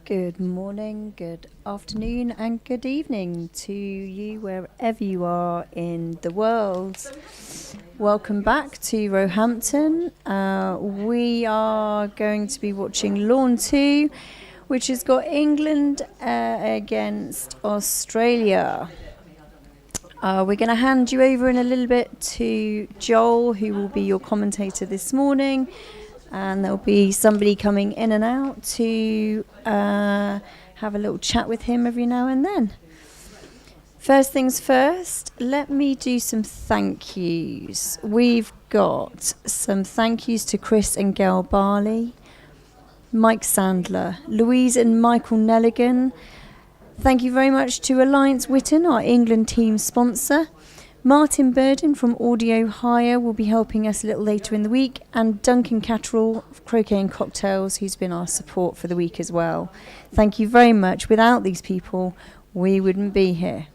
Good morning, good afternoon, and good evening to you wherever you are in the world. Welcome back to Roehampton. We are going to be watching Lawn 2, which has got England against Australia. We're going to hand you over in a little bit to Joel, who will be your commentator this morning. And there'll be somebody coming in and out to have a little chat with him every now and then. First things first, let me do some thank yous. We've got some thank yous to Chris and Gail Barley, Mike Sandler, Louise and Michael Nelligan. Thank you very much to Alliance Witten, our England team sponsor. Martin Burden from Audio Hire will be helping us a little later in the week, and Duncan Catterall of Croquet and Cocktails, who's been our support for the week as well. Thank you very much. Without these people, we wouldn't be here.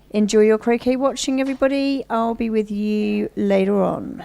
Enjoy your croquet watching, everybody. I'll be with you later on.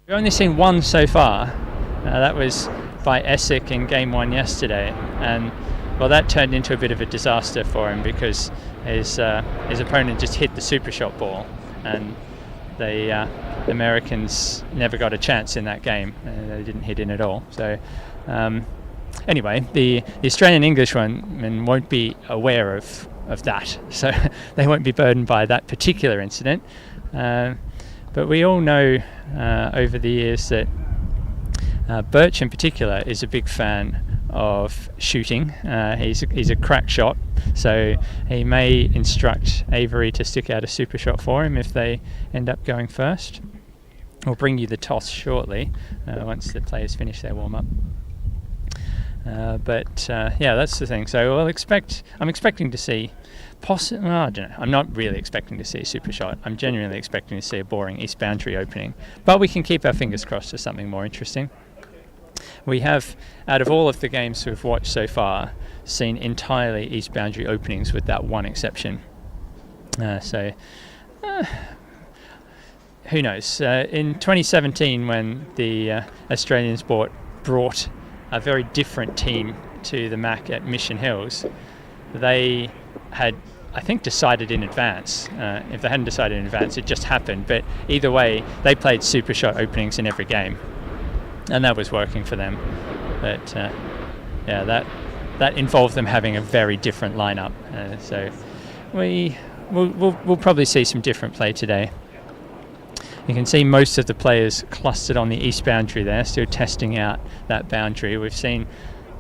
We've only seen one so far. That was by Essex in game 1 yesterday, and well, that turned into a bit of a disaster for him because his opponent just hit the super shot ball, and the Americans never got a chance in that game. They didn't hit in at all. So anyway, the Australian English one won't be aware of that, so they won't be burdened by that particular incident. But we all know over the years that Birch in particular is a big fan of shooting. He's a crack shot, so he may instruct Avery to stick out a super shot for him if they end up going first. We'll bring you the toss shortly once the players finish their warm-up. But yeah, that's the thing. So I'm expecting to see I don't know. I'm not really expecting to see a super shot. I'm genuinely expecting to see a boring east boundary opening. But we can keep our fingers crossed for something more interesting. We have, out of all of the games we've watched so far, seen entirely east boundary openings with that one exception. So who knows? In 2017, when the Australians brought a very different team to the Mac at Mission Hills, they had, I think, decided in advance. If they hadn't decided in advance, it just happened. But either way, they played super shot openings in every game, and that was working for them. But yeah, that involved them having a very different lineup. So we'll probably see some different play today. You can see most of the players clustered on the east boundary there, still testing out that boundary. We've seen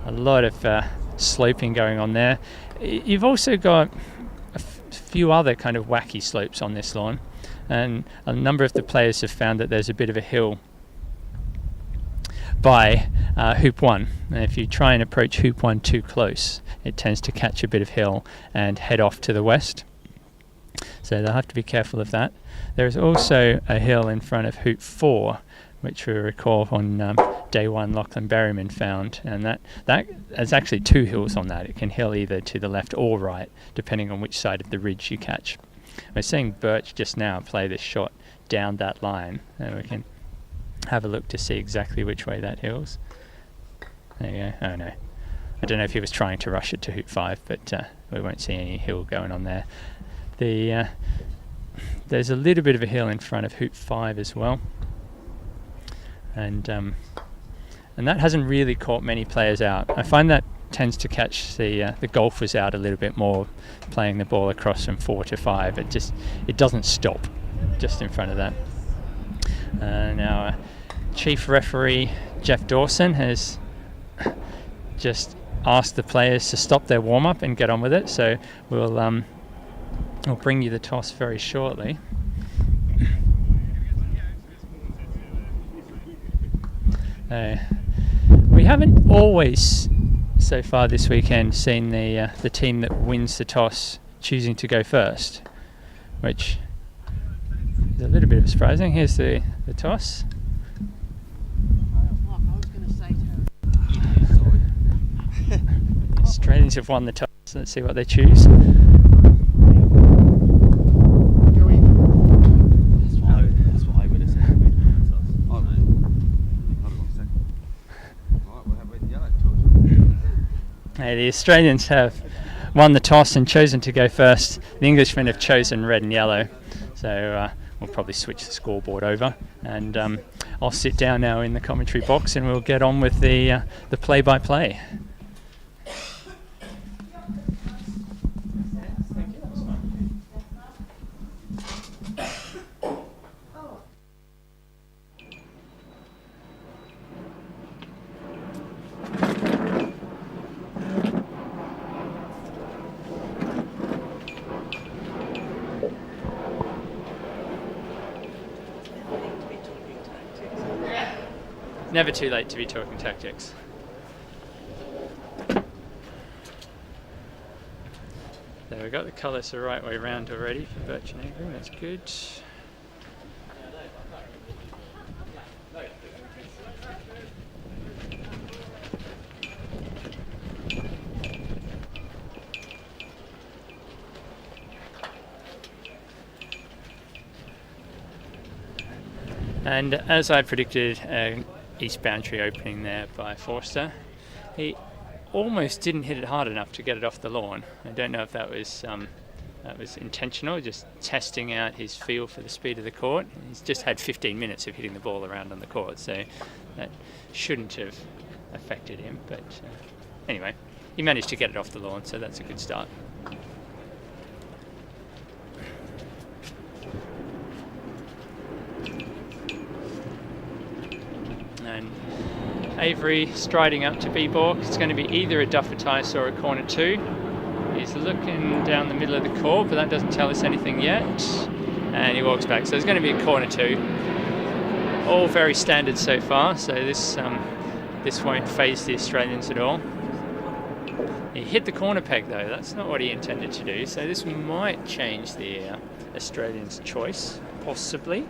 a lot of sloping going on there. You've also got a few other kind of wacky slopes on this lawn, and a number of the players have found that there's a bit of a hill by hoop 1, and if you try and approach hoop 1 too close, it tends to catch a bit of hill and head off to the west. So they'll have to be careful of that. There's also a hill in front of hoop 4, which we recall on day 1 Lachlan Berryman found, and that there's actually 2 hills on that. It can hill either to the left or right, depending on which side of the ridge you catch. We're seeing Birch just now play this shot down that line, and we can have a look to see exactly which way that hills. There you go. Oh no, I don't know if he was trying to rush it to hoop 5, but we won't see any hill going on there. There's a little bit of a hill in front of hoop 5 as well, and that hasn't really caught many players out. I find that tends to catch the golfers out a little bit more, playing the ball across from 4 to 5. It doesn't stop just in front of that. Now, Chief Referee Jeff Dawson has just asked the players to stop their warm-up and get on with it, so we'll bring you the toss very shortly. We haven't always, so far this weekend, seen the team that wins the toss choosing to go first, which is a little bit of surprising. Here's the toss. Australians have won the toss. Let's see what they choose. The Australians have won the toss and chosen to go first. The Englishmen have chosen red and yellow, so we'll probably switch the scoreboard over, and I'll sit down now in the commentary box and we'll get on with the play-by-play. Never too late to be talking tactics. There, we got the colours the right way round already for Birch and Avery. That's good. And as I predicted, east boundary opening there by Forster. He almost didn't hit it hard enough to get it off the lawn. I don't know if that was intentional, just testing out his feel for the speed of the court. He's just had 15 minutes of hitting the ball around on the court, so that shouldn't have affected him. But anyway, he managed to get it off the lawn, so that's a good start. And Avery striding up to B-ball. It's going to be either a duffer tice or a corner 2. He's looking down the middle of the court, but that doesn't tell us anything yet. And he walks back. So there's going to be a corner 2. All very standard so far, so this won't faze the Australians at all. He hit the corner peg though. That's not what he intended to do. So this might change the Australians' choice, possibly.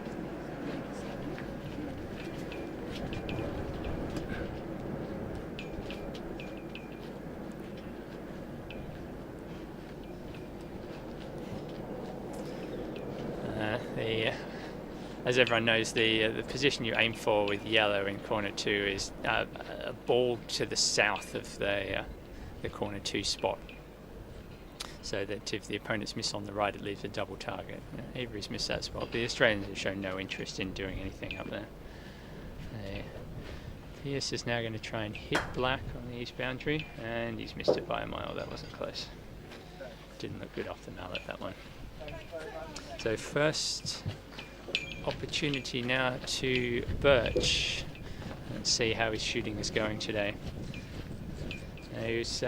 As everyone knows, the position you aim for with yellow in corner 2 is a ball to the south of the corner 2 spot, so that if the opponents miss on the right, it leaves a double target. Avery's missed that spot, but the Australians have shown no interest in doing anything up there. Pierce is now going to try and hit black on the east boundary, and he's missed it by a mile. That wasn't close. Didn't look good off the mallet, that one. So first opportunity now to Birch. Let's see how his shooting is going today. He was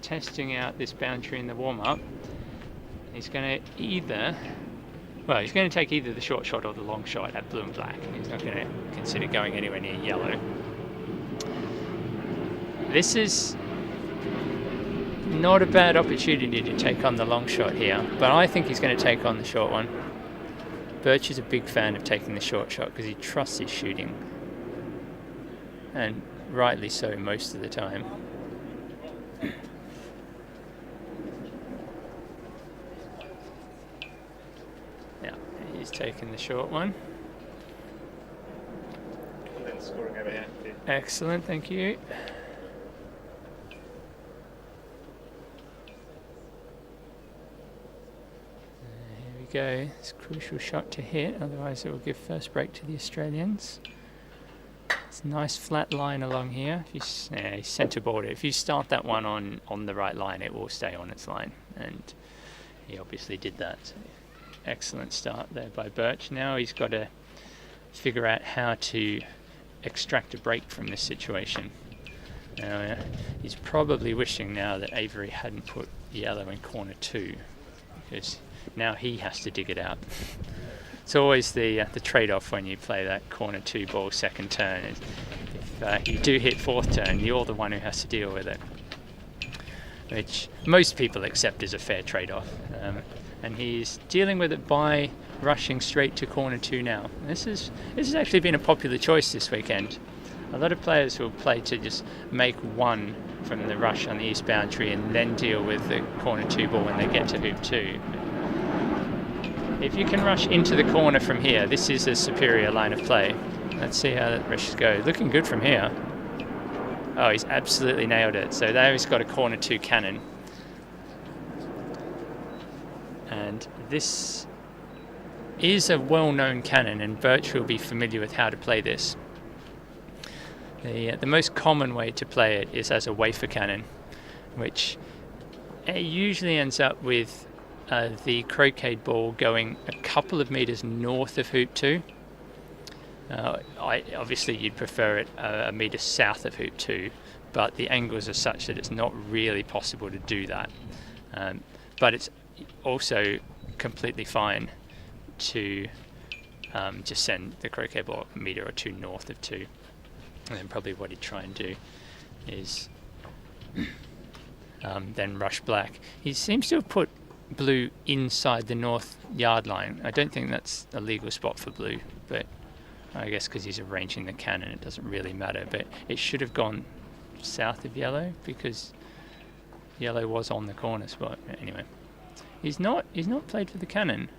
testing out this boundary in the warm-up. He's going to take either the short shot or the long shot at blue and black. He's not going to consider going anywhere near yellow. This is not a bad opportunity to take on the long shot here, but I think he's going to take on the short one. Birch is a big fan of taking the short shot because he trusts his shooting, and rightly so most of the time. Yeah, he's taking the short one. And then scoring over here. Excellent, thank you. Go. It's a crucial shot to hit, otherwise it will give first break to the Australians. It's a nice flat line along here. If you centre board it. If you start that one on the right line, it will stay on its line, and he obviously did that. So excellent start there by Birch. Now he's got to figure out how to extract a break from this situation. Now he's probably wishing now that Avery hadn't put yellow in corner 2, because now he has to dig it out. It's always the trade-off when you play that corner 2 ball second turn. If you do hit fourth turn, you're the one who has to deal with it, which most people accept as a fair trade-off. And he's dealing with it by rushing straight to corner 2 now. This has actually been a popular choice this weekend. A lot of players will play to just make one from the rush on the east boundary and then deal with the corner 2 ball when they get to hoop 2. If you can rush into the corner from here, this is a superior line of play. Let's see how that rushes go. Looking good from here. Oh, he's absolutely nailed it. So there he's got a corner 2 cannon. And this is a well-known cannon, and Birch will be familiar with how to play this. The most common way to play it is as a wafer cannon, which usually ends up with the croquet ball going a couple of meters north of hoop 2. Obviously you'd prefer it a meter south of hoop 2, but the angles are such that it's not really possible to do that. But it's also completely fine to just send the croquet ball a meter or 2 north of 2. And then probably what he'd try and do is then rush black. He seems to have put blue inside the north yard line. I don't think that's a legal spot for blue, but I guess because he's arranging the cannon it doesn't really matter. But it should have gone south of yellow because yellow was on the corner spot. Anyway, he's not played for the cannon.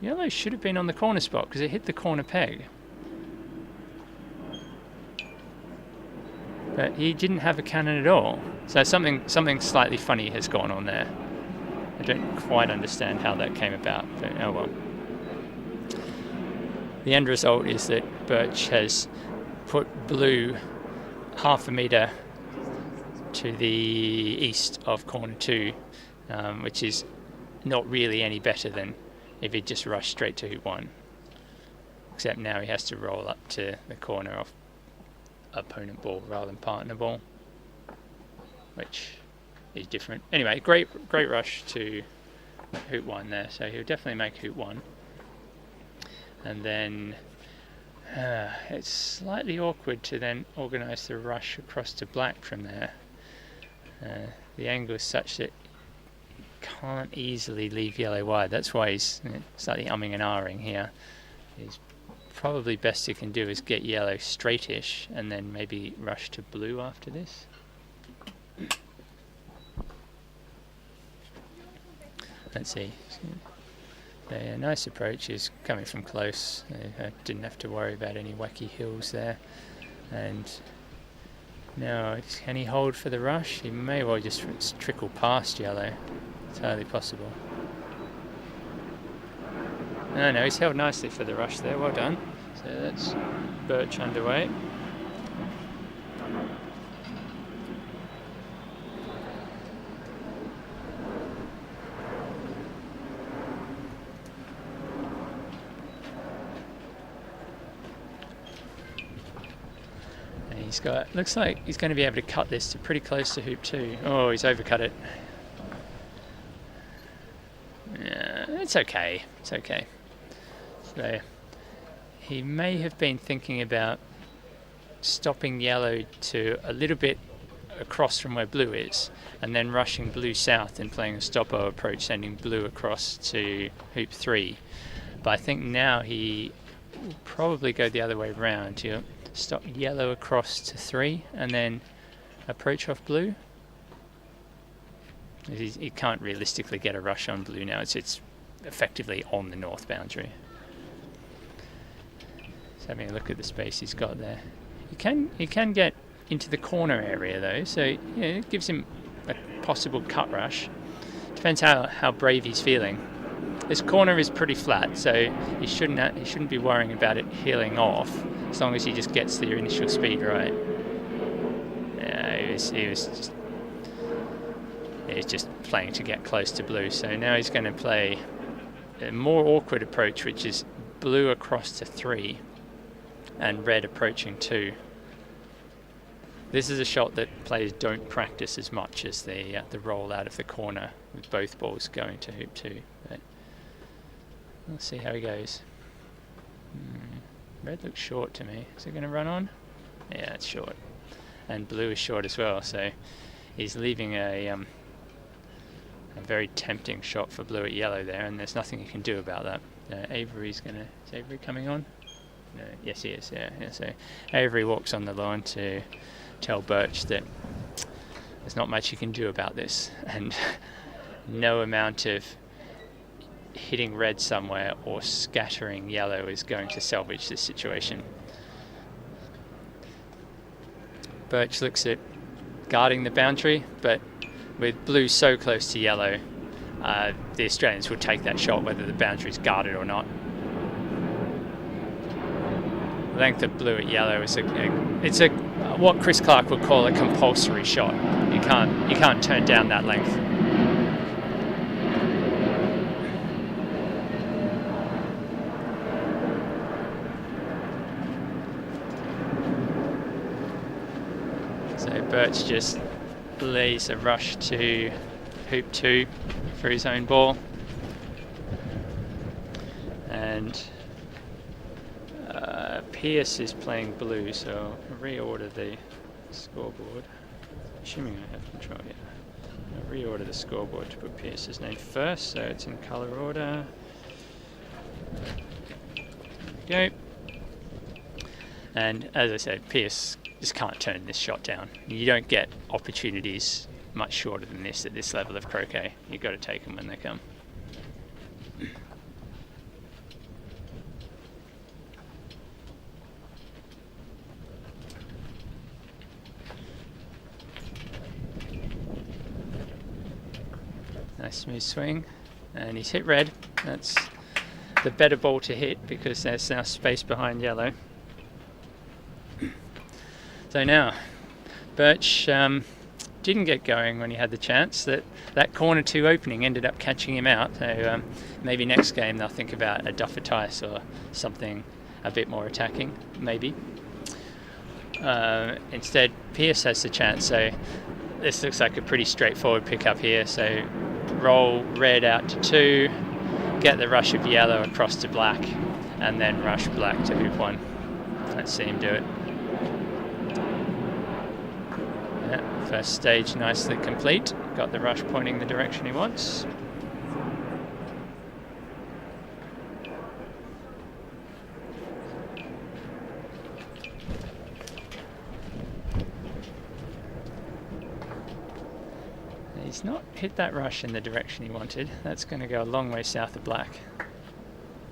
Yellow should have been on the corner spot because it hit the corner peg. but he didn't have a cannon at all. So something slightly funny has gone on there. I don't quite understand how that came about, but oh well. The end result is that Birch has put blue half a metre to the east of corner 2, which is not really any better than if he'd just rushed straight to hoop 1. Except now he has to roll up to the corner of opponent ball rather than partner ball, which is different. Anyway, great rush to hoop 1 there, so he'll definitely make hoop 1. And then it's slightly awkward to then organise the rush across to black from there. The angle is such that he can't easily leave yellow wide. That's why he's slightly umming and ahhing here. He's probably best he can do is get yellow straightish and then maybe rush to blue after this. Let's see. A nice approach is coming from close. I didn't have to worry about any wacky hills there. And now, can he hold for the rush? He may well just trickle past yellow. It's highly possible. No, he's held nicely for the rush there. Well done. So that's Birch underway. Looks like he's going to be able to cut this to pretty close to hoop 2. Oh, he's overcut it. Yeah, it's okay. It's okay. So he may have been thinking about stopping yellow to a little bit across from where blue is, and then rushing blue south and playing a stoppo approach, sending blue across to hoop 3. But I think now he will probably go the other way round. He'll stop yellow across to 3 and then approach off blue. He can't realistically get a rush on blue now. It's effectively on the north boundary. Just having a look at the space he's got there. He can get into the corner area though, so it gives him a possible cut rush. Depends how brave he's feeling. This corner is pretty flat, so he shouldn't be worrying about it heeling off, as long as he just gets the initial speed right. Yeah, he was just playing to get close to blue. So now he's going to play a more awkward approach, which is blue across to 3 and red approaching 2. This is a shot that players don't practice as much as the roll out of the corner with both balls going to hoop 2. But let's see how he goes. Red looks short to me. Is it going to run on? Yeah, it's short. And blue is short as well, so he's leaving a very tempting shot for blue at yellow there, and there's nothing he can do about that. Is Avery coming on? No, yes he is, yeah. So Avery walks on the lawn to tell Birch that there's not much he can do about this, and no amount of hitting red somewhere or scattering yellow is going to salvage this situation. Birch looks at guarding the boundary, but with blue so close to yellow, the Australians will take that shot whether the boundary is guarded or not. The length of blue at yellow is what Chris Clark would call a compulsory shot. You can't turn down that length. So Birch just lays a rush to hoop 2 for his own ball, and Pierce is playing blue, so I'll reorder the scoreboard, assuming I have control here. I'll reorder the scoreboard to put Pierce's name first, so it's in colour order. There we go. And as I said, Pierce just can't turn this shot down. You don't get opportunities much shorter than this at this level of croquet. You've got to take them when they come. Nice smooth swing. And he's hit red. That's the better ball to hit because there's now space behind yellow. So now, Birch didn't get going when he had the chance. That corner 2 opening ended up catching him out. So maybe next game they'll think about a Duffer Tice or something a bit more attacking, maybe. Instead, Pearce has the chance. So this looks like a pretty straightforward pickup here. So roll red out to 2, get the rush of yellow across to black, and then rush black to hoop 1. Let's see him do it. Yeah, first stage nicely complete. Got the rush pointing the direction he wants. He's not hit that rush in the direction he wanted. That's going to go a long way south of black.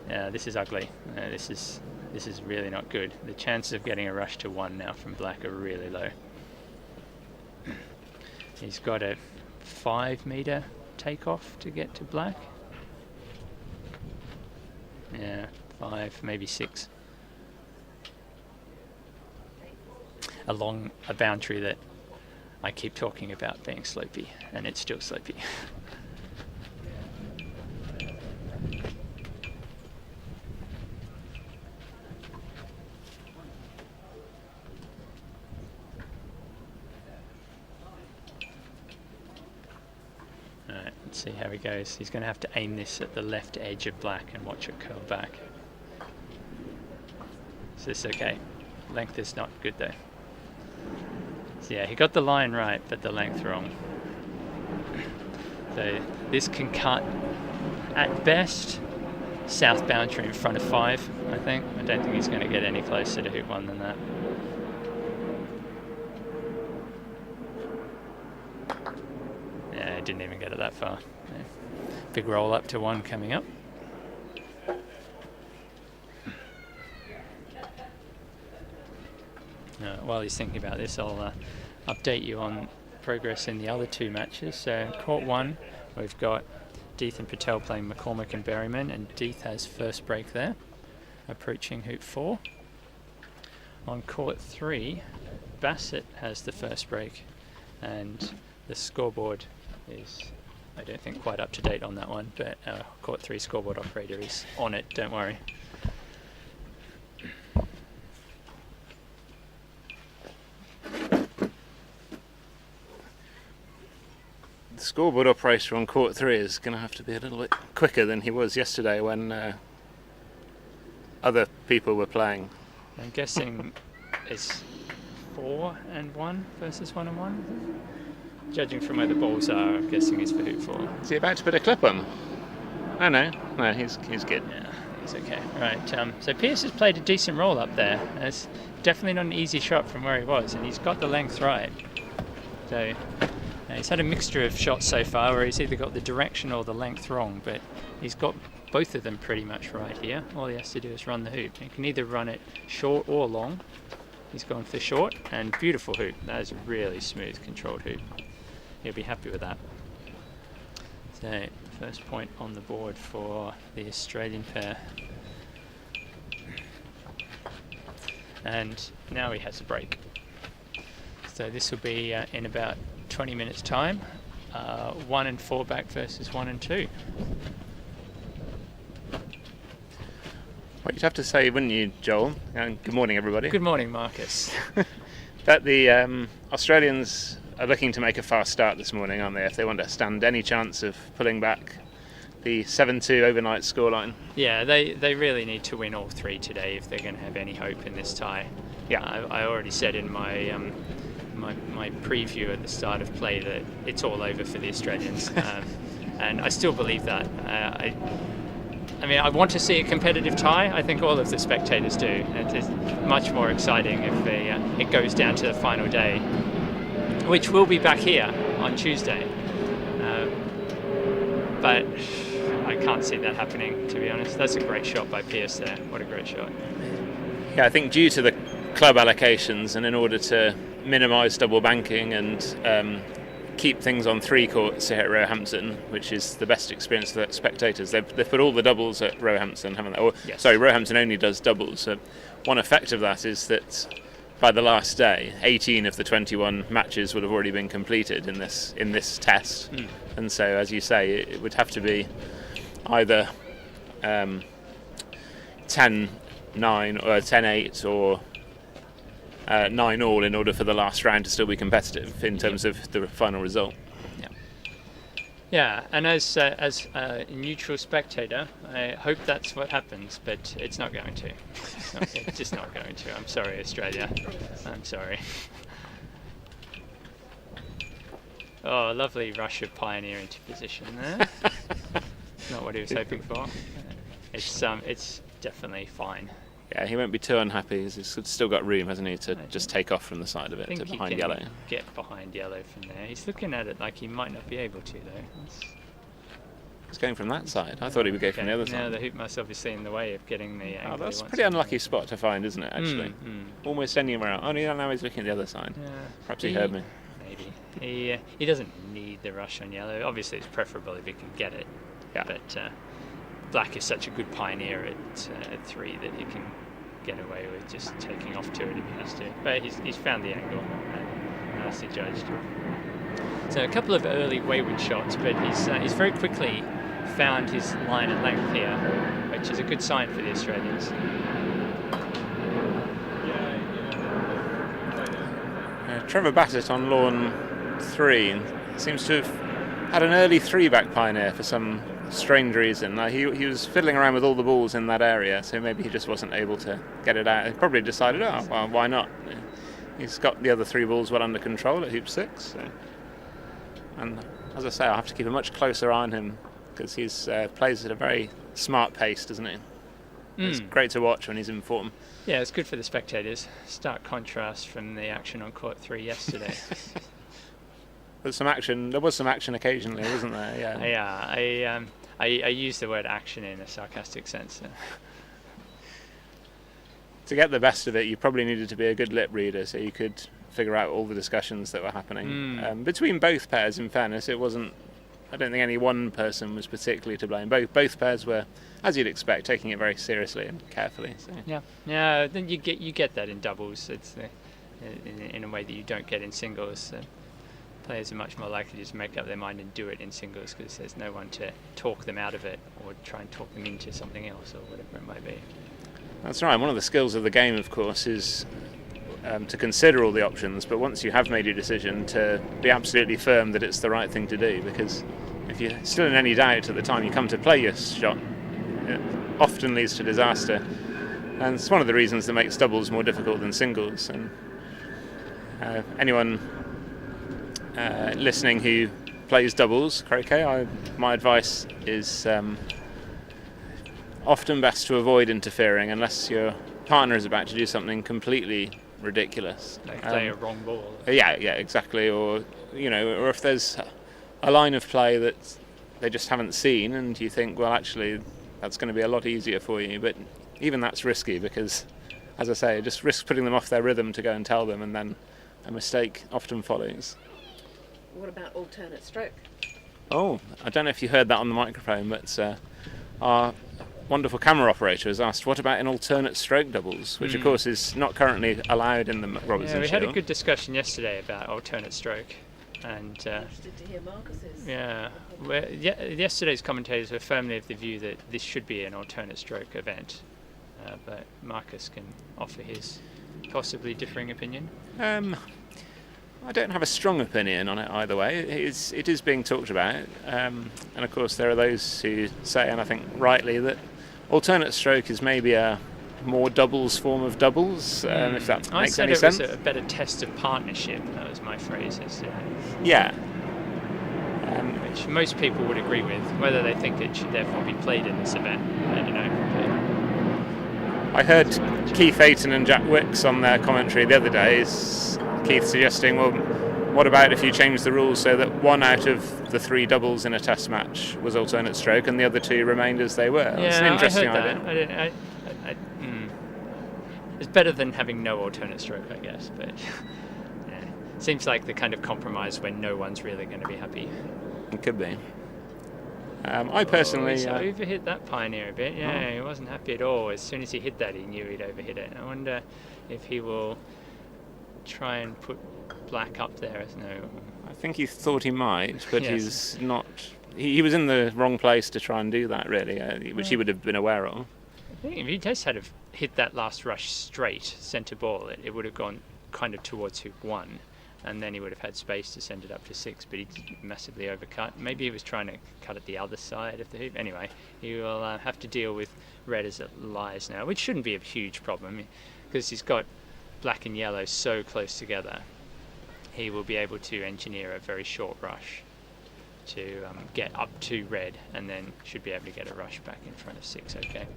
Yeah, this is ugly. This is really not good. The chances of getting a rush to 1 now from black are really low. He's got a 5 meter takeoff to get to black. Yeah, 5, maybe 6. Along a boundary that I keep talking about being slopey, and it's still slopey. Alright, let's see how he goes. He's going to have to aim this at the left edge of black and watch it curl back. Is this okay? Length is not good though. So yeah, he got the line right, but the length wrong. So this can cut, at best, south boundary in front of 5, I think. I don't think he's going to get any closer to hoop 1 than that. Yeah, didn't even get it that far. Yeah. Big roll up to 1 coming up. While he's thinking about this, I'll update you on progress in the other 2 matches. So court 1, we've got Deeth and Patel playing McCormick and Berryman, and Deeth has first break there, approaching hoop 4. On court 3, Bassett has the first break, and the scoreboard is, I don't think, quite up to date on that one, but our court 3 scoreboard operator is on it, don't worry. The scoreboard operator on court 3 is going to have to be a little bit quicker than he was yesterday when other people were playing. I'm guessing it's 4 and 1 versus 1 and 1. Judging from where the balls are, I'm guessing he's for hoop 4. Is he about to put a clip on? Oh no, he's good. Yeah, he's okay. Right, so Pearce has played a decent roll up there. It's definitely not an easy shot from where he was, and he's got the length right. So he's had a mixture of shots so far where he's either got the direction or the length wrong, but he's got both of them pretty much right here. All he has to do is run the hoop. He can either run it short or long. He's gone for short, and beautiful hoop. That is a really smooth, controlled hoop. He'll be happy with that. So, first point on the board for the Australian pair. And now he has a break. So this will be in about 20 minutes time. 1 and 4 back versus 1 and 2. Well, you'd have to say, wouldn't you, Joel? And good morning, everybody. Good morning, Marcus. That the Australians are looking to make a fast start this morning, aren't they? If they want to stand any chance of pulling back the 7-2 overnight scoreline. Yeah, they really need to win all 3 today if they're going to have any hope in this tie. Yeah, I already said in my my preview at the start of play that it's all over for the Australians, and I still believe that. I mean, I want to see a competitive tie. I think all of the spectators do. It is much more exciting if it goes down to the final day, which will be back here on Tuesday. But I can't see that happening, to be honest. That's a great shot by Pearce there. What a great shot. Yeah, I think due to the club allocations and in order to minimise double banking and keep things on 3 courts here at Roehampton, which is the best experience for the spectators. They've put all the doubles at Roehampton, haven't they? Or, Yes. Sorry, Roehampton only does doubles. So one effect of that is that by the last day, 18 of the 21 matches would have already been completed in this test. And so, as you say, it would have to be either 10-9 or 10-8 or 9-all in order for the last round to still be competitive in terms of the final result. Yeah, and as a neutral spectator, I hope that's what happens, but it's not going to. It's just not going to. I'm sorry, Australia. I'm sorry. Oh, lovely rush of Pioneer into position there. Not what he was hoping for. It's definitely fine. Yeah, he won't be too unhappy. He's still got room, hasn't he, to just take off from the side of it I think to he behind can yellow. get behind yellow from there. He's looking at it like he might not be able to, though. He's going from that side. I thought he would go from the other Now side. the hoop must obviously in the way of getting the angle. Oh, that's he a wants pretty to. unlucky spot to find, isn't it, actually? Almost anywhere else. Oh, yeah, now he's looking at the other side. Yeah. Perhaps he heard me. Maybe. He doesn't need the rush on yellow. Obviously, it's preferable if he can get it. Yeah. But black is such a good pioneer at 3 that he can get away with just taking off to it if he has to. But he's found the angle and nicely judged. So a couple of early wayward shots, but he's very quickly found his line at length here, which is a good sign for the Australians. Trevor Bassett on lawn 3 seems to have had an early 3-back pioneer for some strange reason. He was fiddling around with all the balls in that area, so maybe he just wasn't able to get it out. He probably decided, oh, well, why not? He's got the other 3 balls well under control at hoop 6. So. And as I say, I'll have to keep a much closer eye on him because he plays at a very smart pace, doesn't he? It's great to watch when he's in form. Yeah, it's good for the spectators. Stark contrast from the action on court 3 yesterday. There was some action occasionally, wasn't there? Yeah. Yeah, I use the word action in a sarcastic sense. To get the best of it, you probably needed to be a good lip reader, so you could figure out all the discussions that were happening between both pairs. In fairness, I don't think any one person was particularly to blame. Both pairs were, as you'd expect, taking it very seriously and carefully. So. Yeah. Then you get that in doubles. It's in a way that you don't get in singles. Players are much more likely to just make up their mind and do it in singles because there's no one to talk them out of it or try and talk them into something else or whatever it might be. That's right. One of the skills of the game, of course, is to consider all the options, but once you have made your decision, to be absolutely firm that it's the right thing to do, because if you're still in any doubt at the time you come to play your shot, it often leads to disaster. And it's one of the reasons that makes doubles more difficult than singles. And anyone listening who plays doubles, croquet, my advice is often best to avoid interfering unless your partner is about to do something completely ridiculous. Like play a wrong ball. Yeah, exactly. Or if there's a line of play that they just haven't seen, and you think, well, actually, that's going to be a lot easier for you. But even that's risky because, as I say, it just risks putting them off their rhythm to go and tell them, and then a mistake often follows. What about alternate stroke? Oh, I don't know if you heard that on the microphone, but our wonderful camera operator has asked, what about in alternate stroke doubles, which of course is not currently allowed in the MacRobertson Shield. We had a good discussion yesterday about alternate stroke, and Interested to hear Marcus's. Yesterday's commentators were firmly of the view that this should be an alternate stroke event, but Marcus can offer his possibly differing opinion. I don't have a strong opinion on it either way. It is being talked about, and of course there are those who say, and I think rightly, that alternate stroke is maybe a more doubles form of doubles, if that makes any sense. I said it was a better test of partnership. That was my phrase. Yeah. Which most people would agree with. Whether they think it should therefore be played in this event, I don't know. I heard Keith Ayton and Jack Wicks on their commentary the other day. Keith suggesting, well, what about if you change the rules so that 1 out of the 3 doubles in a test match was alternate stroke and the other 2 remained as they were? It's an interesting idea. It's better than having no alternate stroke, I guess. But seems like the kind of compromise when no one's really going to be happy. It could be. I personally... He's overhit that Pioneer a bit. Yeah, he wasn't happy at all. As soon as he hit that, he knew he'd overhit it. I wonder if he will try and put black up there. No. I think he thought he might, but Yes. he's not... He was in the wrong place to try and do that, really, which he would have been aware of. I think if he just had have hit that last rush straight, centre ball, it would have gone kind of towards hoop 1. And then he would have had space to send it up to 6, but he massively overcut. Maybe he was trying to cut at the other side of the hoop. Anyway, he will have to deal with red as it lies now, which shouldn't be a huge problem because he's got black and yellow so close together. He will be able to engineer a very short rush to get up to red, and then should be able to get a rush back in front of 6. Okay.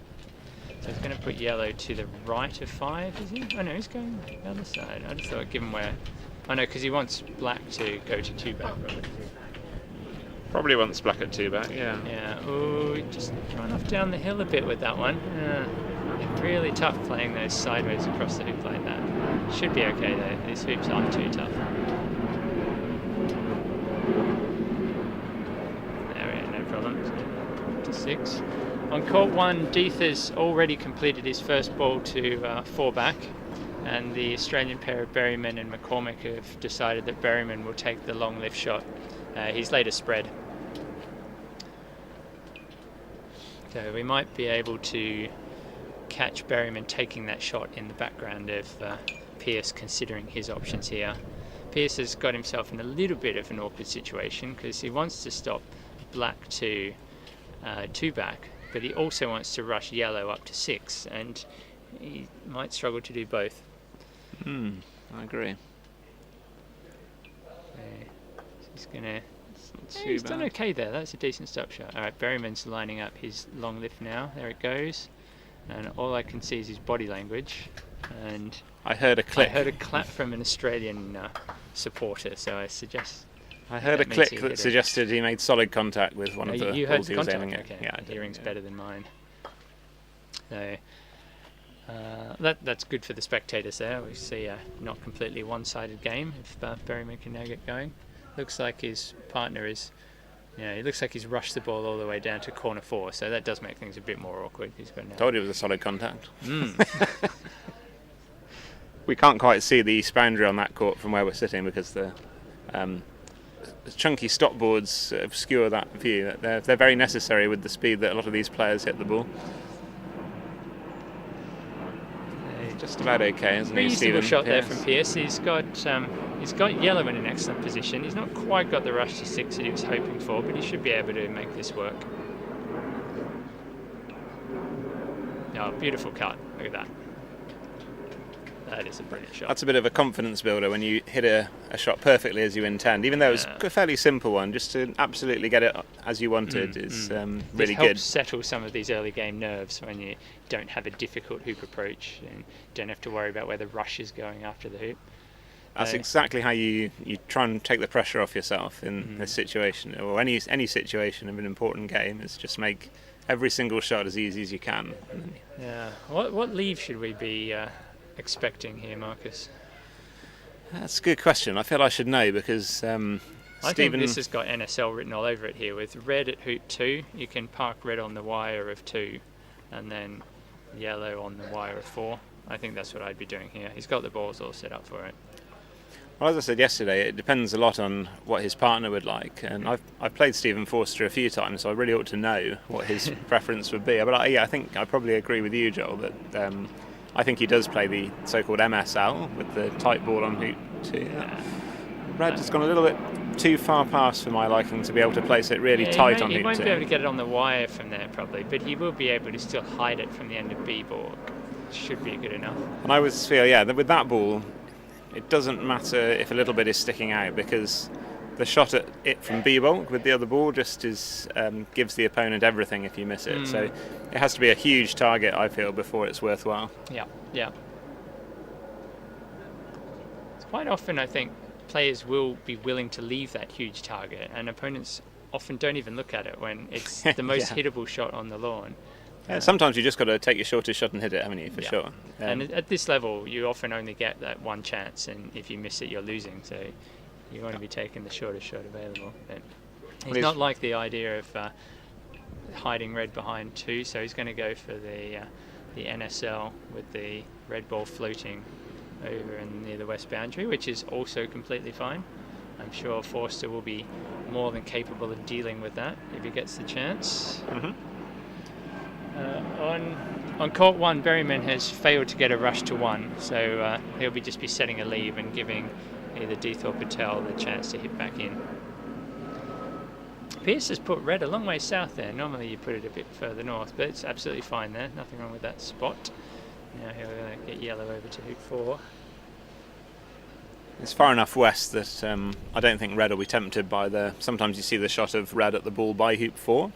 So he's going to put yellow to the right of 5, is he? Oh no, he's going the other side. I just thought, given where... Oh no, because he wants black to go to 2 back, probably. Probably wants black at 2 back, yeah. Yeah, ooh, just run off down the hill a bit with that one. Really tough playing those sideways across the hoop like that. Should be okay though, these hoops aren't too tough. There we go, no problem. To 6. On court 1, Deeth has already completed his first ball to 4 back. And the Australian pair of Berryman and McCormick have decided that Berryman will take the long lift shot. He's laid a spread. So we might be able to catch Berryman taking that shot in the background of Pearce, considering his options here. Pearce has got himself in a little bit of an awkward situation because he wants to stop black to 2 back, but he also wants to rush yellow up to 6, and he might struggle to do both. I agree. He's done okay there. That's a decent stop shot. All right, Berryman's lining up his long lift now. There it goes. And all I can see is his body language. And I heard a click. I heard a clap from an Australian supporter, so I suggest... I heard a click that suggested he made solid contact with one of the balls he was aiming at. Okay. Yeah, Hearing's better than mine. So... that's good for the spectators there. We see a not completely one-sided game if Berryman can now get going. Looks like his partner is, it looks like he's rushed the ball all the way down to corner 4, so that does make things a bit more awkward. He's got now... Told you it was a solid contact. We can't quite see the east boundary on that court from where we're sitting because the chunky stop boards obscure that view. They're very necessary with the speed that a lot of these players hit the ball. Just about okay, isn't he, Stephen? Reasonable shot there from Pearce. He's got yellow in an excellent position. He's not quite got the rush to 6 that he was hoping for, but he should be able to make this work. Oh, beautiful cut. Look at that. That is a brilliant shot. That's a bit of a confidence builder when you hit a shot perfectly as you intend. Even though it's a fairly simple one, just to absolutely get it as you wanted is really good. It good. helps settle some of these early game nerves when you don't have a difficult hoop approach and don't have to worry about where the rush is going after the hoop. That's exactly how you try and take the pressure off yourself in this situation, or any situation of an important game, is just make every single shot as easy as you can. Yeah. What leave should we be expecting here, Marcus? That's a good question. I feel I should know because I think this has got NSL written all over it here. With red at hoop 2, you can park red on the wire of 2 and then yellow on the wire of 4. I think that's what I'd be doing here. He's got the balls all set up for it. Well, as I said yesterday, it depends a lot on what his partner would like, and I've played Stephen Forster a few times, so I really ought to know what his preference would be. But I think I probably agree with you, Joel, that I think he does play the so-called MSL with the tight ball on hoop 2. Yeah. Red has gone a little bit too far past for my liking to be able to place it really tight on hoop 2. He won't be able to get it on the wire from there probably, but he will be able to still hide it from the end of B ball. Should be good enough. And I would feel, that with that ball, it doesn't matter if a little bit is sticking out, because the shot at it from B-bulk with the other ball just gives the opponent everything if you miss it. So it has to be a huge target, I feel, before it's worthwhile. Yeah. It's quite often, I think, players will be willing to leave that huge target, and opponents often don't even look at it when it's the most hittable shot on the lawn. Yeah, sometimes you just got to take your shortest shot and hit it, haven't you, for Yeah. sure. And at this level, you often only get that one chance, and if you miss it, you're losing. So you want to be taking the shortest shot available. But he's not like the idea of hiding red behind 2, so he's going to go for the NSL with the red ball floating over and near the west boundary, which is also completely fine. I'm sure Forster will be more than capable of dealing with that if he gets the chance. Mm-hmm. On court 1, Berryman has failed to get a rush to 1, so he'll just be setting a leave and giving either Deeth or Patel the chance to hit back in. Pearce has put red a long way south there. Normally you put it a bit further north, but it's absolutely fine there. Nothing wrong with that spot. Now he'll get yellow over to hoop 4. It's far enough west that I don't think red will be tempted by sometimes you see the shot of red at the ball by hoop 4,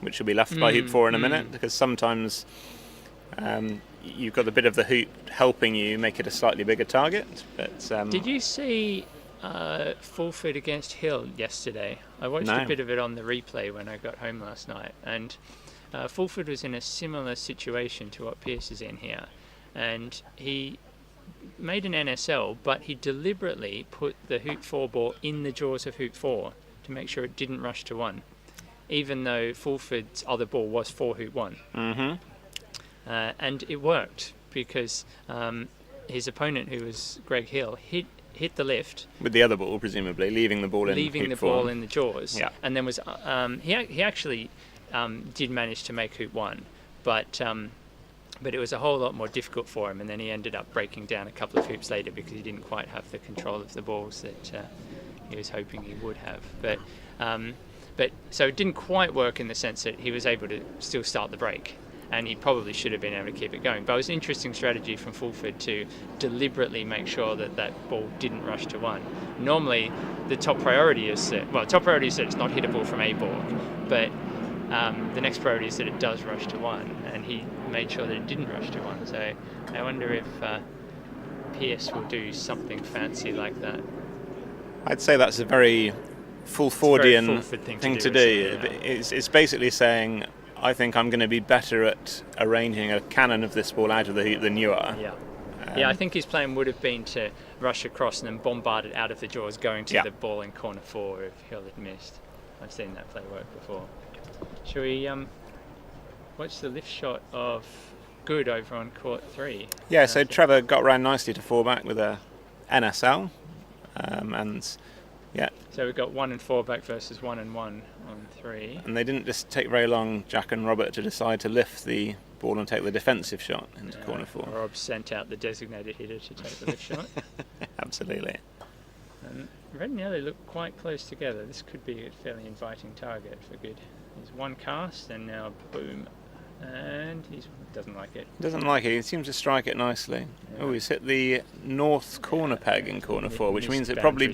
which will be left by hoop 4 in a minute, because sometimes you've got a bit of the hoop helping you make it a slightly bigger target. But did you see Fulford against Hill yesterday? I watched a bit of it on the replay when I got home last night, and Fulford was in a similar situation to what Pearce is in here, and he made an NSL, but he deliberately put the hoop 4 ball in the jaws of hoop 4 to make sure it didn't rush to 1, even though Fulford's other ball was for hoop 1. Mm-hmm. And it worked because his opponent, who was Greg Hill, hit the lift with the other ball, presumably leaving the ball in hoop 4. Ball in the jaws. Yeah. And then was he actually did manage to make hoop 1, but it was a whole lot more difficult for him, and then he ended up breaking down a couple of hoops later because he didn't quite have the control of the balls that he was hoping he would have. But so it didn't quite work in the sense that he was able to still start the break, and he probably should have been able to keep it going. But it was an interesting strategy from Fulford to deliberately make sure that that ball didn't rush to 1. Normally, the top priority is that it's not hittable from a ball, but the next priority is that it does rush to 1, and he made sure that it didn't rush to 1. So I wonder if Pearce will do something fancy like that. I'd say that's a very Fulfordian thing to do. Yeah. It's basically saying, I think I'm going to be better at arranging a cannon of this ball out of the hoop than you are. Yeah. I think his plan would have been to rush across and then bombard it out of the jaws, going to the ball in corner 4 if Hill had missed. I've seen that play work before. Shall we watch the lift shot of Good over on court 3? Yeah, so Trevor got round nicely to 4 back with a NSL, and so we've got 1 and 4 back versus 1 and 1 on 3. And they didn't just take very long, Jack and Robert, to decide to lift the ball and take the defensive shot into corner 4. Rob sent out the designated hitter to take the lift shot. Absolutely. And red and yellow look quite close together. This could be a fairly inviting target for Good. He's one cast and now boom, and he doesn't like it. Doesn't like it. He seems to strike it nicely. Yeah. Oh, he's hit the north corner peg in corner 4, which means it probably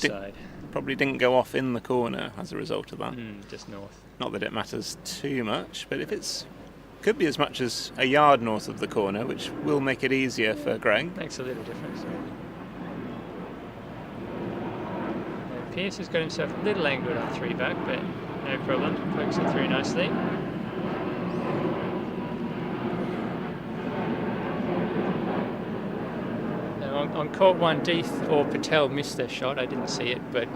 didn't go off in the corner as a result of that. Just north. Not that it matters too much, but if could be as much as a yard north of the corner, which will make it easier for Greg. Makes a little difference. Pearce has got himself a little angled on 3 back, but no problem. Pokes it through nicely. On court 1, Deeth or Patel missed their shot. I didn't see it, but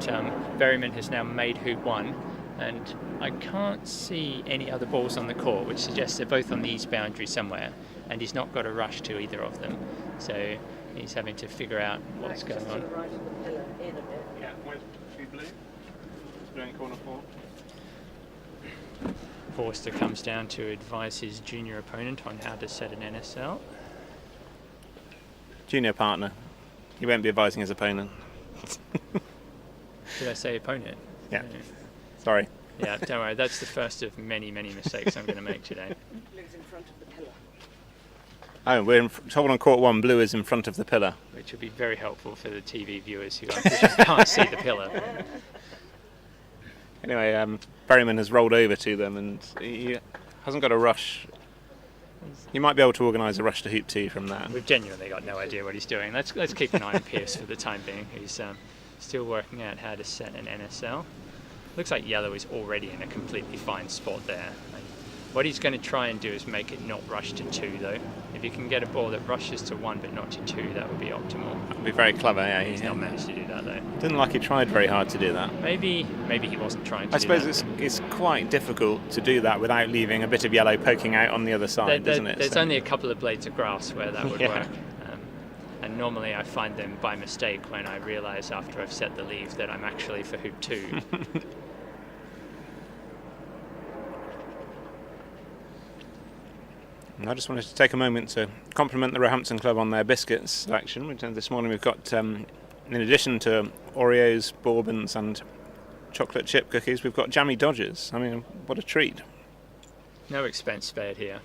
Berryman has now made hoop 1, and I can't see any other balls on the court, which suggests they're both on the east boundary somewhere, and he's not got a rush to either of them. So he's having to figure out what's going on. Yeah, where's blue? It's blue in corner 4. Forster comes down to advise his junior opponent on how to set an NSL. Junior partner. He won't be advising his opponent. Did I say opponent? Yeah. Sorry. Yeah, don't worry. That's the first of many, many mistakes I'm going to make today. Blue's in front of the pillar. Oh, we're told on court 1, blue is in front of the pillar. Which will be very helpful for the TV viewers who can't see the pillar. Anyway, Berryman has rolled over to them, and he hasn't got a rush. He might be able to organise a rush to hoop 2 from that. We've genuinely got no idea what he's doing. Let's keep an eye on Pearce for the time being. He's still working out how to set an NSL. Looks like yellow is already in a completely fine spot there. What he's going to try and do is make it not rush to 2, though. If you can get a ball that rushes to 1 but not to 2, that would be optimal. That would be very clever, yeah. He's not managed to do that, though. Didn't like he tried very hard to do that. Maybe he wasn't trying to I do suppose that. it's quite difficult to do that without leaving a bit of yellow poking out on the other side, isn't it? There's only a couple of blades of grass where that would Yeah. work. And normally I find them by mistake when I realise after I've set the leave that I'm actually for hoop 2. I just wanted to take a moment to compliment the Roehampton Club on their biscuits selection. This morning we've got, in addition to Oreos, bourbons and chocolate chip cookies, we've got jammy Dodgers. I mean, what a treat. No expense spared here.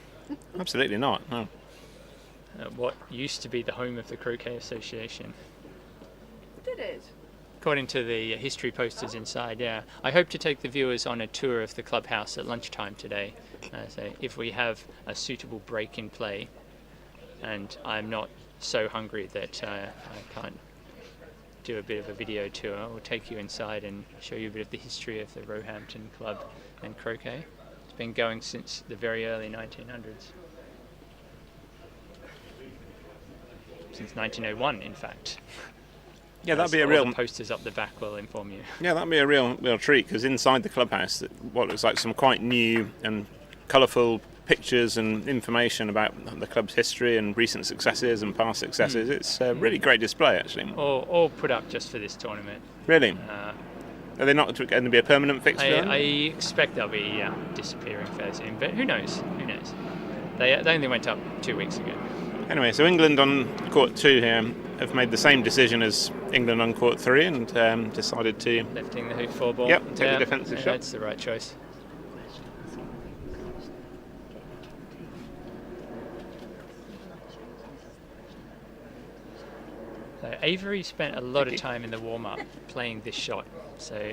Absolutely not, no. What used to be the home of the Croquet Association. Did it? According to the history posters inside, yeah. I hope to take the viewers on a tour of the clubhouse at lunchtime today. So if we have a suitable break in play, and I'm not so hungry that I can't do a bit of a video tour, I'll take you inside and show you a bit of the history of the Roehampton Club and croquet. It's been going since the very early 1900s. Since 1901, in fact. Yeah, that'd be a All real. the posters up the back will inform you. Yeah, that'd be a real treat, because inside the clubhouse, what looks like some quite new and colourful pictures and information about the club's history and recent successes and past successes. It's a really great display, actually. All put up just for this tournament. Really? Are they not going to be a permanent fixture? I expect they'll be disappearing fairly soon, but who knows? Who knows? They only went up 2 weeks ago. Anyway, so England on court 2 here have made the same decision as England on court 3 and decided to... Lifting the hoop 4 ball. Yep, take the defensive shot. That's the right choice. So Avery spent a lot of time in the warm-up playing this shot, so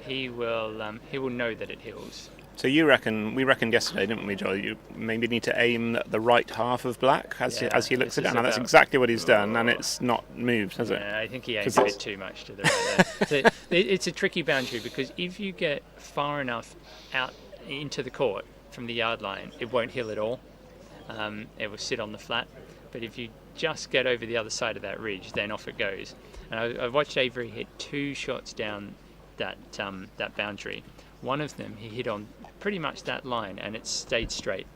he will know that it heals. So we reckoned yesterday, didn't we, Joel? You maybe need to aim at the right half of black as he looks it down. Now that's exactly what he's done, and it's not moved, has it? Yeah, I think he aimed a bit too much to the right there. So it's a tricky boundary, because if you get far enough out into the court from the yard line, it won't heal at all. It will sit on the flat. But if you just get over the other side of that ridge, then off it goes. And I watched Avery hit 2 shots down that boundary. One of them he hit on pretty much that line, and it stayed straight.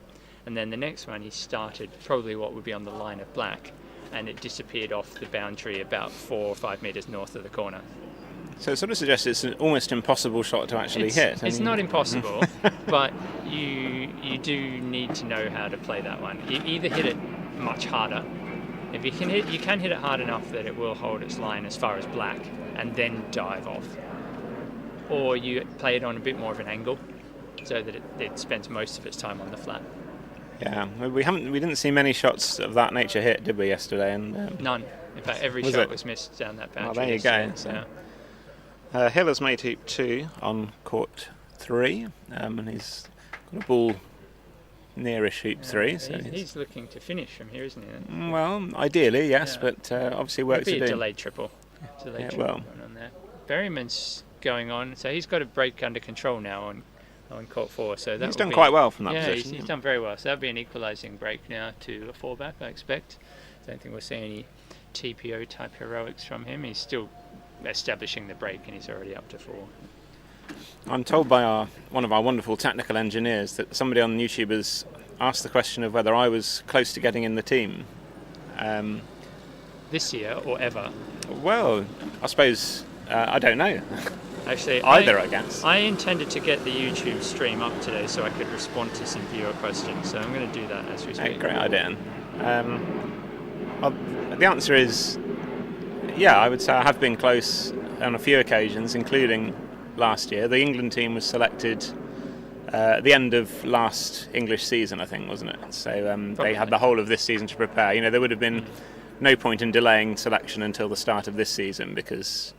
And then the next one he started probably what would be on the line of black, and it disappeared off the boundary about 4 or 5 metres north of the corner. So it sort of suggests it's an almost impossible shot to actually hit. It's not impossible, but you do need to know how to play that one. You either hit it much harder. If you can hit it hard enough that it will hold its line as far as black, and then dive off. Or you play it on a bit more of an angle, so that it spends most of its time on the flat. Yeah, we didn't see many shots of that nature hit, did we, yesterday? And none. In fact, every shot was missed down that boundary. Well, there you go. So. Hill has made hoop 2 on court 3, and he's got a ball nearish hoop 3. So he's looking to finish from here, isn't he? Well, ideally, yes, but obviously work to do. It'll be a delayed triple. Delayed triple going on there. Berryman's going on, so he's got a break under control now on court 4. So he's done quite well from that position. He's done very well. So that'll be an equalising break now to a 4-back, I expect. I don't think we'll see any TPO type heroics from him. He's still establishing the break, and he's already up to 4. I'm told by one of our wonderful technical engineers that somebody on YouTube has asked the question of whether I was close to getting in the team. This year or ever? Well, I suppose I don't know. Actually, I guess. I intended to get the YouTube stream up today so I could respond to some viewer questions. So I'm going to do that as we speak. Great idea. Well, the answer is, yeah, I would say I have been close on a few occasions, including last year. The England team was selected at the end of last English season, I think, wasn't it? So they had the whole of this season to prepare. There would have been no point in delaying selection until the start of this season, because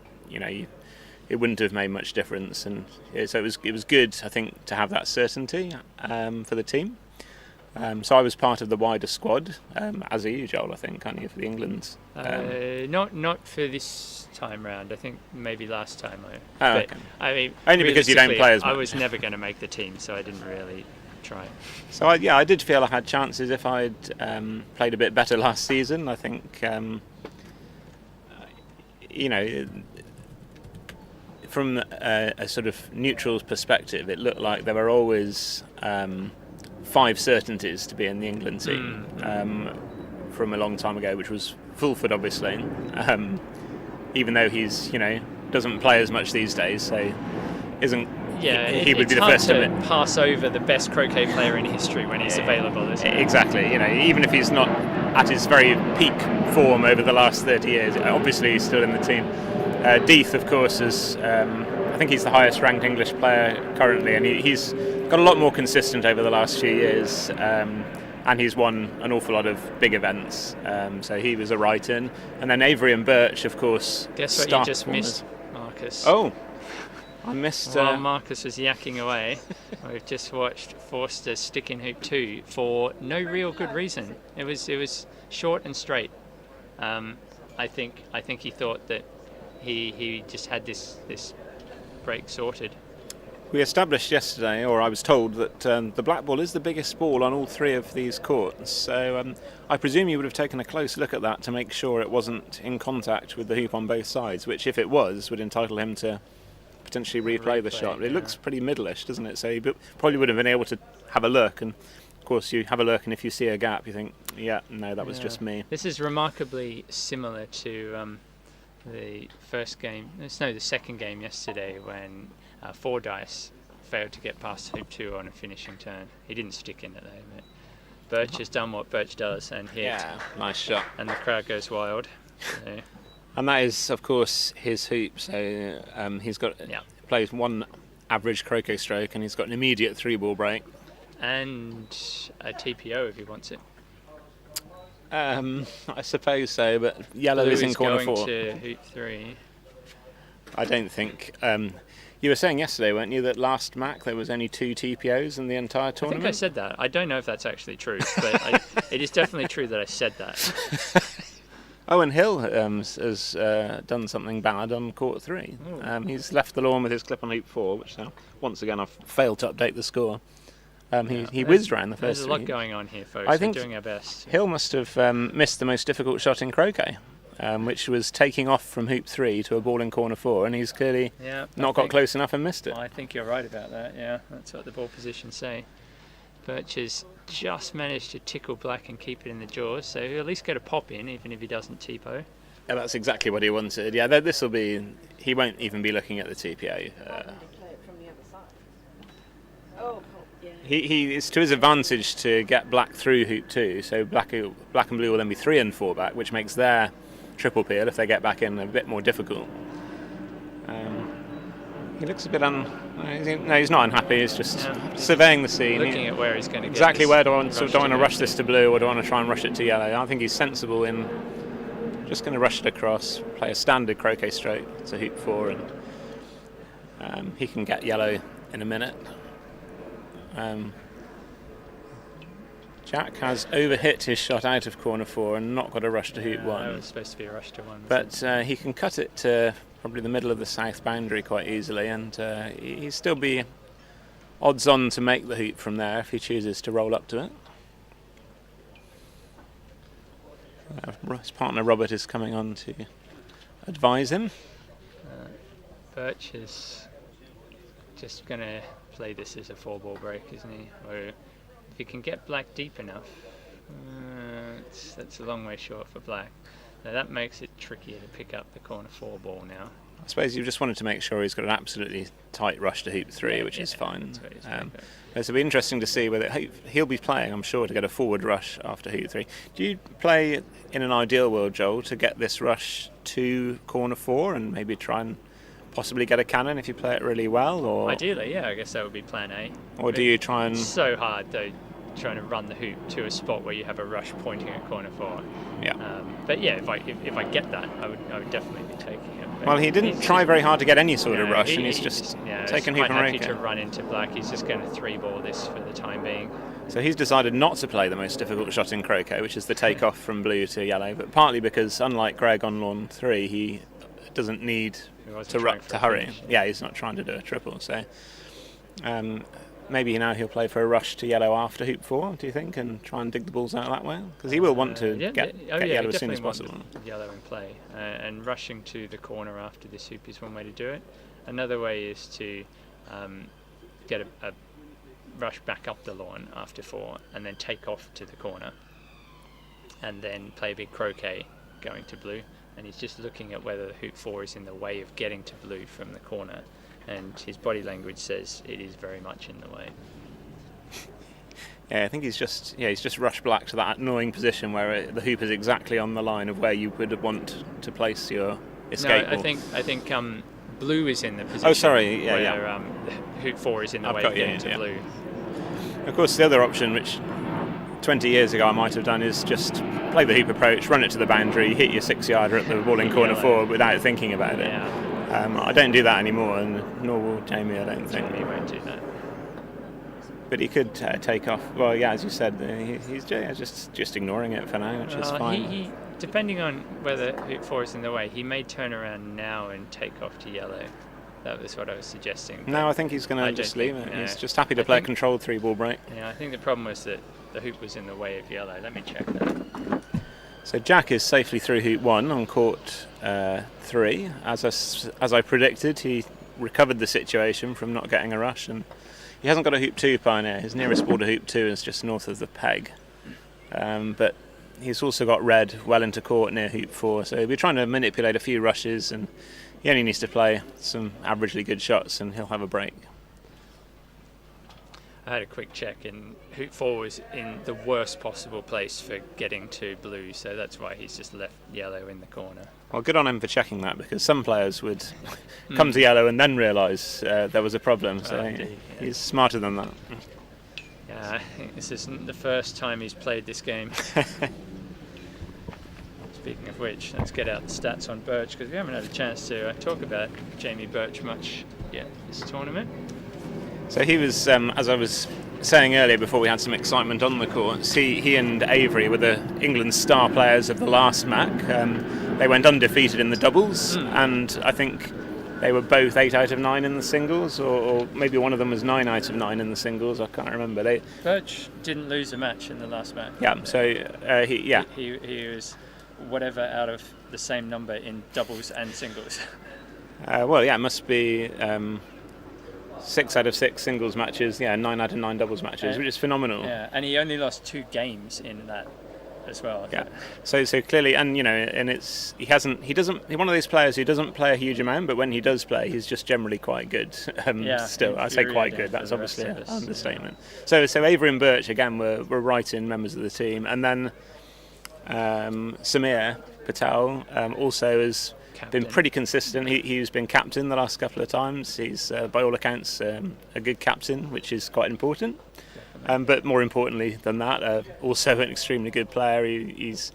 it wouldn't have made much difference, and so it was good, I think, to have that certainty for the team. So I was part of the wider squad, as are you, Joel, I think, aren't you, for the England? Not for this time round. I think maybe last time. Okay. I mean, only because you don't play as much. I was never going to make the team, so I didn't really try. So I did feel I had chances if I'd played a bit better last season. I think from a sort of neutral's perspective, it looked like there were always 5 certainties to be in the England team from a long time ago, which was Fulford, obviously, even though he's doesn't play as much these days, so isn't. Yeah, he would be the hard first to pass over the best croquet player in history when he's available, isn't it? Exactly. Even if he's not at his very peak form over the last 30 years, obviously he's still in the team. Death, of course, is I think he's the highest ranked English player currently, and he's got a lot more consistent over the last few years, and he's won an awful lot of big events, so he was a right in. And then Avery and Birch, of course. Guess what you just missed, Marcus? Oh, I missed. While Marcus was yakking away, we've just watched Forster stick in hoop 2 for no real good reason. It was short and straight. I think he thought that he just had this break sorted. We established yesterday, or I was told, that the black ball is the biggest ball on all 3 of these courts. So I presume you would have taken a close look at that to make sure it wasn't in contact with the hoop on both sides, which, if it was, would entitle him to potentially replay the shot. It looks pretty middle-ish, doesn't it? So you probably would have been able to have a look, and of course you have a look, and if you see a gap, you think, that was just me. This is remarkably similar to the second game yesterday when Fordyce failed to get past hoop 2 on a finishing turn. He didn't stick in it though, but Birch has done what Birch does and hit. Yeah, nice shot. And the crowd goes wild. So. And that is, of course, his hoop. So he's got plays 1 average croquet stroke, and he's got an immediate 3-ball break. And a TPO if he wants it. I suppose so, but yellow is in corner 4. Going to hoop 3. I don't think. You were saying yesterday, weren't you, that last Mac there was only 2 TPOs in the entire tournament? I think I said that. I don't know if that's actually true, but it is definitely true that I said that. Owen Hill has done something bad on court 3. He's left the lawn with his clip on hoop 4, which now, once again, I've failed to update the score. He whizzed around the first. There's a lot going on here, folks. I think we're doing our best. Hill must have missed the most difficult shot in croquet, which was taking off from hoop 3 to a ball in corner 4, and he's clearly not got close enough and missed it. I think you're right about that, yeah. That's what the ball positions say. Birch has just managed to tickle black and keep it in the jaws, so he'll at least get a pop in, even if he doesn't TPO. Yeah, that's exactly what he wanted. Yeah, this will be. He won't even be looking at the TPO. It's to his advantage to get black through hoop 2, so black and blue will then be 3 and 4 back, which makes their triple peel, if they get back in, a bit more difficult. He looks a bit no, he's not unhappy. He's just surveying the scene, looking at where he's going to get exactly where do I want to rush this to blue, or do I want to try and rush it to yellow. I think he's sensible in just going to rush it across, play a standard croquet stroke to hoop 4, and he can get yellow in a minute. Jack has overhit his shot out of corner 4 and not got a rush to hoop 1. That was supposed to be a rush to 1. But he can cut it to probably the middle of the south boundary quite easily, and he'd still be odds on to make the hoop from there if he chooses to roll up to it. His partner Robert is coming on to advise him. Birch is just going to play this as a 4-ball break, isn't he? Or if he can get black deep enough, that's a long way short for black. Now that makes it trickier to pick up the corner 4 ball now. I suppose you just wanted to make sure he's got an absolutely tight rush to hoop 3, which is fine. It'll be interesting to see whether he'll be playing, I'm sure, to get a forward rush after hoop 3. Do you play in an ideal world, Joel, to get this rush to corner 4 and maybe try and possibly get a cannon if you play it really well? Or ideally, yeah, I guess that would be plan A. Or do you try and... It's so hard, though, trying to run the hoop to a spot where you have a rush pointing at corner 4. Yeah. But yeah, if I get that, I would definitely be taking it. But well, he didn't try very hard to get any sort of rush, and he's just taken hoop and happy to run into black. He's just going to 3-ball this for the time being. So he's decided not to play the most difficult shot in croquet, which is the take-off from blue to yellow, but partly because, unlike Greg on lawn 3, he doesn't need to hurry. Yeah, he's not trying to do a triple. So maybe now he'll play for a rush to yellow after hoop 4, do you think, and try and dig the balls out that way? Because he will want to get yellow as soon as possible. Yellow in play, and rushing to the corner after this hoop is one way to do it. Another way is to get a rush back up the lawn after 4 and then take off to the corner and then play a big croquet going to blue, and he's just looking at whether hoop 4 is in the way of getting to blue from the corner, and his body language says it is very much in the way. Yeah, I think he's just rushed black to that annoying position where the hoop is exactly on the line of where you would want to place your escape ball. I think blue is in the position where hoop 4 is in the way of getting to blue. Of course, the other option, which 20 years ago I might have done, is just play the hoop approach, run it to the boundary, hit your 6-yarder at the ball in corner 4 without thinking about it. Yeah. I don't do that anymore, and nor will Jamie, I don't think. Jamie won't do that. But he could take off. Well, yeah, as you said, he's just ignoring it for now, which is fine. He, depending on whether hoop 4 is in the way, he may turn around now and take off to yellow. That was what I was suggesting. No, I think he's going to just leave it. He's just happy to play a controlled 3-ball break. Yeah, I think the problem was that the hoop was in the way of yellow. Let me check that. So Jack is safely through hoop 1 on court 3. As I predicted, he recovered the situation from not getting a rush, and he hasn't got a hoop 2 pioneer. His nearest ball to hoop 2 is just north of the peg. But he's also got red well into court near hoop 4, so he'll be trying to manipulate a few rushes, and he only needs to play some averagely good shots and he'll have a break. I had a quick check, and hoop 4 was in the worst possible place for getting to blue, so that's why he's just left yellow in the corner. Well, good on him for checking that, because some players would come to yellow and then realise there was a problem, so he's smarter than that. Yeah, I think this isn't the first time he's played this game. Speaking of which, let's get out the stats on Birch, because we haven't had a chance to talk about Jamie Birch much yet this tournament. So he was, as I was saying earlier before we had some excitement on the court, he and Avery were the England's star players of the last Mac. They went undefeated in the doubles, and I think they were both 8 out of 9 in the singles, or maybe one of them was 9 out of 9 in the singles, I can't remember. Birch didn't lose a match in the last match. Yeah, so he was whatever out of the same number in doubles and singles. It must be 6 out of 6 singles matches, 9 out of 9 doubles matches, which is phenomenal. Yeah, and he only lost 2 games in that as well. Yeah. So clearly, and he's one of those players who doesn't play a huge amount, but when he does play, he's just generally quite good. Still, I say quite good. That's obviously an understatement. So Avery and Birch again were right-in members of the team, and then Samir Patel also has been pretty consistent. He's been captain the last couple of times. He's by all accounts a good captain, which is quite important. But more importantly than that, also an extremely good player. He's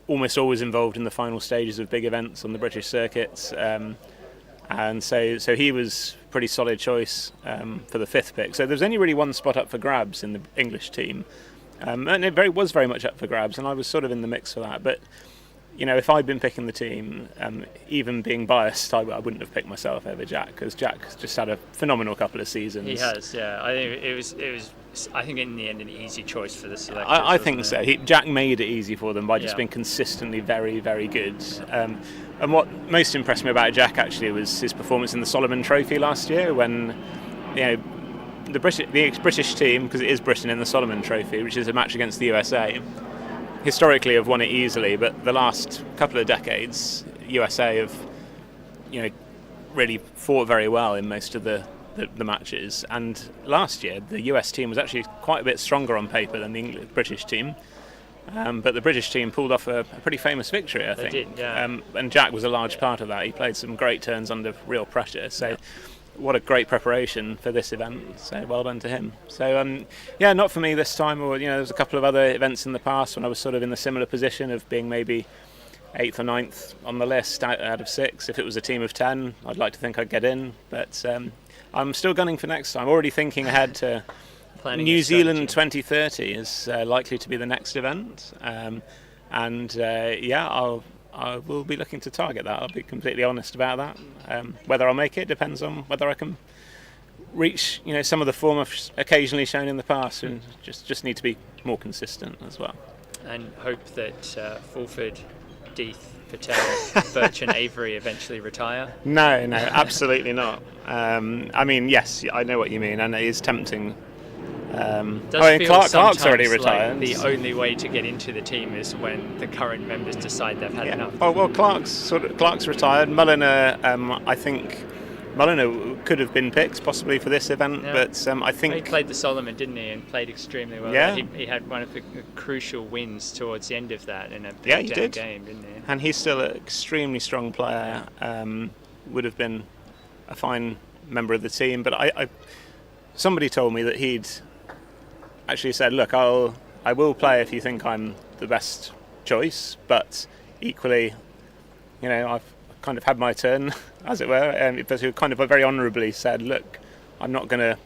almost always involved in the final stages of big events on the British circuits, and so he was a pretty solid choice for the 5th pick. So there's only really one spot up for grabs in the English team, and it was very much up for grabs, and I was sort of in the mix for that. But if I'd been picking the team, even being biased, I wouldn't have picked myself over Jack, because Jack just had a phenomenal couple of seasons. He has, yeah. I think it was. I think in the end, an easy choice for the selectors. I think so. Jack made it easy for them by just being consistently very, very good. And what most impressed me about Jack actually was his performance in the Solomon Trophy last year, when the British team, because it is Britain in the Solomon Trophy, which is a match against the USA, historically have won it easily, but the last couple of decades, USA have, really fought very well in most of the matches. And last year, the US team was actually quite a bit stronger on paper than the British team. But the British team pulled off a pretty famous victory, I think. They did, yeah. And Jack was a large part of that. He played some great turns under real pressure. So. What a great preparation for this event, so well done to him. So not for me this time, or there was a couple of other events in the past when I was sort of in the similar position of being maybe 8th or 9th on the list out of 6. If it was a team of 10, I'd like to think I'd get in, but I'm still gunning for next time, already thinking ahead to New Zealand 2030 is likely to be the next event, I will be looking to target that. I'll be completely honest about that. Whether I'll make it depends on whether I can reach some of the form I've occasionally shown in the past, and just need to be more consistent as well. And hope that Fulford, Death, Patel, Birch and Avery eventually retire. No, absolutely not. I mean, yes, I know what you mean, and it is tempting. Clark's already retired. Like the only way to get into the team is when the current members decide they've had enough. Oh well, Clark's retired. Mulliner, I think Mulliner could have been picked possibly for this event, but I think he played the Solomon, didn't he, and played extremely well. Yeah, he had one of the crucial wins towards the end of that in a he did. game, didn't he? And he's still an extremely strong player. Would have been a fine member of the team, but I somebody told me that he'd actually said, look, I will play if you think I'm the best choice, but equally, I've kind of had my turn, as it were, but who kind of very honourably said, look, I'm not going to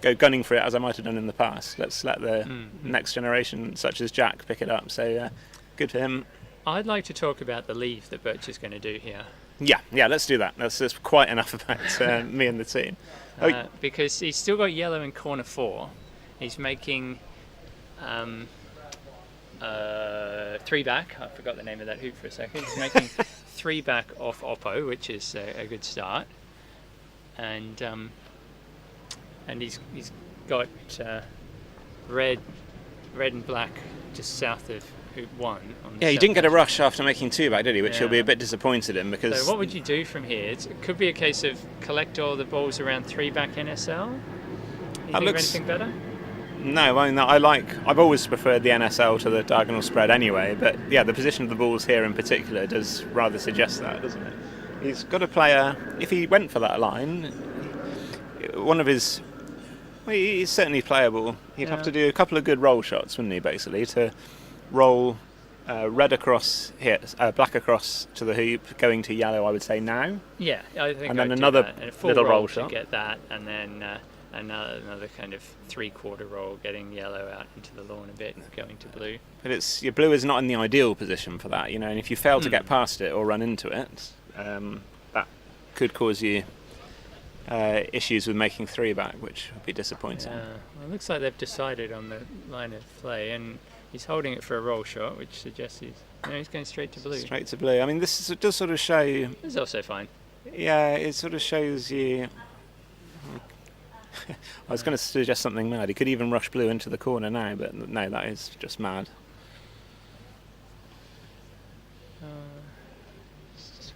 go gunning for it as I might have done in the past. Let's let the next generation, such as Jack, pick it up. So good for him. I'd like to talk about the leave that Birch is going to do here. Yeah, let's do that. That's quite enough about me and the team. Because he's still got yellow in corner 4. He's making 3 back. I forgot the name of that hoop for a second. He's making 3 back off Oppo, which is a good start. And he's got red and black just south of hoop 1. He didn't get a rush after making 2 back, did he? Which he'll be a bit disappointed in, because. So what would you do from here? It could be a case of collect all the balls around 3 back NSL. You think of anything better? No, I've always preferred the NSL to the diagonal spread anyway, but yeah, the position of the balls here in particular does rather suggest that, doesn't it? He's got a player, if he went for that line, he's certainly playable. He'd have to do a couple of good roll shots, wouldn't he, basically, to roll red across here, black across to the hoop, going to yellow, I would say now. Yeah, I think and then I'd another do that. And a full little roll roll shot. to get that, and then another kind of 3/4 roll, getting yellow out into the lawn a bit, going to blue. But your blue is not in the ideal position for that, and if you fail to get past it or run into it, that could cause you issues with making 3 back, which would be disappointing. Well, it looks like they've decided on the line of play, and he's holding it for a roll shot, which suggests he's going straight to blue. Straight to blue. I mean, this does sort of show. It's also fine. Yeah, it sort of shows you. I was going to suggest something mad. He could even rush blue into the corner now, but no, that is just mad.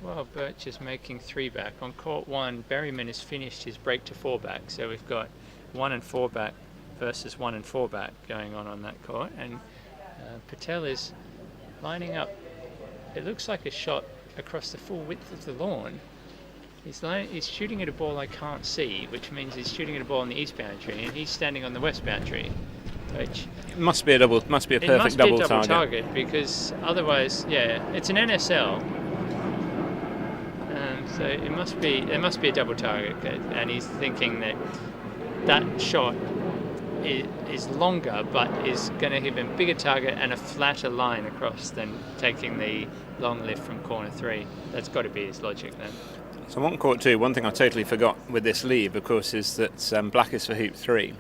Well, Birch is making 3 back. On court 1, Berryman has finished his break to 4 back, so we've got 1 and 4 back versus 1 and 4 back going on that court, and Patel is lining up. It looks like a shot across the full width of the lawn. He's shooting at a ball I can't see, which means he's shooting at a ball on the east boundary, and he's standing on the west boundary. Which it must be a perfect double target, because otherwise, it's an NSL, so it must be a double target, and he's thinking that shot is longer, but is going to give him a bigger target and a flatter line across than taking the long lift from corner 3. That's got to be his logic then. So on court 2, one thing I totally forgot with this leave, of course, is that black is for hoop 3.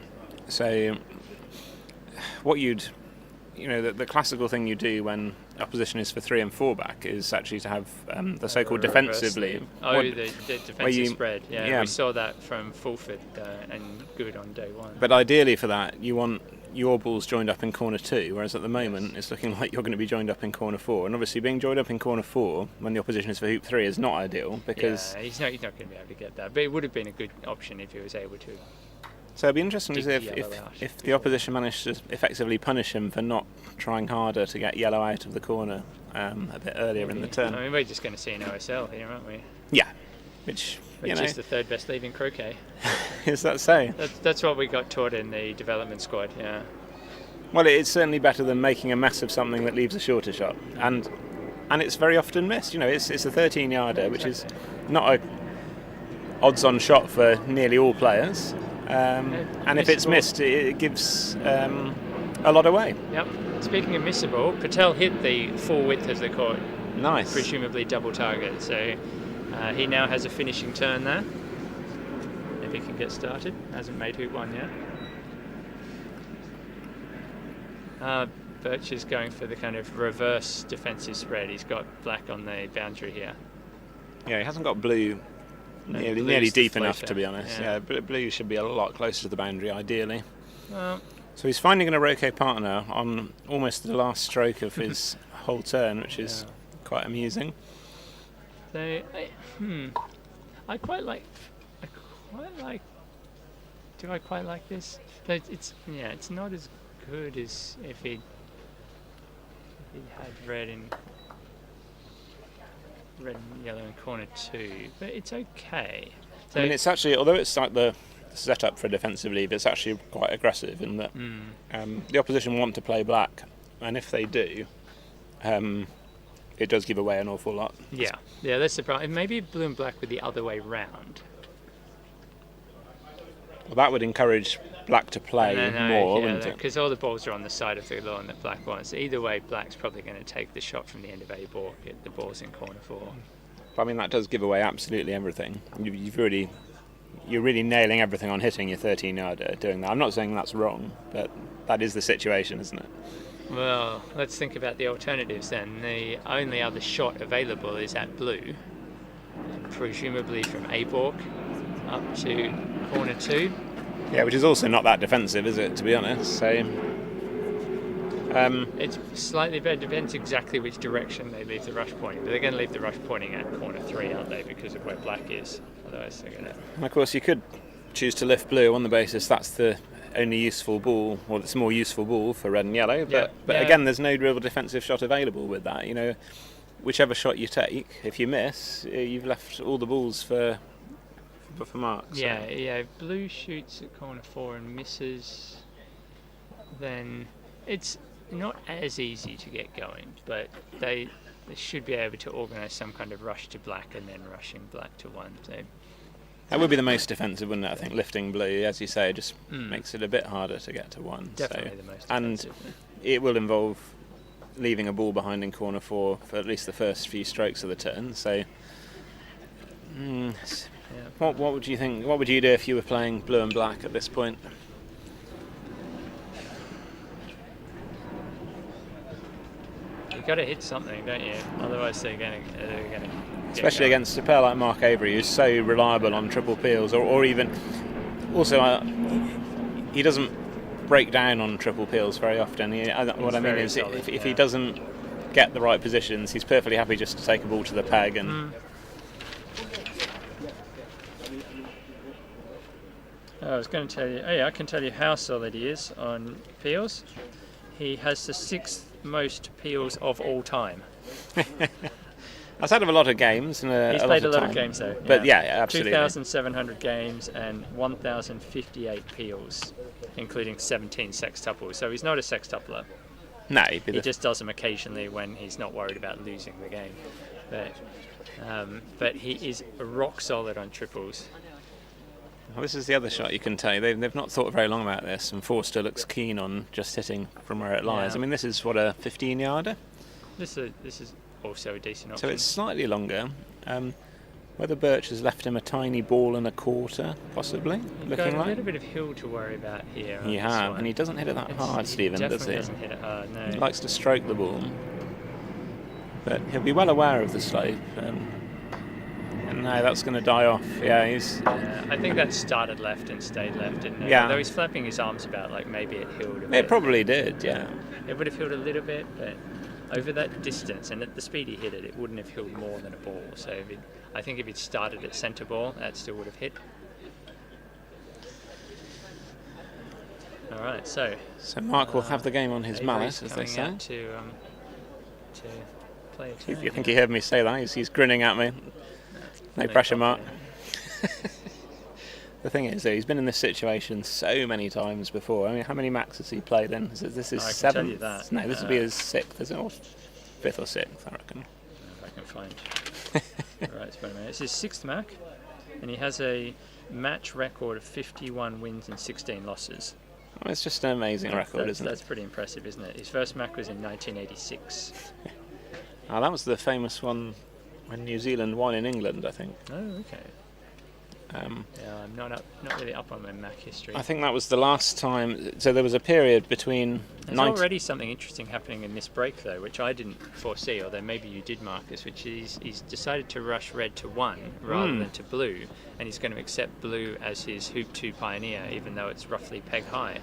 So what the classical thing you do when opposition is for 3 and 4 back is actually to have the so-called defensive leave. The defensive spread. Yeah, we saw that from Fulford and good on day 1. But ideally for that, you want your ball's joined up in corner 2, whereas at the moment it's looking like you're going to be joined up in corner 4. And obviously being joined up in corner 4 when the opposition is for hoop 3 is not ideal, because he's not going to be able to get that. But it would have been a good option if he was able to. So it'd be interesting to see if the opposition managed to effectively punish him for not trying harder to get yellow out of the corner a bit earlier in the turn. I mean, we're just going to see an OSL here, aren't we? Yeah, which is the 3rd best leave in croquet. Is that so? That's what we got taught in the development squad, yeah. Well, it's certainly better than making a mess of something that leaves a shorter shot, and it's very often missed. It's a 13-yarder, which is not a odds-on shot for nearly all players. And if it's missed, it gives a lot away. Yep. Speaking of missable, Patel hit the full width of the court. Nice. Presumably double target. So he now has a finishing turn there. If he can get started. Hasn't made hoop one yet. Birch is going for the kind of reverse defensive spread. He's got black on the boundary here. Yeah, he hasn't got blue nearly deep enough, to be honest. Yeah, blue should be a lot closer to the boundary, ideally. So he's finding a Roquet partner on almost the last stroke of his whole turn, which is quite amusing. So, I quite like. Do I quite like this? It's not as good as if he had red and yellow in corner 2, but it's okay. So, I mean, it's actually, although it's like the setup for a defensive lead, it's actually quite aggressive in that the opposition want to play black, and if they do, it does give away an awful lot. Yeah, that's the problem. Maybe blue and black with the other way round. Well, that would encourage black to play more, wouldn't it? Because all the balls are on the side of the lawn that black wants. Either way, black's probably going to take the shot from the end of A ball, get the balls in corner 4. But, I mean, that does give away absolutely everything. You're really nailing everything on hitting your 13-yarder doing that. I'm not saying that's wrong, but that is the situation, isn't it? Well, let's think about the alternatives then. The only other shot available is at blue, presumably from A balk up to corner 2. Yeah, which is also not that defensive, is it, to be honest? So, it's slightly better. Depends exactly which direction they leave the rush pointing. But they're going to leave the rush pointing at corner 3, aren't they, because of where black is? Otherwise they're going to... And of course, you could choose to lift blue on the basis that's the only useful ball, or it's a more useful ball for red and yellow. But again, there's no real defensive shot available with that. You know, whichever shot you take, if you miss, you've left all the balls for marks. Yeah. Blue shoots at corner 4 and misses. Then it's not as easy to get going, but they should be able to organise some kind of rush to black and then rushing black to 1. So that would be the most defensive, wouldn't it? I think lifting blue, as you say, just makes it a bit harder to get to 1. Definitely the most And defensive. it will involve leaving a ball behind in corner 4 for at least the first few strokes of the turn. So, what would you think? What would you do if you were playing blue and black at this point? You've got to hit something, don't you? Otherwise they're going to especially against a player like Mark Avery, who's so reliable on triple peels, or even also he doesn't break down on triple peels very often. What I mean is, if he doesn't get the right positions, he's perfectly happy just to take a ball to the peg and. I was going to tell you. I can tell you how solid he is on peels. He has the 6th most peels of all time. That's out of a lot of games. He's played a lot of games though. But yeah, absolutely. 2,700 games and 1,058 peels, including 17 sextuples. So he's not a sextupler. No, he just does them occasionally when he's not worried about losing the game. But he is rock solid on triples. Well, this is the other shot you can tell. They've not thought very long about this, and Forster looks keen on just hitting from where it lies. Yeah. I mean, this is, what, a 15-yarder? This is also a decent option. So it's slightly longer. Whether Birch has left him a tiny ball and a quarter, possibly, You've looking got like. a little bit of hill to worry about here. He has, and he doesn't hit it that hard, Stephen, does he? Definitely doesn't hit it hard, no. He likes to stroke the ball. But he'll be well aware of the slope. And no, that's going to die off. Yeah, I think that started left and stayed left, didn't it? Yeah. Although he's flapping his arms about like maybe it hilled a bit. It probably did, yeah. It would have hilled a little bit, but over that distance and at the speed he hit it, it wouldn't have hilled more than a ball. So I think if he'd started at centre ball, that still would have hit. All right, so Mark will have the game on his mallet, as they say. Out to play a turn. You think he heard me say that? He's grinning at me. No pressure, Mark. The thing is, though, he's been in this situation so many times before. I mean, how many Macs has he played in? This is 7th? Tell you that. No, this will be his 6th, isn't it? Or 5th or 6th, I reckon. If I can find. Right, it's been a minute. It's his 6th Mac, and he has a match record of 51 wins and 16 losses. Well, it's just an amazing record, isn't it? That's pretty impressive, isn't it? His first Mac was in 1986. That was the famous one when New Zealand won in England, I think. Oh, okay. I'm not really up on my Mac history. I think that was the last time. So there was a period between. There's already something interesting happening in this break, though, which I didn't foresee, although maybe you did, Marcus, which is he's decided to rush red to 1 rather than to blue, and he's going to accept blue as his hoop 2 pioneer, even though it's roughly peg high.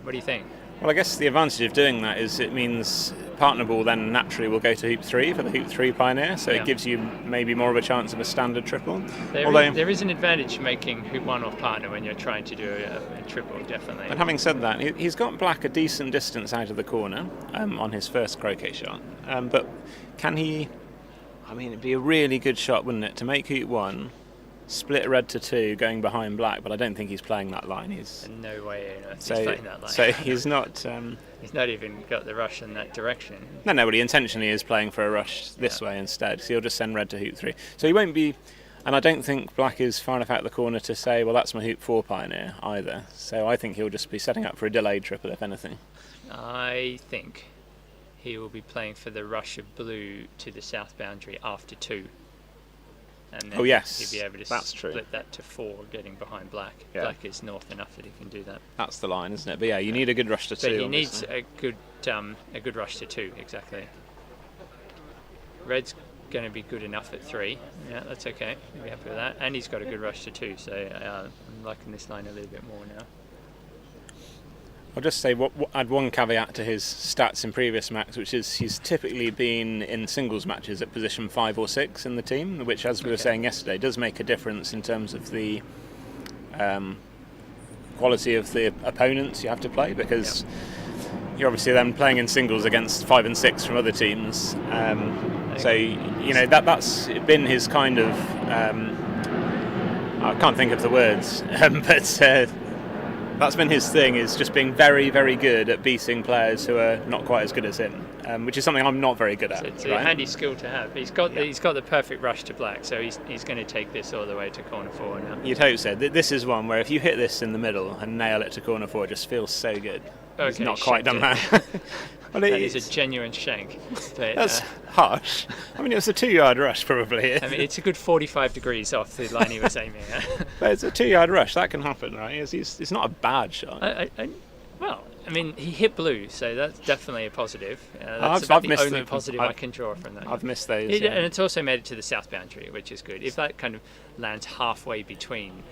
What do you think? Well, I guess the advantage of doing that is it means partner ball then naturally will go to hoop 3 for the hoop 3 pioneer, so it gives you maybe more of a chance of a standard triple. There is an advantage making hoop 1 off partner when you're trying to do a triple, definitely. But having said that, he's got black a decent distance out of the corner on his first croquet shot. But can he... I mean, it'd be a really good shot, wouldn't it, to make hoop 1, split red to 2 going behind black, but I don't think he's playing that line. He's no way he's playing that line. So he's not... he's not even got the rush in that direction. No, but he intentionally is playing for a rush this way instead, so he'll just send red to hoop 3. So he won't be... And I don't think black is far enough out the corner to say, well, that's my hoop 4 pioneer either. So I think he'll just be setting up for a delayed triple, if anything. I think he will be playing for the rush of blue to the south boundary after 2. And then he'll be able to split that to 4, getting behind black. Yeah. Black is north enough that he can do that. That's the line, isn't it? But yeah, you need a good rush to 2. But he needs a good rush to 2, exactly. Red's going to be good enough at 3. Yeah, that's okay. We'll be happy with that. And he's got a good rush to 2, so I'm liking this line a little bit more now. I'll just say, add one caveat to his stats in previous matches, which is he's typically been in singles matches at position 5 or 6 in the team, which, as we were saying yesterday, does make a difference in terms of the quality of the opponents you have to play, because you're obviously then playing in singles against 5 and 6 from other teams. So, you know, that's been his kind of... I can't think of the words, but... that's been his thing, is just being very, very good at beating players who are not quite as good as him, which is something I'm not very good at. So it's a handy skill to have. He's got the perfect rush to black, so he's going to take this all the way to corner 4 now. You'd hope so. This is one where if you hit this in the middle and nail it to corner 4, it just feels so good. Okay, he's not quite done that. Well, that is a genuine shank. But, that's harsh. I mean, it was a 2-yard rush, probably. I mean, it's a good 45 degrees off the line he was aiming at. But it's a 2-yard rush. That can happen, right? It's not a bad shot. Well, I mean, he hit blue, so that's definitely a positive. That's about the only positive I can draw from that. I've missed those. And it's also made it to the south boundary, which is good. If that kind of lands halfway between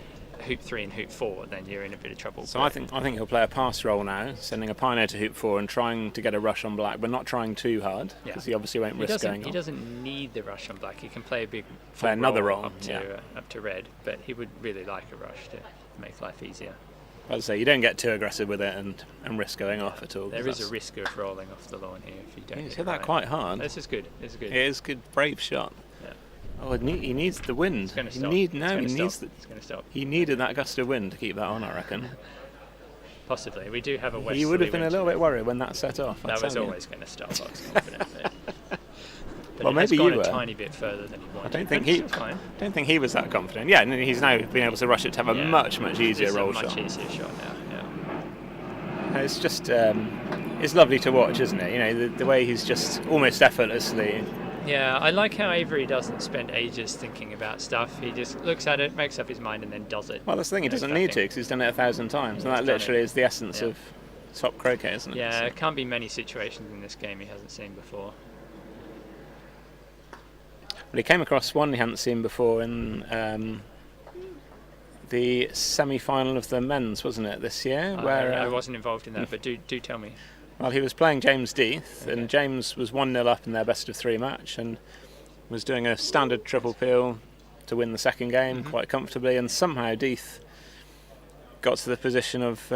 hoop 3 and hoop 4, then you're in a bit of trouble. So I think he'll play a pass roll now, sending a pioneer to hoop 4 and trying to get a rush on black, but not trying too hard, because he obviously won't risk going on. He doesn't need the rush on black. He can play a big another roll up to red, but he would really like a rush to make life easier. I'd say you don't get too aggressive with it and risk going off at all. There is a risk of rolling off the lawn here if you don't. He's hit that quite hard. This is good. It is good, brave shot. Oh, he needs the wind. He's going to stop. He needed that gust of wind to keep that on, I reckon. Possibly. We do have a westerly. He would have been a little bit worried when that set off. That was always going to stop. I was confident. But well, maybe you were. A tiny bit further than he wanted. I don't think he was that confident. Yeah, and he's now been able to rush it to have a much easier roll shot. Much easier shot now. Yeah. It's just it's lovely to watch, isn't it? You know, the way he's just almost effortlessly. Yeah, I like how Avery doesn't spend ages thinking about stuff. He just looks at it, makes up his mind, and then does it. Well, that's the thing. He doesn't need to, because he's done it 1,000 times, and that literally is the essence of top croquet, isn't it? Yeah, there can't be many situations in this game he hasn't seen before. Well, he came across one he hadn't seen before in the semi-final of the men's, wasn't it, this year? Where I wasn't involved in that, but do tell me. Well, he was playing James Death, and James was 1-0 up in their best-of-3 match, and was doing a standard triple peel to win the second game quite comfortably, and somehow Death got to the position of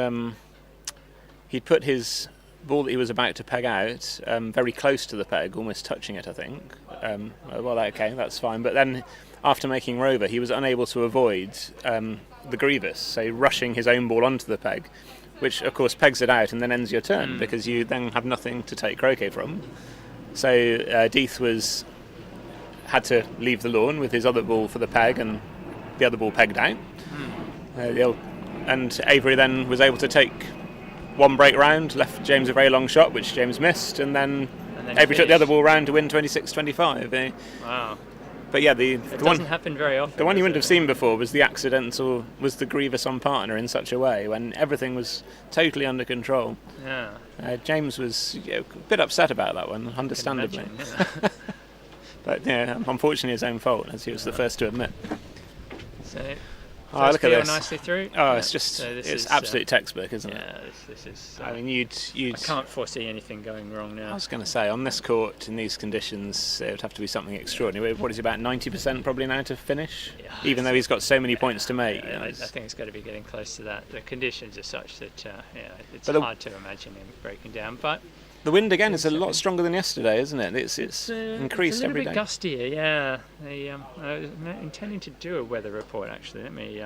he'd put his ball that he was about to peg out very close to the peg, almost touching it, I think. Well, okay, that's fine. But then, after making rover, he was unable to avoid the Grievous, so rushing his own ball onto the peg, which, of course, pegs it out and then ends your turn, because you then have nothing to take croquet from. So Death had to leave the lawn with his other ball for the peg, and the other ball pegged out. And Avery then was able to take one break round, left James a very long shot, which James missed, and then Avery took the other ball round to win 26-25. Wow. But yeah, the It one doesn't happen very often. the one you does wouldn't it? have seen before was the grievous on partner in such a way when everything was totally under control. Yeah. James was a bit upset about that one, understandably. Can imagine, yeah. But yeah, unfortunately his own fault, as he was the first to admit. So, Oh, first look at peel this. nicely through. Oh, Yeah. it's just, So this it's is, absolute textbook, isn't it? Yeah, this is. I mean, you'd I can't foresee anything going wrong now. I was going to say, on this court, in these conditions, it would have to be something extraordinary. What is he, about 90% probably now to finish? Yeah. Even though he's got so many points to make. I think it's got to be getting close to that. The conditions are such that it's But hard to imagine him breaking down. But the wind again is a lot stronger than yesterday, isn't it? It's increased it's a every little day. bit gustier, yeah. I was intending to do a weather report actually. Let me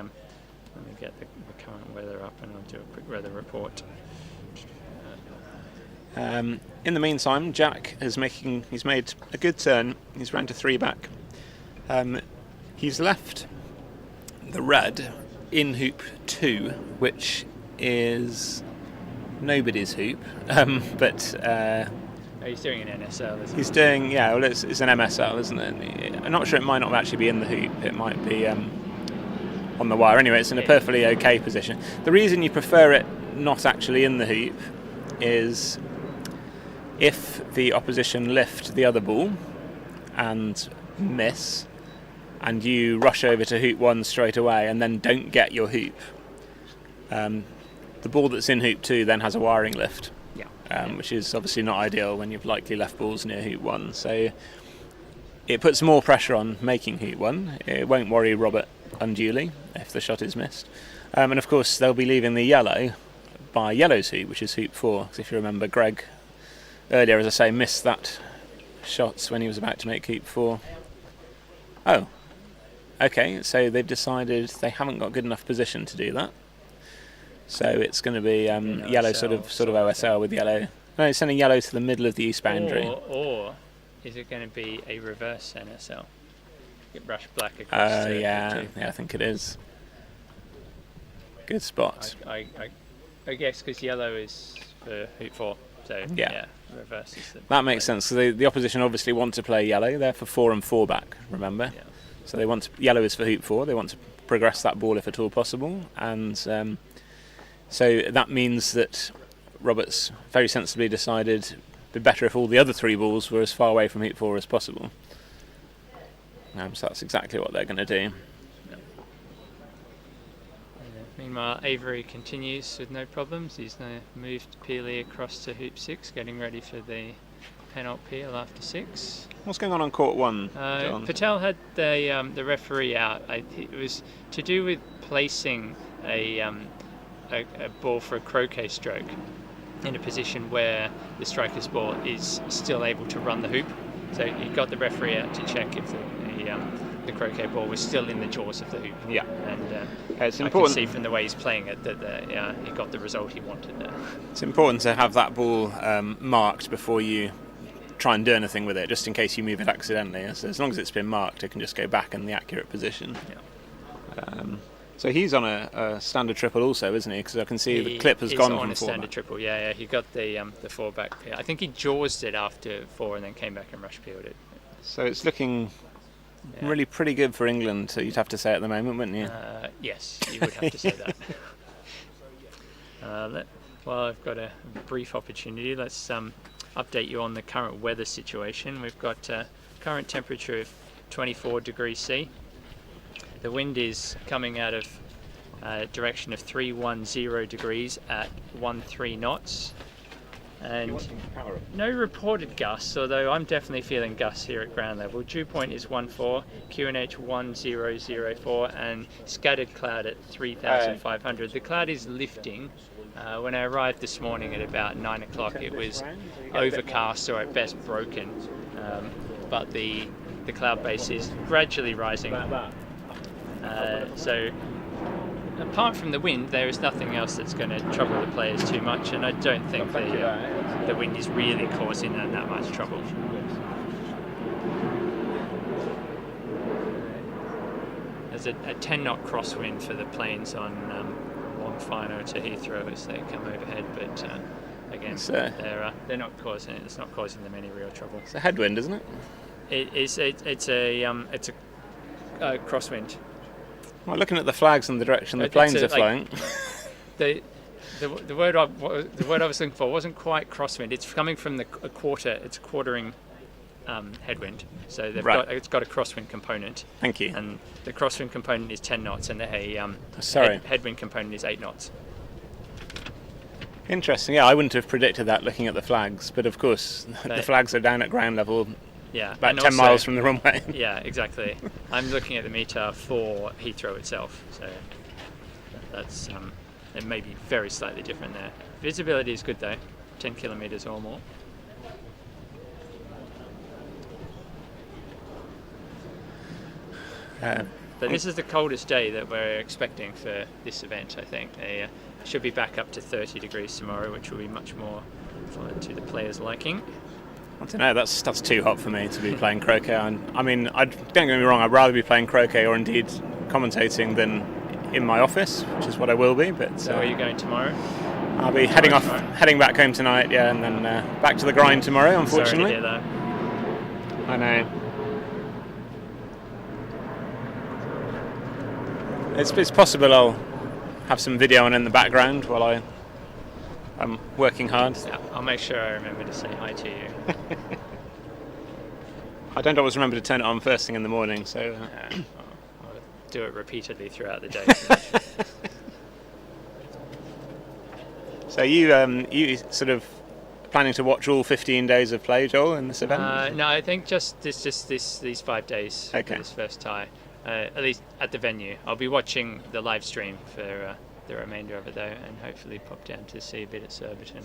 get the current weather up and I'll do a quick weather report. In the meantime, Jack he's made a good turn. He's round to 3 back. He's left the red in hoop 2, which is nobody's hoop, but He's doing an NSL, isn't he's doing, yeah, well, it's an MSL, isn't it? I'm not sure, it might not actually be in the hoop, it might be on the wire. Anyway, it's in a perfectly okay position. The reason you prefer it not actually in the hoop is if the opposition lift the other ball and miss, and you rush over to hoop 1 straight away and then don't get your hoop, the ball that's in hoop 2 then has a wiring lift. Which is obviously not ideal when you've likely left balls near hoop 1. So it puts more pressure on making hoop 1. It won't worry Robert unduly if the shot is missed. And of course they'll be leaving the yellow by yellow's hoop, which is hoop 4. Because if you remember, Greg earlier, as I say, missed that shot when he was about to make hoop 4. Oh, okay, so they've decided they haven't got good enough position to do that. So it's going to be yellow, sort of OSL with yellow. No, it's sending yellow to the middle of the east boundary. Or is it going to be a reverse NSL? Get brush black across. Yeah, I think it is. Good spot. I guess because yellow is for hoop 4. So yeah reverse is that makes sense. So the opposition obviously want to play yellow. They're for 4 and 4 back. Remember. Yeah. So they want yellow is for hoop 4. They want to progress that ball if at all possible, and. So that means that Roberts very sensibly decided it'd be better if all the other 3 balls were as far away from hoop 4 as possible. So that's exactly what they're going to do. Meanwhile, Avery continues with no problems. He's now moved Peely across to hoop 6, getting ready for the penalty peel after 6. What's going on court 1, John? Patel had the referee out. It was to do with placing a ball for a croquet stroke in a position where the striker's ball is still able to run the hoop. So he got the referee out to check if the croquet ball was still in the jaws of the hoop. Yeah, and it's I important. can see from the way he's playing it that he got the result he wanted there. It's important to have that ball marked before you try and do anything with it, just in case you move it accidentally. So as long as it's been marked, it can just go back in the accurate position. Yeah. So he's on a standard triple also, isn't he? Because I can see the clip has gone from 4 back. He's on a standard triple, yeah. He got the 4 back peel. I think he jaws it after 4 and then came back and rush peeled it. So it's looking really pretty good for England, you'd have to say at the moment, wouldn't you? Yes, you would have to say that. Well, I've got a brief opportunity. Let's update you on the current weather situation. We've got current temperature of 24 degrees C. The wind is coming out of direction of 310 degrees at 13 knots. And no reported gusts, although I'm definitely feeling gusts here at ground level. Dew point is 14, QNH 1004, and scattered cloud at 3,500. The cloud is lifting. When I arrived this morning at about 9 o'clock, it was overcast or at best broken, but the cloud base is gradually rising. So apart from the wind, there is nothing else that's going to trouble the players too much, and I don't think the wind is really causing them that much trouble. There's a 10-knot crosswind for the planes on Longfino to Heathrow as they come overhead, but again, they're not causing it. It's not causing them any real trouble. It's a headwind, isn't it? It's a crosswind. Well, looking at the flags and the direction the It's planes a, are flying. The word I was looking for wasn't quite crosswind. It's coming from a quarter. It's quartering headwind. So it's got a crosswind component. Thank you. And the crosswind component is 10 knots, and the headwind component is 8 knots. Interesting. Yeah, I wouldn't have predicted that looking at the flags, but of course the flags are down at ground level. Yeah, about 10 miles from the runway. Yeah, exactly. I'm looking at the meter for Heathrow itself, so that's it may be very slightly different there. Visibility is good though, 10 kilometers or more. But this is the coldest day that we're expecting for this event, I think. It should be back up to 30 degrees tomorrow, which will be much more to the players' liking. I don't know, that's too hot for me to be playing croquet. I mean, don't get me wrong, I'd rather be playing croquet or indeed commentating than in my office, which is what I will be. But so are you going tomorrow? I'll be heading back home tonight, yeah, and then back to the grind tomorrow, unfortunately. Sorry to hear that. I know. It's possible I'll have some video on in the background while I'm working hard. Yeah, I'll make sure I remember to say hi to you. I don't always remember to turn it on first thing in the morning, so... I'll do it repeatedly throughout the day. So you sort of planning to watch all 15 days of play, Joel, in this event? No, I think just these 5 days for this first tie. At least at the venue. I'll be watching the live stream for the remainder of it though, and hopefully pop down to see a bit at Surbiton in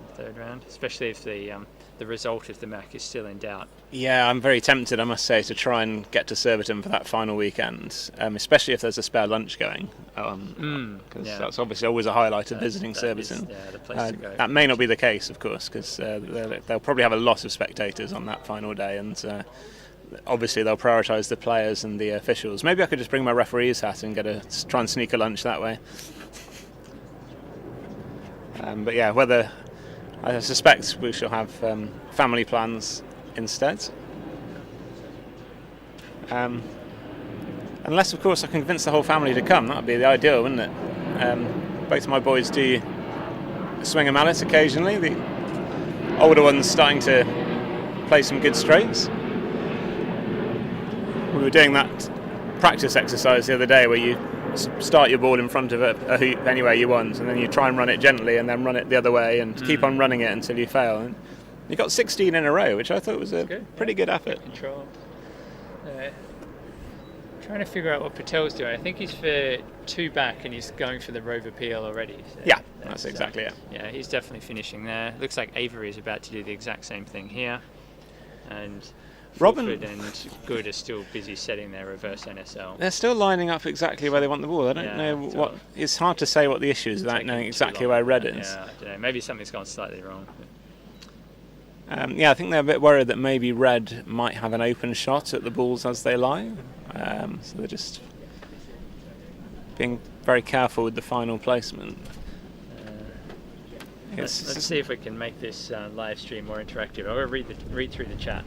the third round, especially if the result of the Mac is still in doubt. Yeah, I'm very tempted, I must say, to try and get to Surbiton for that final weekend, especially if there's a spare lunch going, because that's obviously always a highlight of visiting Surbiton. The place to go. That may not be the case, of course, because they'll probably have a lot of spectators on that final day, and obviously they'll prioritise the players and the officials. Maybe I could just bring my referee's hat and try and sneak a lunch that way. But yeah, I suspect we shall have family plans instead. Unless, of course, I can convince the whole family to come. That would be the ideal, wouldn't it? Both of my boys do swing a mallet occasionally. The older one's starting to play some good straights. We were doing that practice exercise the other day where you start your ball in front of a hoop anywhere you want, and then you try and run it gently and then run it the other way and keep on running it until you fail. And you got 16 in a row, which I thought was a pretty good effort. Good control. Trying to figure out what Patel's doing. I think he's for 2 back and he's going for the Rover PL already. So yeah, that's exactly it. Yeah, he's definitely finishing there. Looks like Avery is about to do the exact same thing here. And Robin and Good are still busy setting their reverse NSL. They're still lining up exactly where they want the ball. I don't know what. It's hard to say what the issue is without knowing exactly where red is. Yeah, I don't know. Maybe something's gone slightly wrong. Yeah, I think they're a bit worried that maybe red might have an open shot at the balls as they lie. So they're just being very careful with the final placement. Let's see if we can make this live stream more interactive. I'll read through the chat.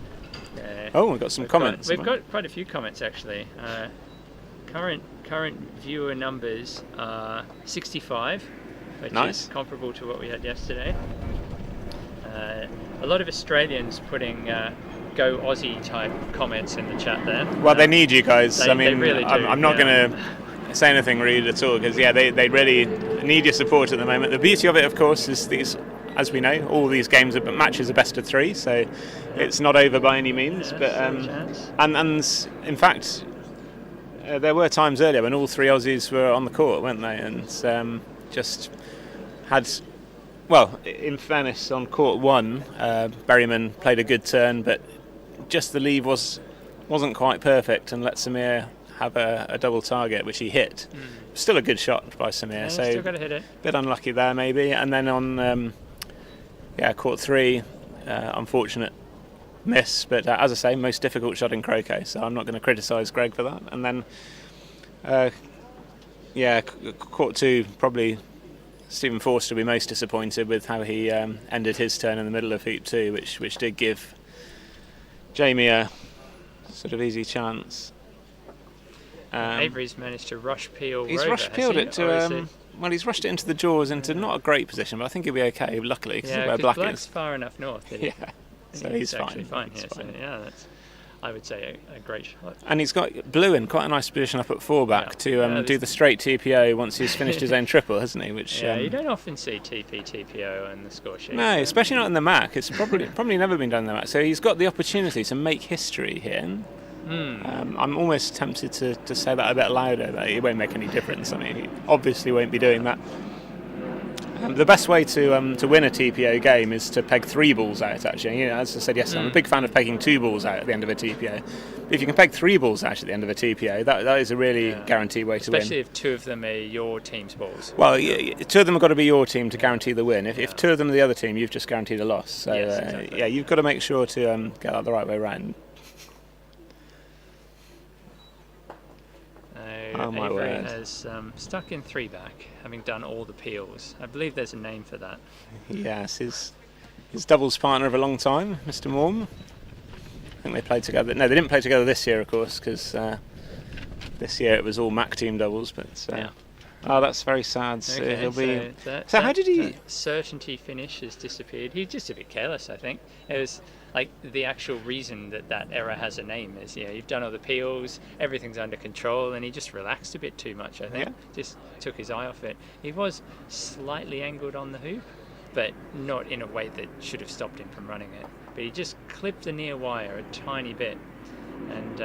We've got some comments. We've got quite a few comments actually. Current viewer numbers are 65, which is comparable to what we had yesterday. A lot of Australians putting "Go Aussie" type comments in the chat there. Well, they need you guys. They really do. I'm not going to say anything rude at all because they really need your support at the moment. The beauty of it, of course, is these. As we know, all these matches are best of 3, so it's not over by any means. But and in fact, there were times earlier when all 3 Aussies were on the court, weren't they? And just had, well, in fairness, on court 1, Berryman played a good turn, but just the leave wasn't quite perfect and let Samir have a double target, which he hit. Still a good shot by Samir, so still got to hit it. A bit unlucky there maybe. And then on court 3, unfortunate miss, but as I say, most difficult shot in croquet, so I'm not going to criticise Greg for that. And then court 2, probably Stephen Forster will be most disappointed with how he ended his turn in the middle of heat 2, which did give Jamie a sort of easy chance. Avery's managed to rush peel. He's Rover, rush peeled it to. Well, he's rushed it into the jaws, into not a great position, but I think he'll be okay. Luckily, because where Black Black's is far enough north. Yeah, so he's actually fine. Here, fine. So yeah, that's, I would say, a great shot. And he's got Blue in quite a nice position up at fullback to do the straight TPO once he's finished his own triple, hasn't he? Which you don't often see TPO on the score sheet. No, especially not in the Mac. It's probably never been done in the Mac. So he's got the opportunity to make history here. I'm almost tempted to say that a bit louder, that it won't make any difference. I mean, he obviously won't be doing that. The best way to win a TPO game is to peg 3 balls out, actually. As I said yesterday, I'm a big fan of pegging 2 balls out at the end of a TPO. But if you can peg 3 balls out at the end of a TPO, that is a really guaranteed way to win. Especially if 2 of them are your team's balls. Well, 2 of them have got to be your team to guarantee the win. If 2 of them are the other team, you've just guaranteed a loss. So, exactly. You've got to make sure to get that the right way around. Oh my Avery word. has stuck in 3-back, having done all the peels. I believe there's a name for that. Yes, his doubles partner of a long time, Mr. Morm. I think they played together. No, they didn't play together this year, of course, because this year it was all Mac team doubles. But oh, that's very sad. So Okay, he'll be. So how did he? That certainty finish has disappeared. He's just a bit careless, I think. It was like the actual reason that error has a name is you've done all the peels, everything's under control, and he just relaxed a bit too much. I think just took his eye off it. He was slightly angled on the hoop, but not in a way that should have stopped him from running it. But he just clipped the near wire a tiny bit, and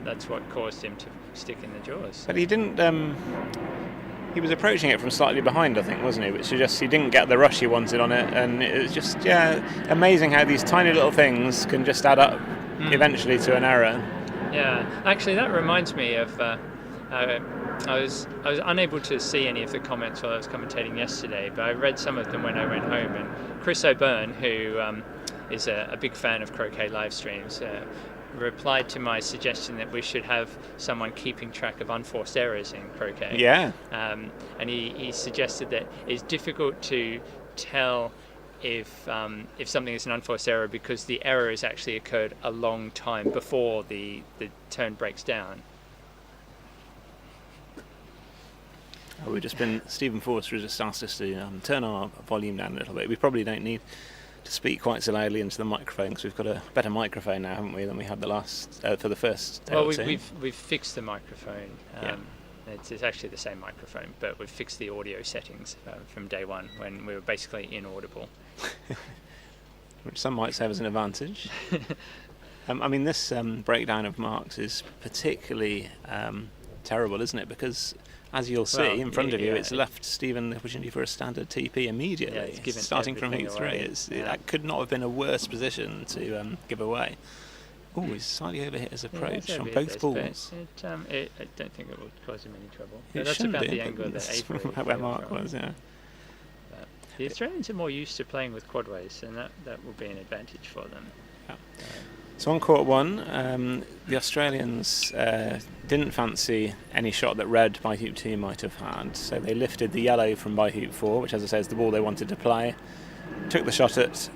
that's what caused him to stick in the jaws. But he didn't. He was approaching it from slightly behind, I think, wasn't he? Which suggests he didn't get the rush he wanted on it, and it was just amazing how these tiny little things can just add up eventually to an error. Yeah, actually, that reminds me of. I was unable to see any of the comments while I was commentating yesterday, but I read some of them when I went home. And Chris O'Byrne, who is a big fan of croquet live streams, replied to my suggestion that we should have someone keeping track of unforced errors in croquet. Yeah. And he suggested that it's difficult to tell if something is an unforced error because the error has actually occurred a long time before the turn breaks down. Stephen Forster has just asked us to turn our volume down a little bit. We probably don't need to speak quite so loudly into the microphone because we've got a better microphone now, haven't we, than we had for the first day. Well, or two. we've fixed the microphone. It's actually the same microphone, but we've fixed the audio settings from day one when we were basically inaudible. Which some might say was an advantage. I mean, this breakdown of marks is particularly terrible, isn't it? Because as you'll see in front of you, it's left Stephen the opportunity for a standard TP immediately, starting from hoop 3. That could not have been a worse position to give away. Oh, he's slightly overhit his approach on both balls. I don't think it will cause him any trouble. That's about the angle that Avery where Mark was, yeah. But the Australians are more used to playing with quadways, and that will be an advantage for them. Yeah. So on court 1, the Australians didn't fancy any shot that red by hoop 2 might have had, so they lifted the yellow from by hoop 4, which, as I say, is the ball they wanted to play, took the shot at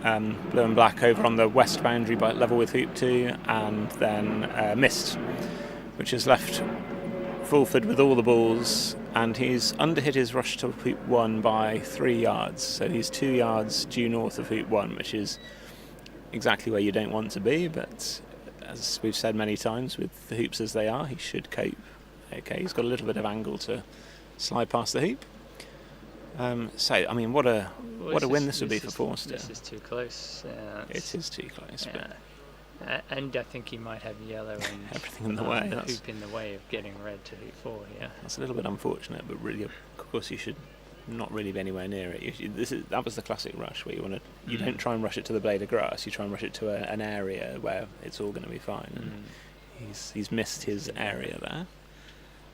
blue and black over on the west boundary by level with hoop 2, and then missed, which has left Fulford with all the balls, and he's underhit his rush to hoop 1 by 3 yards, so he's 2 yards due north of hoop 1, which is exactly where you don't want to be, but as we've said many times, with the hoops as they are, he should cope. Okay, he's got a little bit of angle to slide past the hoop. So, I mean, what a win this would be for Forster. This is too close. It is too close. But and I think he might have yellow and everything in the way. The hoop in the way of getting red to hoop 4 here. That's a little bit unfortunate, but really, of course, you should not really be anywhere near it. That was the classic rush where you don't try and rush it to the blade of grass. You try and rush it to an area where it's all going to be fine. And he's missed his area there.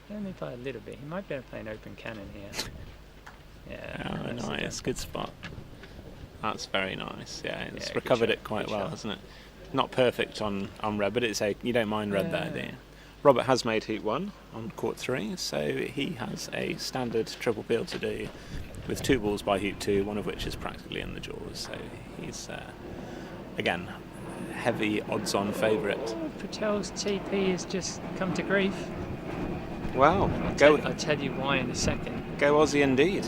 Only by a little bit. He might be able to play an open cannon here. Yeah. Oh, nice, good spot. That's very nice. Yeah, it's recovered it quite well, hasn't it? Not perfect on red, but you don't mind red there, do you? Robert has made hoop 1 on court 3, so he has a standard triple peel to do with 2 balls by hoop 2, one of which is practically in the jaws. So he's, again, heavy odds-on favourite. Oh, Patel's TP has just come to grief. Wow, I'll tell you why in a second. Go Aussie indeed.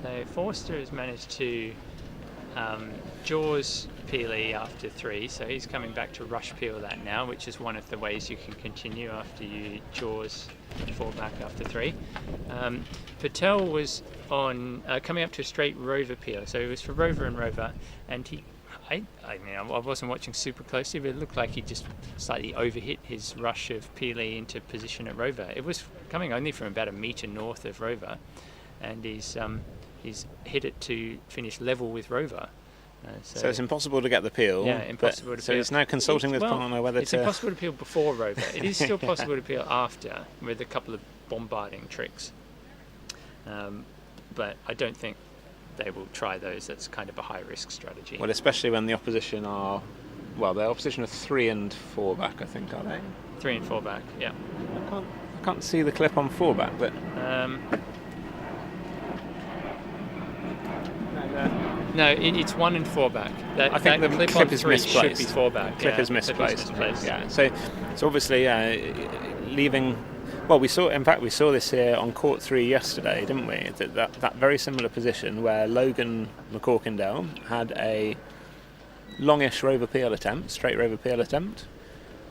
So Forster has managed to jaws Peely after 3, so he's coming back to rush peel that now, which is one of the ways you can continue after you jaws 4 back after 3. Patel was on coming up to a straight rover peel, so it was for rover and rover, and I wasn't watching super closely, but it looked like he just slightly overhit his rush of Peely into position at rover. It was coming only from about a metre north of rover, and he's hit it to finish level with rover. So it's impossible to get the peel. Yeah, impossible to peel. So he's now consulting with partner whether it's impossible to peel before rover. It is still possible to peel after with a couple of bombarding tricks. But I don't think they will try those. That's kind of a high risk strategy. Well, especially when the opposition are, the opposition are 3 and 4 back, I think, are they? 3 and 4 back, yeah. I can't see the clip on 4 back, but. No, it's 1 and 4 back. I think the clip is misplaced. Should be 4 back. Clip is misplaced. Yeah. So obviously leaving. Well, we saw this here on court 3 yesterday, didn't we? That very similar position where Logan McCorkindale had a longish rover peel attempt, straight rover peel attempt,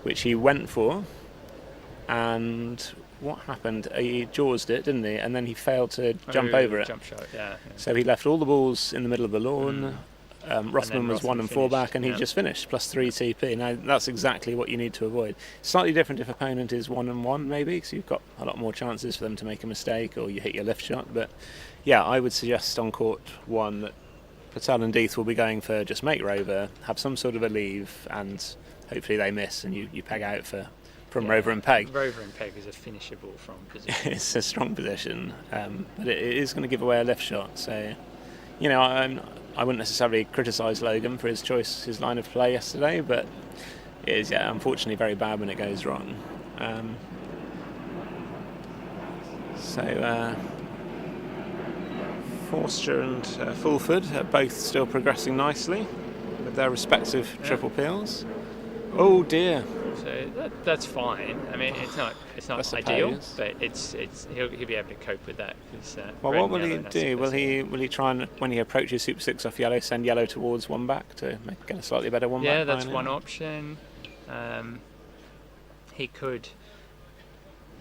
which he went for, and what happened? He jawsed it, didn't he? And then he failed to jump over it. Jump shot, yeah. So he left all the balls in the middle of the lawn. Rothman was 1 and 4 back, and he just finished +3 TP. Now that's exactly what you need to avoid. Slightly different if opponent is 1 and 1, maybe, because you've got a lot more chances for them to make a mistake or you hit your lift shot. But yeah, I would suggest on court 1 that Patel and Deeth will be going for just make rover, have some sort of a leave, and hopefully they miss and you peg out from rover and peg. Rover and peg is a finishable from position. It's a strong position, but it is going to give away a lift shot. So, I wouldn't necessarily criticise Logan for his choice, his line of play yesterday, but it is, unfortunately very bad when it goes wrong. Forster and Fulford are both still progressing nicely with their respective triple peels. Oh dear. So that's fine. I mean, it's not ideal, but he'll be able to cope with that. Well, what will he do? Will he try and, when he approaches Super 6 off yellow, send yellow towards 1 back to get a slightly better 1 back? Yeah, that's one option. He could.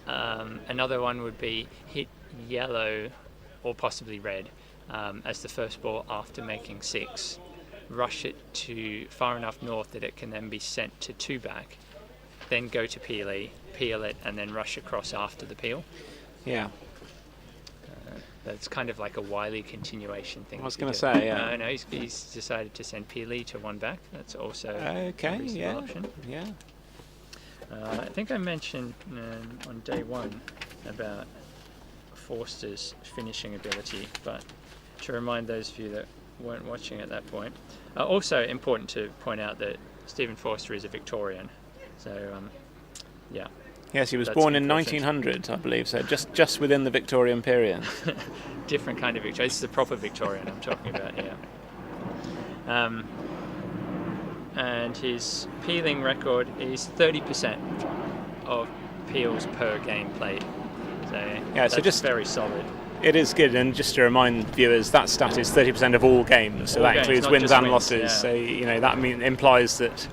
Another one would be hit yellow or possibly red as the first ball after making 6. Rush it to far enough north that it can then be sent to 2 back, then go to Peely, peel it, and then rush across after the peel. Yeah. That's kind of like a wily continuation thing. I was going to say, yeah. No, he's decided to send Peely to 1 back. That's also a reasonable option. Yeah. I think I mentioned on day 1 about Forster's finishing ability, but to remind those of you that weren't watching at that point. Also important to point out that Stephen Forster is a Victorian, so yeah. Yes, he was born in 1900, I believe, so just within the Victorian period. Different kind of Victorian. This is the proper Victorian I'm talking about, yeah. And his peeling record is 30% of peels per game played. So yeah, that's just very solid. It is good, and just to remind viewers, that stat is 30% of all games, so that includes wins and losses. Yeah. So that implies that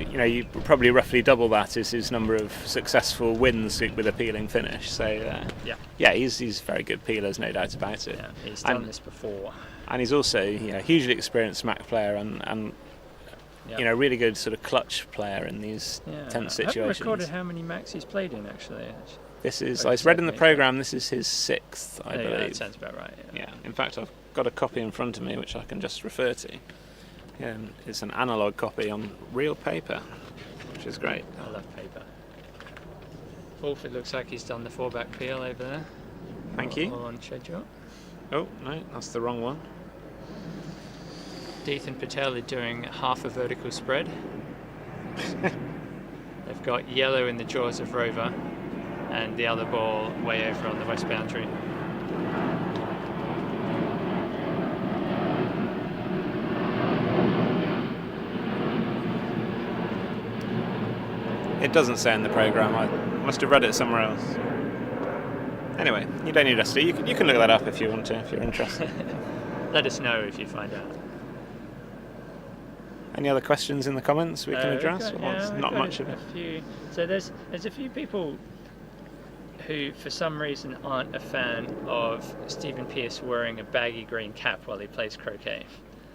you probably roughly double that is his number of successful wins with a peeling finish. So he's very good peelers, no doubt about it. Yeah, he's done this before, and he's also hugely experienced Mac player and really good sort of clutch player in these tense situations. I haven't recorded how many Macs he's played in actually. This is, I read in the programme, this is his 6th, I believe. That sounds about right, yeah. In fact, I've got a copy in front of me which I can just refer to. Yeah, it's an analogue copy on real paper, which is great. I love paper. Wolf, it looks like he's done the 4-back peel over there. Thank you. All on schedule. Oh, no, that's the wrong one. Deeth and Patel are doing half a vertical spread. They've got yellow in the jaws of rover, and the other ball way over on the west boundary. It doesn't say in the programme. I must have read it somewhere else. Anyway, you don't need us to. You can look that up if you want to, if you're interested. Let us know if you find out. Any other questions in the comments we can address? Not much of it. So there's a few people who, for some reason, aren't a fan of Stephen Pearce wearing a baggy green cap while he plays croquet.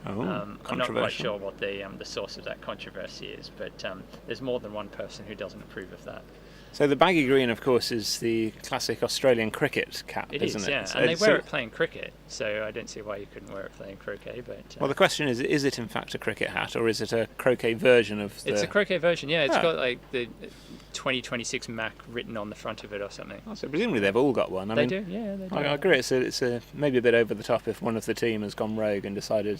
I'm not quite sure what the source of that controversy is, but there's more than one person who doesn't approve of that. So the baggy green, of course, is the classic Australian cricket cap, isn't it? Yeah, and they wear it playing cricket, so I don't see why you couldn't wear it playing croquet. But well, the question is it in fact a cricket hat, or is it a croquet version of the... It's a croquet version, yeah. It's got like the 2026 Mac written on the front of it or something. Oh, so presumably they've all got one. They do, yeah. They do. I agree, it's maybe a bit over the top if one of the team has gone rogue and decided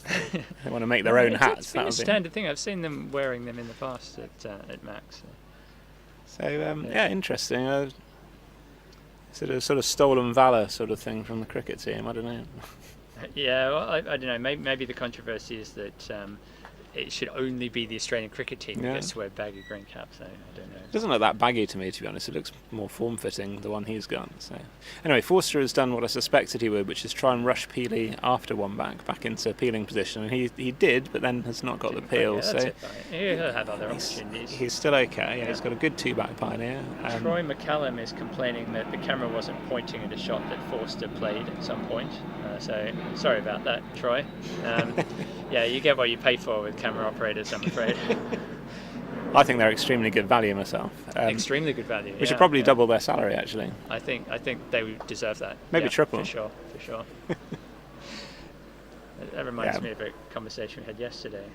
they want to make their own hats. It's been a standard thing. I've seen them wearing them in the past at Mac. So, interesting. Is it a sort of stolen valour sort of thing from the cricket team? I don't know. Yeah, well, I don't know. Maybe the controversy is that it should only be the Australian cricket team that gets to wear baggy green caps. So I don't know. It doesn't look that baggy to me, to be honest. It looks more form-fitting, the one he's got. So anyway, Forster has done what I suspected he would, which is try and rush Peely after one back into peeling position, and he did, but then has not got the peel. Yeah, that's it, right. He'll have other opportunities. He's still okay. Yeah, he's got a good two-back pioneer. Troy McCallum is complaining that the camera wasn't pointing at a shot that Forster played at some point. So sorry about that, Troy. Yeah, you get what you pay for with camera operators, I'm afraid. I think they're extremely good value myself. Extremely good value. We should probably double their salary, actually. I think they would deserve that. Maybe triple. For sure. That reminds me of a conversation we had yesterday.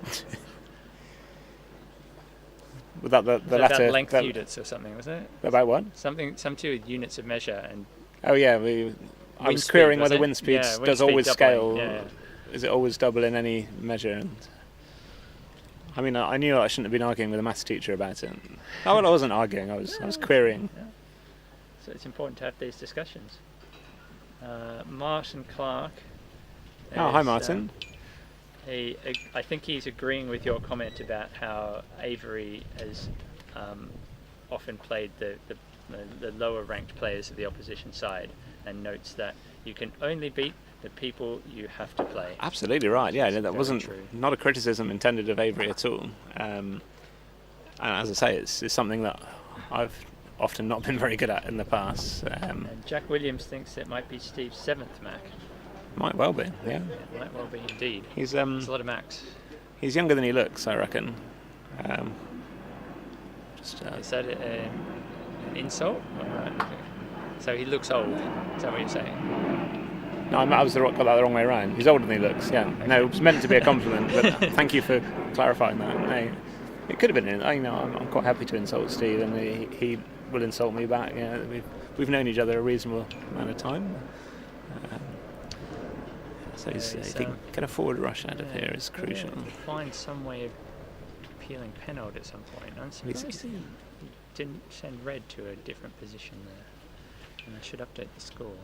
Was that the letter? About length units or something, was it? About what? Some to with units of measure and. Oh yeah, I was querying whether wind speed does always scale. Yeah. Is it always double in any measure? And I mean, I knew I shouldn't have been arguing with a maths teacher about it. Oh, well, I wasn't arguing. I was querying. Yeah. So it's important to have these discussions. Martin Clark. Hi, Martin. I think he's agreeing with your comment about how Avery has often played the lower ranked players of the opposition side, and notes that you can only beat the people you have to play. Absolutely right. Yeah, that wasn't true. Not a criticism intended of Avery at all. And as I say, it's something that I've often not been very good at in the past. And Jack Williams thinks it might be Steve's 7th Mac. Might well be. Yeah. It might well be indeed. He's there's a lot of Macs. He's younger than he looks, I reckon. Is that an insult? So he looks old. Is that what you're saying? No, I got that the wrong way around. He's older than he looks. Yeah. Okay. No, it was meant to be a compliment, but thank you for clarifying that. No, it could have been. I'm quite happy to insult Steve, and he will insult me back. Yeah, we've known each other a reasonable amount of time. So I think get a forward rush out of here is crucial. Find some way of peeling Pennold at some point. I'm surprised he didn't send red to a different position there. And I should update the score.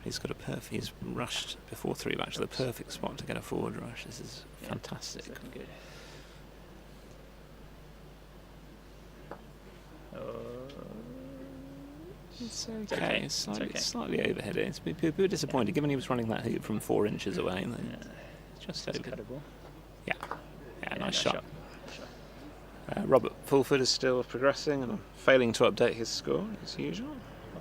He's rushed before 3 back to the perfect spot to get a forward rush. This is fantastic. This good. It's okay. It's slightly overheaded. It's a bit disappointing, given he was running that hoop from 4 inches away. Just over. Cuttable. Yeah, nice shot. Robert Fulford is still progressing and failing to update his score as usual.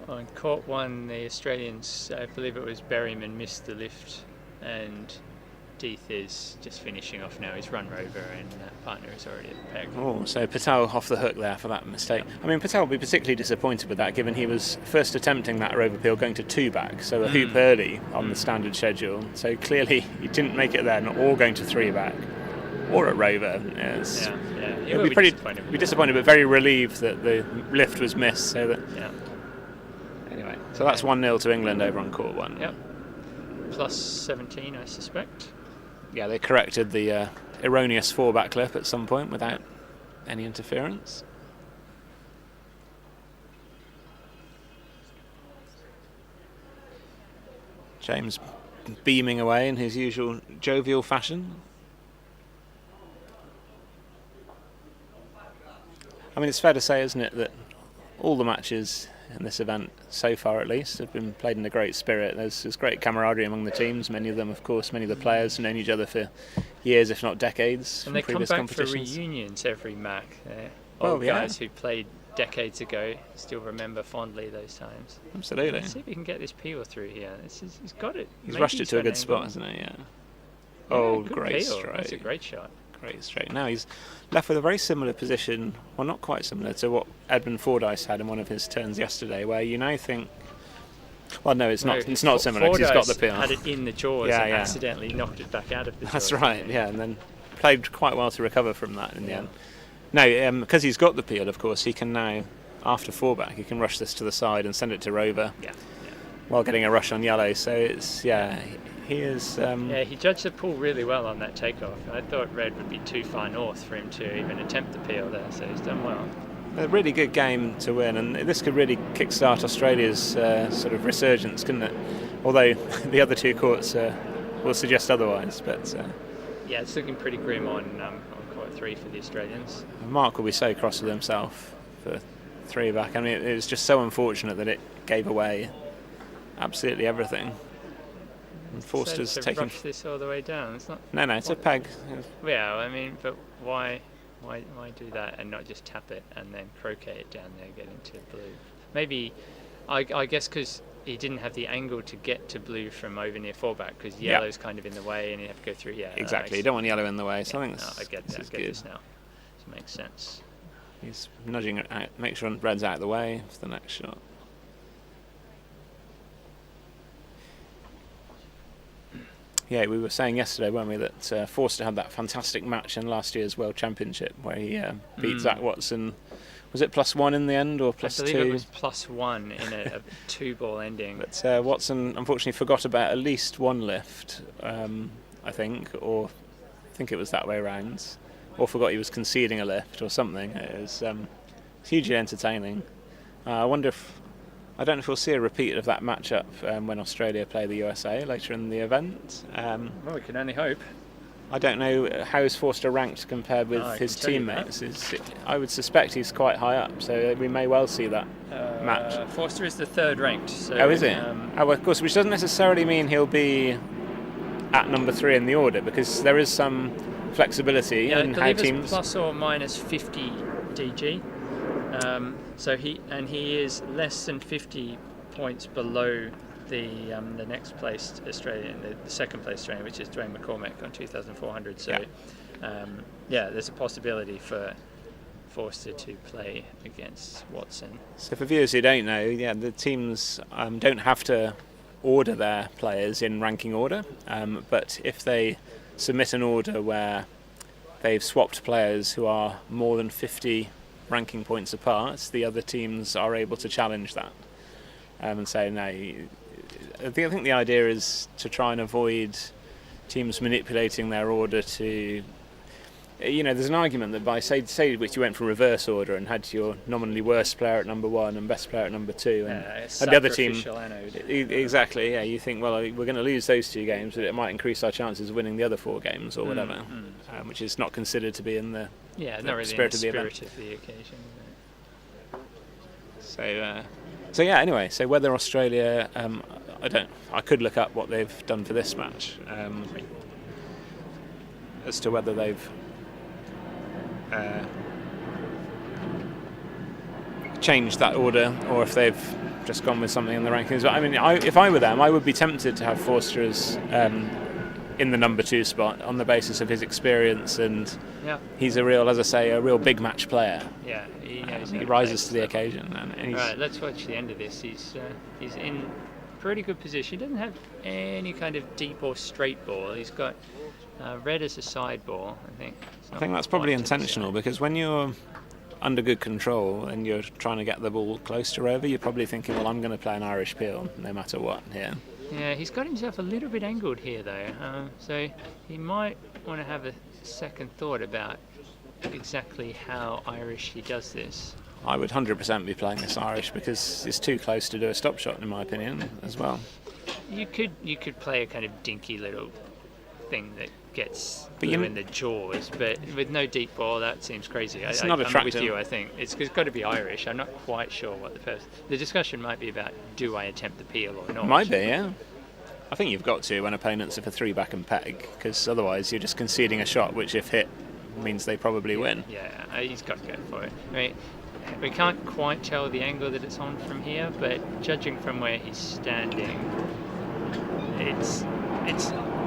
On court 1, the Australians, I believe it was Berryman, missed the lift, and Deeth is just finishing off now his run rover, and partner is already at the peg. Oh, so Patel off the hook there for that mistake. I mean, Patel will be particularly disappointed with that, given he was first attempting that rover peel going to 2 back, so a hoop early on the standard schedule. So clearly he didn't make it then, or going to 3 back, or at rover. He'll be disappointed, but very relieved that the lift was missed. So that. Yeah. Anyway, so that's 1-0 to England over on court 1. Yep. Plus 17, I suspect. Yeah, they corrected the erroneous 4-back clip at some point without any interference. James beaming away in his usual jovial fashion. I mean, it's fair to say, isn't it, that all the matches in this event, so far at least, have been played in a great spirit. There's great camaraderie among the teams. Many of them, of course, many of the players have known each other for years, if not decades, and they from come previous back competitions. for reunions every Mac. Well, Old yeah. guys who played decades ago still remember fondly those times. Absolutely. Let's see if we can get this peel through here. He's got it. He's Maybe rushed it to a got good an spot, angle. hasn't he? Yeah. Yeah, Oh, good great peel. strike. That's a great shot. Great straight. Now he's left with a very similar position, well, not quite similar to what Edmund Fordyce had in one of his turns yesterday, where you now think, well, no, it's not. It's not similar because he's got the peel. Had it in the jaws Yeah, and yeah. accidentally knocked it back out of the jaws. That's right. Yeah, and then played quite well to recover from that in the end. No, because he's got the peel, of course, he can now, after 4-back, he can rush this to the side and send it to Rover. Yeah. While getting a rush on yellow. So it's he is. Yeah, he judged the pool really well on that takeoff. I thought red would be too far north for him to even attempt the peel there, so he's done well. A really good game to win, and this could really kickstart Australia's sort of resurgence, couldn't it? Although the other two courts will suggest otherwise. But yeah, it's looking pretty grim on court 3 for the Australians. Mark will be so cross with himself for 3-back. I mean, it was just so unfortunate that it gave away absolutely everything. And Forster's So to taking. rush this all the way down. It's not. No, it's a peg. Yeah, I mean, but why do that and not just tap it and then croquet it down there, get into blue? Maybe, I guess because he didn't have the angle to get to blue from over near 4-back because yellow's kind of in the way and you have to go through. Yeah, Exactly. You don't want yellow in the way. So I think I get this that. is I get good. this now. This makes sense. He's nudging it out, make sure red's out of the way for the next shot. Yeah, we were saying yesterday, weren't we, that Forster had that fantastic match in last year's World Championship where he beat Zach Watson. Was it +1 in the end or +2? I believe it was +1 in a 2-ball ending. But Watson unfortunately forgot about at least one lift, I think it was that way around, or forgot he was conceding a lift or something. It was hugely entertaining. I don't know if we'll see a repeat of that matchup when Australia play the USA later in the event. Well, we can only hope. I don't know how is Forster ranked compared with his teammates. I would suspect he's quite high up, so we may well see that match. Forster is the 3rd ranked. So, Oh, is it? Of course, which doesn't necessarily mean he'll be at number 3 in the order, because there is some flexibility in how teams. Plus or minus 50 DG. So he is less than 50 points below the next placed Australian, the second place Australian, which is Dwayne McCormack on 2,400. So there's a possibility for Forster to play against Watson. So for viewers who don't know, the teams don't have to order their players in ranking order, but if they submit an order where they've swapped players who are more than 50 ranking points apart, the other teams are able to challenge that and say no. I think the idea is to try and avoid teams manipulating their order to, there's an argument that by say which you went for reverse order and had your nominally worst player at number 1 and best player at number 2 and the other team exactly, you think, well, we're going to lose those 2 games, but it might increase our chances of winning the other 4 games or whatever, which is not considered to be in the not really spirit in the of the event. of the occasion. So anyway, so whether Australia, I could look up what they've done for this match as to whether they've changed that order or if they've just gone with something in the rankings. But I mean, if I were them, I would be tempted to have Forster as in the number 2 spot on the basis of his experience, and he's a real big match player. Yeah, he rises to the occasion. And right, let's watch the end of this. He's in pretty good position. He doesn't have any kind of deep or straight ball. He's got red as a side ball, I think. I think that's probably intentional, because when you're under good control and you're trying to get the ball close to Rover, you're probably thinking, well, I'm going to play an Irish peel no matter what here. Yeah, he's got himself a little bit angled here though, so he might want to have a second thought about exactly how Irish he does this. I would 100% be playing this Irish because it's too close to do a stop shot, in my opinion, as well. You could play a kind of dinky little thing that gets But blue in the jaws, but with no deep ball, that seems crazy. It's I'm not with attractive. you. I think it's got to be Irish. I'm not quite sure what the discussion might be about. Do I attempt the peel or not? Might be, yeah. I think you've got to when opponents are for 3-back and peg, because otherwise you're just conceding a shot, which if hit means they probably win. Yeah, he's got to go for it. I mean, we can't quite tell the angle that it's on from here, but judging from where he's standing, it's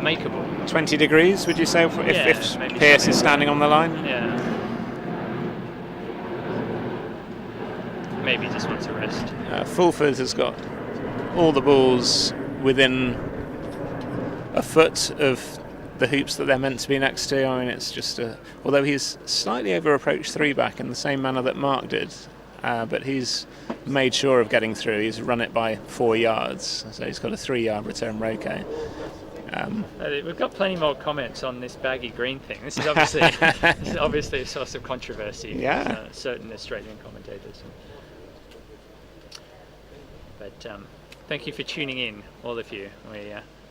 makeable. 20 degrees, would you say, if maybe Pearce is standing on the line? Yeah. Maybe he just wants a rest. Fulford has got all the balls within a foot of the hoops that they're meant to be next to. I mean, it's just although he's slightly over approached 3-back in the same manner that Mark did, but he's made sure of getting through. He's run it by 4 yards, so he's got a 3-yard return Roquet. We've got plenty more comments on this baggy green thing. This is obviously a source of controversy. Yeah. With, certain Australian commentators. But thank you for tuning in, all of you.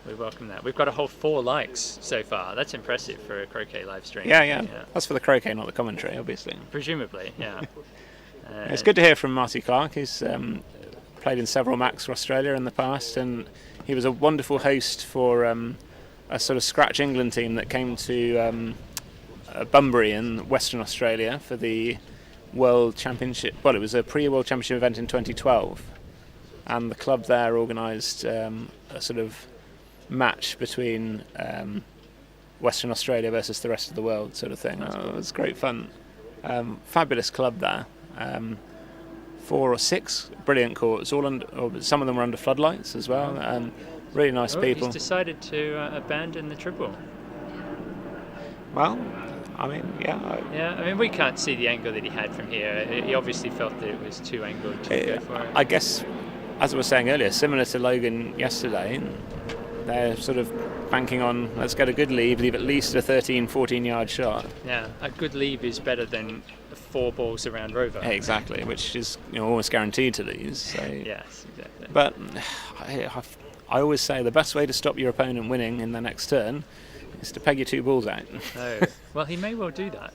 We welcome that. We've got a whole 4 likes so far. That's impressive for a croquet live stream. Yeah. That's for the croquet, not the commentary, obviously. Presumably, yeah. It's good to hear from Marty Clark. He's played in several Macs for Australia in the past, and he was a wonderful host for a sort of scratch England team that came to Bunbury in Western Australia for the World Championship. Well, it was a pre-World Championship event in 2012, and the club there organised a sort of match between Western Australia versus the rest of the world, sort of thing. It was great fun. Fabulous club there. 4 or 6 brilliant courts. Some of them were under floodlights as well. Really nice people. He's decided to abandon the triple. Well, I mean, yeah. Yeah, I mean, we can't see the angle that he had from here. He obviously felt that it was too angled to go for it. I guess, as I was saying earlier, similar to Logan yesterday, they're sort of banking on, let's get a good lead, leave at least a 13, 14-yard shot. Yeah, a good lead is better than 4 balls around Rover. Exactly, which is almost guaranteed to lose. So. Yes, exactly. But I always say the best way to stop your opponent winning in the next turn is to peg your 2 balls out. Oh, well, he may well do that.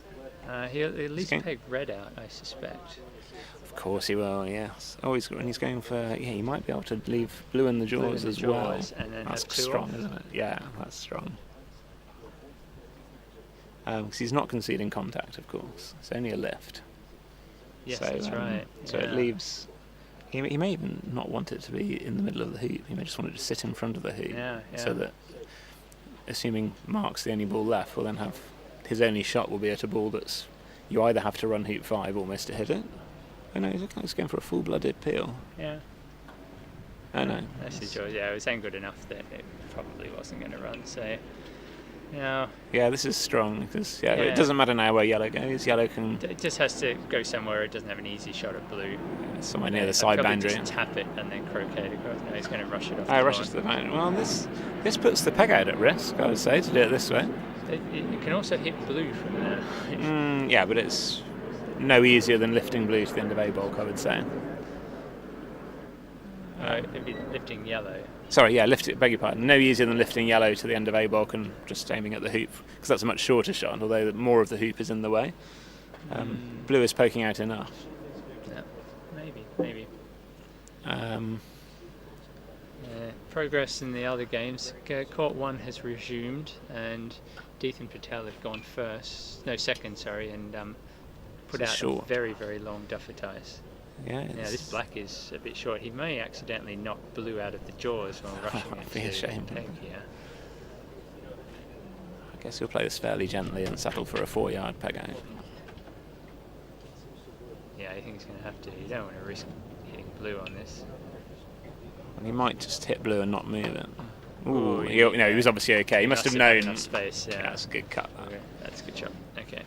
He'll at least peg red out, I suspect. Of course he will, yes. Always when he's going for, he might be able to leave blue in the jaws as well. And then that's have 2 strong, off. isn't it? Yeah, that's strong. Because he's not conceding contact, of course. It's only a lift. Yes, so, that's right. So it leaves. He may even not want it to be in the middle of the hoop. He may just want it to sit in front of the hoop. Yeah. So that, assuming Mark's the only ball left, will then have his only shot will be at a ball that's you either have to run hoop 5 almost to hit it. Oh no, he's going for a full-blooded peel. Yeah. Oh no. That's his choice. Yeah, it was angled enough that it probably wasn't going to run. So, yeah. Yeah, this is strong because it doesn't matter now where yellow goes. Yellow can. It just has to go somewhere it doesn't have an easy shot at blue. Somewhere near the side boundary. Just tap it and then croquet it across. No, he's going to rush it off. Rushes to the boundary. Well, this puts the peg out at risk, I would say, to do it this way. It can also hit blue from there. Yeah, but it's no easier than lifting blue to the end of A bulk, I would say. It'd be lifting yellow. Sorry, yeah, beg your pardon. No easier than lifting yellow to the end of A bulk and just aiming at the hoop, because that's a much shorter shot, although more of the hoop is in the way. Blue is poking out enough. Yeah, maybe. Progress in the other games. Court 1 has resumed, and Deethan Patel had gone second, and put out a very, very long duffer ties. Yeah, this black is a bit short. He may accidentally knock blue out of the jaws while rushing I'd be ashamed. peg here. I guess he'll play this fairly gently and settle for a 4-yard peg out. Yeah, I think he's going to have to. You don't want to risk hitting blue on this. And he might just hit blue and not move it. Ooh, he was obviously okay. He must have known. Enough space, yeah. That's a good cut. That's a good shot. Okay.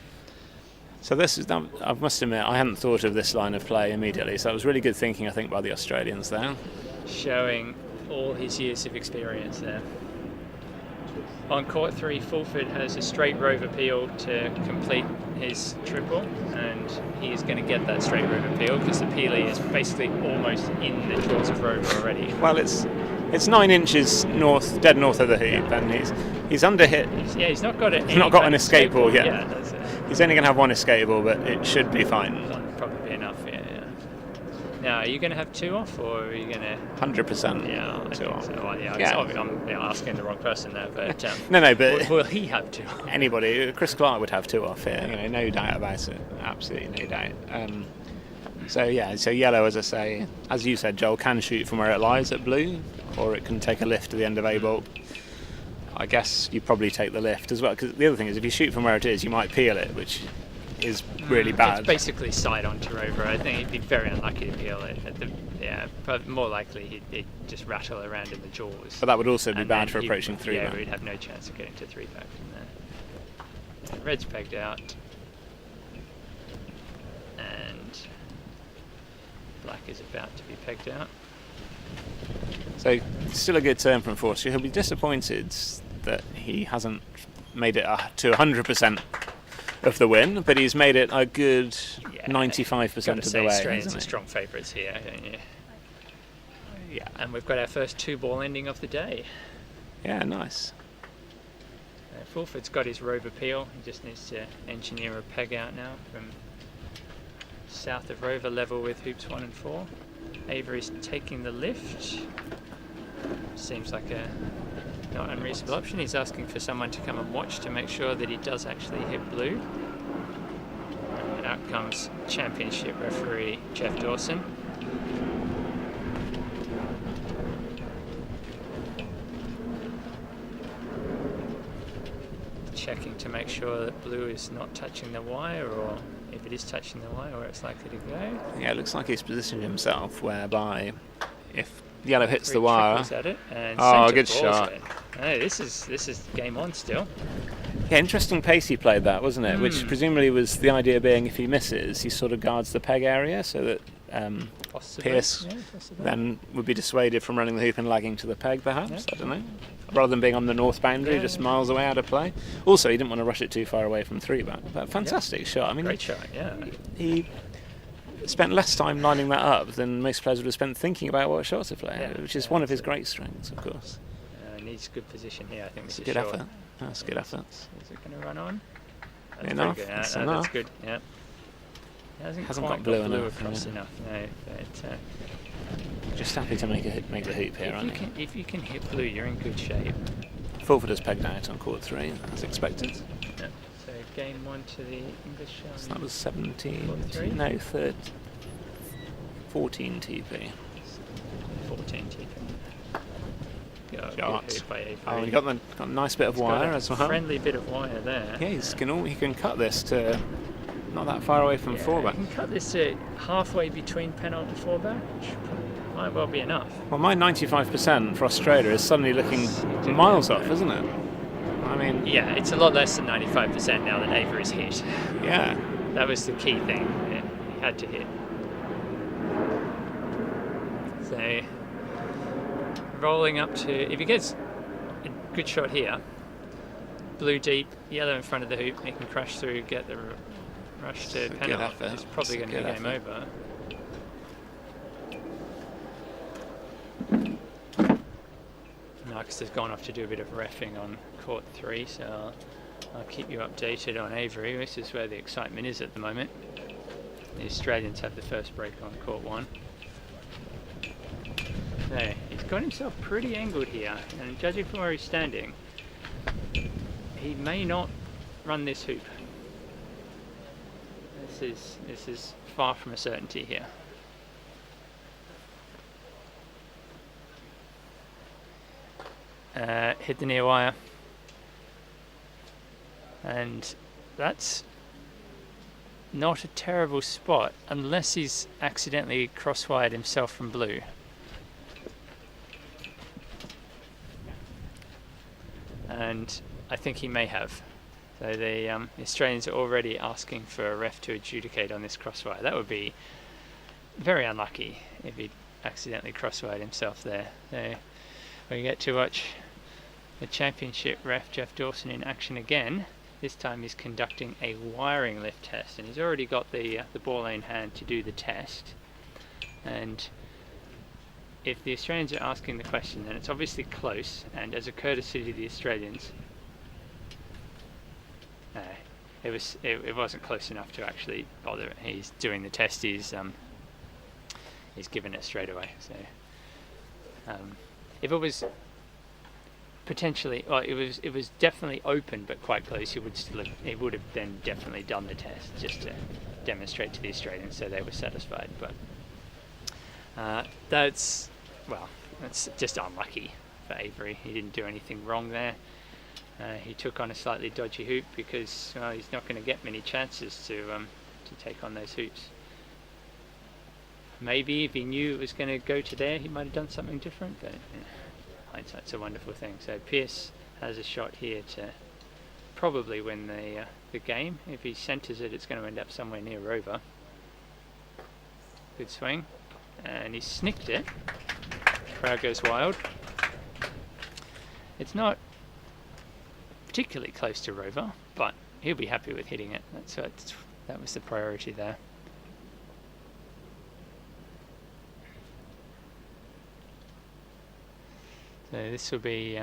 So I must admit, I hadn't thought of this line of play immediately, so that was really good thinking, I think, by the Australians there. Showing all his years of experience there. On court 3, Fulford has a straight Rover peel to complete his triple, and he is he's going to get that straight rover peel because the peelie is basically almost in the jaws of rover already. Well, it's 9 inches dead north of the hoop, and he's under hit. He's not got it. He's not got an escape ball yet. Yeah, that's it. He's only going to have one escape ball, but it should be fine. That'll probably be enough. Yeah. Now, are you going to have 2 off, or are you going to? 100%. Yeah, I 2 think off. so. Well, yeah, Yeah. I'm asking the wrong person there, but No, but will he have 2 off? anybody, Chris Clark would have 2 off here. No doubt about it. Absolutely no doubt. So yellow, as I say, as you said, Joel, can shoot from where it lies at blue, or it can take a lift to the end of A bulb. I guess you probably take the lift as well, because the other thing is if you shoot from where it is, you might peel it, which is really bad. It's basically side on to rover. I think he'd be very unlucky to peel it. But more likely he'd just rattle around in the jaws. But that would also be And bad then for approaching 3 Yeah, back. we'd have no chance of getting to 3 back from there. Red's pegged out. And black is about to be pegged out. So still a good turn from Forster. He'll be disappointed that he hasn't made it to 100% of the win, but he's made it a good 95% of the way. Australians are strong favourites here, don't you? Yeah. And we've got our first 2-ball ending of the day. Yeah, nice. Fulford's got his rover peel. He just needs to engineer a peg out now from south of rover level with hoops 1 and 4. Avery's taking the lift. Seems like a not unreasonable option. He's asking for someone to come and watch to make sure that he does actually hit blue. And out comes championship referee Jeff Dawson. Checking to make sure that blue is not touching the wire, or if it is touching the wire, where it's likely to go. Yeah, it looks like he's positioned himself whereby if yellow hits the Three wire. triples at it, and Oh, centre good balls shot. it. No, this is game on still. Yeah, interesting pace he played that, wasn't it? Which presumably was the idea being if he misses, he sort of guards the peg area so that Possibly, Pierce yeah, possibly. then would be dissuaded from running the hoop and lagging to the peg, perhaps. I don't know. Rather than being on the north boundary, just miles away out of play. Also, he didn't want to rush it too far away from 3 back. But fantastic shot. I mean, Great shot, yeah. he spent less time lining that up than most players would have spent thinking about what shot to play, which is one of his great strengths, of course. He needs good position here. I think this is Good short. effort. That's good effort. Is it going to run on? That's Enough. pretty good. That's That's enough. good. Yeah. Hasn't Hasn't quite got blue enough, across yeah. enough. No, but Just happy to make the hoop here, aren't he? if you can hit blue, you're in good shape. Fulford has pegged out on court 3, as expected. Yeah. So game 1 to the English. So that was 17. Court 3? No, 14 TP. 14 TP. Shot. Good hoop by Avery. Oh, he got a nice bit of He's got wire a as well. friendly bit of wire there. Yeah, he can cut this to not that far away from 4 back. You can cut this to halfway between penalty and 4 back, which might well be enough. Well, my 95% for Australia is suddenly looking miles off, isn't it? I mean, Yeah, it's a lot less than 95% now that Avery's hit. yeah. That was the key thing. He had to hit. So, rolling up to, if he gets a good shot here, blue deep, yellow in front of the hoop, he can crash through, get the rush to That's a good penalty. effort. It's probably That's going a to be good game effort. over. Marcus has gone off to do a bit of reffing on court 3, so I'll keep you updated on Avery. This is where the excitement is at the moment. The Australians have the first break on court 1. So he's got himself pretty angled here, and judging from where he's standing, he may not run this hoop. This is far from a certainty here. Hit the near wire, and that's not a terrible spot unless he's accidentally crosswired himself from blue. And I think he may have. So the Australians are already asking for a ref to adjudicate on this crosswire. That would be very unlucky if he accidentally crosswired himself there. So we get to watch the championship ref Jeff Dawson in action again. This time he's conducting a wiring lift test, and he's already got the ball in hand to do the test. And if the Australians are asking the question, then it's obviously close, and as a courtesy to the Australians, it wasn't close enough to actually bother. He's doing the test. He's given it straight away. So if it was potentially, well, it was definitely open but quite close, he would have then definitely done the test just to demonstrate to the Australians so they were satisfied. But that's just unlucky for Avery. He didn't do anything wrong there. He took on a slightly dodgy hoop because he's not going to get many chances to take on those hoops. Maybe if he knew it was going to go to there, he might have done something different, but hindsight's a wonderful thing. So Pearce has a shot here to probably win the game. If he centres it, it's going to end up somewhere near Rover. Good swing, and he snicked it. Crowd goes wild. It's not particularly close to Rover, but he'll be happy with hitting it. That was the priority there. So this will be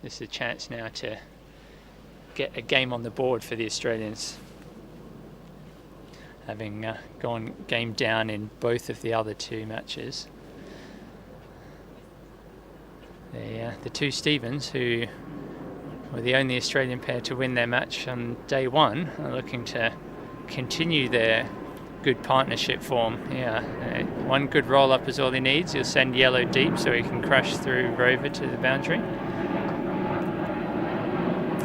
this is a chance now to get a game on the board for the Australians, having gone game down in both of the other two matches. The two Stevens, who were the only Australian pair to win their match on day one, are looking to continue their good partnership form. One good roll up is all he needs. He'll send yellow deep so he can crash through Rover to the boundary.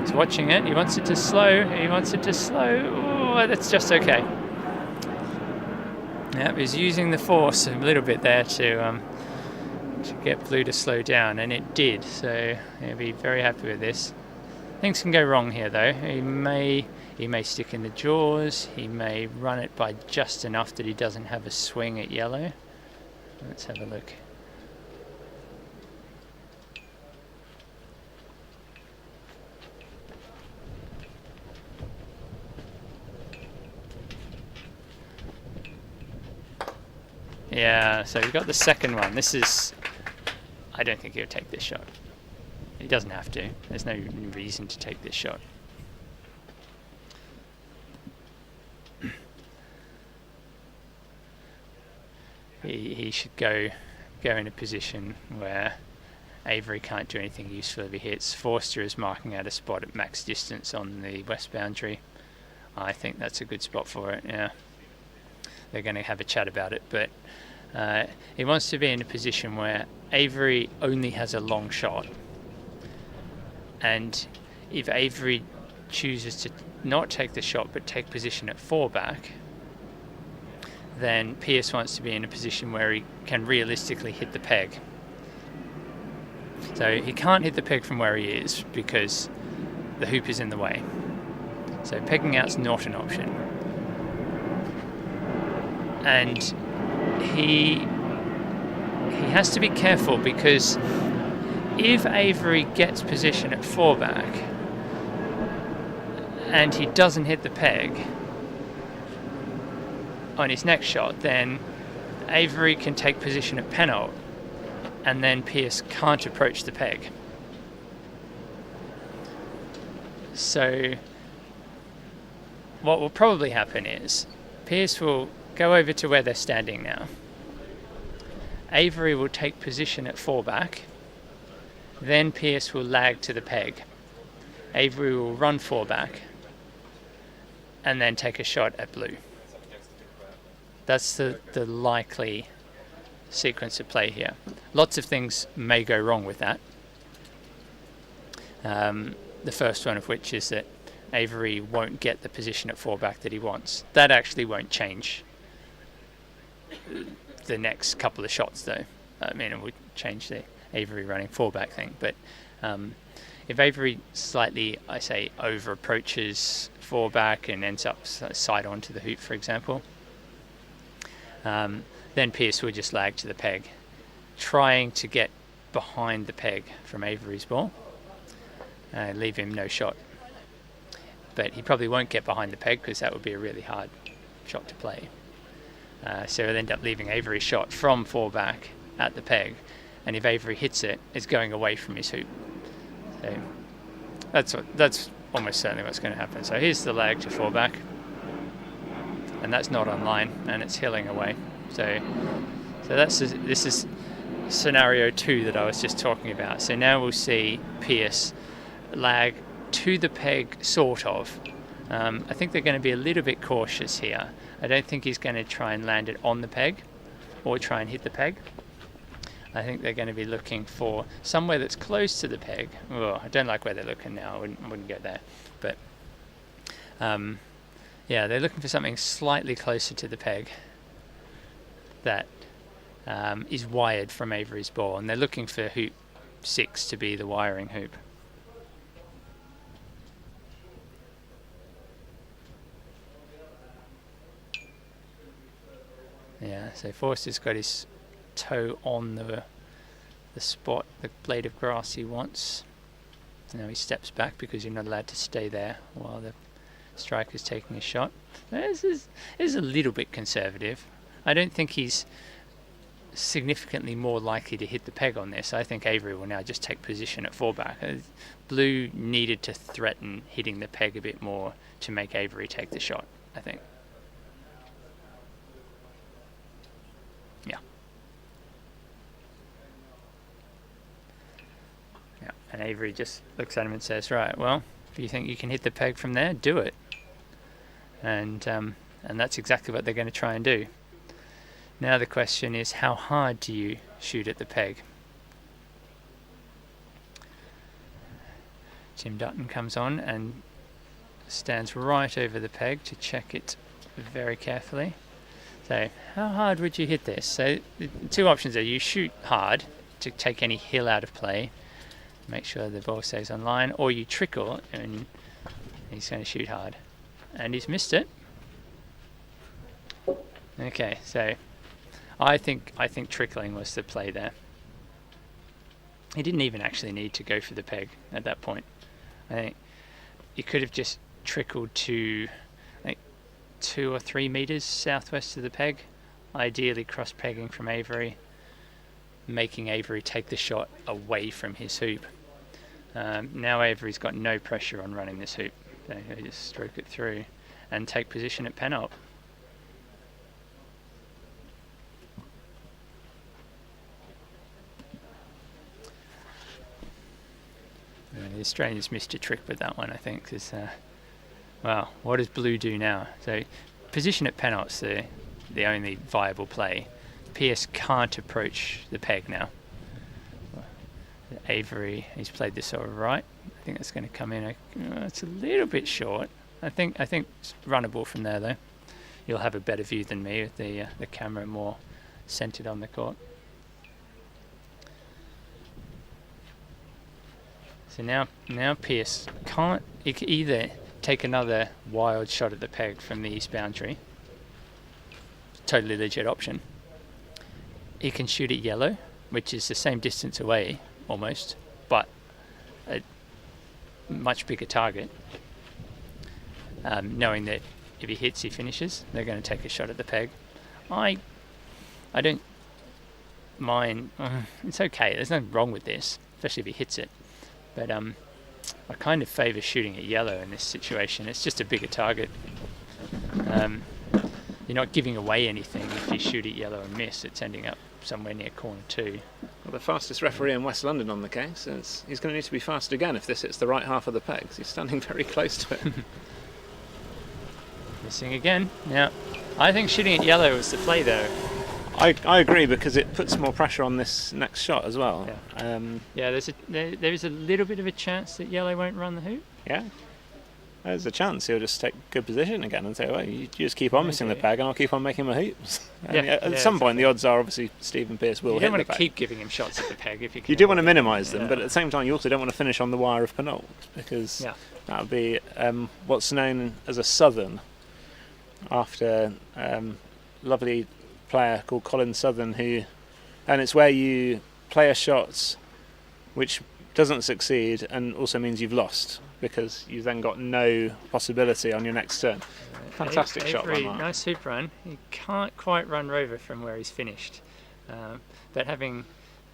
He's watching it. He wants it to slow. Oh, that's just okay. Yep, he's using the force a little bit there to get blue to slow down, and it did. So he'll be very happy with this. Things can go wrong here though. He may stick in the jaws. He may run it by just enough that he doesn't have a swing at yellow. Let's have a look. Yeah, so we've got the second one. I don't think he'll take this shot. He doesn't have to. There's no reason to take this shot. He should go in a position where Avery can't do anything useful if he hits. Forster is marking out a spot at max distance on the west boundary. I think that's a good spot for it, yeah. They're going to have a chat about it, but he wants to be in a position where Avery only has a long shot. And if Avery chooses to not take the shot but take position at 4 back, then Pearce wants to be in a position where he can realistically hit the peg. So he can't hit the peg from where he is because the hoop is in the way. So pegging out's not an option. And he has to be careful, because if Avery gets position at 4 back and he doesn't hit the peg on his next shot, then Avery can take position at penalt and then Pearce can't approach the peg. So what will probably happen is Pearce will go over to where they're standing now. Avery will take position at 4 back. Then Pearce will lag to the peg. Avery will run 4 back and then take a shot at blue. That's the likely sequence of play here. Lots of things may go wrong with that. The first one of which is that Avery won't get the position at 4 back that he wants. That actually won't change the next couple of shots though. I mean, it would change the Avery running 4 back thing, but if Avery slightly, I say, over approaches 4 back and ends up side on to the hoop, for example, then Pearce will just lag to the peg, trying to get behind the peg from Avery's ball, leave him no shot. but he probably won't get behind the peg because that would be a really hard shot to play. So he'll end up leaving Avery's shot from 4 back at the peg, and if Avery hits it, it's going away from his hoop. So that's almost certainly what's going to happen. So here's the lag to 4 back, and that's not on line, and it's hilling away. So this is scenario 2 that I was just talking about. So now we'll see Pearce lag to the peg, sort of. I think they're going to be a little bit cautious here. I don't think he's going to try and land it on the peg or try and hit the peg. I think they're going to be looking for somewhere that's close to the peg. Oh, I don't like where they're looking now. I wouldn't go there. But yeah, they're looking for something slightly closer to the peg that is wired from Avery's ball, and they're looking for hoop 6 to be the wiring hoop. Yeah, so Forster's got his toe on the spot, the blade of grass he wants. Now he steps back because you're not allowed to stay there while the striker's taking a shot. This is a little bit conservative. I don't think he's significantly more likely to hit the peg on this. I think Avery will now just take position at 4 back. Blue needed to threaten hitting the peg a bit more to make Avery take the shot, I think. And Avery just looks at him and says, right, well, if you think you can hit the peg from there, do it. And that's exactly what they're going to try and do. Now the question is, how hard do you shoot at the peg? Jim Dutton comes on and stands right over the peg to check it very carefully. So how hard would you hit this? So the 2 options are: you shoot hard to take any hill out of play, make sure the ball stays on line, or you trickle and he's going to shoot hard. And he's missed it. Okay, so I think trickling was the play there. He didn't even actually need to go for the peg at that point. I think he could have just trickled to 2 or 3 meters southwest of the peg, ideally cross-pegging from Avery, making Avery take the shot away from his hoop. Now Avery's got no pressure on running this hoop. So he'll just stroke it through and take position at penalty. The Australians missed a trick with that one, I think, because, well, what does Blue do now? So position at penalty's the only viable play. Pearce can't approach the peg now. Avery, he's played this sort of right. I think that's going to come in. It's a little bit short. I think it's runnable from there, though. You'll have a better view than me with the camera more centered on the court. So now Pearce can't. He can either take another wild shot at the peg from the east boundary. Totally legit option. He can shoot it yellow, which is the same distance away almost, but a much bigger target. Knowing that if he hits, he finishes. They're going to take a shot at the peg. I don't mind. It's okay. There's nothing wrong with this, especially if he hits it. But I kind of favour shooting it yellow in this situation. It's just a bigger target. You're not giving away anything if you shoot it yellow and miss. It's ending up somewhere near corner 2. Well, the fastest referee in West London on the case. He's going to need to be fast again if this hits the right half of the pegs. He's standing very close to it. Missing again. Yeah, I think shooting it yellow was the play though. I agree, because it puts more pressure on this next shot as well. Yeah, there is a little bit of a chance that yellow won't run the hoop. Yeah, there's a chance he'll just take good position again and say, well, you just keep on missing the peg and I'll keep on making my hoops. At some point the odds are obviously Stephen Pearce will hit the peg. You don't want to keep giving him shots at the peg if you can. You do want to minimise them, but at the same time you also don't want to finish on the wire of penalty, because that would be what's known as a southern, after lovely player called Colin Southern, and it's where you play a shot which doesn't succeed and also means you've lost, because you've then got no possibility on your next turn. Fantastic shot by Mark. Nice hoop run. He can't quite run Rover from where he's finished. But having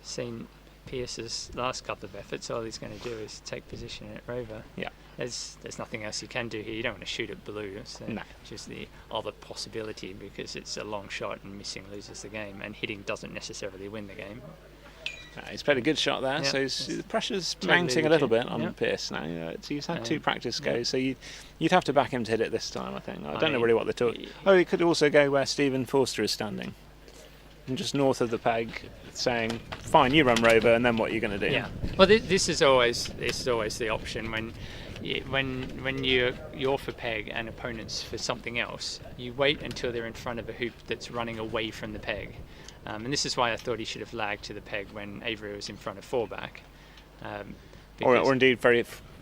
seen Pearce's last couple of efforts, all he's going to do is take position at Rover. Yeah. There's nothing else you can do here. You don't want to shoot at blue. So No. Just the other possibility, because it's a long shot and missing loses the game, and hitting doesn't necessarily win the game. He's played a good shot there, so the pressure's mounting a little bit on Pearce now. He's had 2 practice goes, so you'd have to back him to hit it this time, I think. I don't know really what they're talking. Oh, he could also go where Stephen Forster is standing, and just north of the peg, saying, "Fine, you run Rover, and then what are you going to do?" Yeah. Well, this is always the option when you're for peg and opponents for something else. You wait until they're in front of a hoop that's running away from the peg. And this is why I thought he should have lagged to the peg when Avery was in front of 4-back. Or indeed,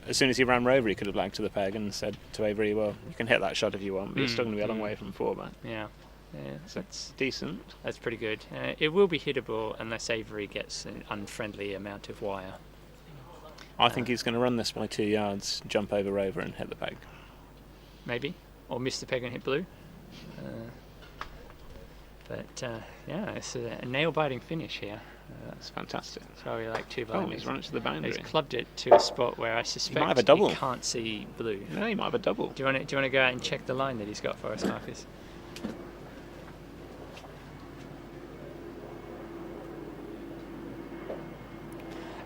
as soon as he ran Rover, he could have lagged to the peg and said to Avery, "Well, you can hit that shot if you want, but you're still going to be a long way from 4-back." Yeah, so that's decent. That's pretty good. It will be hittable unless Avery gets an unfriendly amount of wire. I think he's going to run this by 2 yards, jump over Rover and hit the peg. Maybe. Or miss the peg and hit blue. But it's a nail-biting finish here. That's fantastic. So we like 2 Oh, he's run it to the boundary. He's clubbed it to a spot where I suspect he can't see blue. No, he might have a double. Do you want to go out and check the line that he's got for us, Marcus?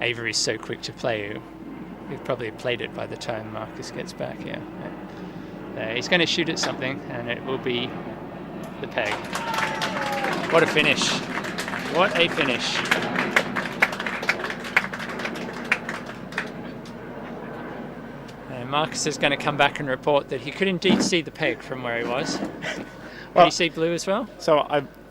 Avery's so quick to play. We've probably played it by the time Marcus gets back. He's going to shoot at something, and it will be the peg. What a finish! What a finish! And Marcus is going to come back and report that he could indeed see the peg from where he was. Did you see blue as well? So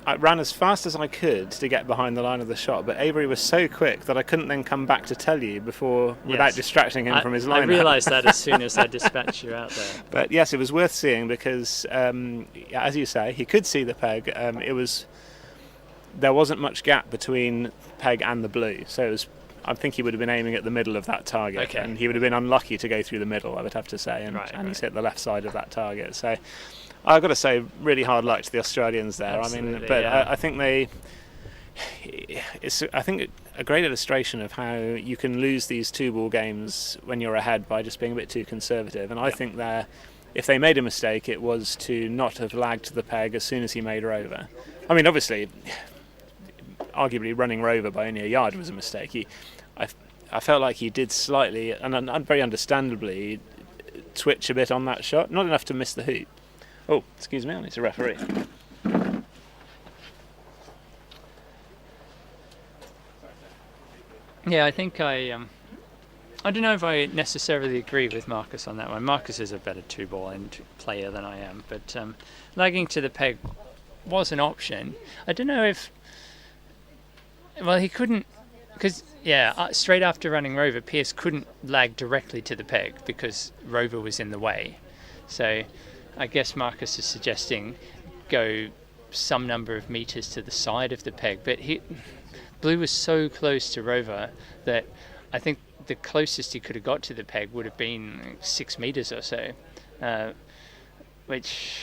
I ran as fast as I could to get behind the line of the shot, but Avery was so quick that I couldn't then come back to tell you without distracting him from his line. I realised that as soon as I dispatched you out there. But yes, it was worth seeing because, as you say, he could see the peg. There wasn't much gap between peg and the blue, so I think he would have been aiming at the middle of that target, and he would have been unlucky to go through the middle, I would have to say, and he's hit the left side of that target. So I've got to say, really hard luck to the Australians there. Absolutely, I think it's a great illustration of how you can lose these 2-ball games when you're ahead by just being a bit too conservative. And I think if they made a mistake, it was to not have lagged the peg as soon as he made Rover. I mean, obviously, arguably running Rover by only a yard was a mistake. I felt like he did slightly, and very understandably, twitch a bit on that shot. Not enough to miss the hoop. Oh, excuse me, I need to referee. Yeah, I think I don't know if I necessarily agree with Marcus on that one. Marcus is a better 2-ball end player than I am, but lagging to the peg was an option. I don't know if... Well, he couldn't... Because, straight after running Rover, Pearce couldn't lag directly to the peg because Rover was in the way. So I guess Marcus is suggesting go some number of metres to the side of the peg. But blue was so close to Rover that I think the closest he could have got to the peg would have been 6 metres or so, which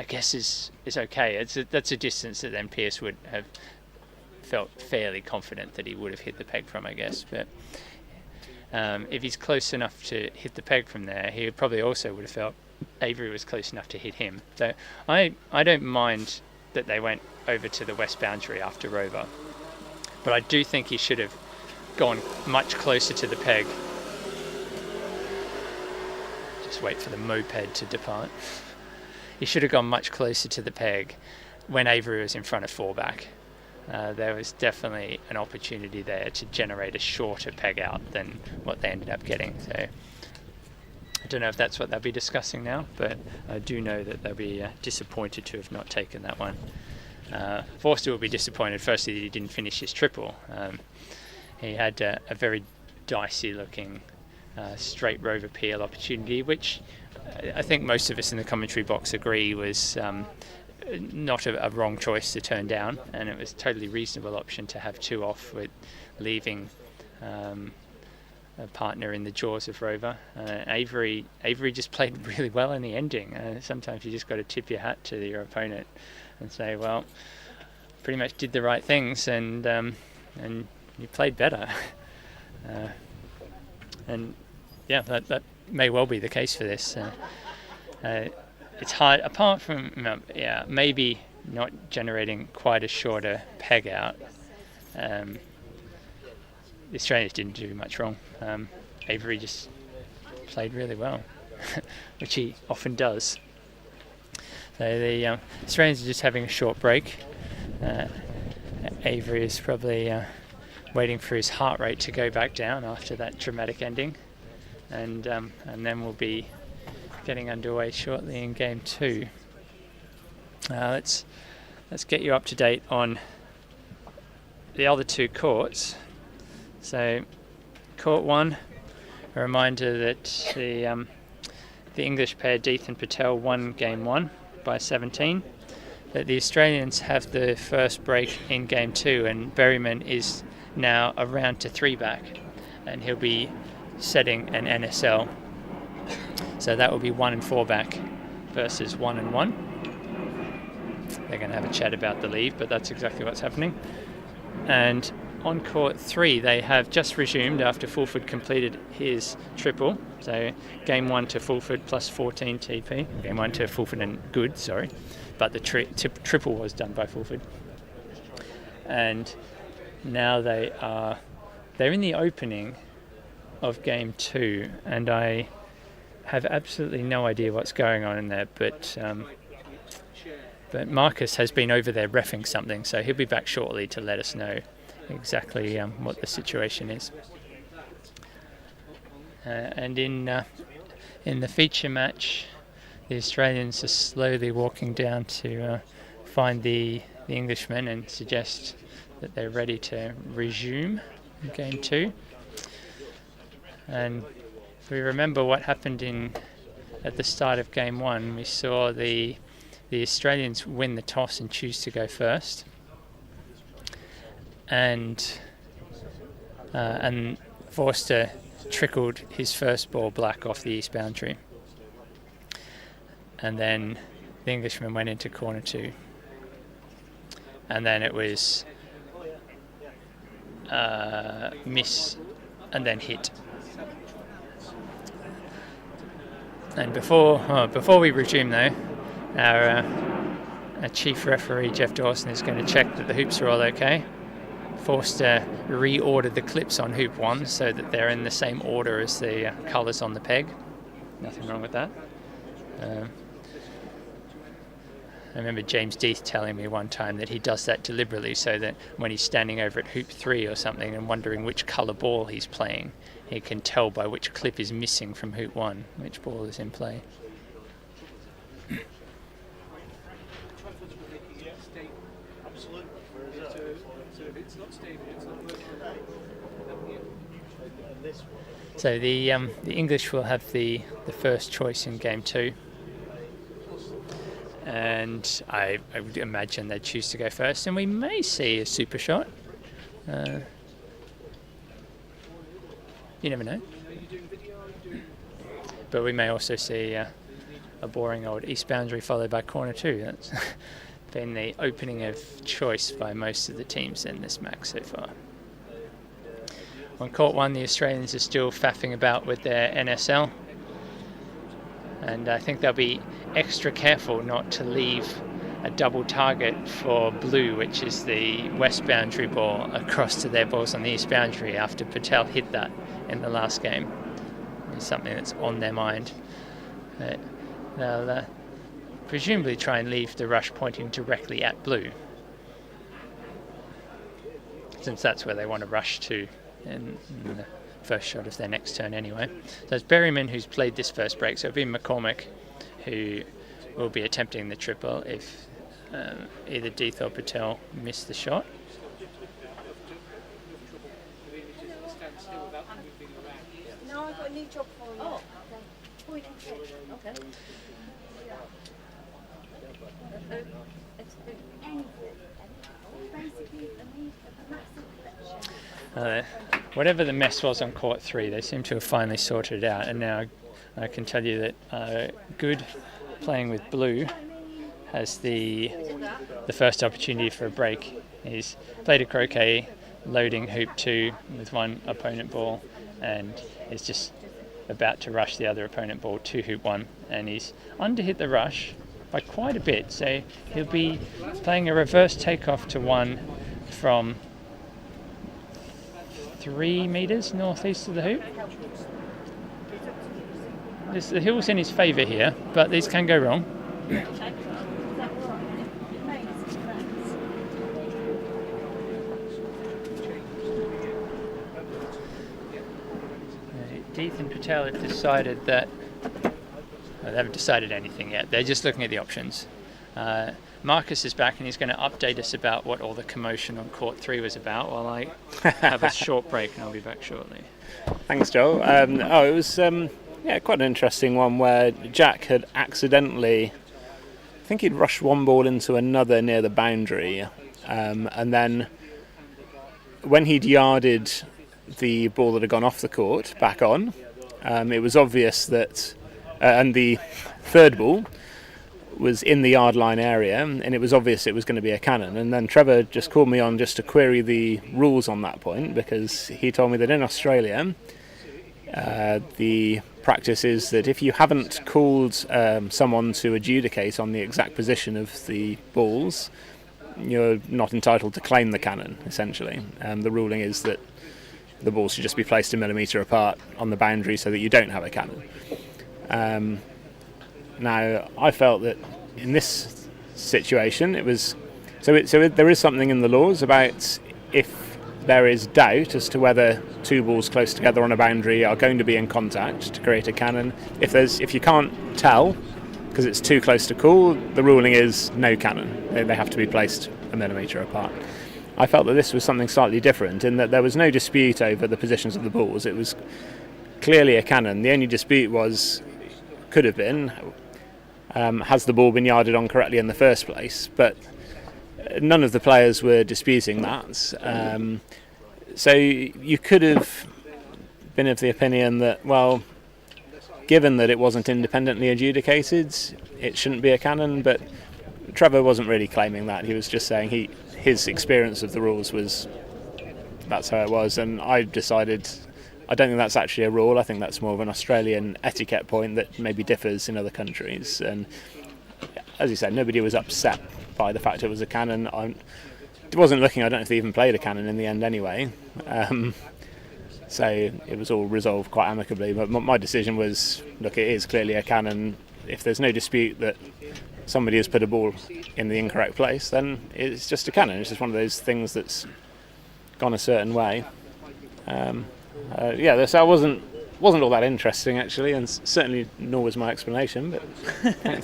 I guess is okay. That's a distance that then Pearce would have felt fairly confident that he would have hit the peg from, I guess. But if he's close enough to hit the peg from there, he probably also would have felt Avery was close enough to hit him. So I don't mind that they went over to the west boundary after Rover, but I do think he should have gone much closer to the peg. Just wait for the moped to depart. He should have gone much closer to the peg when Avery was in front of 4-back. There was definitely an opportunity there to generate a shorter peg out than what they ended up getting. So I don't know if that's what they'll be discussing now, but I do know that they'll be disappointed to have not taken that one. Forster will be disappointed, firstly, that he didn't finish his triple. He had a very dicey looking straight Rover PL opportunity, which I think most of us in the commentary box agree was not a wrong choice to turn down, and it was a totally reasonable option to have 2 off with leaving partner in the jaws of Rover. Avery just played really well in the ending. Sometimes you just got to tip your hat to your opponent and say, well, pretty much did the right things, and you played better. And yeah, that may well be the case for this. It's hard, apart from maybe not generating quite a shorter peg out. The Australians didn't do much wrong. Avery just played really well, which he often does. So the Australians are just having a short break. Avery is probably waiting for his heart rate to go back down after that dramatic ending, and then we'll be getting underway shortly in game 2. Let's get you up to date on the other 2 courts. So court 1, a reminder that the English pair Deeth and Patel won game 1 by 17. That the Australians have the first break in game 2, and Berryman is now a round to 3 back, and he'll be setting an NSL. So that will be 1 and 4 back versus 1 and 1. They're going to have a chat about the leave, but that's exactly what's happening. And on court 3, they have just resumed after Fulford completed his triple. So game 1 to Fulford plus 14 TP. Game 1 to Fulford and good, sorry. But the triple was done by Fulford. And now they're in the opening of game 2, and I have absolutely no idea what's going on in there, but Marcus has been over there reffing something, so he'll be back shortly to let us know exactly what the situation is. And in the feature match, the Australians are slowly walking down to find the Englishmen and suggest that they're ready to resume game 2. And if we remember what happened at the start of game 1, we saw the Australians win the toss and choose to go first, and Forster trickled his first ball black off the east boundary, and then the Englishman went into corner 2, and then it was miss and then hit. And before we resume though, our chief referee Jeff Dawson is going to check that the hoops are all okay. Forster reordered the clips on hoop 1 so that they're in the same order as the colours on the peg. Nothing wrong with that. I remember James Deeth telling me one time that he does that deliberately so that when he's standing over at hoop 3 or something and wondering which colour ball he's playing, he can tell by which clip is missing from hoop 1 which ball is in play. So the English will have the first choice in game 2. And I would imagine they'd choose to go first, and we may see a super shot. You never know. But we may also see a boring old east boundary followed by corner 2. That's been the opening of choice by most of the teams in this MAC so far. On court 1, the Australians are still faffing about with their NSL. And I think they'll be extra careful not to leave a double target for blue, which is the west boundary ball, across to their balls on the east boundary after Patel hit that in the last game. It's something that's on their mind. They'll presumably try and leave the rush pointing directly at blue, since that's where they want to rush to in the first shot of their next turn anyway. So it's Berryman who's played this first break, so it'll be McCormick who will be attempting the triple if either Deeth or Patel miss the shot. No, I've got a new job for you. Oh, okay. Okay. It's basically a massive collection. whatever the mess was on court 3, they seem to have finally sorted it out, and now I can tell you that Good, playing with blue, has the first opportunity for a break. He's played a croquet, loading hoop 2 with one opponent ball, and is just about to rush the other opponent ball to hoop 1, and he's underhit the rush by quite a bit, so he'll be playing a reverse takeoff to 1 from 3 metres northeast of the hoop. The hill's in his favour here, but these can go wrong. Deeth and Patel have decided that... Well, they haven't decided anything yet. They're just looking at the options. Marcus is back and he's going to update us about what all the commotion on court 3 was about while I have a short break, and I'll be back shortly. Thanks, Joel. It was quite an interesting one where Jack had accidentally, I think he'd rushed one ball into another near the boundary, and then when he'd yarded the ball that had gone off the court back on, it was obvious that, and the third ball was in the yard line area, and it was obvious it was going to be a cannon. And then Trevor just called me on just to query the rules on that point, because he told me that in Australia the practice is that if you haven't called someone to adjudicate on the exact position of the balls, you're not entitled to claim the cannon, essentially. The ruling is that the balls should just be placed a millimetre apart on the boundary so that you don't have a cannon. Now, I felt that in this situation it was there is something in the laws about if there is doubt as to whether two balls close together on a boundary are going to be in contact to create a cannon. If you can't tell because it's too close to call, the ruling is no cannon. They have to be placed a millimetre apart. I felt that this was something slightly different in that there was no dispute over the positions of the balls. It was clearly a cannon. The only dispute could have been, has the ball been yarded on correctly in the first place? But none of the players were disputing that. So you could have been of the opinion that, well, given that it wasn't independently adjudicated, it shouldn't be a cannon. But Trevor wasn't really claiming that. He was just saying his experience of the rules was that's how it was. And I decided, I don't think that's actually a rule. I think that's more of an Australian etiquette point that maybe differs in other countries. And as you said, nobody was upset by the fact it was a cannon. I wasn't looking, I don't know if they even played a cannon in the end anyway. So it was all resolved quite amicably. But my decision was, look, it is clearly a cannon. If there's no dispute that somebody has put a ball in the incorrect place, then it's just a cannon. It's just one of those things that's gone a certain way. So wasn't all that interesting actually, and certainly nor was my explanation. But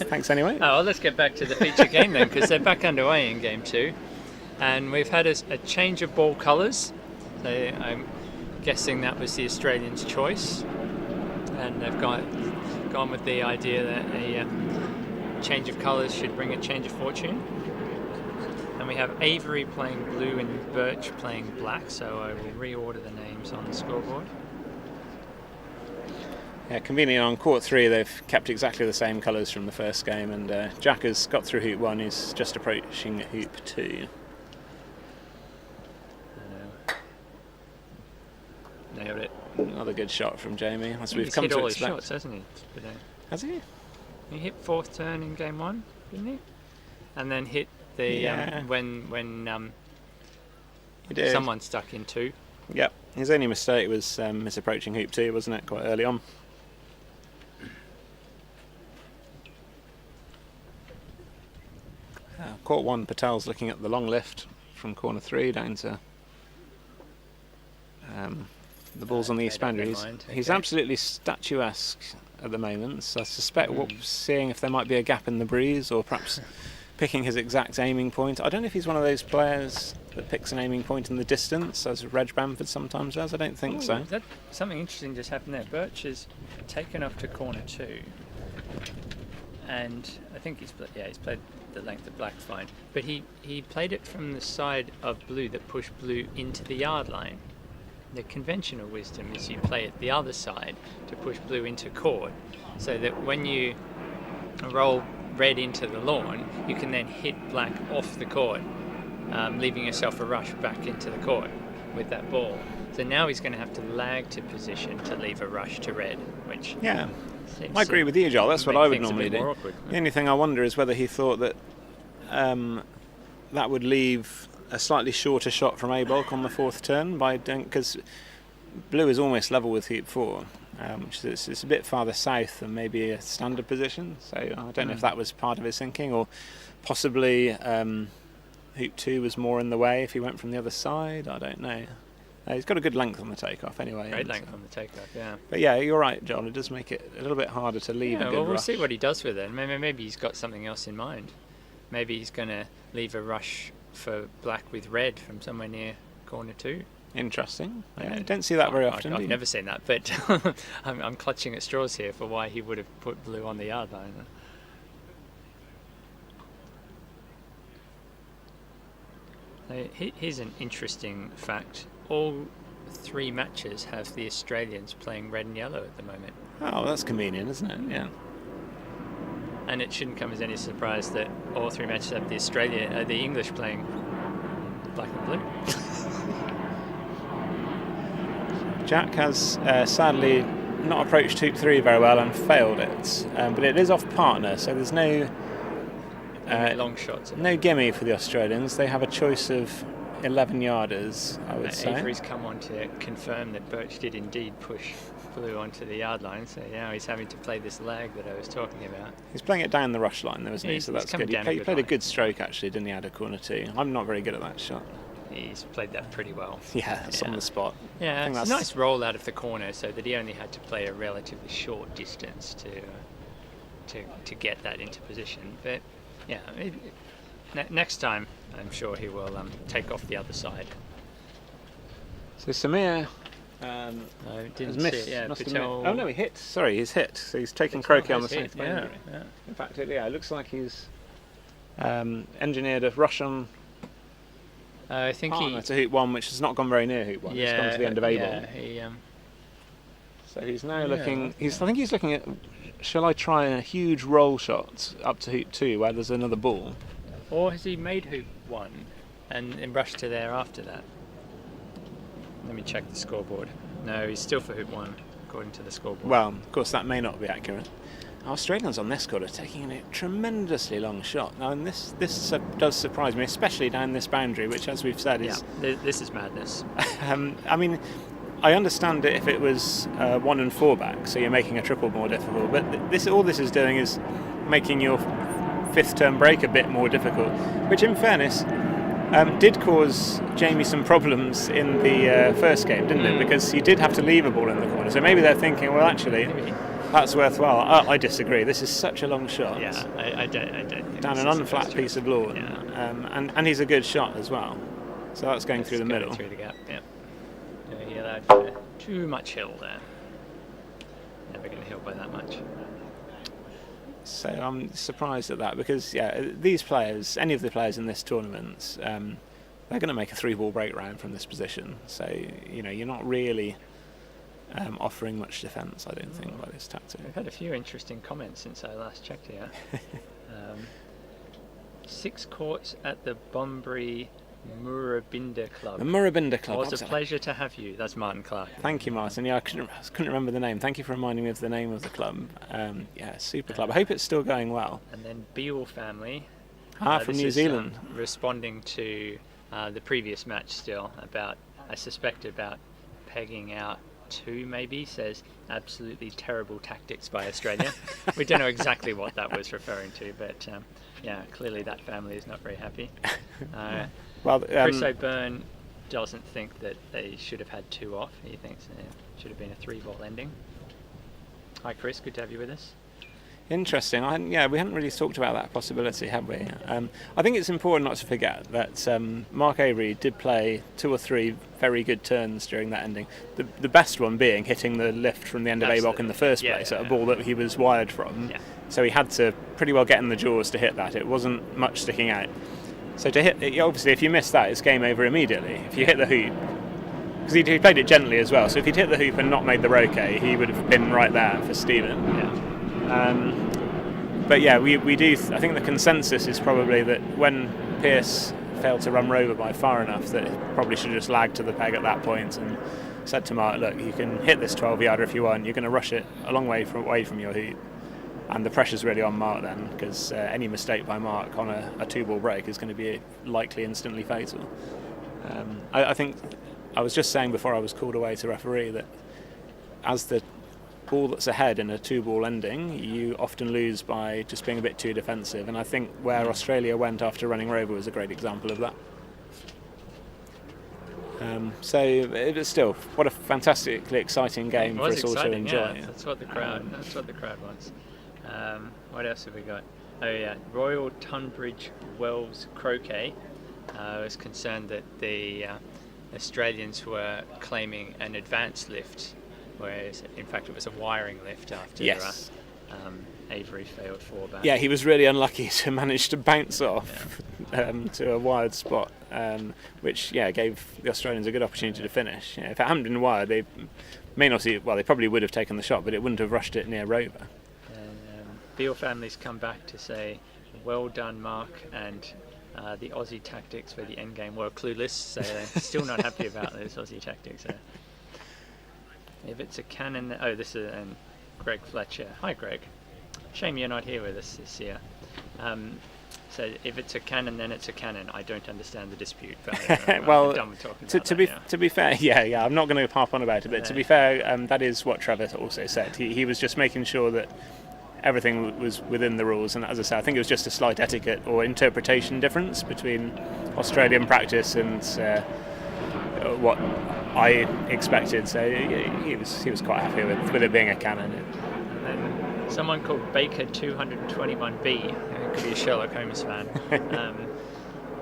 thanks anyway. Oh, well, let's get back to the feature game then, because they're back underway in game 2, and we've had a change of ball colours. So I'm guessing that was the Australians' choice, and they've gone with the idea that a change of colours should bring a change of fortune. And we have Avery playing blue and Birch playing black, so I will reorder the names on the scoreboard. Yeah, conveniently on court 3 they've kept exactly the same colours from the first game, and Jack has got through hoop 1, he's just approaching hoop 2. Nailed it. Another good shot from Jamie, as we've He's come hit to all expect. his shots, hasn't he? Today? Has he? He hit 4th turn in game 1, didn't he? And then hit the when He did. someone stuck in 2. Yep. His only mistake was misapproaching hoop 2, wasn't it? Quite early on. Court 1, Patel's looking at the long lift from corner 3 down to the balls on the east boundary. He's absolutely statuesque at the moment, so I suspect seeing if there might be a gap in the breeze, or perhaps picking his exact aiming point. I don't know if he's one of those players that picks an aiming point in the distance, as Reg Bamford sometimes does. I don't think so. Something interesting just happened there. Birch is taken off to corner 2, and I think he's played the length of black fine, but he played it from the side of blue that pushed blue into the yard line. the conventional wisdom is you play it the other side to push blue into court, so that when you roll red into the lawn, you can then hit black off the court, leaving yourself a rush back into the court with that ball. So now he's going to have to lag to position to leave a rush to red, which I agree with you, Joel. That's what I would normally do. Awkward. The only thing I wonder is whether he thought that that would leave a slightly shorter shot from A-Bulk on the fourth turn, because blue is almost level with hoop 4, which is it's a bit farther south than maybe a standard position. So I don't know if that was part of his thinking, or possibly hoop 2 was more in the way if he went from the other side. I don't know. He's got a good length on the takeoff anyway. Great length on the takeoff, yeah. But yeah, you're right, John. It does make it a little bit harder to leave a good we'll rush. see what he does with it. Maybe he's got something else in mind. Maybe he's going to leave a rush for black with red from somewhere near corner 2. Interesting. I don't see that very often. I've never seen that, but I'm clutching at straws here for why he would have put blue on the yard line. Here's an interesting fact. All 3 matches have the Australians playing red and yellow at the moment. Oh, that's convenient, isn't it? Yeah. And it shouldn't come as any surprise that all 3 matches have the English playing black and blue. Jack has sadly not approached hoop 3 very well and failed it, but it is off partner, so there's no long shots. No gimme for the Australians. They have a choice of 11 yarders, I would say. Avery's come on to confirm that Birch did indeed push blue onto the yard line, so now he's having to play this lag that I was talking about. He's playing it down the rush line though, isn't he? So that's good. He played a good stroke actually, didn't he, out of corner 2. I'm not very good at that shot. He's played that pretty well. Yeah, it's on the spot. Yeah, it's a nice roll out of the corner, so that he only had to play a relatively short distance to get that into position. But yeah, next time I'm sure he will take off the other side. So Samir didn't has missed. See it, Patel. Oh no, he hit. Sorry, he's hit. So he's taking Croquet on the safe boundary. Yeah. In fact, it looks like he's engineered a rush on. I think to hoop 1, which has not gone very near hoop 1. Yeah, it's gone to the end of A-ball. Yeah, So he's now looking. I think he's looking at. Shall I try a huge roll shot up to hoop 2 where there's another ball? Or has he made hoop 1 and rushed to there after that? Let me check the scoreboard. No, he's still for hoop 1 according to the scoreboard. Well, of course that may not be accurate. Australians on this court are taking a tremendously long shot. Now, and this does surprise me, especially down this boundary, which, as we've said, is... Yeah, this is madness. I mean, I understand it if it was 1 and 4 back, so you're making a triple more difficult, but all this is doing is making your 5th turn break a bit more difficult, which, in fairness, did cause Jamie some problems in the first game, didn't it? Because he did have to leave a ball in the corner, so maybe they're thinking, well, actually... That's worthwhile. I disagree. This is such a long shot. Yeah, I don't think down an unflat piece of lawn. Yeah. And he's a good shot as well. So that's going through the middle. Through the gap, yeah. He allowed too much hill there. Never going to hill by that much. So I'm surprised at that because, these players, any of the players in this tournament, they're going to make a 3-ball break round from this position. So, you're not really... offering much defence, I don't think, by this tactic. We've had a few interesting comments since I last checked here. 6 courts at the Bunbury Murrabinda Club. The Murrabinda Club. It was a pleasure to have you. That's Martin Clark. Thank you, Martin. Yeah, I couldn't remember the name. Thank you for reminding me of the name of the club. Super club. I hope it's still going well. And then Beale family. From New Zealand. Responding to the previous match still about pegging out 2 maybe, says absolutely terrible tactics by Australia. We don't know exactly what that was referring to, but clearly that family is not very happy. Chris O'Byrne doesn't think that they should have had 2 off. He thinks it should have been a 3-ball ending. Hi Chris, good to have you with us. Interesting. We haven't really talked about that possibility, have we? I think it's important not to forget that Mark Avery did play 2 or 3 very good turns during that ending. The best one being hitting the lift from the end of A-Block in the first place at a ball that he was wired from. Yeah. So he had to pretty well get in the jaws to hit that. It wasn't much sticking out. So to hit, obviously, if you miss that, it's game over immediately. If you hit the hoop, because he played it gently as well. So if he'd hit the hoop and not made the roquet, he would have been right there for Stephen. But yeah, we do. I think the consensus is probably that when Pearce failed to run Rover by far enough, that he probably should have just lagged to the peg at that point and said to Mark, look, you can hit this 12-yarder if you want. You're going to rush it a long way away from your hoop. And the pressure's really on Mark then, because any mistake by Mark on a 2-ball break is going to be likely instantly fatal. I think I was just saying before I was called away to referee that as the ball that's ahead in a 2-ball ending, you often lose by just being a bit too defensive, and I think where Australia went after running Rover was a great example of that. So it was still, what a fantastically exciting game for us all to enjoy. Yeah, that's what the crowd wants. What else have we got? Oh yeah, Royal Tunbridge Wells Croquet was concerned that the Australians were claiming an advanced lift, whereas in fact it was a wiring lift after Avery failed 4 back. Yeah, he was really unlucky to manage to bounce off to a wired spot, which gave the Australians a good opportunity to finish. If it hadn't been wired, they probably would have taken the shot, but it wouldn't have rushed it near Rover. And Beale family's come back to say, well done, Mark, and the Aussie tactics for the endgame were clueless, so they're still not happy about those Aussie tactics. If it's a cannon, this is Greg Fletcher. Hi, Greg. Shame you're not here with us this year. So if it's a cannon, then it's a cannon. I don't understand the dispute. But well, I'm done with talking about to be fair, I'm not going to harp on about it. But to be fair, that is what Trevor also said. He was just making sure that everything was within the rules. And as I say, I think it was just a slight etiquette or interpretation difference between Australian practice and what I expected. So he was quite happy with it being a cannon. And someone called Baker 221B, could be a Sherlock Holmes fan,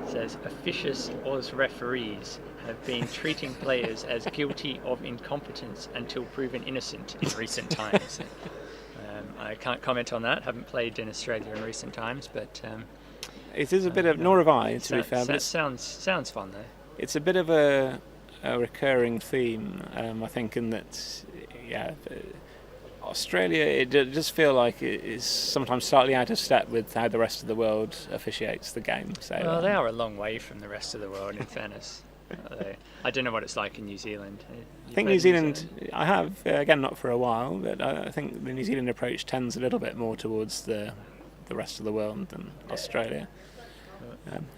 says officious Oz referees have been treating players as guilty of incompetence until proven innocent in recent times. I can't comment on that. Haven't played in Australia in recent times, but it is a bit of. Nor have I, to be fair. But it sounds fun though. It's a bit of a recurring theme, I think, in that, Australia, it does feel like it is sometimes slightly out of step with how the rest of the world officiates the game. So, well, they are a long way from the rest of the world, in fairness. I don't know what it's like in New Zealand. I think New Zealand, I have, again, not for a while, but I think the New Zealand approach tends a little bit more towards the rest of the world than Australia.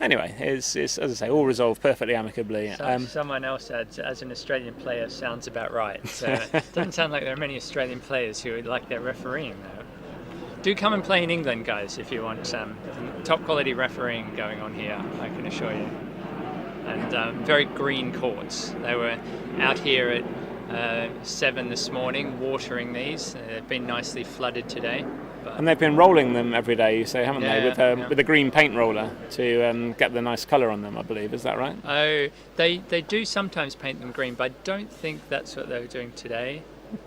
Anyway, it's as I say, all resolved perfectly amicably. Someone else adds, as an Australian player, sounds about right. So it doesn't sound like there are many Australian players who would like their refereeing, though. Do come and play in England, guys, if you want top quality refereeing going on here, I can assure you. And very green courts. They were out here at 7 this morning watering these. They've been nicely flooded today. And they've been rolling them every day, you say, haven't they? With a green paint roller to get the nice colour on them, I believe. Is that right? Oh, they do sometimes paint them green, but I don't think that's what they were doing today.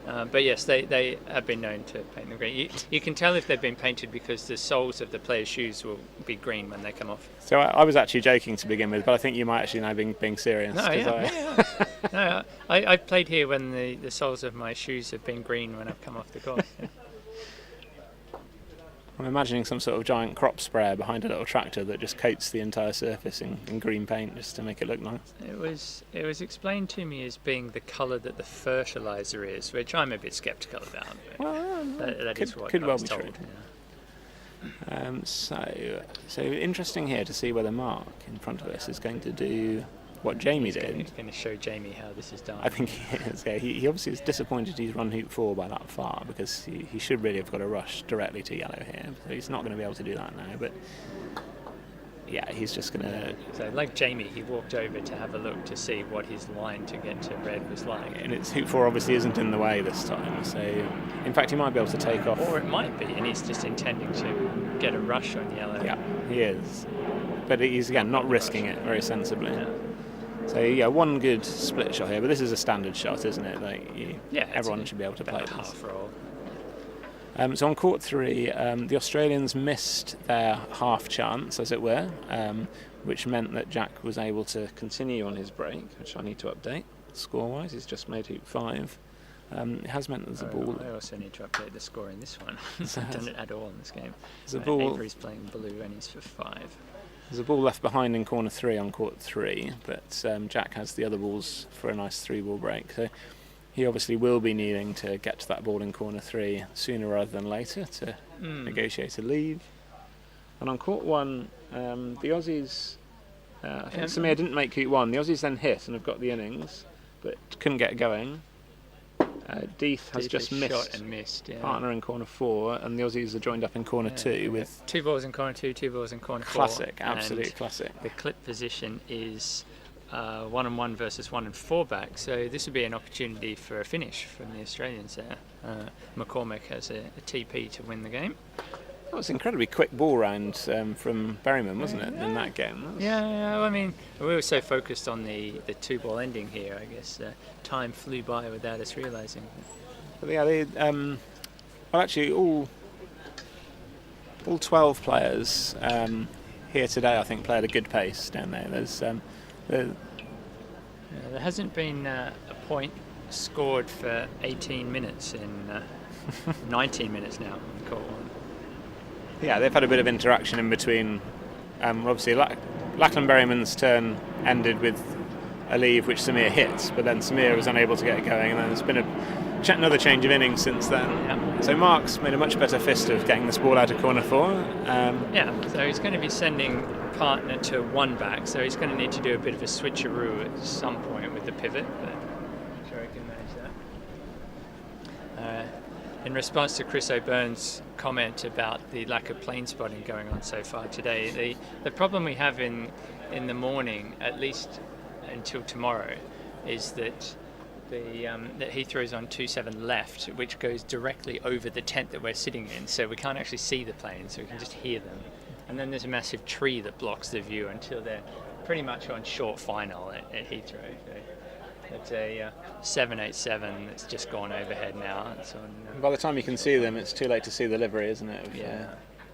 But yes, they have been known to paint them green. You can tell if they've been painted because the soles of the players' shoes will be green when they come off. So I was actually joking to begin with, but I think you might actually now be being serious. No, I've played here when the soles of my shoes have been green when I've come off the court. Yeah. I'm imagining some sort of giant crop sprayer behind a little tractor that just coats the entire surface in green paint just to make it look nice. It was explained to me as being the colour that the fertiliser is, which I'm a bit sceptical about. Well, that is what could I well was be told. true. Yeah. So interesting here to see whether Mark in front of us is going to do what Jamie did. He's going to show Jamie how this is done. I think he is. Yeah, he obviously is disappointed he's run hoop 4 by that far, because he should really have got a rush directly to yellow here. So he's not going to be able to do that now. But yeah, he's just going to. So like Jamie, he walked over to have a look to see what his line to get to red was like. And it's hoop 4 obviously isn't in the way this time. So in fact, he might be able to take off. Or it might be, and he's just intending to get a rush on yellow. Yeah, he is. But he's again not risking it very sensibly. Yeah. So yeah, one good split shot here, but this is a standard shot, isn't it? Everyone should be able to play this. Half roll. So on court 3, the Australians missed their half chance, as it were, which meant that Jack was able to continue on his break, which I need to update. score-wise. He's just made hoop 5. It has meant there's a ball. I also need to update the score in this one. I've done it at all in this game. There's a ball. Avery's playing blue and he's for 5. There's a ball left behind in corner 3 on court 3, but Jack has the other balls for a nice 3-ball break. So he obviously will be needing to get to that ball in corner 3 sooner rather than later to negotiate a lead. And on court 1, the Aussies, I think Samir didn't make hoop 1. The Aussies then hit and have got the innings, but couldn't get going. Deeth has just shot and missed. Yeah. Partner in corner 4, and the Aussies are joined up in corner 2 with 2 balls in corner 2, 2 balls in corner 4. Classic, absolute classic. The clip position is 1-on-1 versus 1-and-4 back, so this would be an opportunity for a finish from the Australians there. McCormack has a TP to win the game. That was an incredibly quick ball round from Berryman, wasn't it, in that game? Yeah, I mean, we were so focused on the 2-ball ending here, I guess time flew by without us realising. But yeah, well, actually, all 12 players here today, I think, play at a good pace down there. There hasn't been a point scored for 18 minutes in 19 minutes now on court 1. Yeah, they've had a bit of interaction in between. Obviously, Lachlan Berryman's turn ended with a leave which Samir hit, but then Samir was unable to get it going, and then there's been another change of innings since then. Yeah. So Mark's made a much better fist of getting this ball out of corner 4. So he's going to be sending partner to 1 back, so he's going to need to do a bit of a switcheroo at some point with the pivot, but I'm sure he can manage that. In response to Chris O'Byrne's comment about the lack of plane spotting going on so far today, the problem we have in the morning, at least until tomorrow, is that that Heathrow's on 27 left, which goes directly over the tent that we're sitting in, so we can't actually see the planes, so we can just hear them. And then there's a massive tree that blocks the view until they're pretty much on short final at Heathrow. It's a 787 that's just gone overhead now. It's on, by the time you can see them, it's too late to see the livery, isn't it? Of,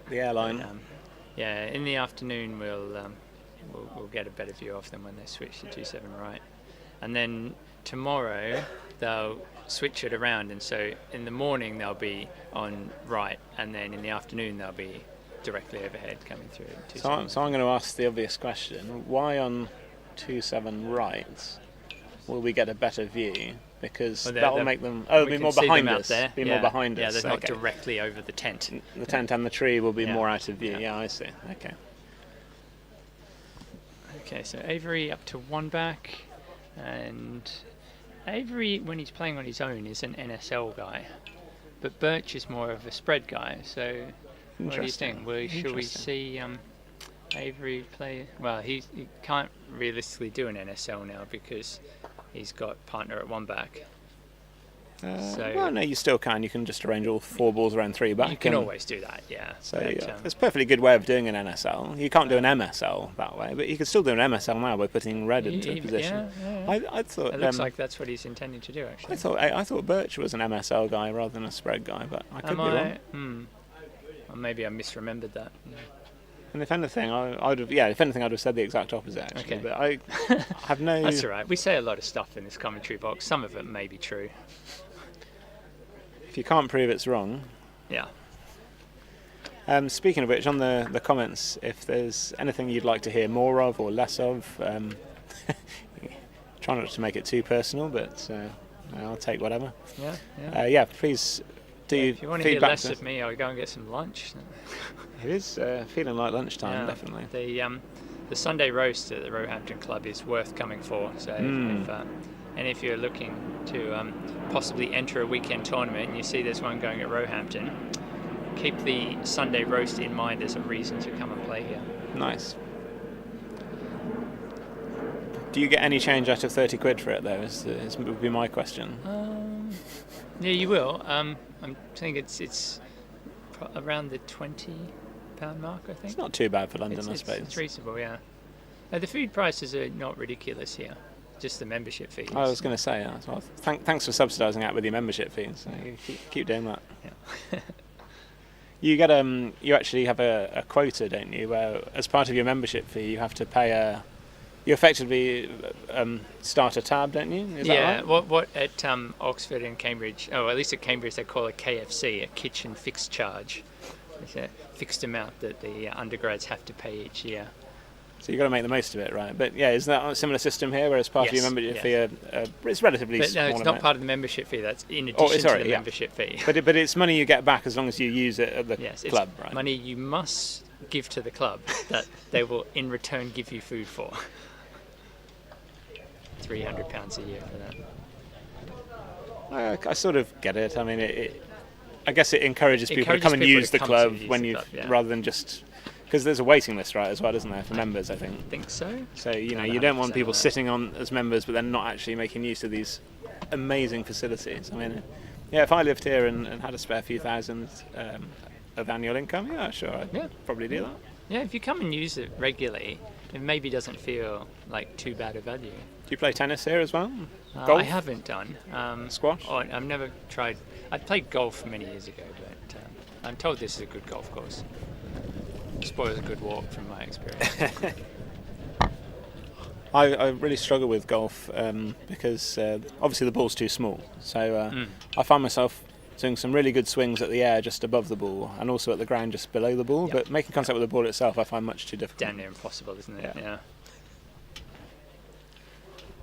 the airline. In the afternoon we'll get a better view of them when they switch to 27 right, and then tomorrow they'll switch it around, and so in the morning they'll be on right, and then in the afternoon they'll be directly overhead coming through. So I'm going to ask the obvious question: why on 27 right will we get a better view? Because that will make them. Oh, be more behind us. Be more behind us. Yeah, they're not directly over the tent. The tent and the tree will be more out of view. Yeah, I see. Okay. Okay, so Avery up to 1 back, and Avery, when he's playing on his own, is an NSL guy, but Birch is more of a spread guy. So, what do you think? Should we see Avery play? Well, he can't realistically do an NSL now because he's got partner at 1 back. Well, no, you still can. You can just arrange all 4 balls around 3 back. You can always do that, yeah. So it's a perfectly good way of doing an NSL. You can't do an MSL that way, but you can still do an MSL now by putting red into a position. Yeah. I thought it looks like that's what he's intending to do, actually. I thought Birch was an MSL guy rather than a spread guy, but I could be wrong. Well, maybe I misremembered that. Yeah. And if anything, I'd have said the exact opposite, actually. Okay. But I have no. That's all right. We say a lot of stuff in this commentary box. Some of it may be true. If you can't prove it's wrong. Yeah. Speaking of which, on the comments, if there's anything you'd like to hear more of or less of, try not to make it too personal, but I'll take whatever. Yeah. Please do. If you want to hear less of me, I'll go and get some lunch. It is feeling like lunchtime, definitely. The Sunday roast at the Roehampton Club is worth coming for. So if you're looking to possibly enter a weekend tournament and you see there's one going at Roehampton, keep the Sunday roast in mind as a reason to come and play here. Nice. Do you get any change out of 30 quid for it, though? Would be my question. Yeah, you will. I think it's around the £20 mark, I think. It's not too bad for London, I suppose. It's reasonable, yeah. The food prices are not ridiculous here, just the membership fees. I was going to say, well, thanks for subsidising that with your membership fees. So you keep doing that. Yeah. You get you actually have a quota, don't you? Where as part of your membership fee, you have to pay You effectively start a tab, don't you? Is that right? What at Oxford and Cambridge, at least at Cambridge they call a KFC, a kitchen fixed charge. It's a fixed amount that the undergrads have to pay each year. So you've got to make the most of it, right? But yeah, is that a similar system here, where as part of your membership fee, it's relatively small? No, it's not part of the membership fee. That's in addition to the membership fee. But it's money you get back as long as you use it at the club, right? Money you must give to the club that they will in return give you food for. £300 a year for that. I sort of get it. I mean, I guess it encourages people to come and use the club rather than just. Because there's a waiting list, right, as well, isn't there, for members, I think? I think so. So, you don't want people sitting on as members but then not actually making use of these amazing facilities. I mean, if I lived here and had a spare few thousand of annual income, sure, I'd probably do that. Yeah, if you come and use it regularly, it maybe doesn't feel like too bad a value. Do you play tennis here as well? Golf? I haven't done. Squash? I've never tried. I played golf many years ago, but I'm told this is a good golf course. Spoils a good walk from my experience. I really struggle with golf because obviously the ball's too small. So I find myself doing some really good swings at the air just above the ball and also at the ground just below the ball. Yep. But making contact with the ball itself I find much too difficult. Damn near impossible, isn't it? Yeah.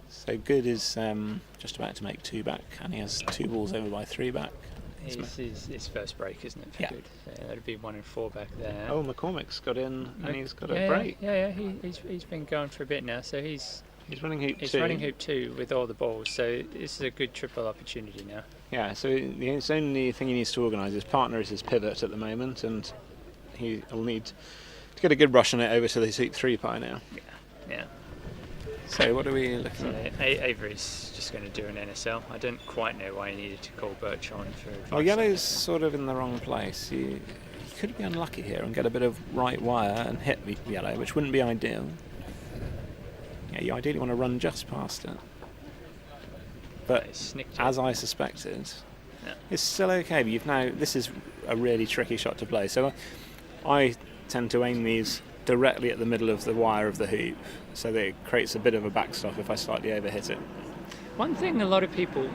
So Good is just about to make 2 back, and he has 2 balls over by 3 back. It's his first break, isn't it? For Good. So that'd be 1 and 4 back there. Oh, McCormick's got in, and he's got a break. Yeah. He's been going for a bit now, so he's running hoop 2. He's running hoop 2 with all the balls, so this is a good triple opportunity now. Yeah. So the only thing he needs to organise, his partner is his pivot at the moment, and he will need to get a good rush on it over to his hoop 3 pie now. Yeah. So what are we looking at? Avery's just going to do an NSL. I don't quite know why he needed to call Birch on for advice. Well, yellow's sort of in the wrong place. He could be unlucky here and get a bit of right wire and hit the yellow, which wouldn't be ideal. Yeah, you ideally want to run just past it. But as I suspected, it's still okay. But this is a really tricky shot to play. So I tend to aim these directly at the middle of the wire of the hoop, so that it creates a bit of a backstop if I slightly overhit it. One thing a lot of people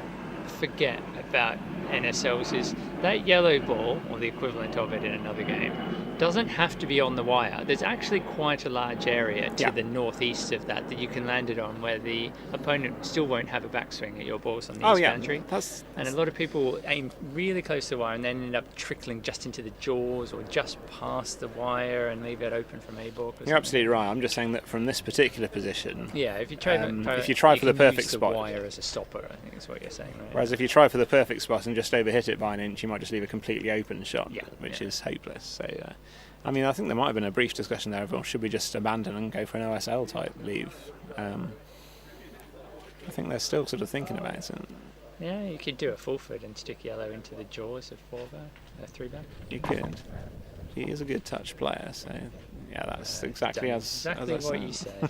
forget about NSLs is that yellow ball, or the equivalent of it in another game, doesn't have to be on the wire. There's actually quite a large area to the northeast of that you can land it on, where the opponent still won't have a backswing at your balls on the east boundary. And a lot of people aim really close to the wire and then end up trickling just into the jaws or just past the wire and leave it open from a ball. You're absolutely right. I'm just saying that from this particular position. Yeah, if you try for the perfect spot, the wire as a stopper, I think is what you're saying. Right? Whereas if you try for the perfect spot and just overhit it by an inch, you might just leave a completely open shot, which is hopeless. So, I mean, I think there might have been a brief discussion there of, well, should we just abandon and go for an OSL type leave? I think they're still sort of thinking about it. Yeah, you could do a full-foot and stick yellow into the jaws of 3 back. You could. He is a good touch player, so that's exactly what you said.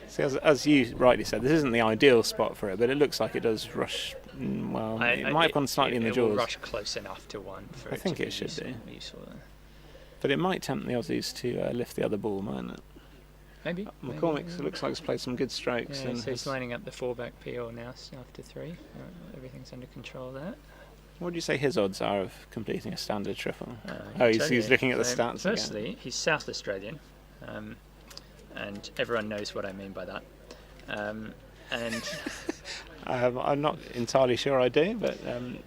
So as you rightly said, this isn't the ideal spot for it, but it looks like it does rush. Well, it might have gone slightly in the jaws. It will rush close enough to one for I think it should be do. Useful. But it might tempt the Aussies to lift the other ball, mightn't it? Maybe. McCormick looks like he's played some good strokes. Yeah, so he's lining up the 4-back PL now after 3. Everything's under control there. What would you say his odds are of completing a standard triple? He's looking at the stats firstly, again. He's South Australian, and everyone knows what I mean by that. And I'm not entirely sure I do, but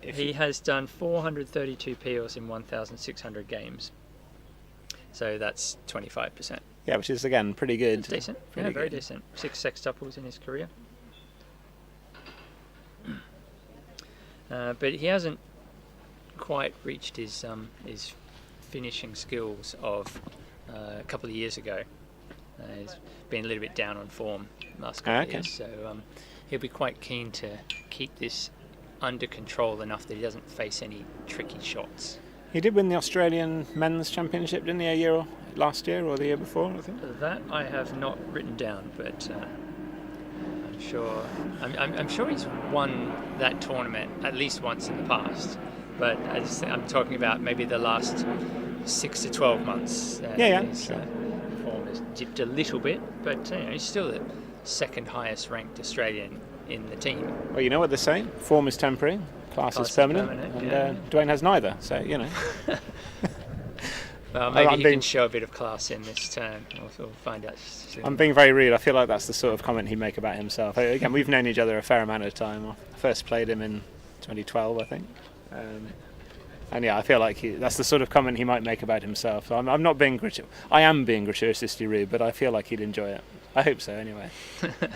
he has done 432 PLs in 1,600 games. So that's 25%. Yeah, which is again pretty good. It's decent. Very decent. 6 sextuples in his career. But he hasn't quite reached his finishing skills of a couple of years ago. He's been a little bit down on form last couple of years, so he'll be quite keen to keep this under control enough that he doesn't face any tricky shots. He did win the Australian Men's Championship, didn't he, last year or the year before, I think? That I have not written down, but I'm sure. I'm sure he's won that tournament at least once in the past. But I'm talking about maybe the last 6 to 12 months. Sure. Form dipped a little bit, but he's still the second highest ranked Australian in the team. Well, you know what they say: form is temporary, class is permanent, and Dwayne has neither. So Well, maybe he can show a bit of class in this turn. We'll find out soon. I'm being very rude. I feel like that's the sort of comment he'd make about himself. Again, we've known each other a fair amount of time. I first played him in 2012, I think. And yeah, I feel like that's the sort of comment he might make about himself. I'm not being gratuitous. I am being gratuitously rude, but I feel like he'd enjoy it. I hope so, anyway.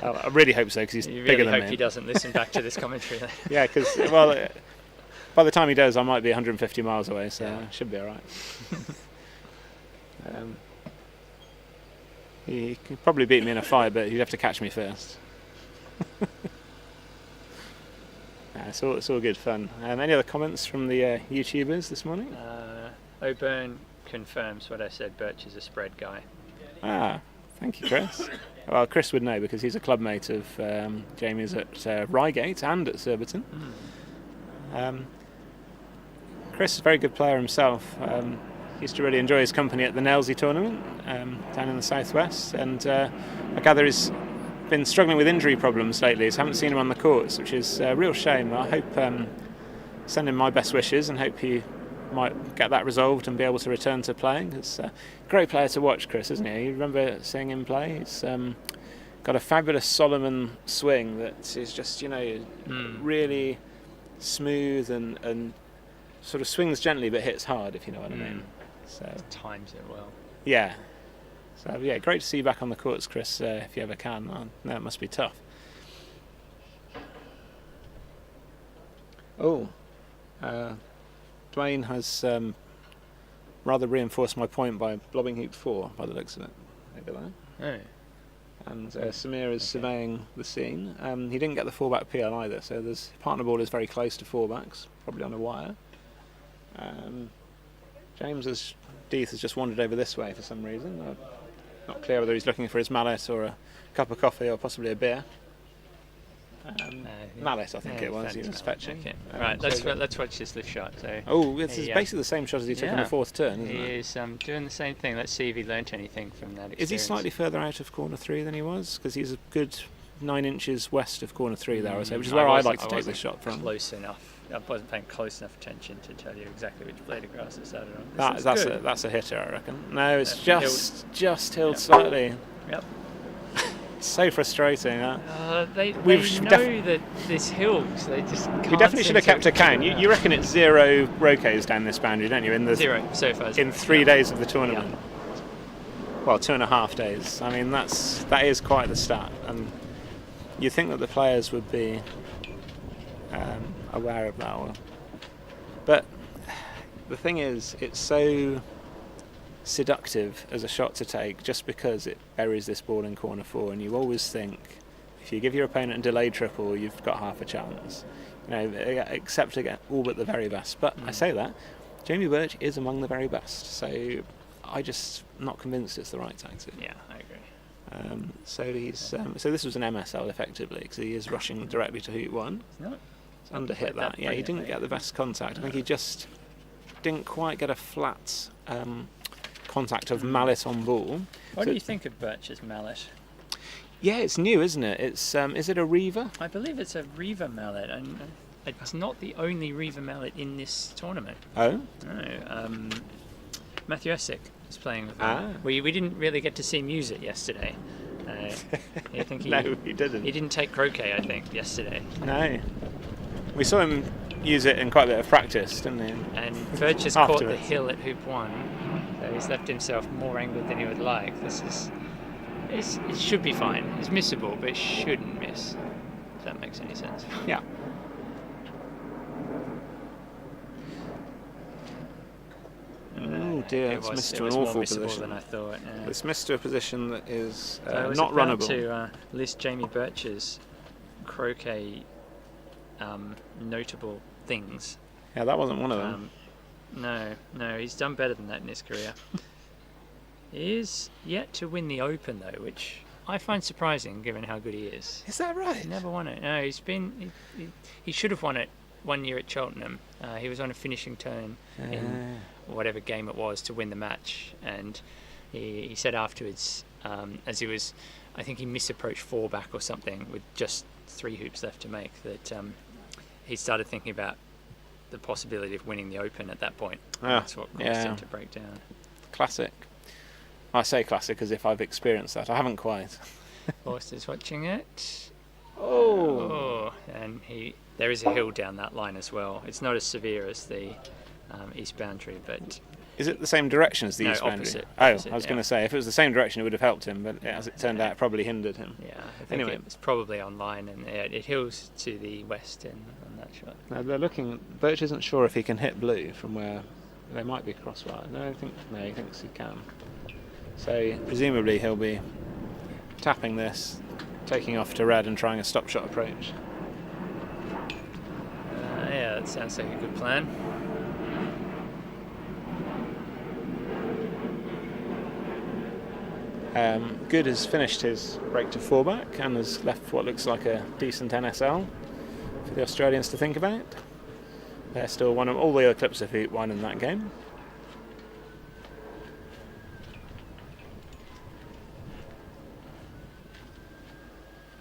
I really hope so, because he's bigger than me. You really hope he doesn't listen back to this commentary. Yeah, because, well, by the time he does, I might be 150 miles away, so it should be all right. He could probably beat me in a fight, but he'd have to catch me first. It's all good fun. Any other comments from the YouTubers this morning? O'Byrne confirms what I said. Birch is a spread guy. Thank you, Chris. Well, Chris would know because he's a club mate of Jamie's at Reigate and at Surbiton. Chris is a very good player himself. He used to really enjoy his company at the Nailsea tournament down in the southwest, and I gather he's been struggling with injury problems lately, so I haven't seen him on the courts, which is a real shame. I hope, send him my best wishes and hope he might get that resolved and be able to return to playing. It's a great player to watch, Chris, isn't he? You remember seeing him play? He's got a fabulous Solomon swing that is just, really smooth and sort of swings gently but hits hard, if you know what I mean. So times it well. Yeah. So yeah, great to see you back on the courts, Chris, if you ever can. No, it must be tough. Dwayne has rather reinforced my point by blobbing heap 4 by the looks of it. Maybe that. And Samir is surveying the scene. He didn't get the 4-back PL either, so there's partner ball is very close to 4-backs, probably on a wire. James Deeth has just wandered over this way for some reason. Not clear whether he's looking for his mallet or a cup of coffee or possibly a beer. Mallet, I think it was. He was fetching. Okay. Right, let's watch this lift shot. So it's basically the same shot as he took in the 4th turn, isn't it? He is doing the same thing. Let's see if he learnt anything from that experience. Is he slightly further out of corner 3 than he was? Because he's a good 9 inches west of corner 3 there, I would say, which is where I'd like to take this shot from. Close enough. I wasn't paying close enough attention to tell you exactly which blade of grass it started on. That's a hitter, I reckon. No, it's just hilled slightly. Yep. So frustrating. They know that this hills. They just can't. We definitely should have kept a count. You reckon it's 0 Rocays down this boundary, don't you? 0 so far. In 3 days of the tournament. Yeah. Well, 2.5 days. I mean, that is quite the stat. And you'd think that the players would be aware of that. But the thing is, it's so seductive as a shot to take just because it buries this ball in corner 4, and you always think if you give your opponent a delayed triple, you've got half a chance. Except to get all but the very best. But I say that Jamie Birch is among the very best, so I just not convinced it's the right tactic. Yeah, I agree. So this was an MSL effectively, because he is rushing directly to hoop 1. It's underhit that. Yeah, he didn't get the best contact. I think he just didn't quite get a flat contact of mallet on ball. What do you think of Birch's mallet? Yeah, it's new, isn't it? It's is it a Reaver? I believe it's a Reaver mallet, and it's not the only Reaver mallet in this tournament. Oh? No. Matthew Essick is playing with him. We didn't really get to see him use it yesterday. I think no, he didn't. He didn't take croquet, I think, yesterday. No. We saw him use it in quite a bit of practice, didn't he? And Birch has caught the hill at hoop 1, so he's left himself more angled than he would like. It should be fine. It's missable, but it shouldn't miss. If that makes any sense. Yeah. Oh dear, it's missed to an awful position. Than I thought. It's missed to a position that is not runnable. To list Jamie Birch's croquet notable things. Yeah, that wasn't one of them. No, he's done better than that in his career. He is yet to win the Open though, which I find surprising given how good he is. Is that right? He never won it. No, he should have won it 1 year at Cheltenham. He was on a finishing turn in whatever game it was to win the match, and he said afterwards as he was, I think he misapproached 4 back or something with just 3 hoops left to make, that he started thinking about the possibility of winning the Open at that point. That's what caused him to break down. Classic. I say classic as if I've experienced that. I haven't quite. Forster's watching it. Oh. And there is a hill down that line as well. It's not as severe as the east boundary, but... Is it the same direction as the east boundary? Opposite, I was going to say, if it was the same direction, it would have helped him, but as it turned out, it probably hindered him. Yeah, I think it's probably on line, and it hills to the west on that shot. Now they're looking. Birch isn't sure if he can hit blue from where they might be crosswire. He thinks he can. So presumably he'll be tapping this, taking off to red, and trying a stop shot approach. Yeah, that sounds like a good plan. Good has finished his break to 4 back and has left what looks like a decent NSL for the Australians to think about. They're still one of all the other clips of hoop won in that game.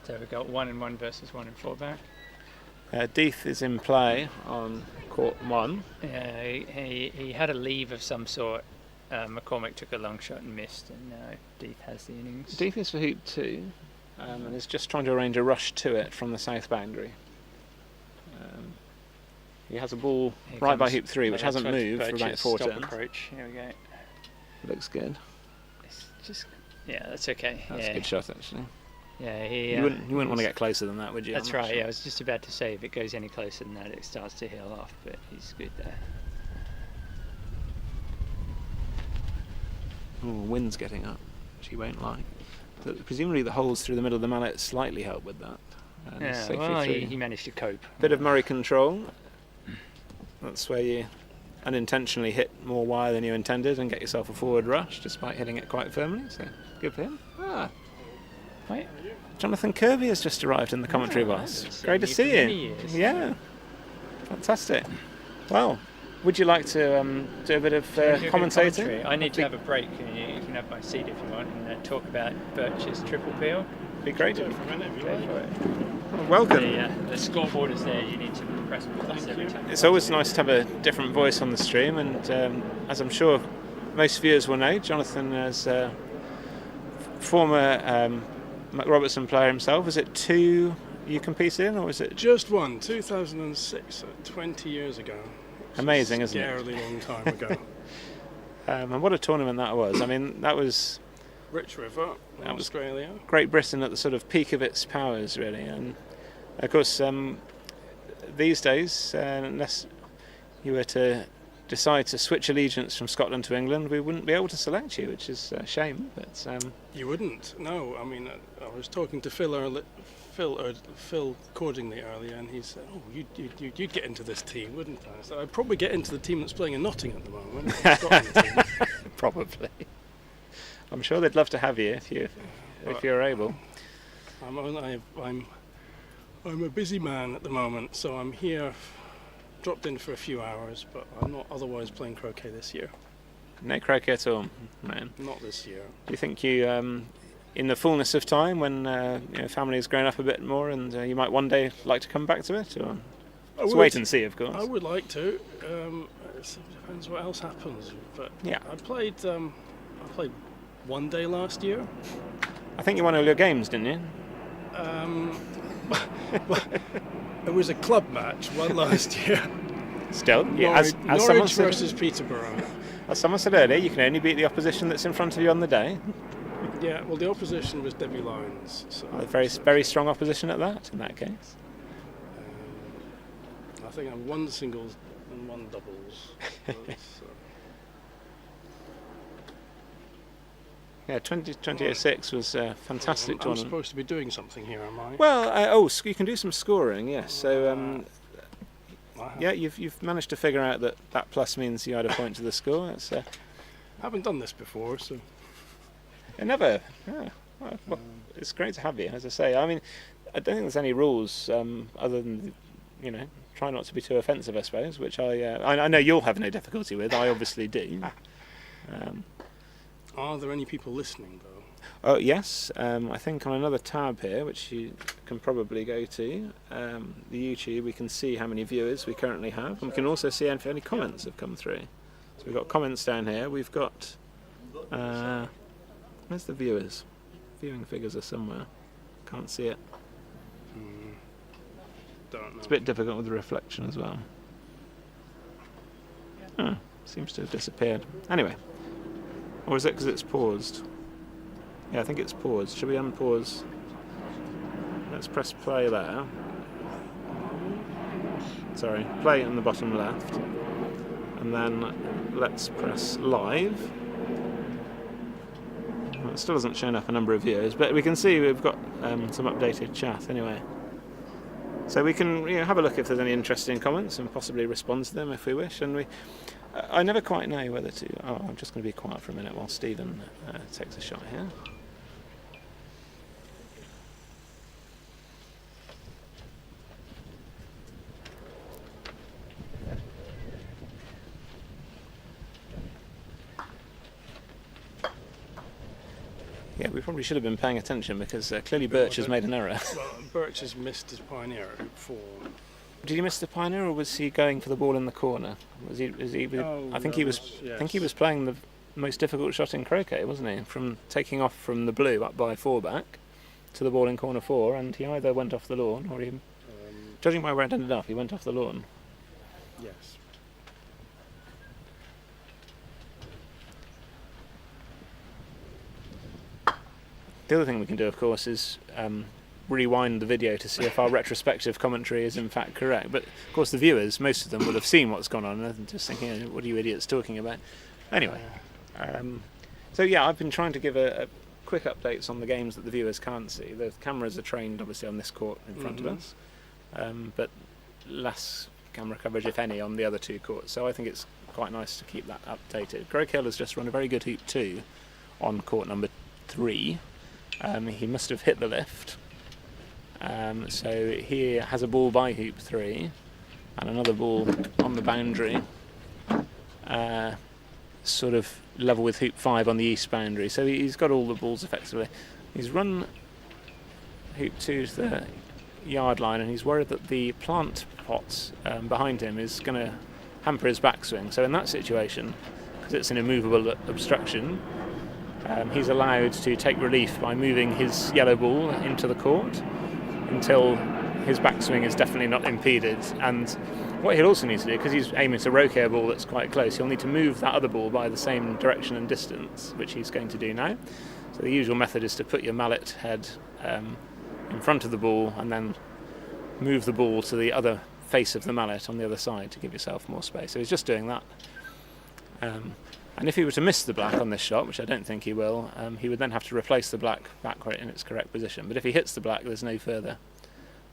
So we've got 1 and 1 versus 1 and 4 back. Deeth is in play on court 1. Yeah, he had a leave of some sort. McCormick took a long shot and missed, and now Deeth has the innings. Deeth is for hoop 2 and is just trying to arrange a rush to it from the south boundary. He has a ball right by hoop 3, which hasn't moved for about 4 turns. Approach. Here we go. Looks good. It's just, that's okay. That's a good shot, actually. Yeah, you wouldn't want to get closer than that, would you? That's right. Yeah, I was just about to say if it goes any closer than that, it starts to heel off. But he's good there. Oh, wind's getting up, which he won't like. But presumably the holes through the middle of the mallet slightly help with that. He managed to cope. Bit of Murray control. That's where you unintentionally hit more wire than you intended and get yourself a forward rush, despite hitting it quite firmly. So good for him. Right. Jonathan Kirby has just arrived in the commentary box. Great to see you. Yeah, fantastic. Well, would you like to do a bit of commentating? I need to have a break. You can have my seat if you want, and talk about Birch's triple peel. Be great. Go for it. Welcome. The scoreboard is there. You need to press buttons every time. It's always nice to have a different voice on the stream, and as I'm sure most viewers will know, Jonathan is a former MacRobertson player himself. Is it 2 you competed in, or was it just 1? 2006, 20 years ago. Amazing, isn't it? Scarily long time ago. And what a tournament that was. I mean, that was Rich River, Australia. Great Britain at the sort of peak of its powers, really. And of course, these days, unless you were to decide to switch allegiance from Scotland to England, we wouldn't be able to select you, which is a shame. But you wouldn't. No, I mean, I was talking to Phil Cordingley earlier, and he said, "Oh, you'd get into this team, wouldn't I?" So I'd probably get into the team that's playing in Nottingham at the moment. The Scotland team. Probably. I'm sure they'd love to have you if you're able. I'm a busy man at the moment, so I'm here, dropped in for a few hours, but I'm not otherwise playing croquet this year. No croquet at all, man. Not this year. Do you think you, in the fullness of time, when family has grown up a bit more, and you might one day like to come back to it, or let's wait and see, of course. I would like to. It depends what else happens. But yeah, I played one day last year. I think you won all your games, didn't you? It was a club match, one last year. Still, Norwich someone versus Peterborough. As someone said earlier, you can only beat the opposition that's in front of you on the day. Yeah, well, the opposition was Debbie Lyons. So very strong opposition at that, in that case. I think I'm 1 singles and 1 doubles. Yeah, 2006 was a fantastic tournament. I'm supposed to be doing something here, am I? Well, you can do some scoring, yes. So, yeah, you've managed to figure out that plus means you add a point to the score. It's, haven't done this before, so. Never. Yeah. Well, it's great to have you, as I say. I mean, I don't think there's any rules other than, try not to be too offensive, I suppose, which I know you'll have no difficulty with. I obviously do. Are there any people listening, though? Oh yes, I think on another tab here, which you can probably go to, the YouTube, we can see how many viewers we currently have, and we can also see if any comments have come through. So we've got comments down here. We've got where's the viewers? Viewing figures are somewhere. Can't see it. Don't know. It's a bit difficult with the reflection as well. Oh, seems to have disappeared. Anyway, or is it because it's paused? Yeah, I think it's paused. Should we unpause? Let's press play there. Sorry, play in the bottom left. And then let's press live. Well, it still hasn't shown up a number of viewers, but we can see we've got some updated chat anyway. So we can have a look if there's any interesting comments and possibly respond to them if we wish. And I never quite know whether to... Oh, I'm just going to be quiet for a minute while Stephen takes a shot here. Yeah, we probably should have been paying attention because clearly Birch has made an error. Well, Birch has missed his pioneer for. Did he miss the pioneer, or was he going for the ball in the corner? Was he? Oh, I think no, he was. yes. I think he was playing the most difficult shot in croquet, wasn't he? From taking off from the blue up by 4-back to the ball in corner 4, and he either went off the lawn or he, judging by where it ended up, he went off the lawn. Yes. The other thing we can do, of course, is rewind the video to see if our retrospective commentary is in fact correct. But of course, the viewers, most of them, will have seen what's gone on and just thinking, "What are you idiots talking about?" Anyway, so yeah, I've been trying to give a quick updates on the games that the viewers can't see. The cameras are trained, obviously, on this court in front of us, but less camera coverage, if any, on the other 2 courts. So I think it's quite nice to keep that updated. Greg Hill has just run a very good hoop 2 on court number 3. He must have hit the lift. So he has a ball by hoop 3 and another ball on the boundary, sort of level with hoop 5 on the east boundary. So he's got all the balls effectively. He's run hoop 2 to the yard line, and he's worried that the plant pot behind him is going to hamper his backswing. So in that situation, because it's an immovable obstruction, he's allowed to take relief by moving his yellow ball into the court until his backswing is definitely not impeded. And what he'll also need to do, because he's aiming to roquet a ball that's quite close, he'll need to move that other ball by the same direction and distance, which he's going to do now. So the usual method is to put your mallet head in front of the ball and then move the ball to the other face of the mallet on the other side to give yourself more space. So he's just doing that. And if he were to miss the black on this shot, which I don't think he will, he would then have to replace the black back in its correct position. But if he hits the black, there's no further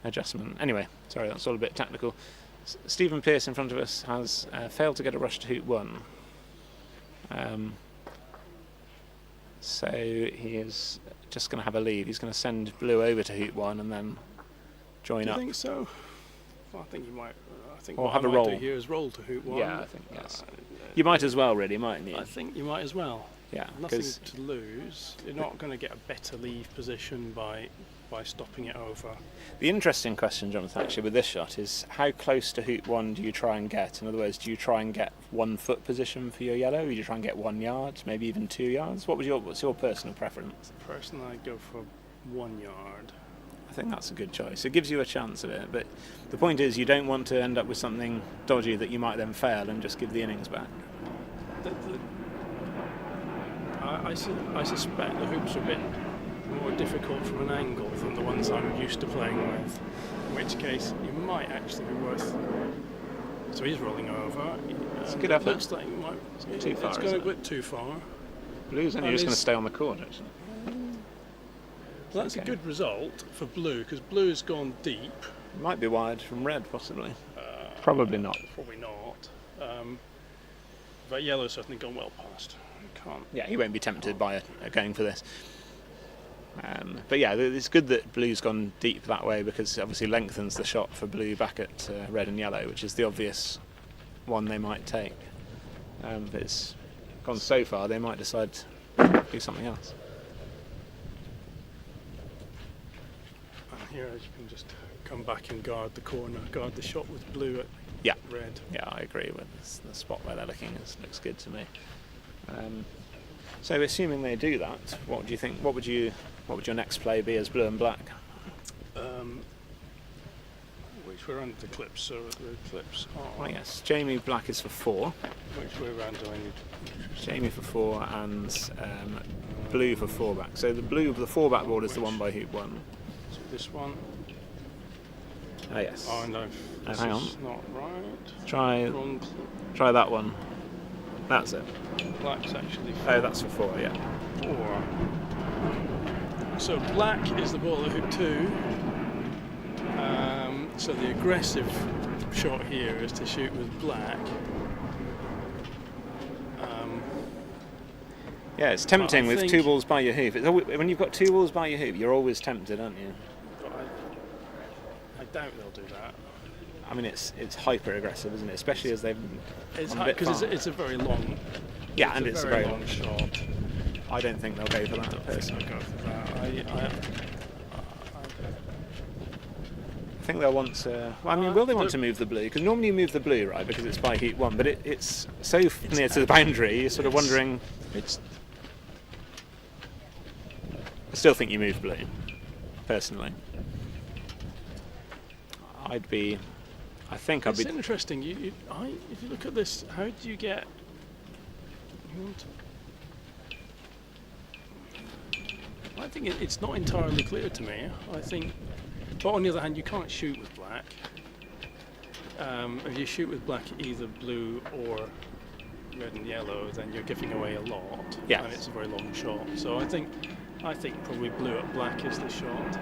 adjustment. Anyway, sorry, that's all a bit technical. Stephen Pearce in front of us has failed to get a rush to hoop 1. So he is just going to have a leave. He's going to send blue over to hoop 1 and then join up. Do you think so? Well, I think you might. I think Or what have I a might roll. do here is roll to hoop 1. Yeah, I think yes. You might as well, really, mightn't you? I think you might as well. Yeah, Nothing 'cause to lose. You're not going to get a better leave position by stopping it over. the interesting question, Jonathan, actually, with this shot is how close to hoop 1 do you try and get? In other words, do you try and get 1 foot position for your yellow? Or do you try and get 1 yard, maybe even 2 yards? What's your personal preference? Personally, I'd go for 1 yard. I think that's a good choice. It gives you a chance of it, but the point is you don't want to end up with something dodgy that you might then fail and just give the innings back. I suspect the hoops are a bit more difficult from an angle than the ones I'm used to playing with, in which case you might actually be worth. So he's rolling over. It's a good effort. Looks like It's too far, It's going isn't a bit too far. Blue's only And just going to is- stay on the court, actually. Well, that's Okay. a good result for blue because blue's gone deep. It might be wide from red, possibly. Probably not. Probably not. But yellow's certainly gone well past. You can't. Yeah, he won't be tempted by going for this. But yeah, it's good that blue's gone deep that way because it obviously lengthens the shot for blue back at red and yellow, which is the obvious one they might take. If it's gone so far, they might decide to do something else. here, you can just come back and guard the corner, guard the shot with blue at red. Yeah, I agree with the spot where they're looking. Looks good to me. So, assuming they do that, what do you think? What would your next play be as blue and black? Which way around the clips? So the clips are. Oh yes, Jamie black is for 4. Which way around do I need? Jamie for 4 and blue for 4 back. So the blue of the 4 back board is the one by hoop 1. So this one. Oh yes. Oh no. This hang on. is not right. Try that one. That's it. Black's actually 4. Oh, that's for 4. Yeah. 4. So black is the ball at hoop 2. So the aggressive shot here is to shoot with black. Yeah, it's tempting with 2 balls by your hoop. When you've got 2 balls by your hoop, you're always tempted, aren't you? But I doubt they'll do that. I mean, it's hyper aggressive, isn't it? Especially as they've. Because it's a very long. Yeah, and it's a very long shot. I don't think they'll go for that. I think they'll want to. Well, I mean, will they want to move the blue? Because normally you move the blue, right? Because it's by hoop 1, but it's so near to the boundary. You're sort of wondering. I still think you move blue, personally. It's interesting. If you look at this, how do you get? I think it's not entirely clear to me. I think, but on the other hand, you can't shoot with black. If you shoot with black, either blue or red and yellow, then you're giving away a lot. Yes. And it's a very long shot. So I think probably blue at black is the shot.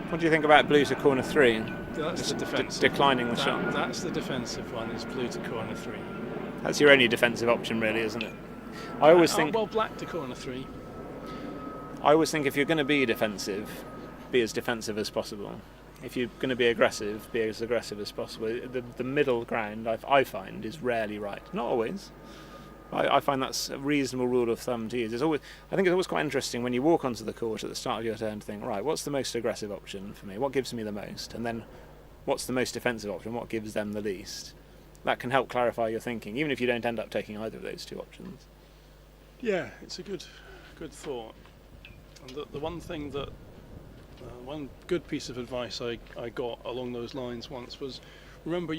What do you think about blue to corner 3? That's the defensive. Declining the shot. That's the defensive one. Is blue to corner 3. That's your only defensive option, really, isn't it? I always think. Well, black to corner 3. I always think if you're going to be defensive, be as defensive as possible. If you're going to be aggressive, be as aggressive as possible. The middle ground, I find, is rarely right. Not always. I find that's a reasonable rule of thumb to use. I think it's always quite interesting when you walk onto the court at the start of your turn to think, right, what's the most aggressive option for me? What gives me the most? And then what's the most defensive option? What gives them the least? That can help clarify your thinking, even if you don't end up taking either of those 2 options. Yeah, it's a good thought. And the one thing that one good piece of advice I got along those lines once was, remember,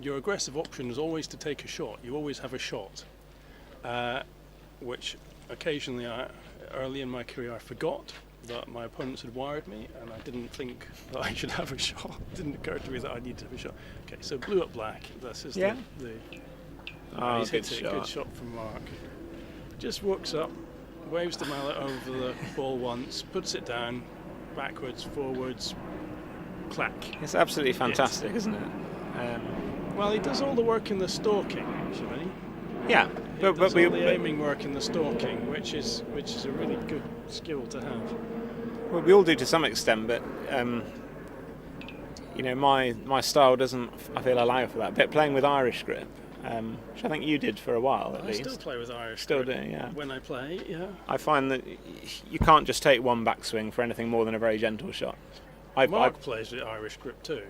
your aggressive option is always to take a shot. You always have a shot, which occasionally, early in my career, I forgot that my opponents had wired me, and I didn't think that I should have a shot. It didn't occur to me that I needed to have a shot. Okay, so blue at black. This is the he's hit it. Good shot from Mark. Just walks up, waves the mallet over the ball once, puts it down, backwards, forwards, clack. It's absolutely fantastic, isn't it? Well, he does all the work in the stalking, actually. Yeah, but all the aiming work in the stalking, which is a really good skill to have. Well, we all do to some extent, but my style doesn't, I feel, allow for that. But playing with Irish grip, which I think you did for a while at least. I still play with Irish grip. Still do, yeah. When I play, yeah. I find that you can't just take one backswing for anything more than a very gentle shot. Mark plays with Irish grip too.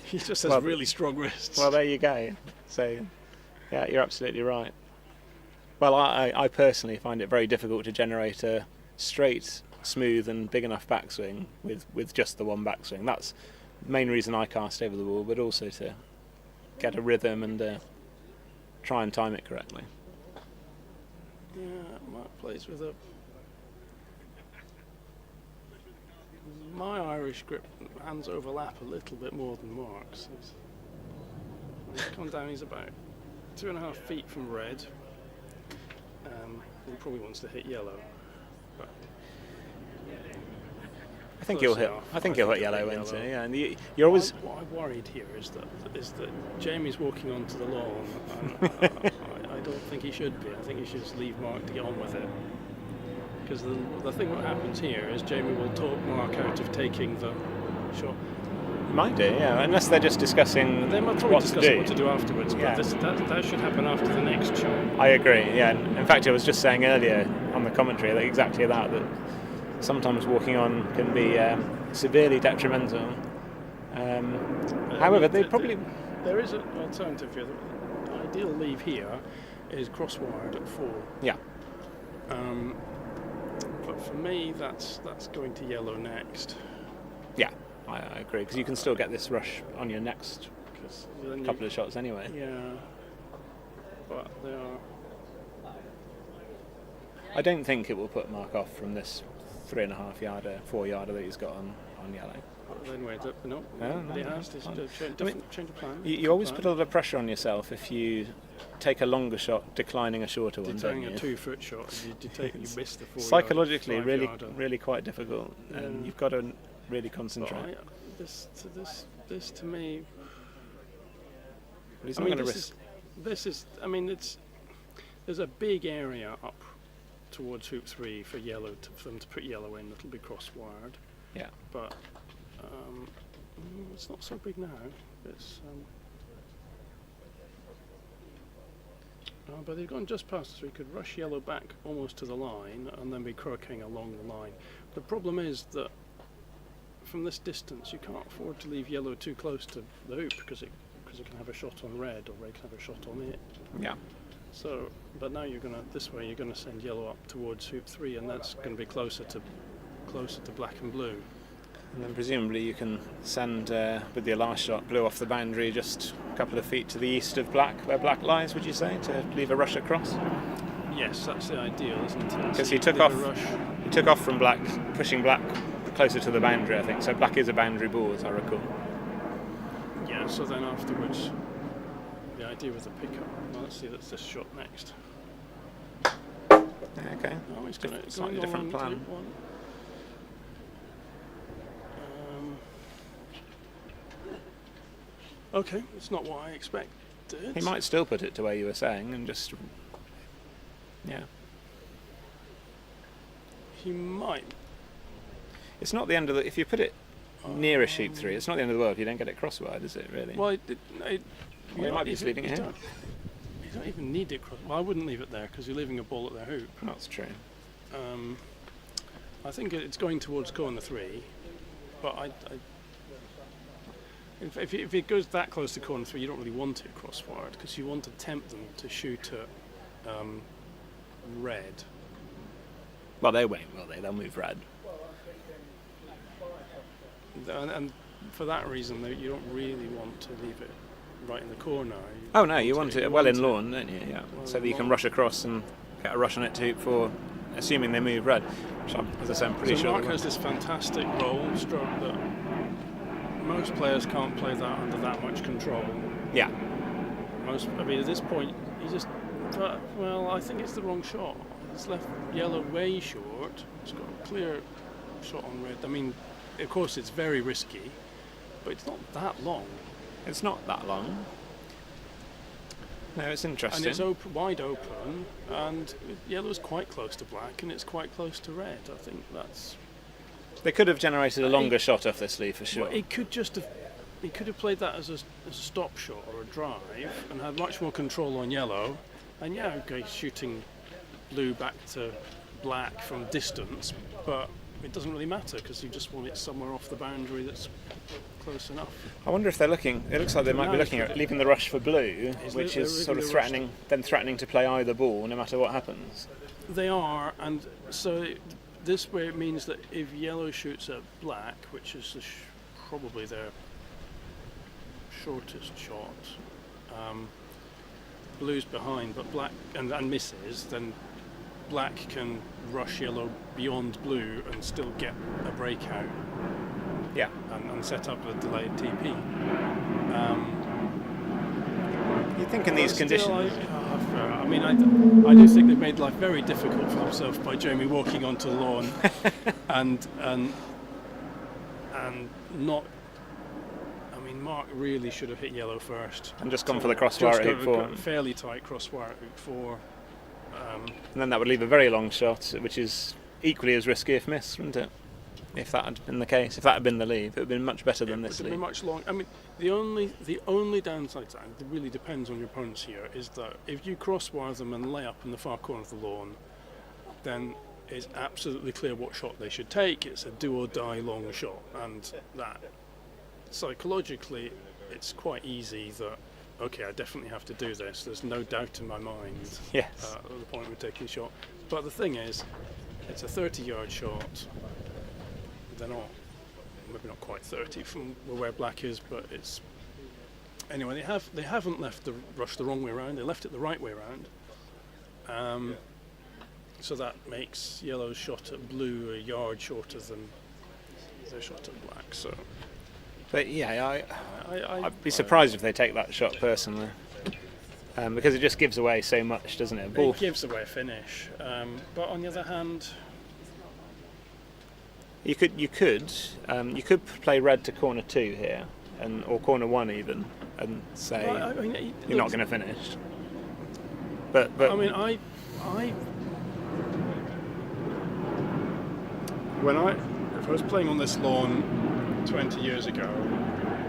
He just has really strong wrists. Well, there you go. So, yeah, you're absolutely right. Well, I personally find it very difficult to generate a straight, smooth and big enough backswing with just the one backswing. That's the main reason I cast over the ball, but also to get a rhythm and try and time it correctly. Yeah, Mark plays with my Irish grip hands overlap a little bit more than Mark's. He's come down, he's about 2.5 feet from red. He probably wants to hit yellow. But I think he'll hit yellow, won't he? Yeah, and you're always. What I'm worried here is that Jamie's walking onto the lawn. I don't think he should be. I think he should just leave Mark to get on with it. Because the thing that happens here is Jamie will talk Mark out of taking the shot. Might do, yeah, unless they're just discussing they might probably discuss what to do afterwards, yeah. But that should happen after the next shot. I agree, yeah. In fact, I was just saying earlier on the commentary that exactly that sometimes walking on can be severely detrimental. However, they probably... There is an alternative here. The ideal leave here is crosswired at 4. Yeah. But for me, that's going to yellow next. Yeah, I agree, because you can still get this rush on your next couple of shots anyway. Yeah. But they are... I don't think it will put Mark off from this 3.5 yarder, 4 yarder that he's got on yellow. Then wait, no, No, he has to change of plan. You always put a lot of pressure on yourself if you take a longer shot, declining a shorter one. Taking a 2-foot shot, you miss the 4 psychologically yard, really quite difficult, and you've got to really concentrate. This to me. But he's not going to risk. There's a big area up towards hoop 3 for for them to put yellow in. It'll be cross-wired. Yeah. But it's not so big now. It's but they've gone just past, so we could rush yellow back almost to the line and then be croqueting along the line. The problem is that from this distance you can't afford to leave yellow too close to the hoop because it can have a shot on red, or red can have a shot on it. Yeah. So, but now you're gonna send yellow up towards hoop 3, and that's going to be closer to black and blue. And then presumably you can send, with your last shot, blue off the boundary just a couple of feet to the east of black, where black lies, would you say, to leave a rush across? Yes, that's the ideal, isn't it? Because he took off from black, pushing black closer to the boundary, I think. So black is a boundary ball, as I recall. Yeah, so then afterwards, the idea was the pickup. Well, let's see, that's this shot next. Okay, Oh, it's slightly different plan. Okay, it's not what I expected. He might still put it to where you were saying and just... Yeah. He might. It's not the end of the... If you put it nearer sheep 3, it's not the end of the world if you don't get it crosswide, is it, really? Well, He might be just leaving it here. You don't even need it cross. Well, I wouldn't leave it there because you're leaving a ball at their hoop. That's true. I think it's going towards corner 3, but if it goes that close to corner 3, you don't really want it crosswired because you want to tempt them to shoot at red. Well, they won't, will they? They'll move red. And for that reason, you don't really want to leave it right in the corner. You want it well in lawn, don't you? Yeah. So that you can rush across and get a rush on it to hoop 4, assuming they move red. Which, as I say, I'm pretty sure. Mark has this fantastic roll stroke that most players can't play that under that much control. Yeah. At this point, I think it's the wrong shot. He's left yellow way short. He's got a clear shot on red. I mean, of course, it's very risky, but it's not that long. It's not that long. No, it's interesting. And it's wide open, and yellow's quite close to black, and it's quite close to red. I think that's... They could have generated a longer shot off this lead for sure. Well, he could have played that as a stop shot or a drive and had much more control on yellow. And shooting blue back to black from distance, but it doesn't really matter because you just want it somewhere off the boundary that's close enough. I wonder if they're looking. It looks like they might be looking at leaving the rush for blue, which is sort of threatening to play either ball no matter what happens. They are, and so this way it means that if yellow shoots at black, which is probably their shortest shot, blue's behind, but black and misses, then black can rush yellow beyond blue and still get a breakout. Yeah. And set up a delayed TP. You think in these conditions? I do think they've made life very difficult for themselves by Jamie walking onto the lawn and not. I mean, Mark really should have hit yellow first and just gone for the crosswire at hoop 4. Fairly tight crosswire at hoop 4. And then that would leave a very long shot, which is equally as risky if missed, wouldn't it? If that had been the case, if that had been the lead, it would have been much better than this lead. It would have been much long. I mean, the only downside to that, it really depends on your opponents here, is that if you crosswire them and lay up in the far corner of the lawn, then is absolutely clear what shot they should take. It's a do or die long shot, and that psychologically it's quite easy that, okay, I definitely have to do this. There's no doubt in my mind Yes. at the point we're taking the shot. But the thing is, it's a 30-yard shot. They're not, maybe not quite 30 from where black is, but it's anyway. They haven't left the rush the wrong way around. They left it the right way around. So that makes yellow's shot at blue a yard shorter than their shot at black. So, But yeah, I'd be surprised if they take that shot personally, because it just gives away so much, doesn't it? It gives away a finish. But on the other hand, you could play red to corner 2 here, or corner 1 even, and say you're not going to finish. But I mean, if I was playing on this lawn 20 years ago,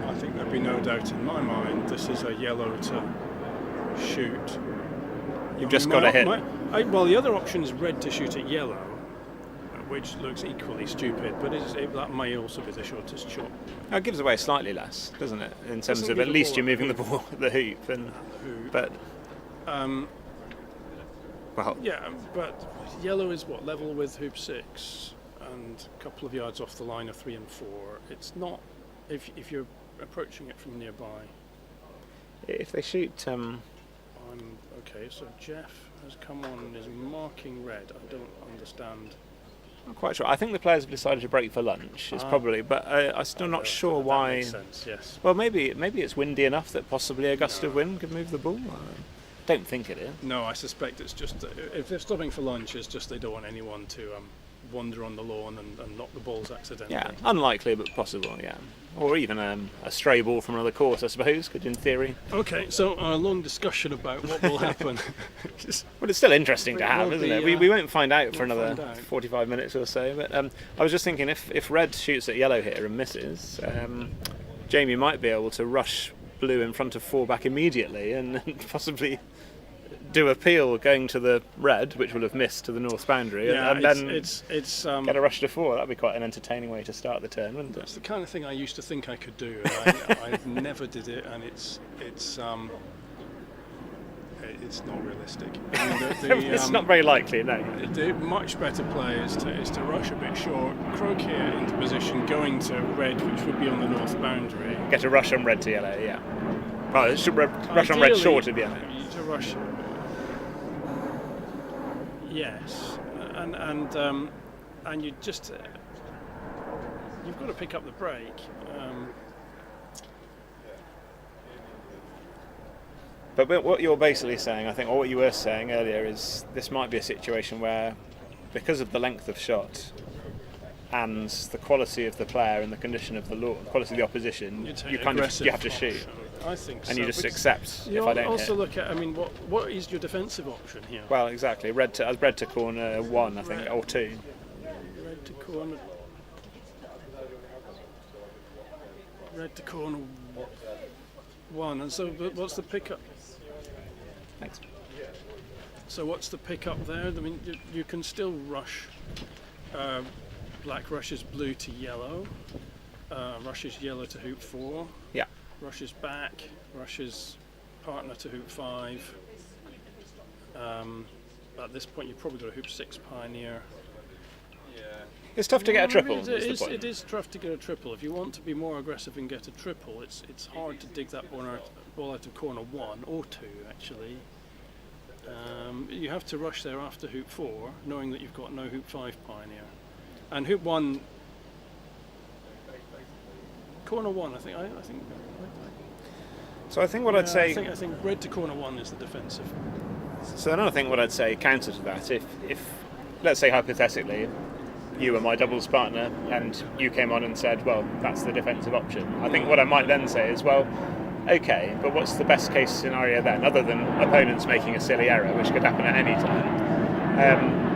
I think there'd be no doubt in my mind this is a yellow to shoot. you've just got to hit. Well, the other option is red to shoot at yellow, which looks equally stupid, but that may also be the shortest shot. It gives away slightly less, doesn't it? In terms Doesn't of give at the least ball you're at moving the ball at the hoop, but well, yeah, but yellow is what, level with hoop 6 and a couple of yards off the line of 3 and 4. It's not if you're approaching it from nearby. if they shoot, Okay, so Jeff has come on and is marking red. I don't understand. I'm not quite sure. I think the players have decided to break for lunch. It's probably, but I'm still not sure that why. Makes sense, yes. Well, maybe it's windy enough that possibly a gust of wind could move the ball. I don't think it is. No, I suspect it's just if they're stopping for lunch, it's just they don't want anyone to wander on the lawn and knock the balls accidentally. Yeah, unlikely but possible. Yeah, or even a stray ball from another course, I suppose. Could, in theory. Okay, so a long discussion about what will happen. Well, it's still interesting to It have, will isn't be, it? We won't find out for we'll another find out. 45 minutes or so. But I was just thinking, if red shoots at yellow here and misses, Jamie might be able to rush blue in front of 4 back immediately and possibly do a peel going to the red, which will have missed to the north boundary, and then it's get a rush to 4. That'd be quite an entertaining way to start the turn, wouldn't it? That's the kind of thing I used to think I could do, and I never did it, and it's not realistic. I mean, It's not very likely, no. The much better play is to rush a bit short, Croquet into position, going to red, which would be on the north boundary. Get a rush on red to yellow, yeah. Well, it should rush on red Ideally, short of yellow. To rush. Yes, and you just you've got to pick up the break. But what you're basically saying, I think, or what you were saying earlier, is this might be a situation where, because of the length of shot and the quality of the player and the condition of the lawn, the quality of the opposition, you have to shoot. I think so. And you just accept You if I don't also hit. look at, I mean, what is your defensive option here? Well, exactly. Red to corner 1, I think, or 2. Red to corner 1, and so what's the pickup? Thanks. So what's the pickup there? I mean, you can still rush. Black rushes blue to yellow, rushes yellow to hoop 4. Yeah. Rushes back, rushes partner to hoop 5. At this point, you've probably got a hoop 6 pioneer. It's tough to get a triple. It is tough to get a triple. If you want to be more aggressive and get a triple, it's hard to dig that ball out of corner 1 or 2 actually. You have to rush there after hoop 4, knowing that you've got no hoop 5 pioneer, and hoop 1, corner 1. I think. So I think what I'd say. I think red to corner 1 is the defensive. So another thing, what I'd say counter to that, if let's say hypothetically, you were my doubles partner and you came on and said, well, that's the defensive option. I think what I might then say is, well, okay, but what's the best case scenario then, other than opponents making a silly error, which could happen at any time?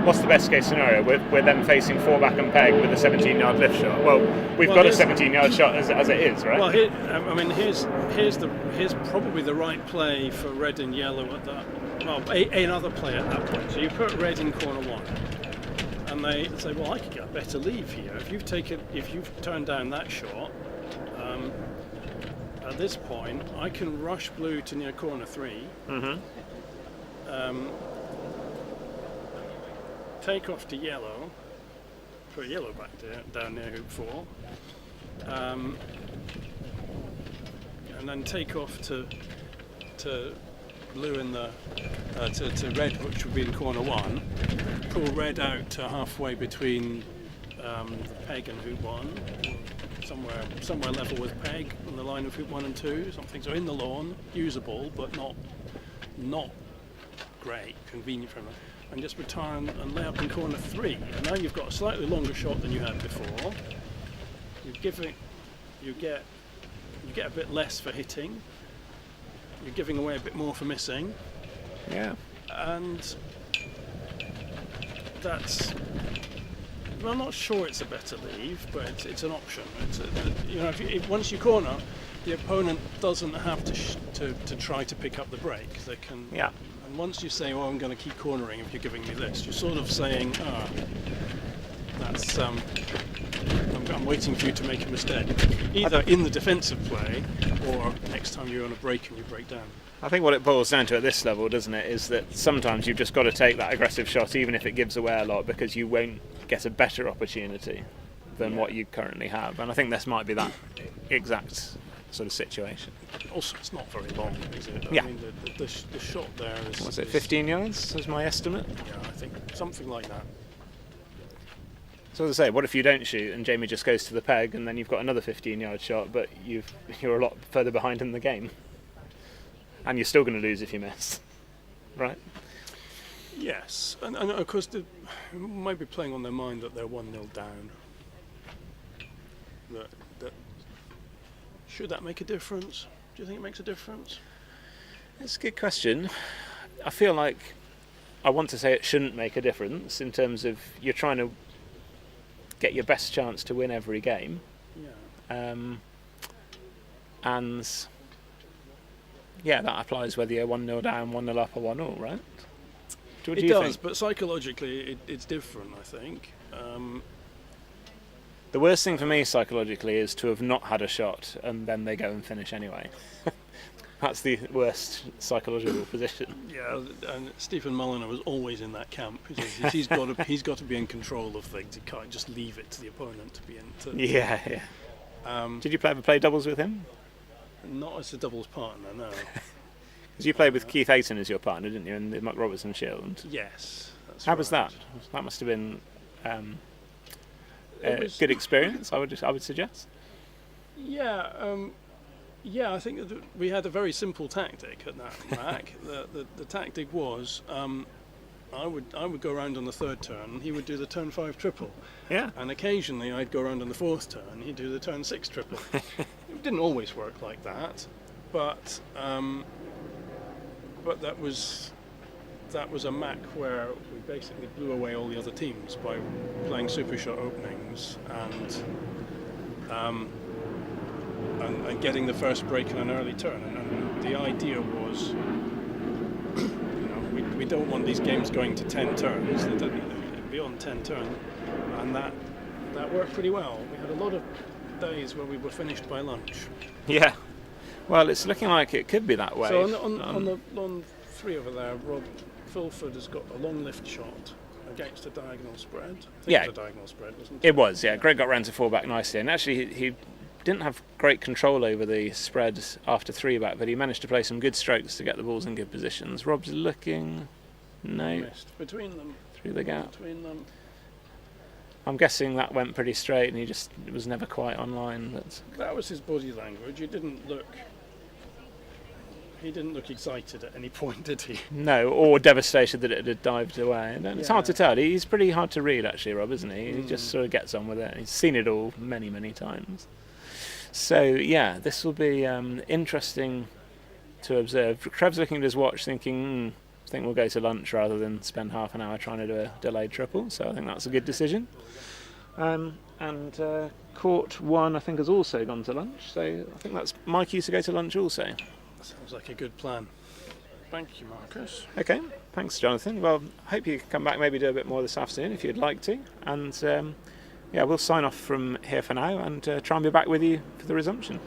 What's the best case scenario? We're then facing 4 back and peg with a 17-yard lift shot. Well, we've got a 17-yard shot as it is, right? Well, here's probably the right play for red and yellow at that. Well, another play at that point. So you put red in corner 1, and and they say, well, I could get a better leave here. If you've turned down that shot, at this point, I can rush blue to near corner 3. Take off to yellow, put yellow back down near hoop 4, and then take off to blue in the to red, which would be in corner 1. Pull red out to halfway between the peg and hoop 1, somewhere level with peg on the line of hoop 1 and 2, something so in the lawn, usable but not great, convenient for him. And just return and lay up in corner 3. And now you've got a slightly longer shot than you had before. You get a bit less for hitting. You're giving away a bit more for missing. Yeah. And that's, well, I'm not sure it's a better leave, but it's an option. Once you corner, the opponent doesn't have to try to pick up the break. They can. Yeah. And once you say, "Oh, I'm going to keep cornering if you're giving me this," you're sort of saying, "That's I'm waiting for you to make a mistake, either in the defensive play or next time you're on a break and you break down." I think what it boils down to at this level, doesn't it, is that sometimes you've just got to take that aggressive shot, even if it gives away a lot, because you won't get a better opportunity than what you currently have. And I think this might be that exact sort of situation. Also, it's not very long, is it? Yeah. I mean, the shot there is... Was it 15 yards, was my estimate? Yeah, I think something like that. So as I say, what if you don't shoot and Jamie just goes to the peg and then you've got another 15-yard shot, but you're a lot further behind in the game? And you're still going to lose if you miss, right? Yes, and of course they might be playing on their mind that they're 1-0 down. That should that make a difference? Do you think it makes a difference? It's a good question. I feel like I want to say it shouldn't make a difference in terms of you're trying to get your best chance to win every game. Yeah. And yeah, that applies whether you're 1-0 down, 1-0 up, or 1-0, right? What do you does, think? but psychologically it's different, I think. The worst thing for me psychologically is to have not had a shot and then they go and finish anyway. That's the worst psychological position. Yeah, and Stephen Mulliner was always in that camp. He's got to be in control of things. He can't just leave it to the opponent to be in. Yeah. Did you ever play doubles with him? Not as a doubles partner, no. Because you played with Keith Ayton as your partner, didn't you, in the MacRobertson Shield? Yes. That's How right. was that? That must have been a good experience, I would suggest. Yeah. Yeah, I think that we had a very simple tactic at that Mac. The tactic was I would go around on the third turn and he would do the turn 5 triple. Yeah. And occasionally I'd go around on the fourth turn, he'd do the turn 6 triple. It didn't always work like that, but that was a Mac where we basically blew away all the other teams by playing super shot openings and getting the first break in an early turn. And the idea was, we don't want these games going to 10 turns, beyond 10 turns, and that worked pretty well. We had a lot of days where we were finished by lunch. Yeah. Well, it's looking like it could be that way. So on the lawn 3 over there, Rob Fulford has got a long lift shot against a diagonal spread. I think Yeah. it was a diagonal spread, wasn't it? It was, yeah. Greg got round to 4 back nicely, and actually he didn't have great control over the spread after 3 back, but he managed to play some good strokes to get the balls in good positions. Rob's looking, no, Missed. Between them. through the gap. Between them. I'm guessing that went pretty straight, and he just was never quite online. But That was his body language. He didn't look excited at any point, did he? no, or devastated that it had dived away. And it's hard to Yeah. tell. He's pretty hard to read, actually, Rob, isn't he? He just sort of gets on with it. He's seen it all many, many times. So yeah, this will be interesting to observe. Trev's looking at his watch, thinking, I think we'll go to lunch rather than spend half an hour trying to do a delayed triple. So I think that's a good decision. And Court 1, I think, has also gone to lunch. So I think that's Mike used to go to lunch also. Sounds like a good plan. Thank you, Marcus. Okay, thanks, Jonathan. Well, I hope you can come back, maybe do a bit more this afternoon if you'd like to. And yeah, we'll sign off from here for now and try and be back with you for the resumption.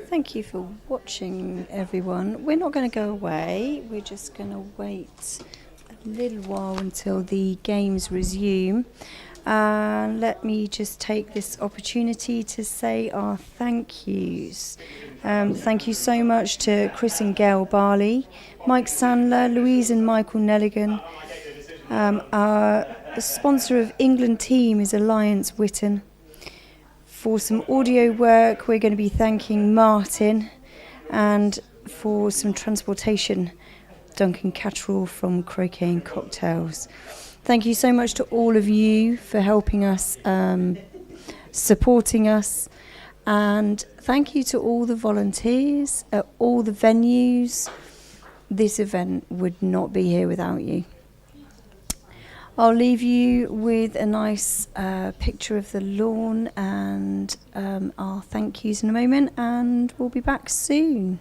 Thank you for watching, everyone. We're not going to go away. We're just going to wait a little while until the games resume. Let me just take this opportunity to say our thank yous. Thank you so much to Chris and Gail Barley, Mike Sandler, Louise and Michael Nelligan. Our sponsor of England team is Alliance Witten. For some audio work, we're going to be thanking Martin, and for some transportation, Duncan Catterall from Croquet and Cocktails. Thank you so much to all of you for helping us, supporting us, and thank you to all the volunteers at all the venues. This event would not be here without you. I'll leave you with a nice picture of the lawn and our thank yous in a moment, and we'll be back soon.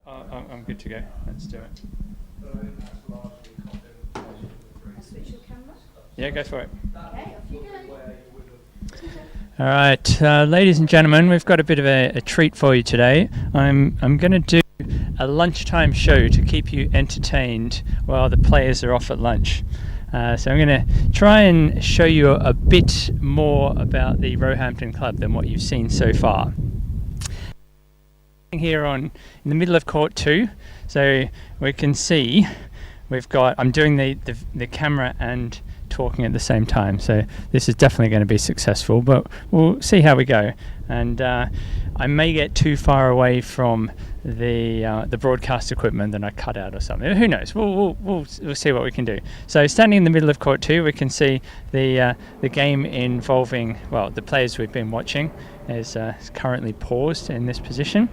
I'm good to go. Let's do it. Switch your camera. Yeah, go for it. Okay, off you go. All right, ladies and gentlemen, we've got a bit of a treat for you today. I'm going to do a lunchtime show to keep you entertained while the players are off at lunch. So I'm going to try and show you a bit more about the Roehampton Club than what you've seen so far. Here in the middle of court 2, so we can see I'm doing the camera and talking at the same time, so this is definitely going to be successful, but we'll see how we go. And I may get too far away from the broadcast equipment that I cut out or something. Who knows? We'll see what we can do. So standing in the middle of court 2, we can see the game involving, well, the players we've been watching is currently paused in this position.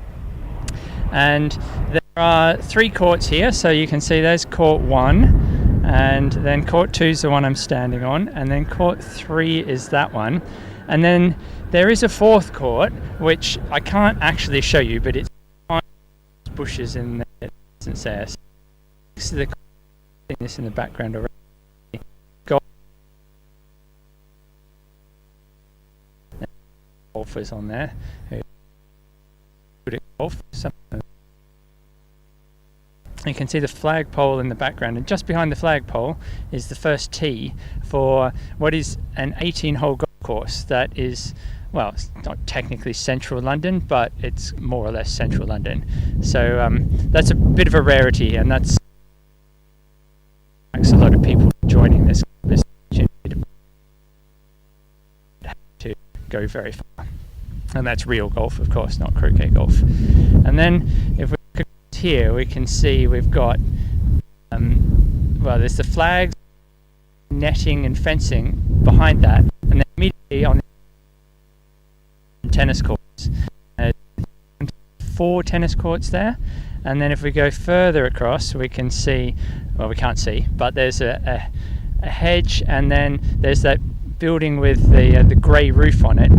And there are 3 courts here, so you can see there's court 1, and then court 2 is the one I'm standing on, and then court 3 is that one. And then there is a 4th court, which I can't actually show you, but it's bushes in there. It doesn't say us. This is this in the background already. Golfers on there. Good at golf. You can see the flagpole in the background, and just behind the flagpole is the first tee for what is an 18-hole golf course that is, well, it's not technically central London, but it's more or less central London. So that's a bit of a rarity, and that's a lot of people joining this to go very far. And that's real golf, of course, not croquet golf. And then if we look here, we can see we've got, well, there's the flags, netting and fencing behind that, and then immediately on the tennis courts. 4 tennis courts there, and then if we go further across, we can see, well, we can't see, but there's a hedge, and then there's that building with the grey roof on it.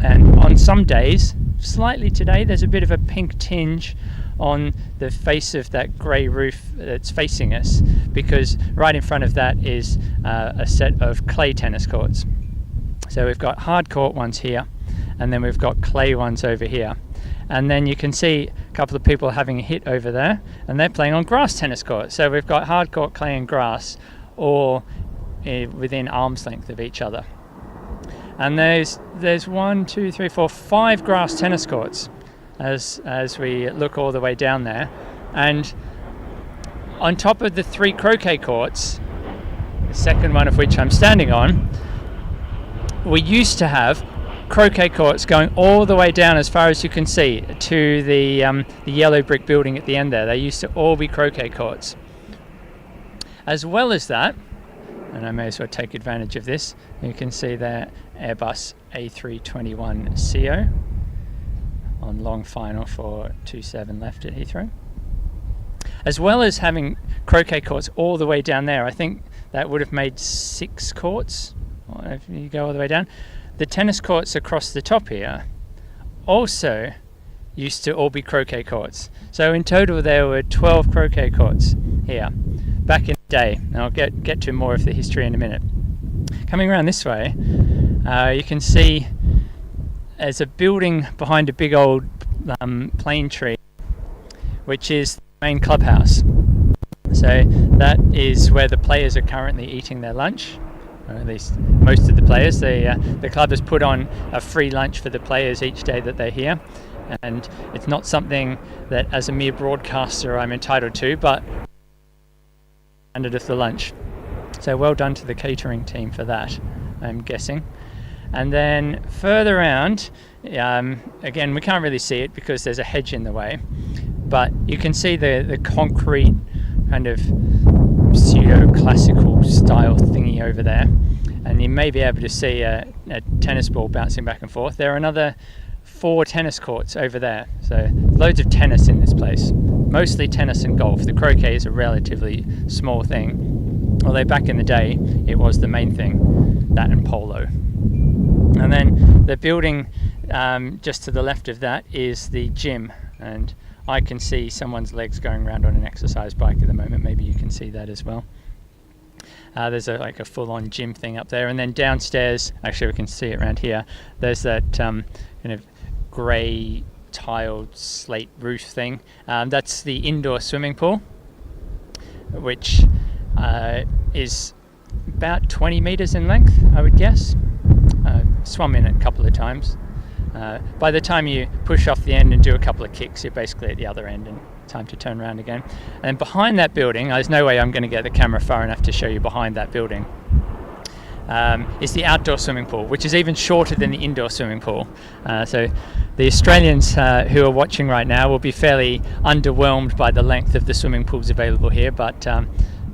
And on some days, slightly today, there's a bit of a pink tinge on the face of that grey roof that's facing us, because right in front of that is a set of clay tennis courts. So we've got hard court ones here, and then we've got clay ones over here. And then you can see a couple of people having a hit over there, and they're playing on grass tennis courts. So we've got hard court, clay and grass, all within arm's length of each other. And there's 1, 2, 3, 4, 5 grass tennis courts as we look all the way down there. And on top of the 3 croquet courts, the second one of which I'm standing on, we used to have croquet courts going all the way down as far as you can see to the yellow brick building at the end there. They used to all be croquet courts. As well as that, and I may as well take advantage of this, you can see there Airbus A321CO on long final for 2-7 left at Heathrow. As well as having croquet courts all the way down there, I think that would have made 6 courts if you go all the way down. The tennis courts across the top here also used to all be croquet courts. So in total there were 12 croquet courts here back in the day. And I'll get to more of the history in a minute. Coming around this way, you can see there's a building behind a big old plane tree, which is the main clubhouse. So that is where the players are currently eating their lunch, or at least most of the players. The club has put on a free lunch for the players each day that they're here, and it's not something that as a mere broadcaster I'm entitled to, but handed us the lunch. So well done to the catering team for that, I'm guessing. And then further around, again, we can't really see it because there's a hedge in the way, but you can see the concrete kind of pseudo-classical style thingy over there, and you may be able to see a tennis ball bouncing back and forth. There are another 4 tennis courts over there, so loads of tennis in this place, mostly tennis and golf. The croquet is a relatively small thing, although back in the day it was the main thing, that and polo. And then the building just to the left of that is the gym, and I can see someone's legs going around on an exercise bike at the moment. Maybe you can see that as well. There's like a full-on gym thing up there, and then downstairs, actually we can see it around here, there's that kind of grey tiled slate roof thing. That's the indoor swimming pool, which is about 20 meters in length, I would guess. Swum in it a couple of times. By the time you push off the end and do a couple of kicks, you're basically at the other end and time to turn around again. And behind that building, there's no way I'm going to get the camera far enough to show you behind that building, is the outdoor swimming pool, which is even shorter than the indoor swimming pool. So the Australians who are watching right now will be fairly underwhelmed by the length of the swimming pools available here, but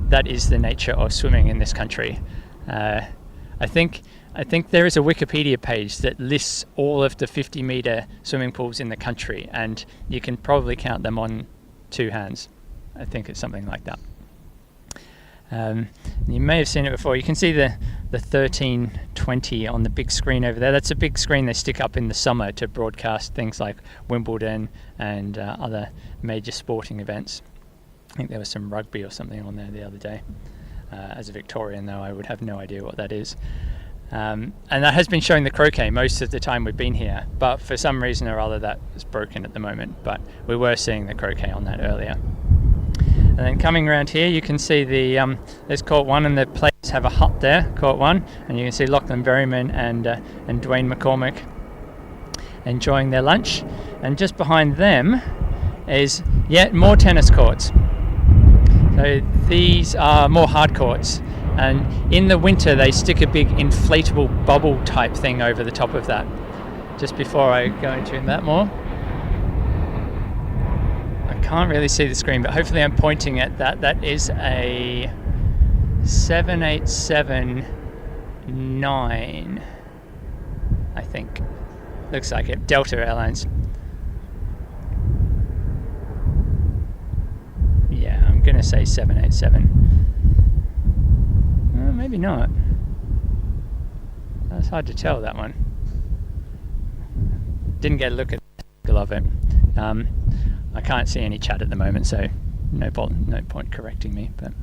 that is the nature of swimming in this country. I think there is a Wikipedia page that lists all of the 50-meter swimming pools in the country, and you can probably count them on 2 hands. I think it's something like that. You may have seen it before. You can see the 1320 on the big screen over there. That's a big screen they stick up in the summer to broadcast things like Wimbledon and other major sporting events. I think there was some rugby or something on there the other day. As a Victorian, though, I would have no idea what that is. And that has been showing the croquet most of the time we've been here, but for some reason or other that is broken at the moment, but we were seeing the croquet on that earlier. And then coming around here, you can see there's Court 1, and the players have a hut there, Court 1, and you can see Lachlan Berryman and Dwayne McCormick enjoying their lunch. And just behind them is yet more tennis courts. So these are more hard courts, and in the winter they stick a big inflatable bubble type thing over the top of that. Just before I go into that more, I can't really see the screen, but hopefully I'm pointing at that. That is a 7879, I think. Looks like it. Delta Airlines. Yeah, I'm going to say 787. Maybe not. That's hard to tell, that one. Didn't get a look at the of it. I can't see any chat at the moment, so no point correcting me. But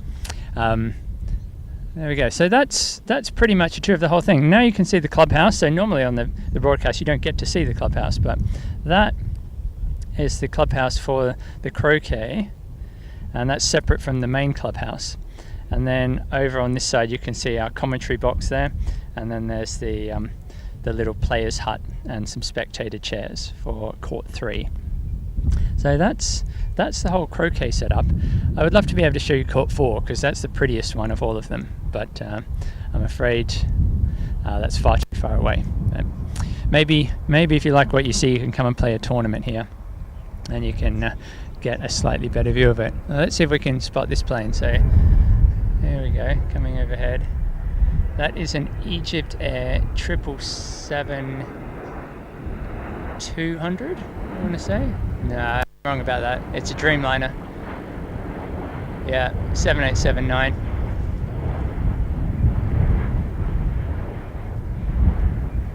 there we go. So that's pretty much a tour of the whole thing. Now you can see the clubhouse. So normally on the broadcast you don't get to see the clubhouse, but that is the clubhouse for the croquet, and that's separate from the main clubhouse. And then over on this side you can see our commentary box there, and then there's the little players' hut and some spectator chairs for Court 3. So that's the whole croquet setup. I would love to be able to show you Court 4 because that's the prettiest one of all of them, but I'm afraid that's far too far away. Maybe if you like what you see, you can come and play a tournament here, and you can get a slightly better view of it. Let's see if we can spot this plane. So there we go, coming overhead. That is an Egypt Air 777-200, I want to say. No, I'm wrong about that. It's a Dreamliner. Yeah, 7879.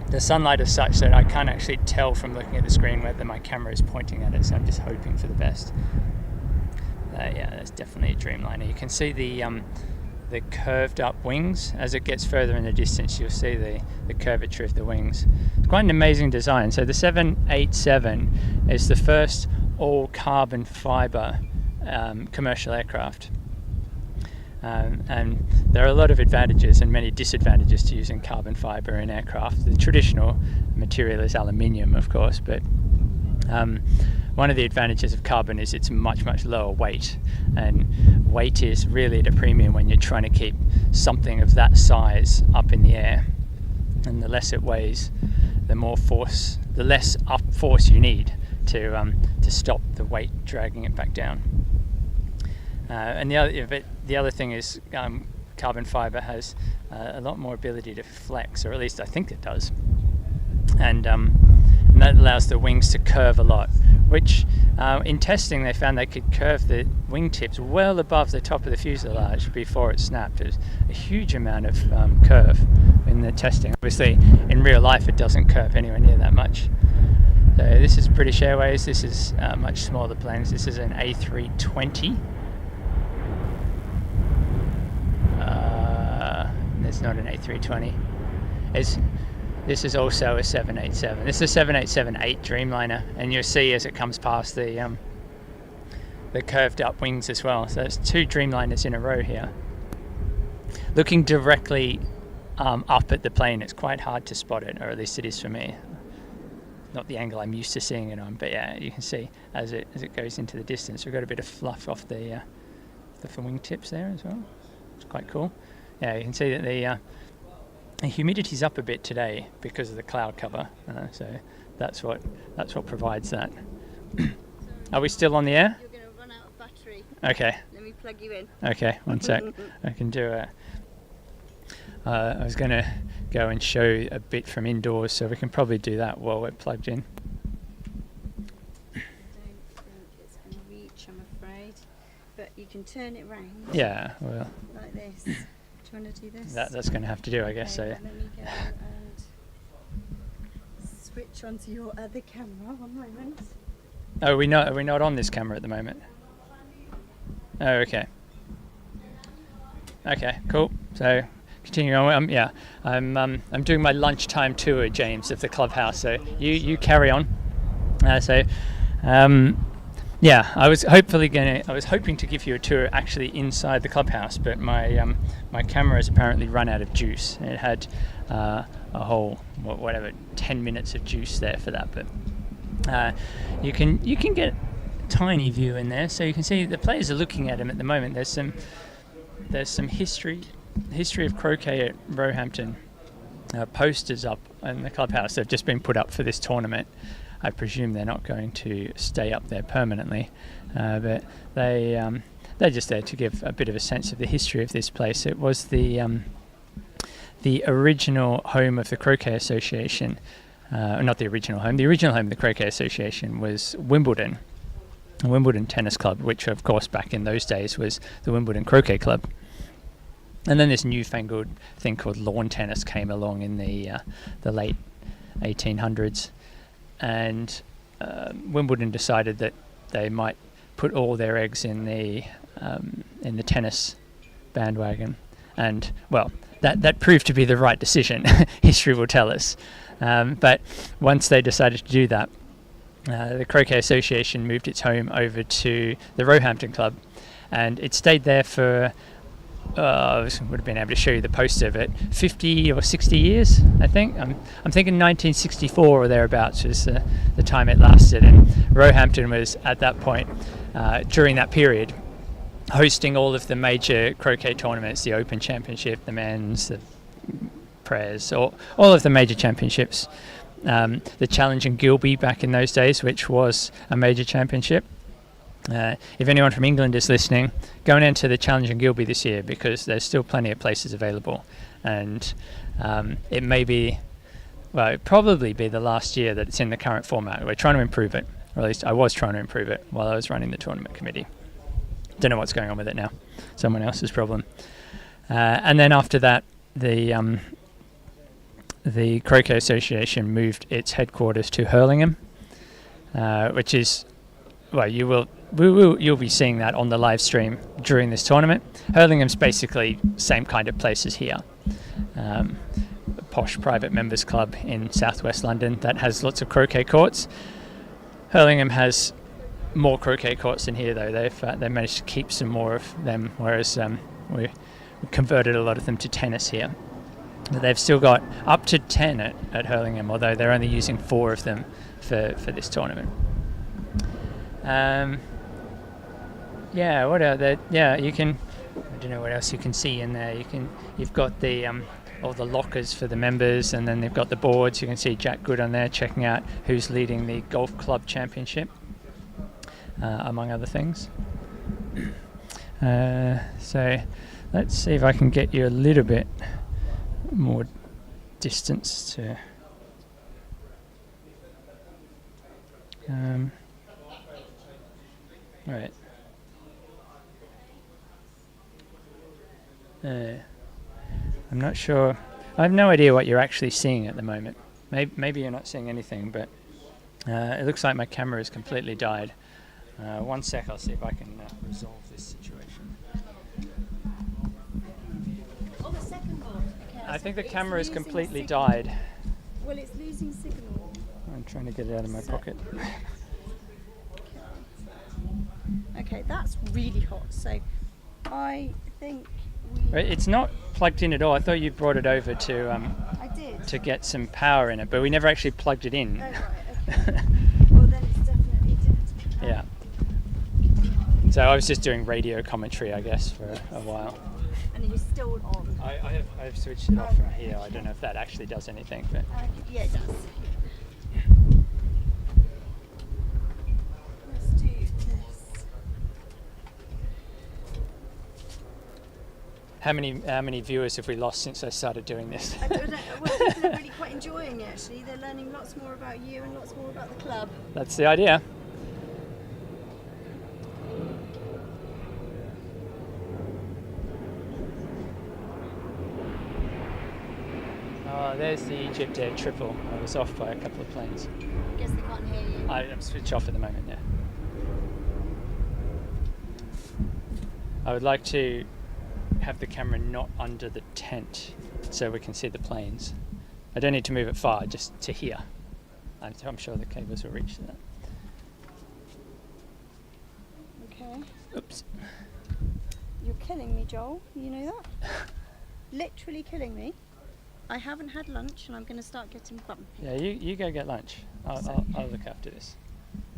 The sunlight is such that I can't actually tell from looking at the screen whether my camera is pointing at it, so I'm just hoping for the best. Yeah, that's definitely a Dreamliner. You can see the curved up wings. As it gets further in the distance, you'll see the curvature of the wings. It's quite an amazing design. So the 787 is the first all carbon fiber commercial aircraft. And there are a lot of advantages and many disadvantages to using carbon fiber in aircraft. The traditional material is aluminium, of course, but one of the advantages of carbon is it's much lower weight, and weight is really at a premium when you're trying to keep something of that size up in the air. And the less it weighs, the less up force you need to stop the weight dragging it back down. And the other thing is carbon fiber has a lot more ability to flex, or at least I think it does, and that allows the wings to curve a lot, which in testing they found they could curve the wingtips well above the top of the fuselage before it snapped. There's a huge amount of curve in the testing. Obviously in real life it doesn't curve anywhere near that much. So this is British Airways. This is much smaller planes. This is an A320. It's not an A320. This is also a 787. This is a 787-8 Dreamliner, and you'll see as it comes past the curved up wings as well. So there's two Dreamliners in a row here. Looking directly up at the plane, it's quite hard to spot it, or at least it is for me. Not the angle I'm used to seeing it on, but yeah, you can see as it goes into the distance. We've got a bit of fluff off the wingtips there as well. It's quite cool. Yeah, you can see that the humidity's up a bit today because of the cloud cover, so that's what provides that. Are we still on the air? You're going to run out of battery. Okay. Let me plug you in. Okay, one sec. I can do a. I was going to go and show a bit from indoors, so we can probably do that while we're plugged in. I don't think it's going to reach, I'm afraid. But you can turn it round. Yeah, well. Like this. Do you want to do this? That's going to have to do, I guess. Okay, So. let me go and switch onto your other camera. One moment. Oh, are we not on this camera at the moment? Oh, okay. Okay, cool. So. Continuing on, I'm doing my lunchtime tour, James, of the clubhouse. So you carry on. I was hoping to give you a tour actually inside the clubhouse, but my camera has apparently run out of juice. It had a whole 10 minutes of juice there for that, but you can get a tiny view in there, so you can see the players are looking at him at the moment. There's some history of croquet at Roehampton posters up in the clubhouse. They've just been put up for this tournament. I presume they're not going to stay up there permanently, but they're just there to give a bit of a sense of the history of this place. It was the original home of the Croquet Association. Not the original home. The original home of the Croquet Association was Wimbledon Tennis Club, which of course back in those days was the Wimbledon Croquet Club. And then this newfangled thing called lawn tennis came along in the late 1800s, and Wimbledon decided that they might put all their eggs in the tennis bandwagon, and well, that proved to be the right decision. History will tell us. But once they decided to do that, the Croquet Association moved its home over to the Roehampton Club, and it stayed there for. I would have been able to show you the poster of it. 50 or 60 years, I think. I'm thinking 1964 or thereabouts was the time it lasted. And Roehampton was at that point, during that period, hosting all of the major croquet tournaments: the Open Championship, the Men's, the Prez, all of the major championships. The Challenge in Gilby back in those days, which was a major championship. If anyone from England is listening, go and enter the Challenge in Gilby this year, because there's still plenty of places available, and it may be, well, it'll probably be the last year that it's in the current format. We're trying to improve it, or at least I was trying to improve it while I was running the tournament committee. Don't know what's going on with it now. Someone else's problem. And then after that, the Croquet Association moved its headquarters to Hurlingham, which is, well, you'll be seeing that on the live stream during this tournament. Hurlingham's basically same kind of place as here. A posh private members club in southwest London that has lots of croquet courts. Hurlingham has more croquet courts than here, though. They managed to keep some more of them, whereas we converted a lot of them to tennis here. But they've still got up to 10 at Hurlingham, although they're only using 4 of them for this tournament. What else? You can. I don't know what else you can see in there. You've got the all the lockers for the members, and then they've got the boards. You can see Jack Good on there checking out who's leading the golf club championship, among other things. So let's see if I can get you a little bit more distance to. Right. I'm not sure. I have no idea what you're actually seeing at the moment. Maybe you're not seeing anything, but It looks like my camera has completely died. One sec, I'll see if I can resolve this situation. Oh, the second ball. Okay. I think the It's camera has losing completely signal. died. Well, it's losing signal. I'm trying to get it out of my pocket. Okay, that's really hot. So I think It's not plugged in at all. I thought you brought it over I did. to get some power in it, but we never actually plugged it in. Oh, right, okay. Well, then it's definitely dead. Yeah. So I was just doing radio commentary, I guess, for a while. And it is still on. I have switched it off from here. I don't know if that actually does anything, but Yeah, it does. Let's do this. how many viewers have we lost since I started doing this? I don't know. Well, people are really quite enjoying it, actually. They're learning lots more about you and lots more about the club. That's the idea. Oh, there's the Egypt Air triple. I was off by a couple of planes. Guess they can't hear you. I'm switched off at the moment, yeah. I would like to have the camera not under the tent so we can see the planes. I don't need to move it far, just to here. I'm sure the cables will reach that. Okay. Oops. You're killing me, Joel. You know that? Literally killing me. I haven't had lunch and I'm going to start getting bumpy. Yeah, you go get lunch. I'll look after this.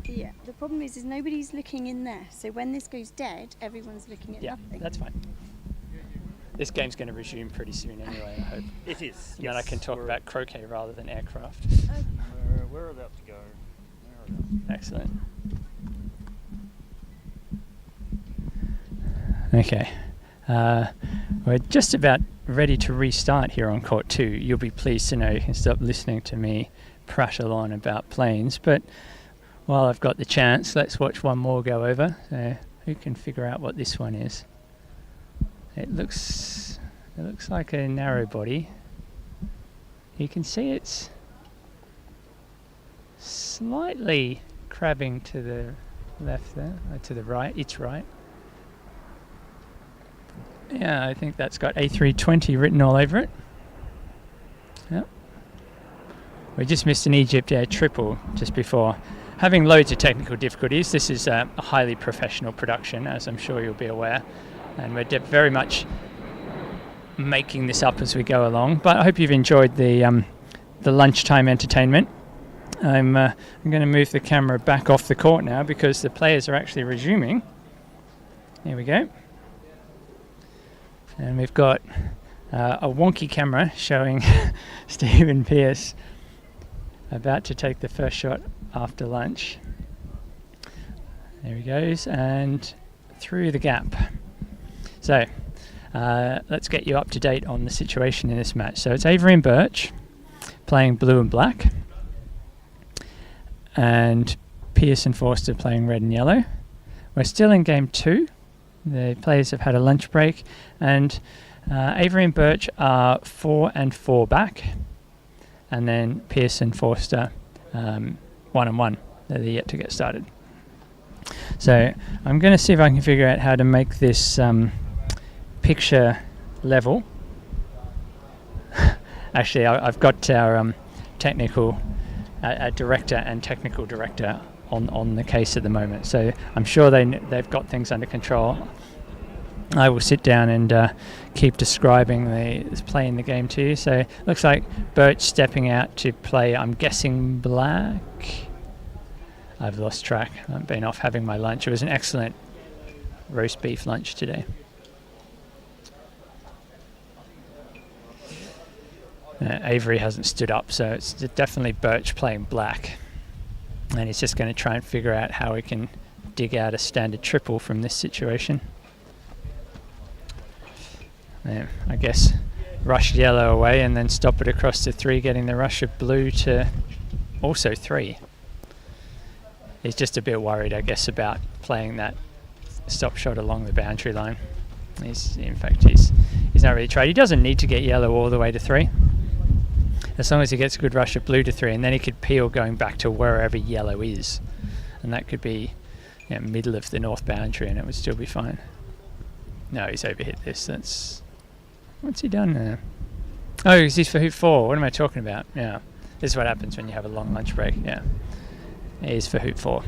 Yeah, the problem is nobody's looking in there. So when this goes dead, everyone's looking at Yeah, nothing. that's fine. This game's going to resume pretty soon anyway, I hope. It is. And then I can talk about croquet rather than aircraft. We're about to go. Excellent. Okay. We're just about ready to restart here on Court 2. You'll be pleased to know you can stop listening to me prattle on about planes. But while I've got the chance, let's watch one more go over. So who can figure out what this one is? It looks like a narrow body. You can see it's slightly crabbing to the left there, to the right. It's right. Yeah, I think that's got A320 written all over it. Yep. We just missed an Egypt Air triple just before. Having loads of technical difficulties, this is a highly professional production, as I'm sure you'll be aware. And we're very much making this up as we go along. But I hope you've enjoyed the lunchtime entertainment. I'm going to move the camera back off the court now because the players are actually resuming. Here we go. And we've got a wonky camera showing Stephen Pearce about to take the first shot after lunch. There he goes, and through the gap. So let's get you up to date on the situation in this match. So it's Avery and Birch playing blue and black, and Pearce and Forster playing red and yellow. We're still in game 2. The players have had a lunch break, and Avery and Birch are 4 and 4 back, and then Pearce and Forster 1 and 1. They're yet to get started. So I'm going to see if I can figure out how to make this picture level. Actually, I've got our technical director and technical director on the case at the moment, so I'm sure they've got things under control. I will sit down and keep describing playing the game to you. So looks like Birch stepping out to play, I'm guessing, black. I've lost track. I've been off having my lunch. It was an excellent roast beef lunch today. Avery hasn't stood up, so it's definitely Birch playing black. And he's just going to try and figure out how he can dig out a standard triple from this situation. I guess rush yellow away and then stop it across to 3, getting the rush of blue to also 3. He's just a bit worried, I guess, about playing that stop shot along the boundary line. He's not really tried. He doesn't need to get yellow all the way to 3. as long as he gets a good rush of blue to 3, and then he could peel going back to wherever yellow is, and that could be middle of the north boundary, and it would still be fine. No, he's overhit this. What's he done there? Oh, he's for hoop 4. What am I talking about? Yeah, this is what happens when you have a long lunch break. Yeah, he's for hoop 4.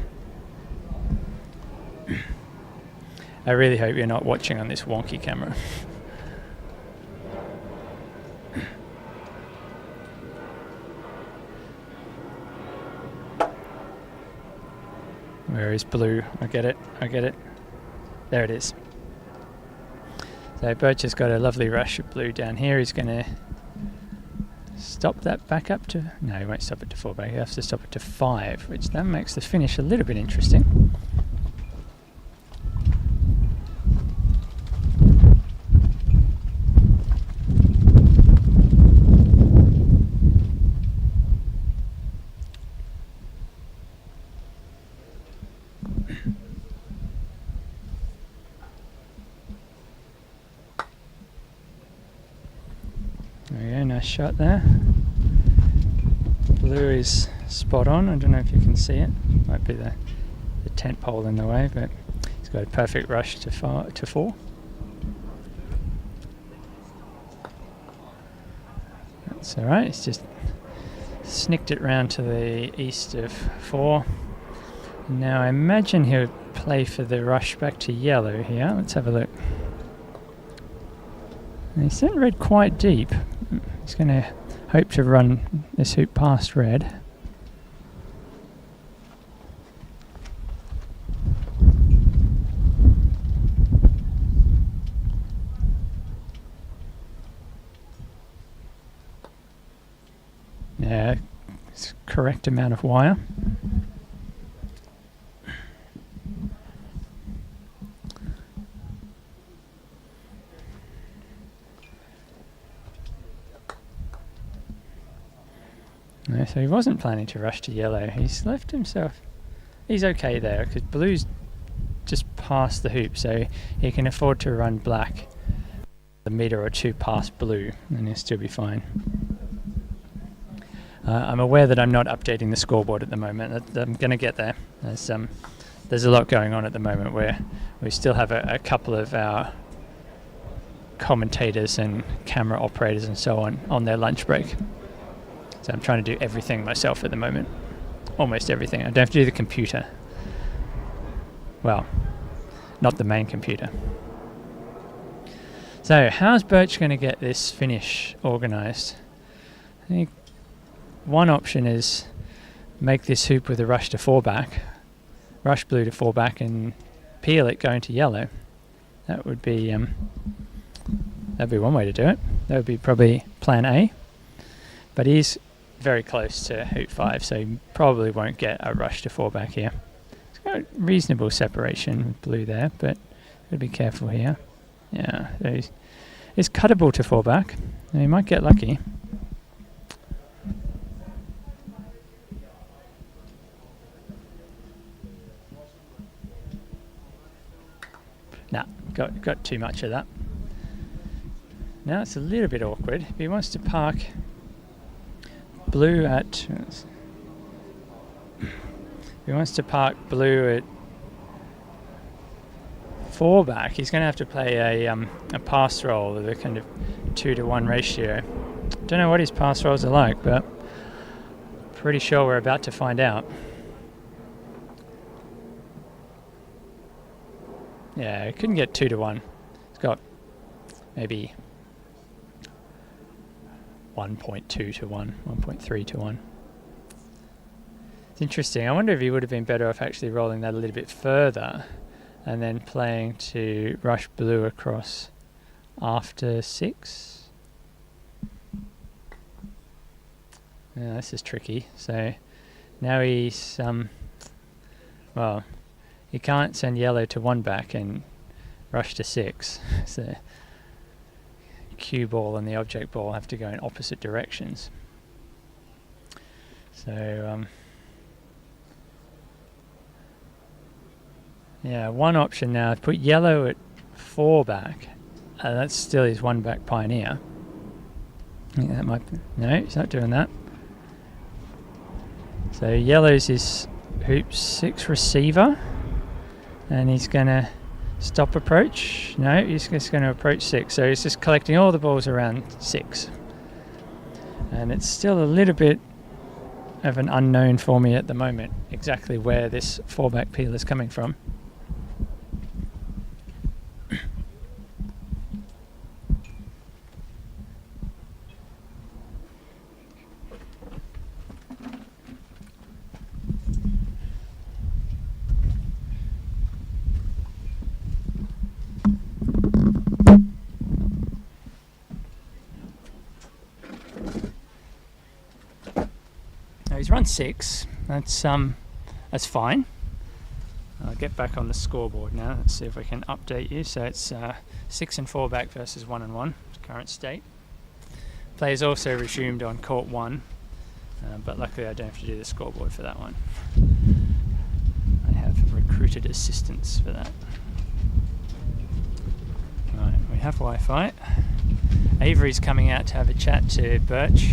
I really hope you're not watching on this wonky camera. Where is blue? I get it. There it is. So Birch has got a lovely rush of blue down here. He's going to stop that back up to... No, he won't stop it to 4 back. He has to stop it to 5, which then makes the finish a little bit interesting. Nice shot there. Blue is spot on. I don't know if you can see it. Might be the tent pole in the way, but he's got a perfect rush to 4. That's alright. He's just snicked it round to the east of 4. Now I imagine he'll play for the rush back to yellow here. Let's have a look. And he sent red quite deep. He's going to hope to run this hoop past red. Yeah, it's correct amount of wire. No, so he wasn't planning to rush to yellow. He's left himself... He's okay there, because blue's just past the hoop, so he can afford to run black a metre or 2 past blue, and he'll still be fine. I'm aware that I'm not updating the scoreboard at the moment. I'm going to get there. There's a lot going on at the moment where we still have a couple of our commentators and camera operators and so on their lunch break. So I'm trying to do everything myself at the moment. Almost everything. I don't have to do the computer. Well, not the main computer. So how's Birch going to get this finish organised? I think one option is make this hoop with a rush to 4 back, rush blue to 4 back, and peel it going to yellow. That would be that'd be one way to do it. That would be probably plan A. But he's very close to hoop 5, so he probably won't get a rush to 4 back here. It's got reasonable separation with blue there, but gotta be careful here. Yeah, so it's cuttable to 4 back. And he might get lucky. Nah, got too much of that. Now it's a little bit awkward. If he wants to park blue at... If he wants to park blue at 4 back, he's going to have to play a pass roll with a kind of 2-to-1 ratio. Don't know what his pass rolls are like, but pretty sure we're about to find out. Yeah, it couldn't get 2-to-1. It's got maybe 1.2-to-1, 1.3-to-1. It's interesting. I wonder if he would have been better off actually rolling that a little bit further and then playing to rush blue across after 6. Yeah, this is tricky. So now he's well, he can't send yellow to 1 back and rush to 6. So cue ball and the object ball have to go in opposite directions. So yeah, one option now is put yellow at 4 back. That's still his 1 back pioneer. I think that might be, no, he's not doing that. So yellow's is hoop 6 receiver, and he's going to stop approach. No, he's just going to approach 6. So he's just collecting all the balls around 6. And it's still a little bit of an unknown for me at the moment, exactly where this 4-back peel is coming from. He's run 6. That's fine. I'll get back on the scoreboard now. Let's see if we can update you. So it's 6 and 4 back versus 1 and 1. Current state. Players also resumed on court 1, but luckily I don't have to do the scoreboard for that one. I have recruited assistants for that. Right, we have Wi-Fi. Avery's coming out to have a chat to Birch.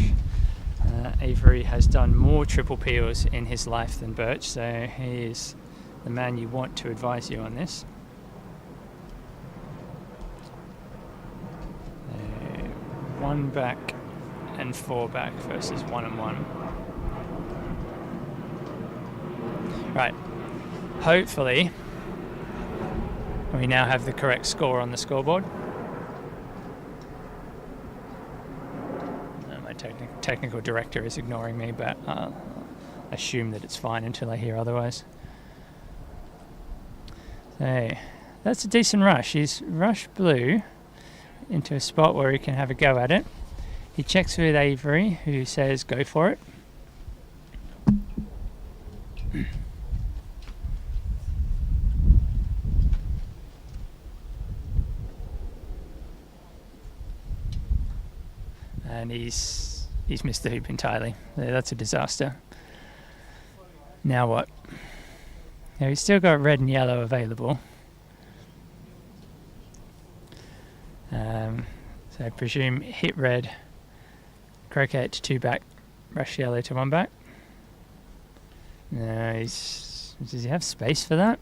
Avery has done more triple peels in his life than Birch, so he is the man you want to advise you on this. 1 back and 4 back versus 1 and 1. Right, hopefully we now have the correct score on the scoreboard. Technical director is ignoring me, but I'll assume that it's fine until I hear otherwise. So that's a decent rush. He's rushed blue into a spot where he can have a go at it. He checks with Avery, who says go for it. And he's missed the hoop entirely. That's a disaster. Now what? Now he's still got red and yellow available. So I presume hit red, croquet to 2 back, rush yellow to 1 back. No, does he have space for that?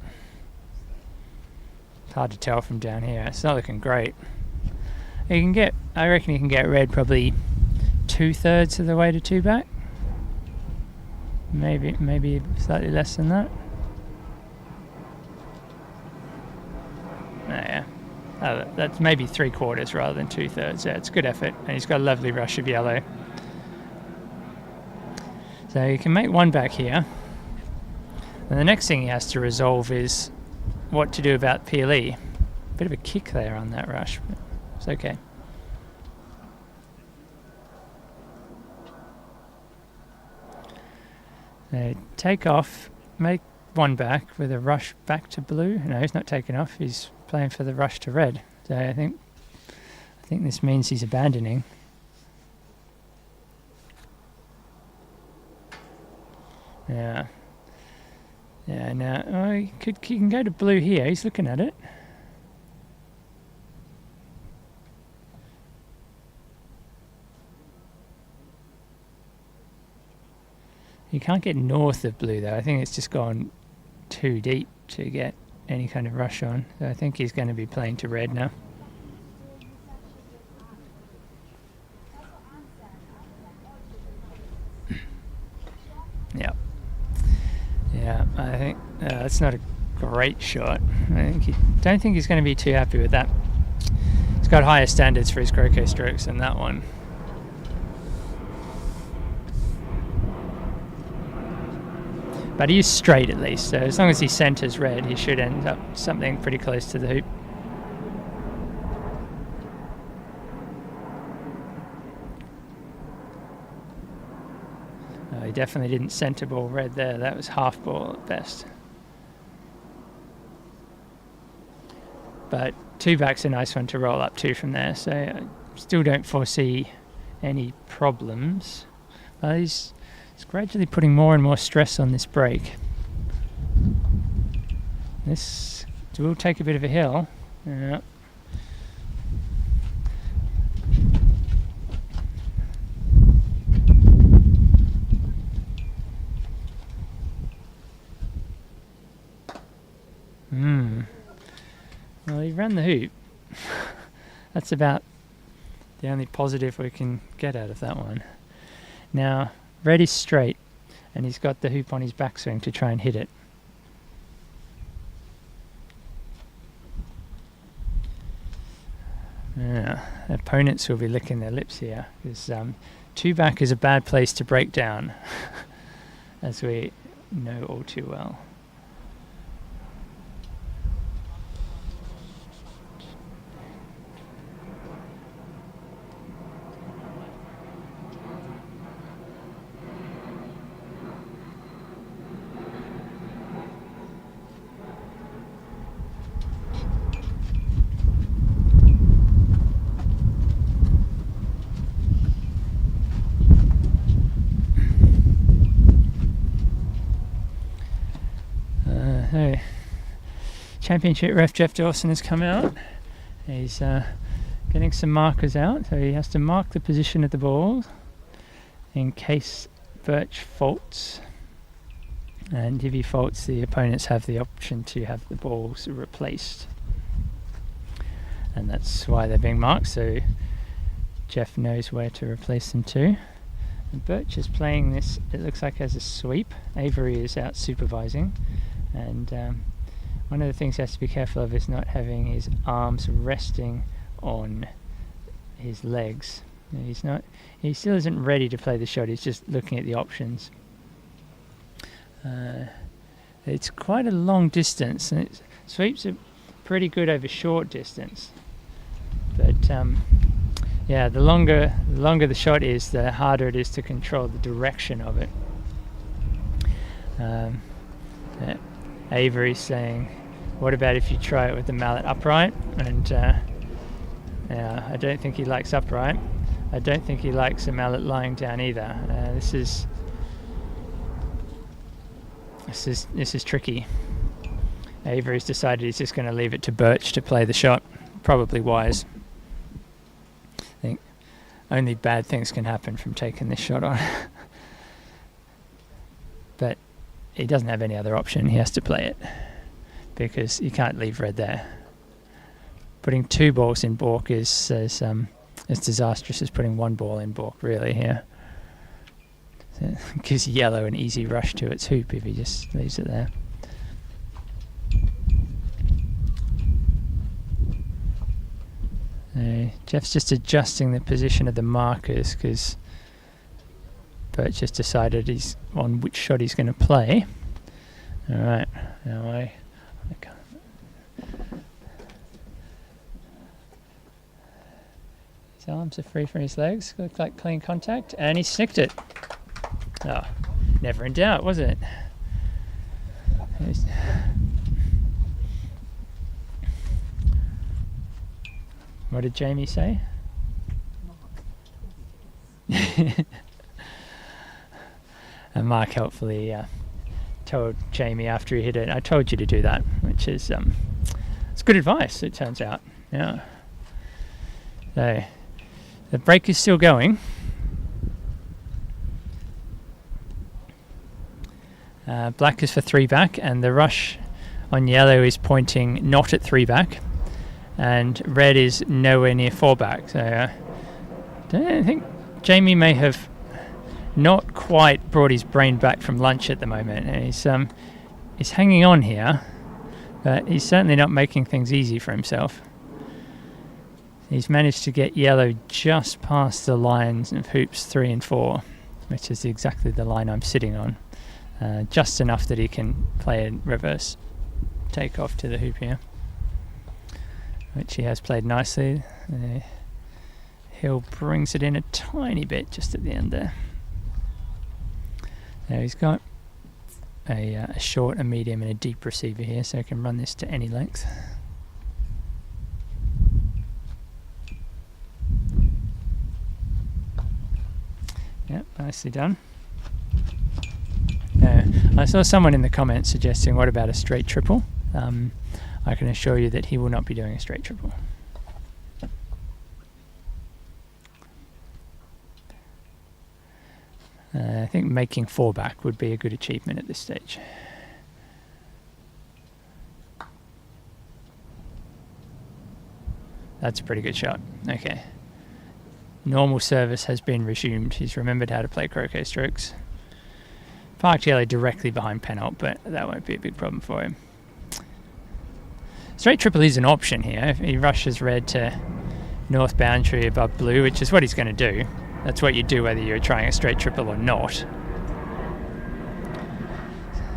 It's hard to tell from down here. It's not looking great. I reckon he can get red probably 2/3 of the way to 2 back. Maybe slightly less than that. Yeah. That's maybe 3/4 rather than 2/3. Yeah, it's a good effort, and he's got a lovely rush of yellow. So you can make 1 back here. And the next thing he has to resolve is what to do about PLE. Bit of a kick there on that rush, but it's okay. So take off, make 1 back with a rush back to blue. No, he's not taking off. He's playing for the rush to red. So I think this means he's abandoning. Yeah. Yeah. Now he can go to blue here. He's looking at it. You can't get north of blue though. I think it's just gone too deep to get any kind of rush on. So I think he's going to be playing to red now. Yeah. Yeah, I think that's not a great shot. Don't think he's going to be too happy with that. He's got higher standards for his croquet strokes than that one. But he is straight at least, so as long as he centres red, he should end up something pretty close to the hoop. He definitely didn't centre ball red there. That was half ball at best. But 2 back's a nice one to roll up to from there, so I still don't foresee any problems. He's gradually putting more and more stress on this break. This will take a bit of a hill. Yeah. ran the hoop. That's about the only positive we can get out of that one. Now, red is straight, and he's got the hoop on his backswing to try and hit it. Opponents will be licking their lips here, because 2-back is a bad place to break down, as we know all too well. Championship ref Jeff Dawson has come out. He's getting some markers out, so he has to mark the position of the ball in case Birch faults, and if he faults, the opponents have the option to have the balls replaced, and that's why they're being marked, so Jeff knows where to replace them to. And Birch is playing this, it looks like, as a sweep. Avery is out supervising, and one of the things he has to be careful of is not having his arms resting on his legs. He still isn't ready to play the shot, he's just looking at the options. It's quite a long distance, and sweeps are pretty good over short distance. But yeah, the longer the shot is, the harder it is to control the direction of it. Avery's saying, what about if you try it with the mallet upright? And I don't think he likes upright. I don't think he likes the mallet lying down either. This is tricky. Avery's decided he's just going to leave it to Birch to play the shot. Probably wise. I think only bad things can happen from taking this shot on. But he doesn't have any other option. He has to play it, because you can't leave red there. Putting 2 balls in baulk is as disastrous as putting 1 ball in baulk, really, here. So it gives yellow an easy rush to its hoop if he just leaves it there. Jeff's just adjusting the position of the markers, because Birch just decided he's on which shot he's going to play. Alright, now I can't. His arms are free from his legs, look like clean contact, and he snicked it. Oh, never in doubt, was it? What did Jamie say? And Mark helpfully told Jamie after he hit it, I told you to do that, which is it's good advice, it turns out. Yeah. So the break is still going. Black is for 3-back, and the rush on yellow is pointing not at 3-back, and red is nowhere near 4-back. So I think Jamie may have not quite brought his brain back from lunch at the moment. And he's hanging on here, but he's certainly not making things easy for himself. He's managed to get yellow just past the lines of hoops 3 and 4, which is exactly the line I'm sitting on. Just enough that he can play a reverse takeoff to the hoop here, which he has played nicely. Hill brings it in a tiny bit just at the end there. Now he's got a short, a medium, and a deep receiver here, so he can run this to any length. Yep, nicely done. I saw someone in the comments suggesting, what about a straight triple? I can assure you that he will not be doing a straight triple. I think making 4-back would be a good achievement at this stage. That's a pretty good shot. Okay. Normal service has been resumed. He's remembered how to play croquet strokes. Parked yellow directly behind penalt, but that won't be a big problem for him. Straight triple is an option here. If he rushes red to north boundary above blue, which is what he's going to do. That's what you do whether you're trying a straight triple or not.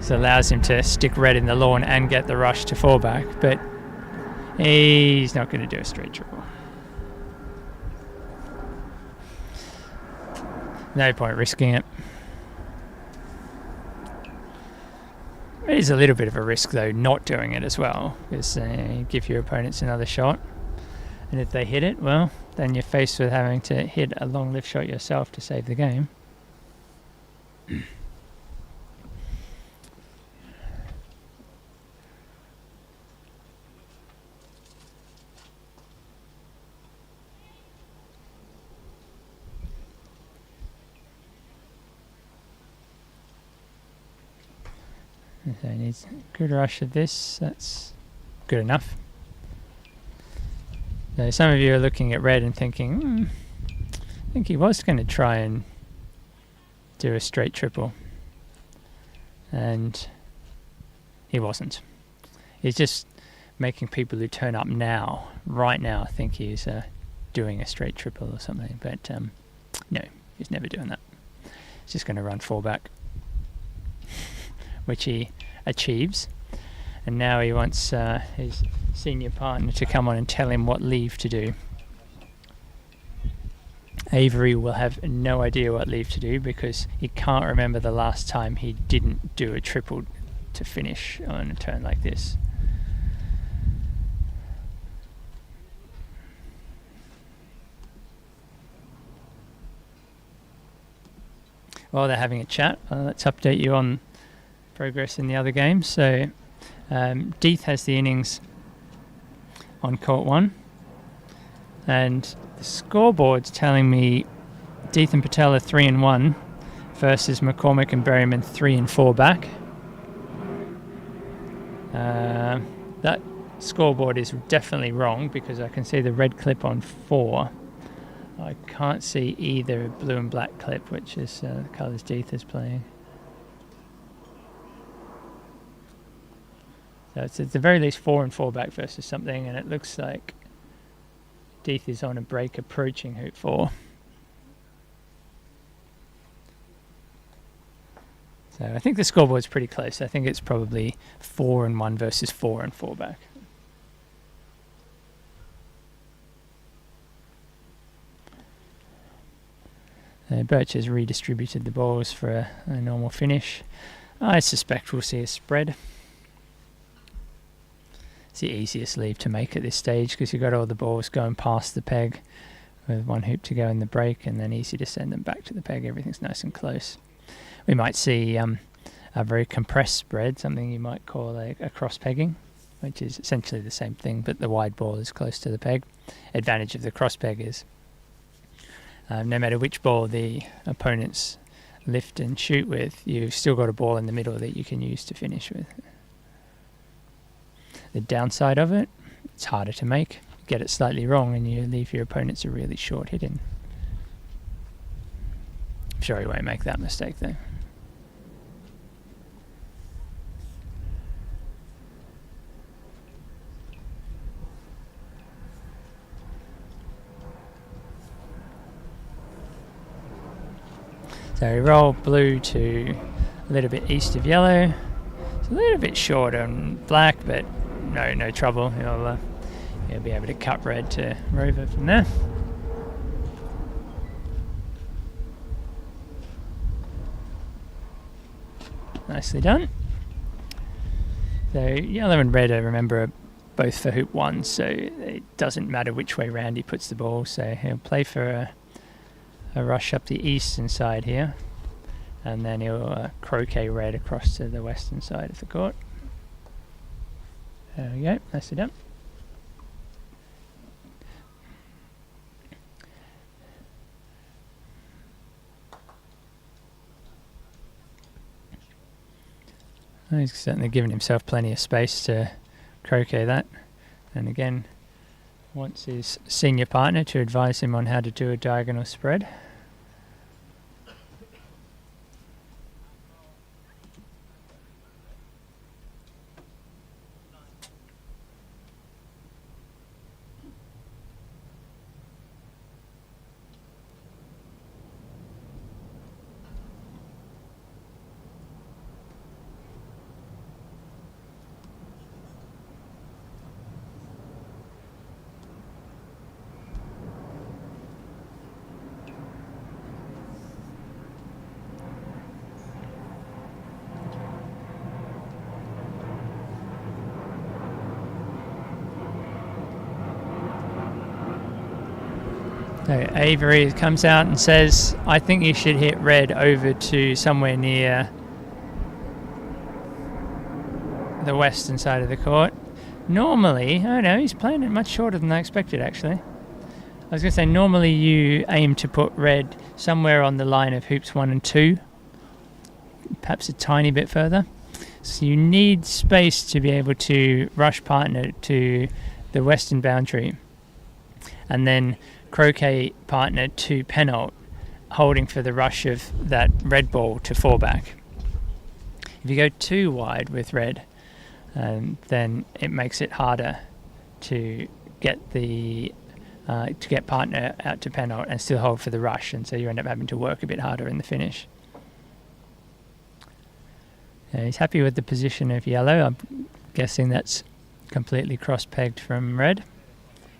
So it allows him to stick red in the lawn and get the rush to 4-back, but he's not going to do a straight triple. No point risking it. It is a little bit of a risk though not doing it as well, because you give your opponents another shot, and if they hit it, well, then you're faced with having to hit a long lift shot yourself to save the game. So he needs a good rush of this. That's good enough. So some of you are looking at red and thinking, I think he was going to try and do a straight triple. And he wasn't. He's just making people who turn up now, right now, think he's doing a straight triple or something. But no, he's never doing that. He's just going to run 4-back. Which he achieves, and now he wants his senior partner to come on and tell him what leave to do. Avery will have no idea what leave to do because he can't remember the last time he didn't do a triple to finish on a turn like this. While they're having a chat, let's update you on progress in the other games. So Deeth has the innings on court 1, and the scoreboard's telling me Deeth and Patel are 3-1 versus McCormick and Berryman 3-4 back. That scoreboard is definitely wrong because I can see the red clip on 4. I can't see either blue and black clip, which is the colours Deeth is playing. So it's at the very least 4-4 back versus something, and it looks like Deeth is on a break approaching hoop 4. So I think the scoreboard's pretty close. I think it's probably 4-1 versus 4-4 back. Birch has redistributed the balls for a normal finish. I suspect we'll see a spread. It's the easiest leave to make at this stage because you've got all the balls going past the peg with one hoop to go in the break, and then easy to send them back to the peg. Everything's nice and close. We might see a very compressed spread, something you might call a cross pegging, which is essentially the same thing, but the wide ball is close to the peg. Advantage of the cross peg is no matter which ball the opponents lift and shoot with, you've still got a ball in the middle that you can use to finish with. The downside of it, it's harder to make. Get it slightly wrong and you leave your opponents a really short hit in. I'm sure he won't make that mistake though. So we roll blue to a little bit east of yellow. It's a little bit short on black, but no trouble. He'll be able to cut red to Rover from there. Nicely done. So yellow and red, I remember, are both for hoop 1, so it doesn't matter which way round he puts the ball. So he'll play for a rush up the eastern side here, and then he'll croquet red across to the western side of the court. There we go, nicely done. He's certainly given himself plenty of space to croquet that, and again wants his senior partner to advise him on how to do a diagonal spread. So Avery comes out and says, I think you should hit red over to somewhere near the western side of the court. Normally, oh no, he's playing it much shorter than I expected actually. I was going to say, normally you aim to put red somewhere on the line of hoops 1 and 2, perhaps a tiny bit further. So you need space to be able to rush partner to the western boundary, and then croquet partner to penalt, holding for the rush of that red ball to fall back. If you go too wide with red, then it makes it harder to get partner out to penalt and still hold for the rush, and so you end up having to work a bit harder in the finish. He's happy with the position of yellow. I'm guessing that's completely cross-pegged from red.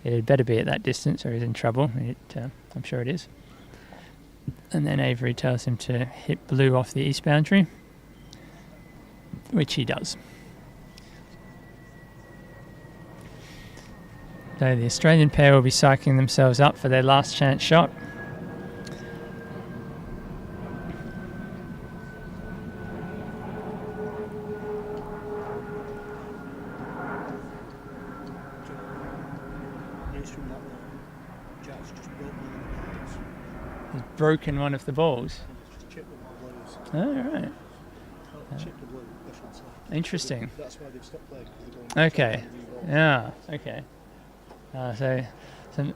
It had better be at that distance or he's in trouble. I'm sure it is. And then Avery tells him to hit blue off the east boundary, which he does. So the Australian pair will be psyching themselves up for their last chance shot. He's broken one of the balls. Oh, right. Interesting. That's why they've stopped playing. Okay. Yeah. Okay. So some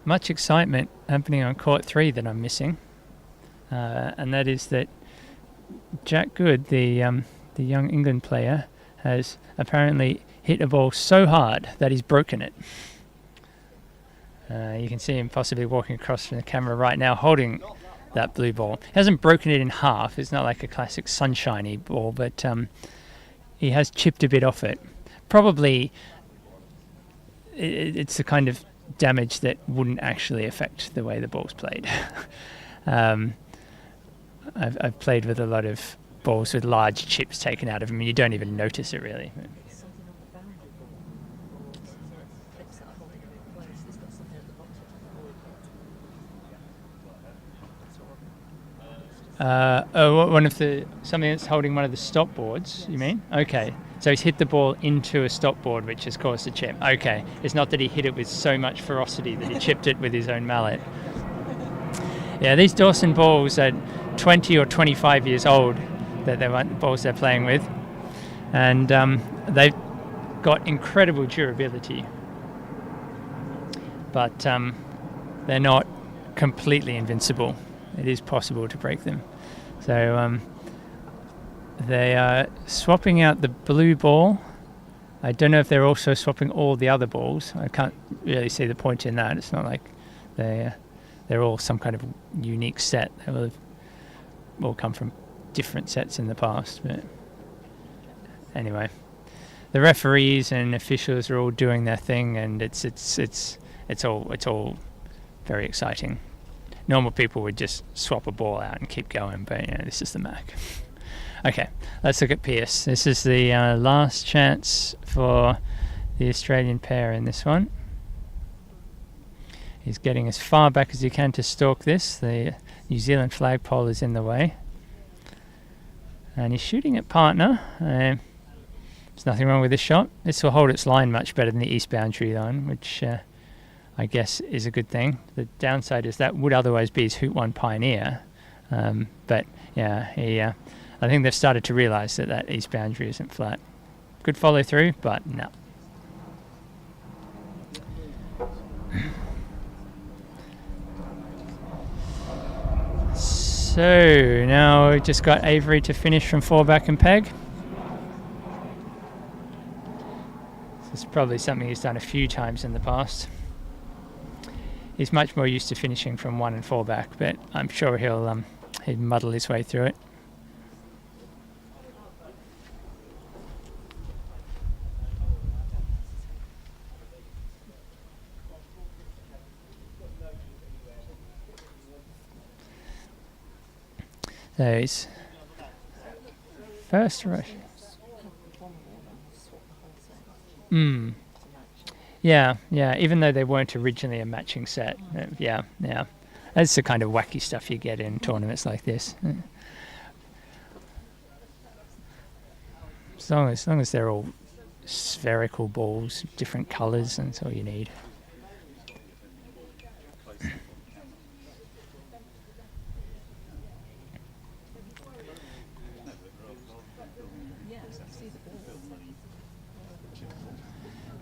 much excitement happening on court 3 that I'm missing, and that is that Jack Good, the young England player, has apparently hit a ball so hard that he's broken it. You can see him possibly walking across from the camera right now holding that blue ball. He hasn't broken it in half. It's not like a classic sunshiny ball, but he has chipped a bit off it. Probably it's the kind of damage that wouldn't actually affect the way the ball's played. I've played with a lot of balls with large chips taken out of them and you don't even notice it really. Something that's holding one of the stop boards, you mean? Okay. So he's hit the ball into a stop board, which has caused a chip. Okay. It's not that he hit it with so much ferocity that he chipped it with his own mallet. Yeah, these Dawson balls are 20 or 25 years old, that they're the balls they're playing with. And they've got incredible durability. But they're not completely invincible. It is possible to break them. So they are swapping out the blue ball. I don't know if they're also swapping all the other balls. I can't really see the point in that. It's not like they're all some kind of unique set. They will have all come from different sets in the past. But anyway, the referees and officials are all doing their thing, and it's all very exciting. Normal people would just swap a ball out and keep going, but this is the Mac. Okay, let's look at Pearce. This is the last chance for the Australian pair in this one. He's getting as far back as he can to stalk this. The New Zealand flagpole is in the way. And he's shooting at partner. There's nothing wrong with this shot. This will hold its line much better than the east boundary line, which I guess is a good thing. The downside is that would otherwise be his Hoot 1 Pioneer. But yeah, I think they've started to realise that east boundary isn't flat. Good follow through, but no. So now we've just got Avery to finish from 4-back and peg. This is probably something he's done a few times in the past. He's much more used to finishing from 1 and 4-back, but I'm sure he'll muddle his way through it. So his first rush. Yeah, even though they weren't originally a matching set. Yeah. That's the kind of wacky stuff you get in tournaments like this. As long as they're all spherical balls, different colours, that's all you need.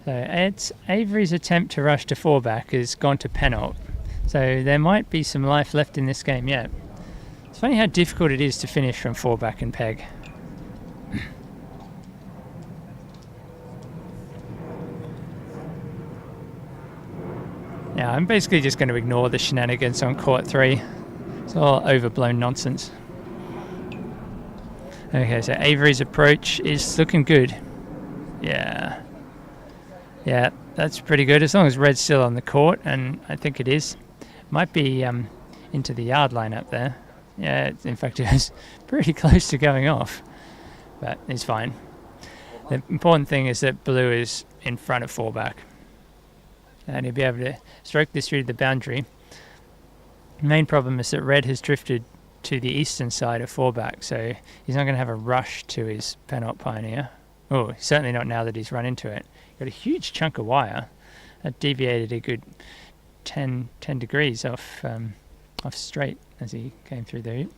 So it's Avery's attempt to rush to 4-back has gone to penalt. So there might be some life left in this game yet. It's funny how difficult it is to finish from 4-back and peg. Yeah, I'm basically just going to ignore the shenanigans on court 3. It's all overblown nonsense. Okay, so Avery's approach is looking good. Yeah, that's pretty good, as long as red's still on the court, and I think it is. Might be into the yard line up there. Yeah, in fact, it was pretty close to going off, but it's fine. The important thing is that blue is in front of 4-back, and he'll be able to stroke this through the boundary. The main problem is that red has drifted to the eastern side of 4-back, so he's not going to have a rush to his penalt pioneer. Oh, certainly not now that he's run into it. Got a huge chunk of wire that deviated a good 10 degrees off straight as he came through the hoop.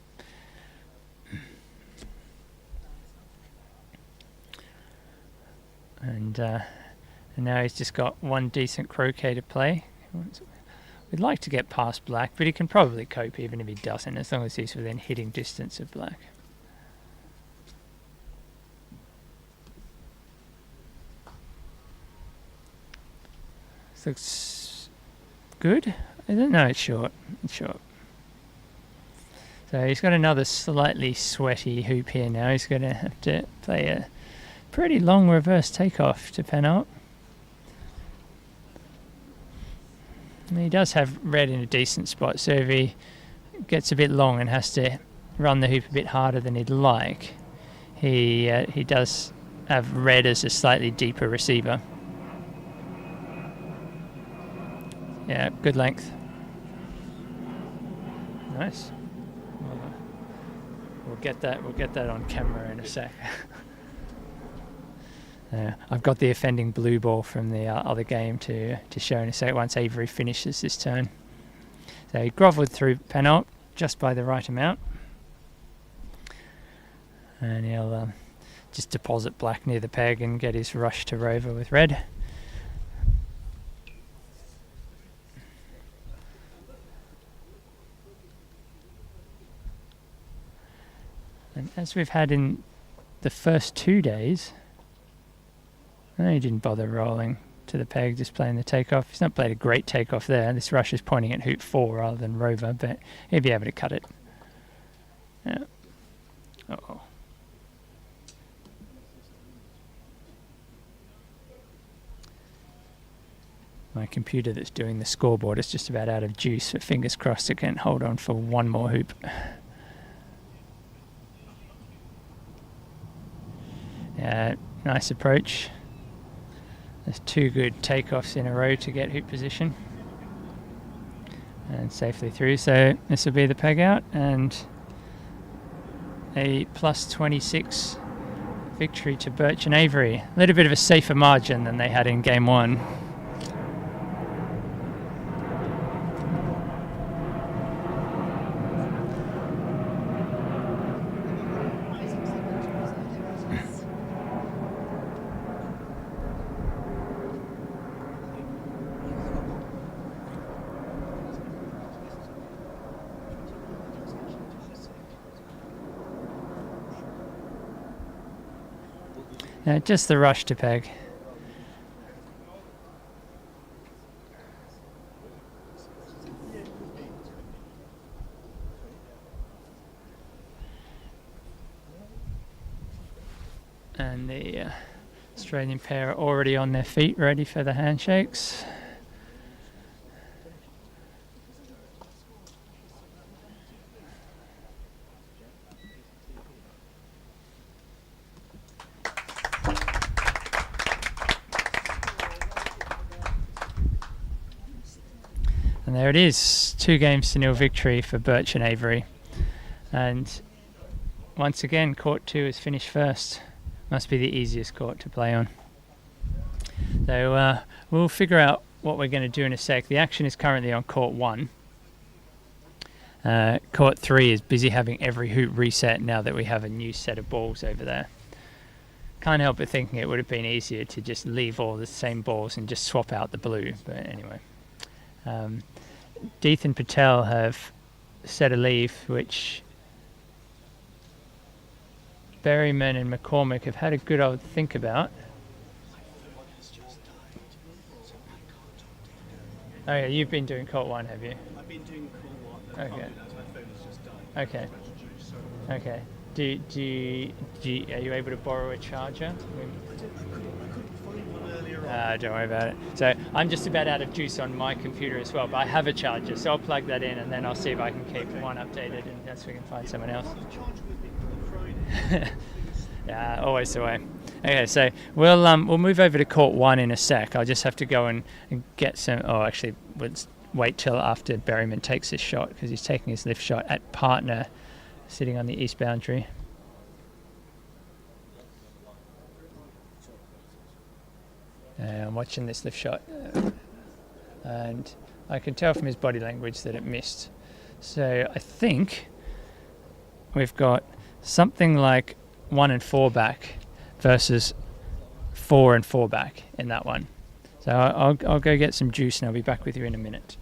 And now he's just got one decent croquet to play. We'd like to get past black, but he can probably cope even if he doesn't, as long as he's within hitting distance of black. This looks good. I don't know, it's short. So he's got another slightly sweaty hoop here now. He's going to have to play a pretty long reverse takeoff to penalt. And he does have red in a decent spot, so if he gets a bit long and has to run the hoop a bit harder than he'd like, he does have red as a slightly deeper receiver. Yeah, good length. Nice. We'll get that on camera in a sec. I've got the offending blue ball from the other game to show in a sec once Avery finishes this turn. So he grovelled through penalt just by the right amount, and he'll just deposit black near the peg and get his rush to rover with red. And as we've had in the first 2 days, he didn't bother rolling to the peg, just playing the takeoff. He's not played a great takeoff there. This rush is pointing at hoop 4 rather than rover, but he'll be able to cut it. Yeah. Uh-oh. My computer that's doing the scoreboard is just about out of juice, but fingers crossed it can hold on for one more hoop. Yeah, nice approach. There's 2 good takeoffs in a row to get hoop position. And safely through, so this will be the peg out and a plus 26 victory to Birch and Avery. A little bit of a safer margin than they had in game 1. Just the rush to peg. And the Australian pair are already on their feet, ready for the handshakes. And there it is, 2-0 victory for Birch and Avery. And once again, court 2 is finished first. Must be the easiest court to play on. So we'll figure out what we're going to do in a sec. The action is currently on court 1. Court 3 is busy having every hoop reset now that we have a new set of balls over there. Can't help but thinking it would have been easier to just leave all the same balls and just swap out the blue. But anyway. Deeth and Patel have set a leave, which Berryman and McCormick have had a good old think about. Oh yeah, you've been doing court 1, have you? I've been doing court 1. Okay. My phone has just died. Okay. Are you able to borrow a charger? I couldn't find one earlier on. Don't worry about it. So I'm just about out of juice on my computer as well, but I have a charger, so I'll plug that in and then I'll see if I can keep one updated, and that's we can find someone else. Yeah, always the way. Okay, so we'll move over to court 1 in a sec. I'll just have to go and get some. Oh, actually, let's wait till after Berryman takes his shot, because he's taking his lift shot at partner, sitting on the east boundary. I'm watching this lift shot, and I can tell from his body language that it missed. So I think we've got something like 1 and 4 back versus 4 and 4 back in that one. So I'll go get some juice and I'll be back with you in a minute.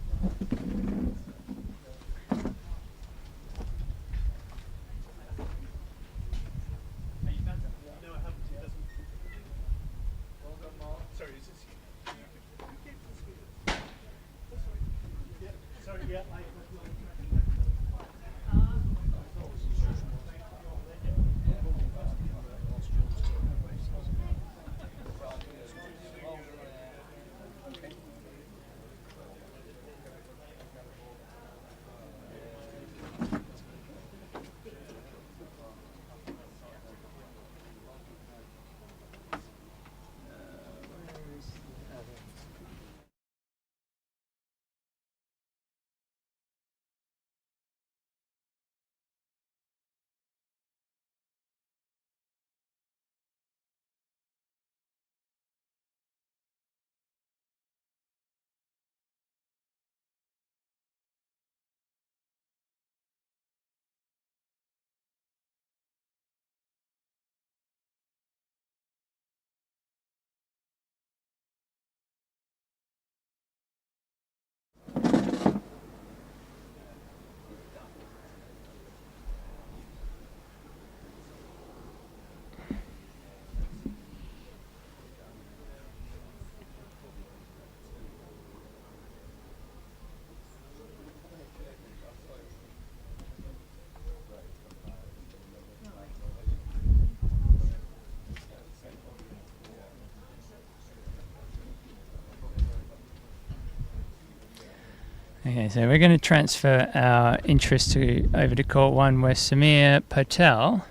Okay, so we're going to transfer our interest over to court 1, where Samir Patel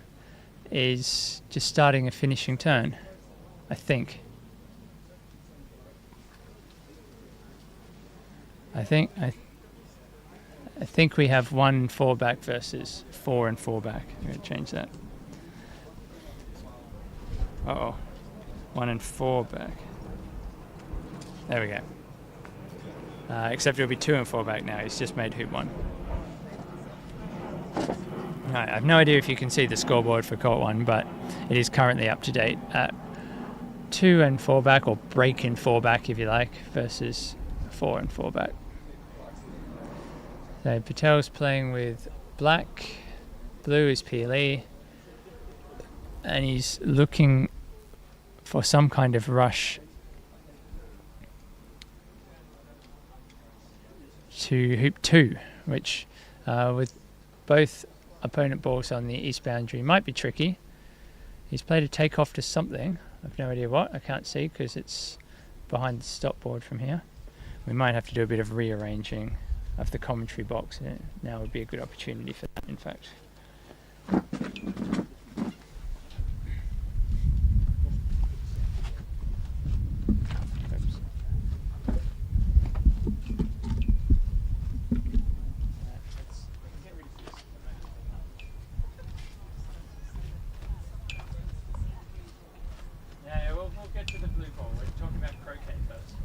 is just starting a finishing turn, I think. I think we have 1 and 4 back versus 4 and 4 back. I'm going to change that. Uh-oh. 1 and 4 back. There we go. Except it'll be 2 and 4 back now. He's just made hoop 1. Right, I have no idea if you can see the scoreboard for court 1, but it is currently up to date at 2 and 4 back, or break and 4 back if you like, versus 4 and 4 back. So Patel's playing with black, blue is PLE, and he's looking for some kind of rush to hoop 2, which with both opponent balls on the east boundary might be tricky. He's played a takeoff to something. I've no idea what. I can't see because it's behind the stop board from here. We might have to do a bit of rearranging of the commentary box. Now would be a good opportunity for that, in fact. Yeah, we'll get to the blue ball. We're talking about croquet first.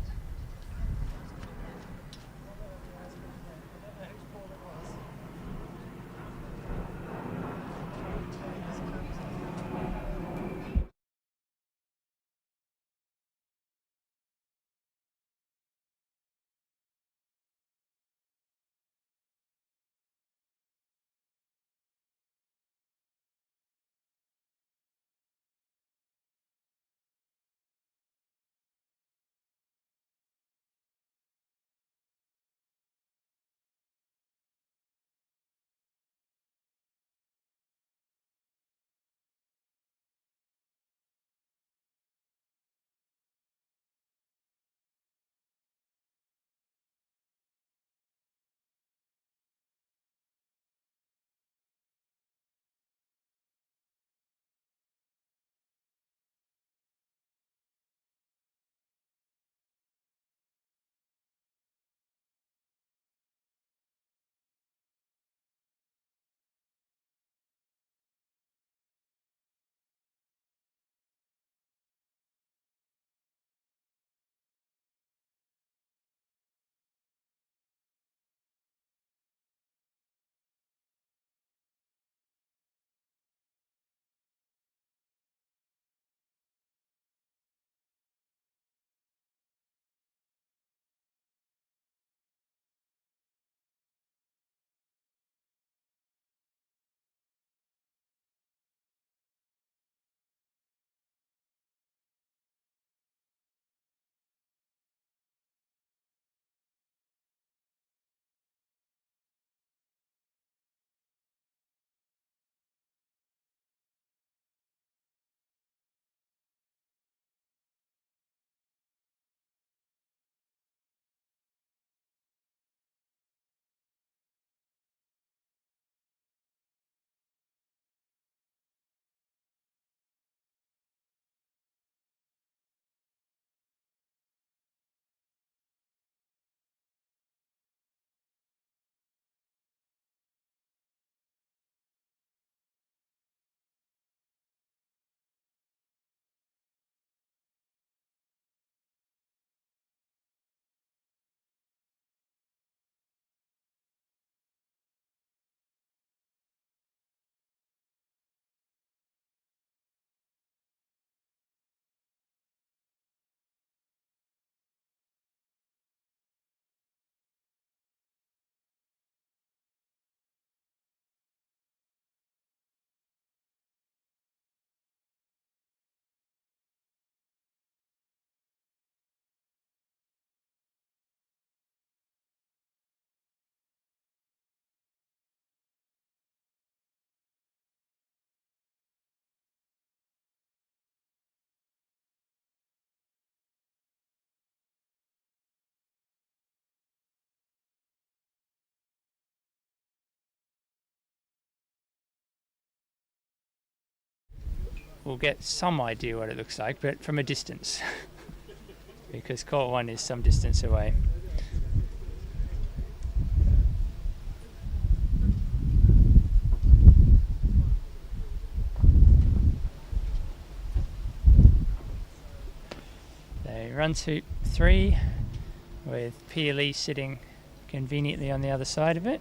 We'll get some idea what it looks like, but from a distance, because court 1 is some distance away. They run to 3 with PLE sitting conveniently on the other side of it.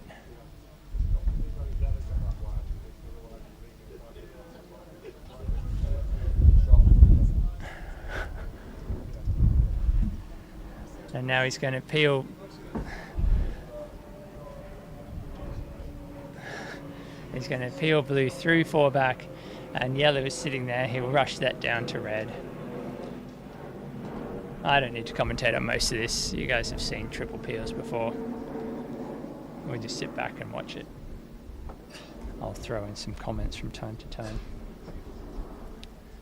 And now he's going to peel. He's going to peel blue through 4 back, and yellow is sitting there. He'll rush that down to red. I don't need to commentate on most of this. You guys have seen triple peels before. We'll just sit back and watch it. I'll throw in some comments from time to time.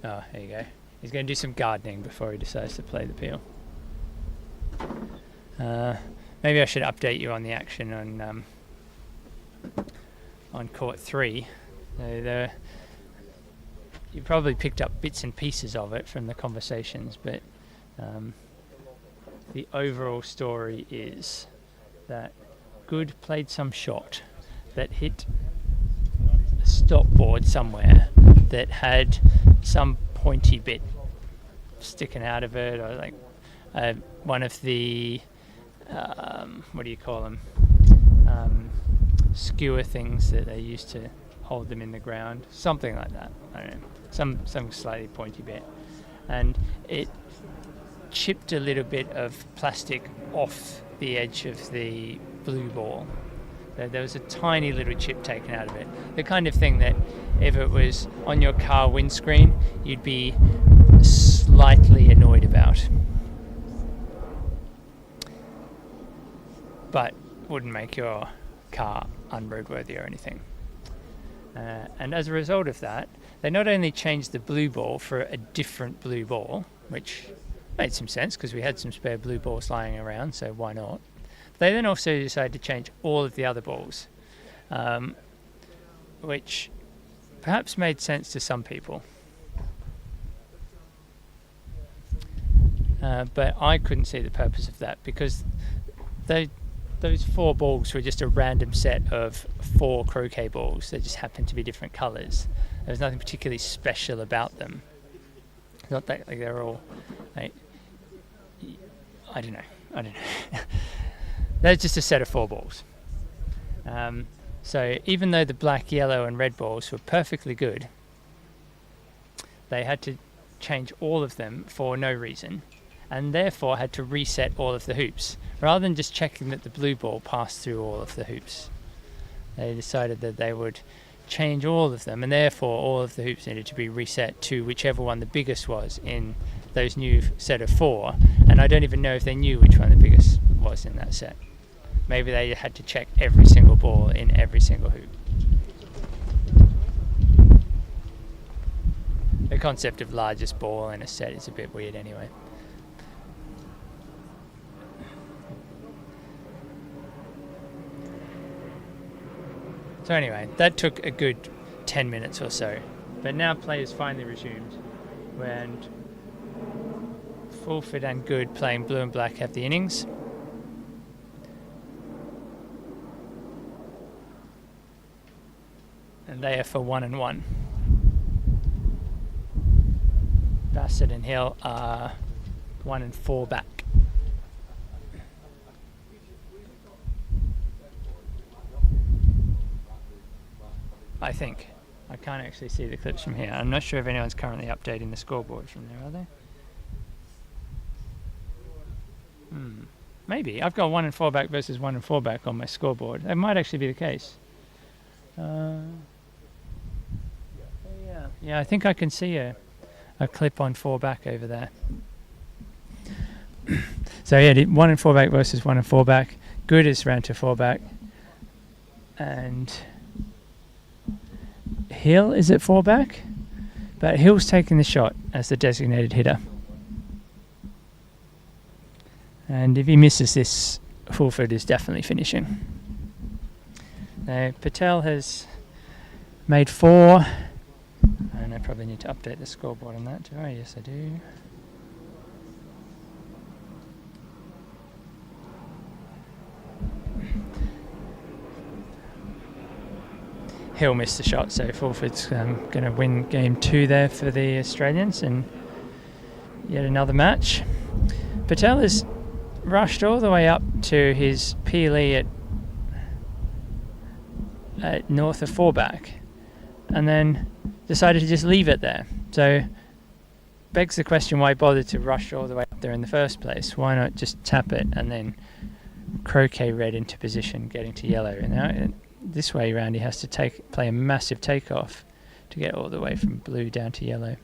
Oh, there you go. He's going to do some gardening before he decides to play the peel. Maybe I should update you on the action on court 3. You probably picked up bits and pieces of it from the conversations, but the overall story is that Good played some shot that hit a stop board somewhere that had some pointy bit sticking out of it, or like one of the what do you call them, skewer things that they used to hold them in the ground, something like that. I don't know, some slightly pointy bit, and it chipped a little bit of plastic off the edge of the blue ball. There was a tiny little chip taken out of it, the kind of thing that if it was on your car windscreen you'd be slightly annoyed about, but wouldn't make your car unroadworthy or anything. And as a result of that, they not only changed the blue ball for a different blue ball, which made some sense because we had some spare blue balls lying around, so why not? They then also decided to change all of the other balls, which perhaps made sense to some people. But I couldn't see the purpose of that, because those 4 balls were just a random set of 4 croquet balls that just happened to be different colours. There was nothing particularly special about them. Not that like they're all, like, I don't know. They're just a set of 4 balls. So even though the black, yellow and red balls were perfectly good, they had to change all of them for no reason, and therefore had to reset all of the hoops. Rather than just checking that the blue ball passed through all of the hoops, they decided that they would change all of them, and therefore all of the hoops needed to be reset to whichever one the biggest was in those new set of 4, and I don't even know if they knew which one the biggest was in that set. Maybe they had to check every single ball in every single hoop. The concept of largest ball in a set is a bit weird anyway. So anyway, that took a good 10 minutes or so, but now play is finally resumed, and Fulford and Good, playing blue and black, have the innings. And they are for 1 and 1. Bassett and Hill are 1 and 4 back. I think. I can't actually see the clips from here. I'm not sure if anyone's currently updating the scoreboard from there, are they? Maybe. I've got 1 and 4 back versus 1 and 4 back on my scoreboard. That might actually be the case. Yeah, I think I can see a clip on 4 back over there. So yeah, 1 and 4 back versus 1 and 4 back. Good is round to 4 back. And Hill is at 4 back, but Hill's taking the shot as the designated hitter. And if he misses this, Fulford is definitely finishing. Now, Patel has made 4, and I probably need to update the scoreboard on that, do I? Yes, I do. Hill missed the shot, so Fulford's going to win game 2 there for the Australians, and yet another match. Patel has rushed all the way up to his PLE at north of 4 back, and then decided to just leave it there. So begs the question why bother to rush all the way up there in the first place. Why not just tap it and then croquet red into position, getting to yellow? And now this way around he has to play a massive takeoff to get all the way from blue down to yellow.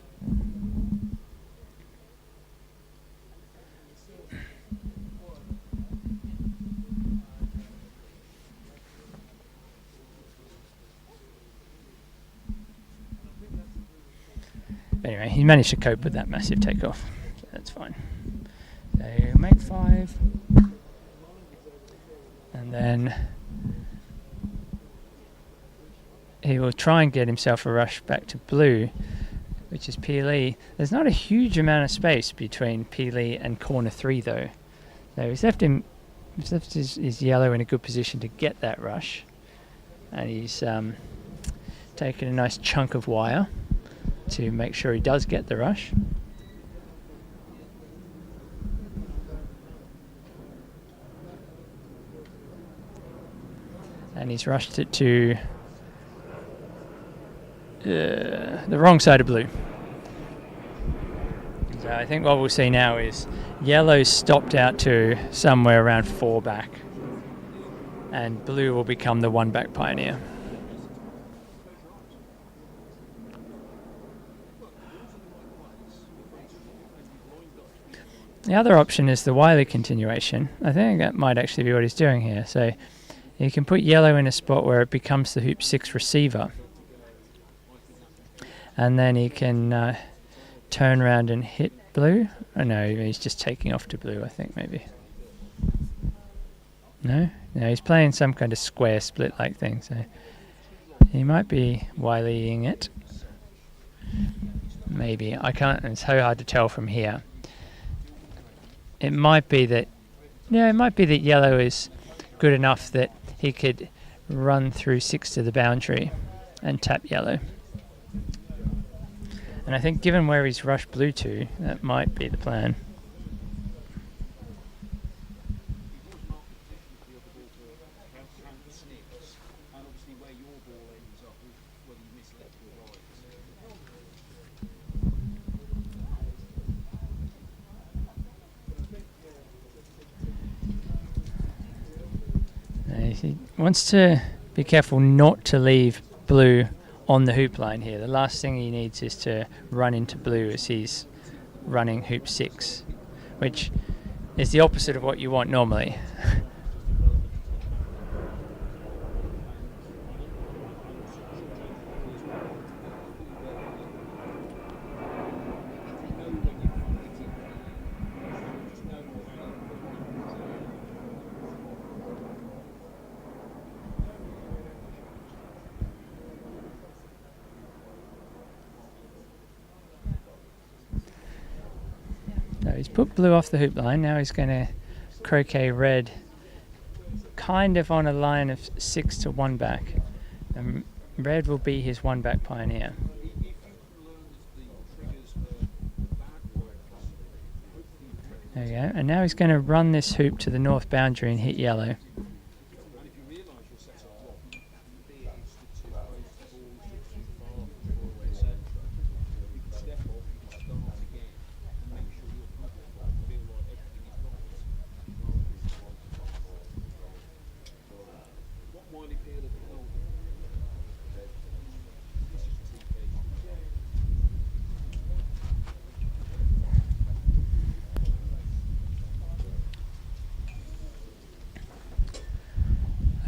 anyway, he managed to cope with that massive takeoff. So that's fine. So mate 5. And then he will try and get himself a rush back to blue, which is Peely. There's not a huge amount of space between Peely and corner 3 though. So he's left his yellow in a good position to get that rush. And he's taken a nice chunk of wire to make sure he does get the rush. And he's rushed it to the wrong side of blue. So I think what we'll see now is yellow's stopped out to somewhere around 4 back, and blue will become the 1 back pioneer. The other option is the Wiley continuation. I think that might actually be what he's doing here. So you can put yellow in a spot where it becomes the hoop 6 receiver. And then he can turn around and hit blue. Oh no, he's just taking off to blue, I think, maybe. No, he's playing some kind of square split-like thing, so he might be Wileying it. Maybe. I can't, it's so hard to tell from here. It might be that, it might be that yellow is good enough that he could run through 6 to the boundary and tap yellow. And I think given where he's rushed blue to, that might be the plan. He wants to be careful not to leave blue on the hoop line here. The last thing he needs is to run into blue as he's running hoop 6, which is the opposite of what you want normally. He's put blue off the hoop line. Now he's going to croquet red kind of on a line of 6 to 1 back. And red will be his 1 back pioneer. There we go. And now he's going to run this hoop to the north boundary and hit yellow.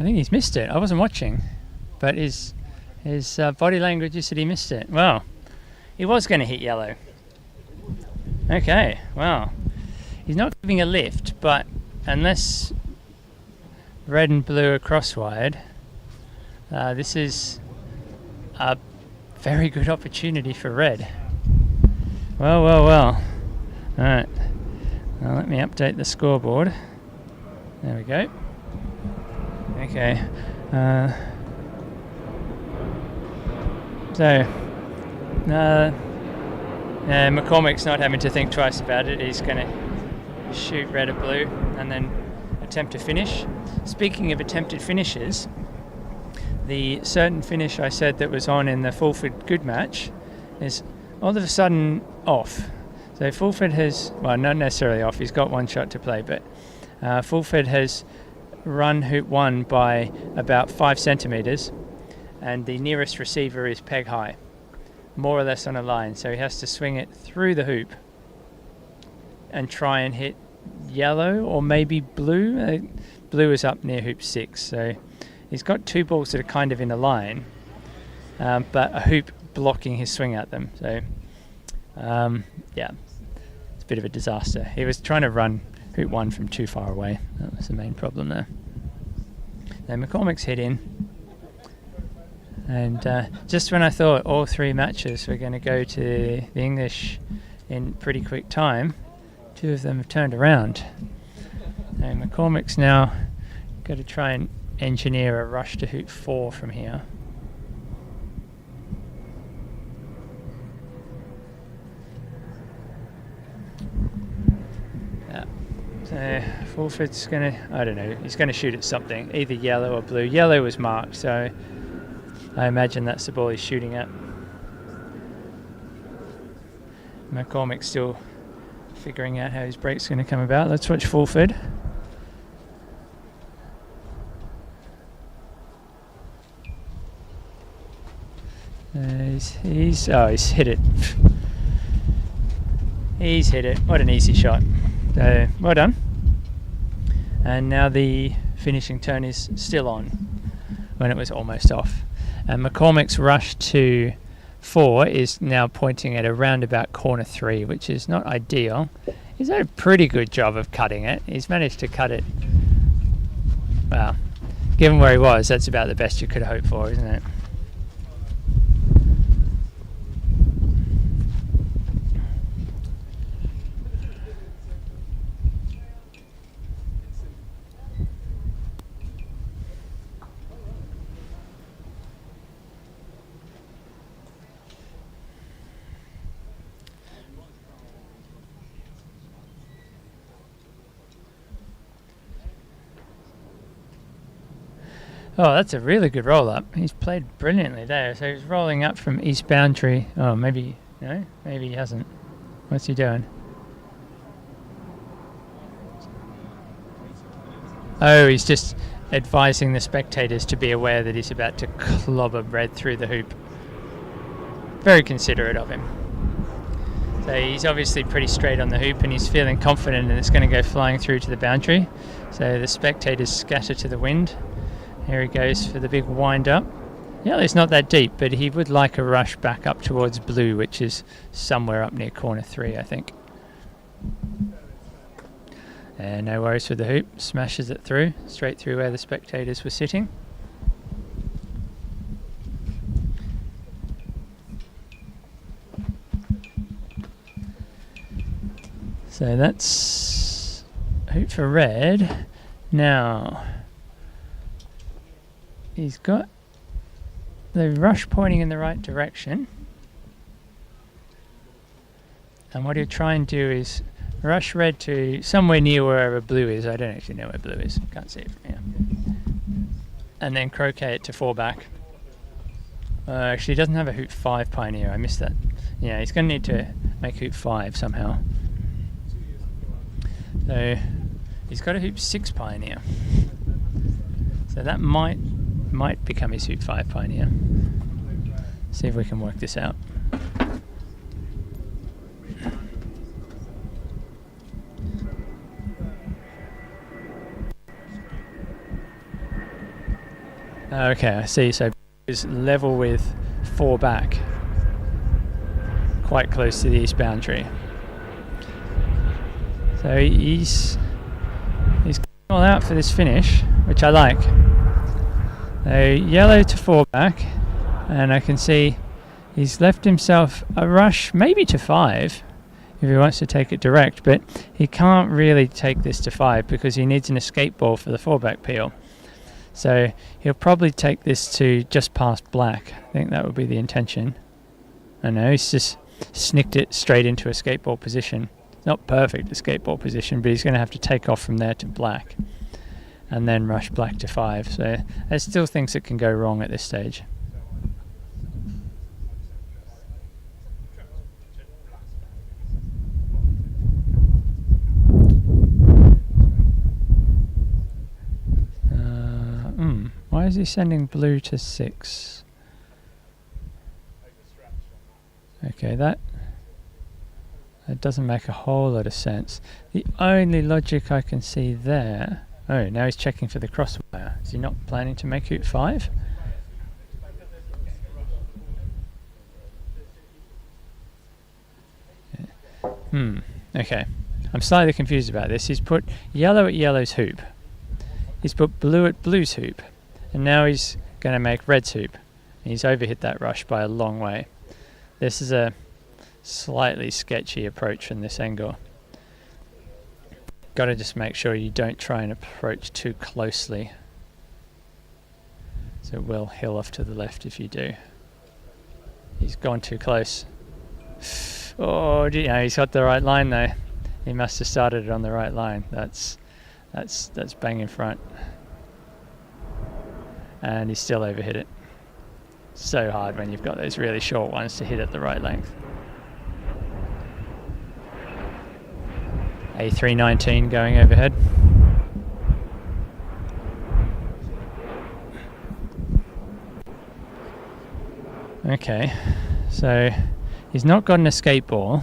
I think he's missed it. I wasn't watching, but his body language just said he missed it. Well, he was going to hit yellow. Okay, well, he's not giving a lift, but unless red and blue are crosswired, this is a very good opportunity for red. Well. All right. Now let me update the scoreboard. There we go. Okay. McCormick's not having to think twice about it. He's going to shoot red at blue and then attempt to finish. Speaking of attempted finishes, the certain finish I said that was on in the Fulford good match is all of a sudden off. So Fulford has, well, not necessarily off, he's got 1 shot to play, but Fulford has run hoop 1 by about 5 centimetres, and the nearest receiver is peg high, more or less on a line, so he has to swing it through the hoop and try and hit yellow or maybe blue. Blue is up near hoop 6, so he's got 2 balls that are kind of in a line, but a hoop blocking his swing at them, so Yeah, it's a bit of a disaster. He was trying to run hoop 1 from too far away. That was the main problem there. Then McCormick's hit in. And just when I thought all 3 matches were going to go to the English in pretty quick time, 2 of them have turned around. And McCormick's now got to try and engineer a rush to hoop 4 from here. Yeah. So Fulford's going to, I don't know, he's going to shoot at something, either yellow or blue. Yellow was marked, so I imagine that's the ball he's shooting at. McCormick's still figuring out how his break's going to come about. Let's watch Fulford. He's hit it. He's hit it. What an easy shot. So, well done. And now the finishing turn is still on when it was almost off. And McCormick's rush to 4 is now pointing at around about corner 3, which is not ideal. He's done a pretty good job of cutting it. He's managed to cut it. Well, given where he was, that's about the best you could hope for, isn't it? Oh, that's a really good roll-up. He's played brilliantly there. So he's rolling up from east boundary. Oh, maybe, no? Maybe he hasn't. What's he doing? Oh, he's just advising the spectators to be aware that he's about to clobber red through the hoop. Very considerate of him. So he's obviously pretty straight on the hoop and he's feeling confident and it's going to go flying through to the boundary. So the spectators scatter to the wind. Here he goes for the big wind-up. Yeah, it's not that deep, but he would like a rush back up towards blue, which is somewhere up near corner 3, I think. And no worries with the hoop. Smashes it through, straight through where the spectators were sitting. So that's hoop for red. Now he's got the rush pointing in the right direction. And what he'll try and do is rush red to somewhere near wherever blue is. I don't actually know where blue is. Can't see it from here. And then croquet it to 4 back. Actually, he doesn't have a hoop 5 pioneer. I missed that. Yeah, he's going to need to make hoop 5 somehow. So he's got a hoop 6 pioneer. So that might become his hoop 5 pioneer. See if we can work this out. Okay, I see. So is level with 4 back, quite close to the east boundary. So he's all out for this finish, which I like. So yellow to 4 back, and I can see he's left himself a rush, maybe to 5, if he wants to take it direct, but he can't really take this to 5 because he needs an escape ball for the 4 back peel. So he'll probably take this to just past black. I think that would be the intention. I know, he's just snicked it straight into escape ball position. Not perfect escape ball position, but he's going to have to take off from there to black and then rush black to 5. So there's still things that can go wrong at this stage. Why is he sending blue to 6? Okay, that doesn't make a whole lot of sense. The only logic I can see there... Oh, now he's checking for the crosswire. Is he not planning to make hoop 5? Okay. I'm slightly confused about this. He's put yellow at yellow's hoop. He's put blue at blue's hoop. And now he's going to make red's hoop. And he's overhit that rush by a long way. This is a slightly sketchy approach from this angle. Got to just make sure you don't try and approach too closely. So it will hill off to the left if you do. He's gone too close. Oh, he's got the right line though. He must have started it on the right line. That's bang in front. And he still overhit it. So hard when you've got those really short ones to hit at the right length. A319 going overhead. Okay, so he's not got an escape ball,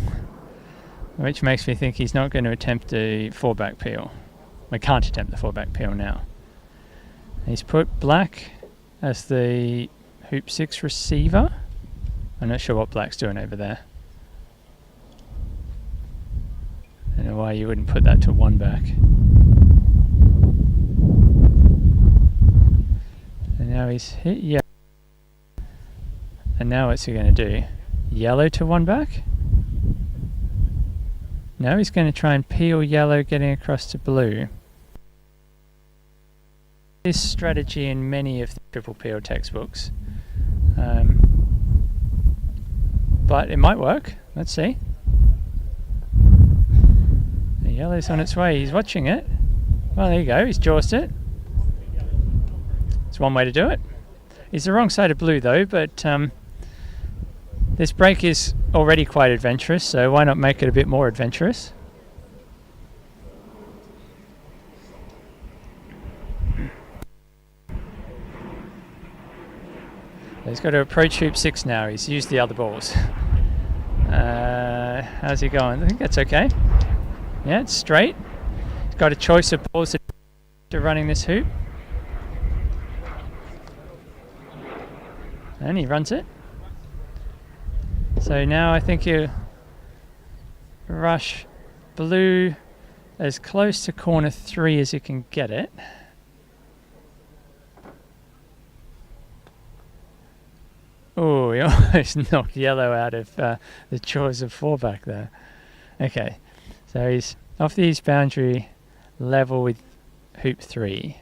which makes me think he's not going to attempt the 4-back peel. We can't attempt the 4-back peel now. He's put black as the hoop 6 receiver. I'm not sure what black's doing over there. I don't know why you wouldn't put that to 1-back. And now he's hit yellow. And now what's he going to do? Yellow to 1-back? Now he's going to try and peel yellow getting across to blue. This strategy in many of the triple peel textbooks. But it might work. Let's see. The yellow's on its way. He's watching it. Well, there you go. He's jawsed it. It's one way to do it. He's the wrong side of blue though, but this break is already quite adventurous, so why not make it a bit more adventurous? He's got to approach hoop 6 now. He's used the other balls. How's he going? I think that's okay. Yeah, it's straight. He's got a choice of balls to running this hoop. And he runs it. So now I think you rush blue as close to corner 3 as you can get it. Oh, he almost knocked yellow out of the jaws of 4-back there. Okay, so he's off the east boundary level with hoop 3.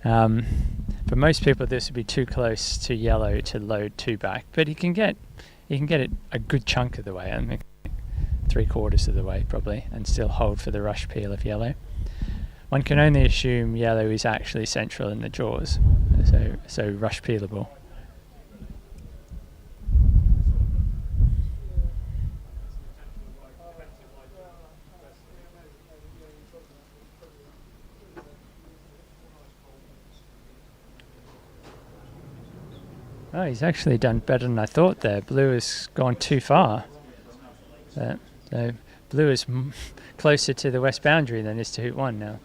For most people this would be too close to yellow to load 2-back, but he can get it a good chunk of the way, I mean 3/4 of the way probably, and still hold for the rush peel of yellow. One can only assume yellow is actually central in the jaws, so rush peelable. Oh, he's actually done better than I thought there. Blue has gone too far. So blue is closer to the west boundary than is to hoop 1 now.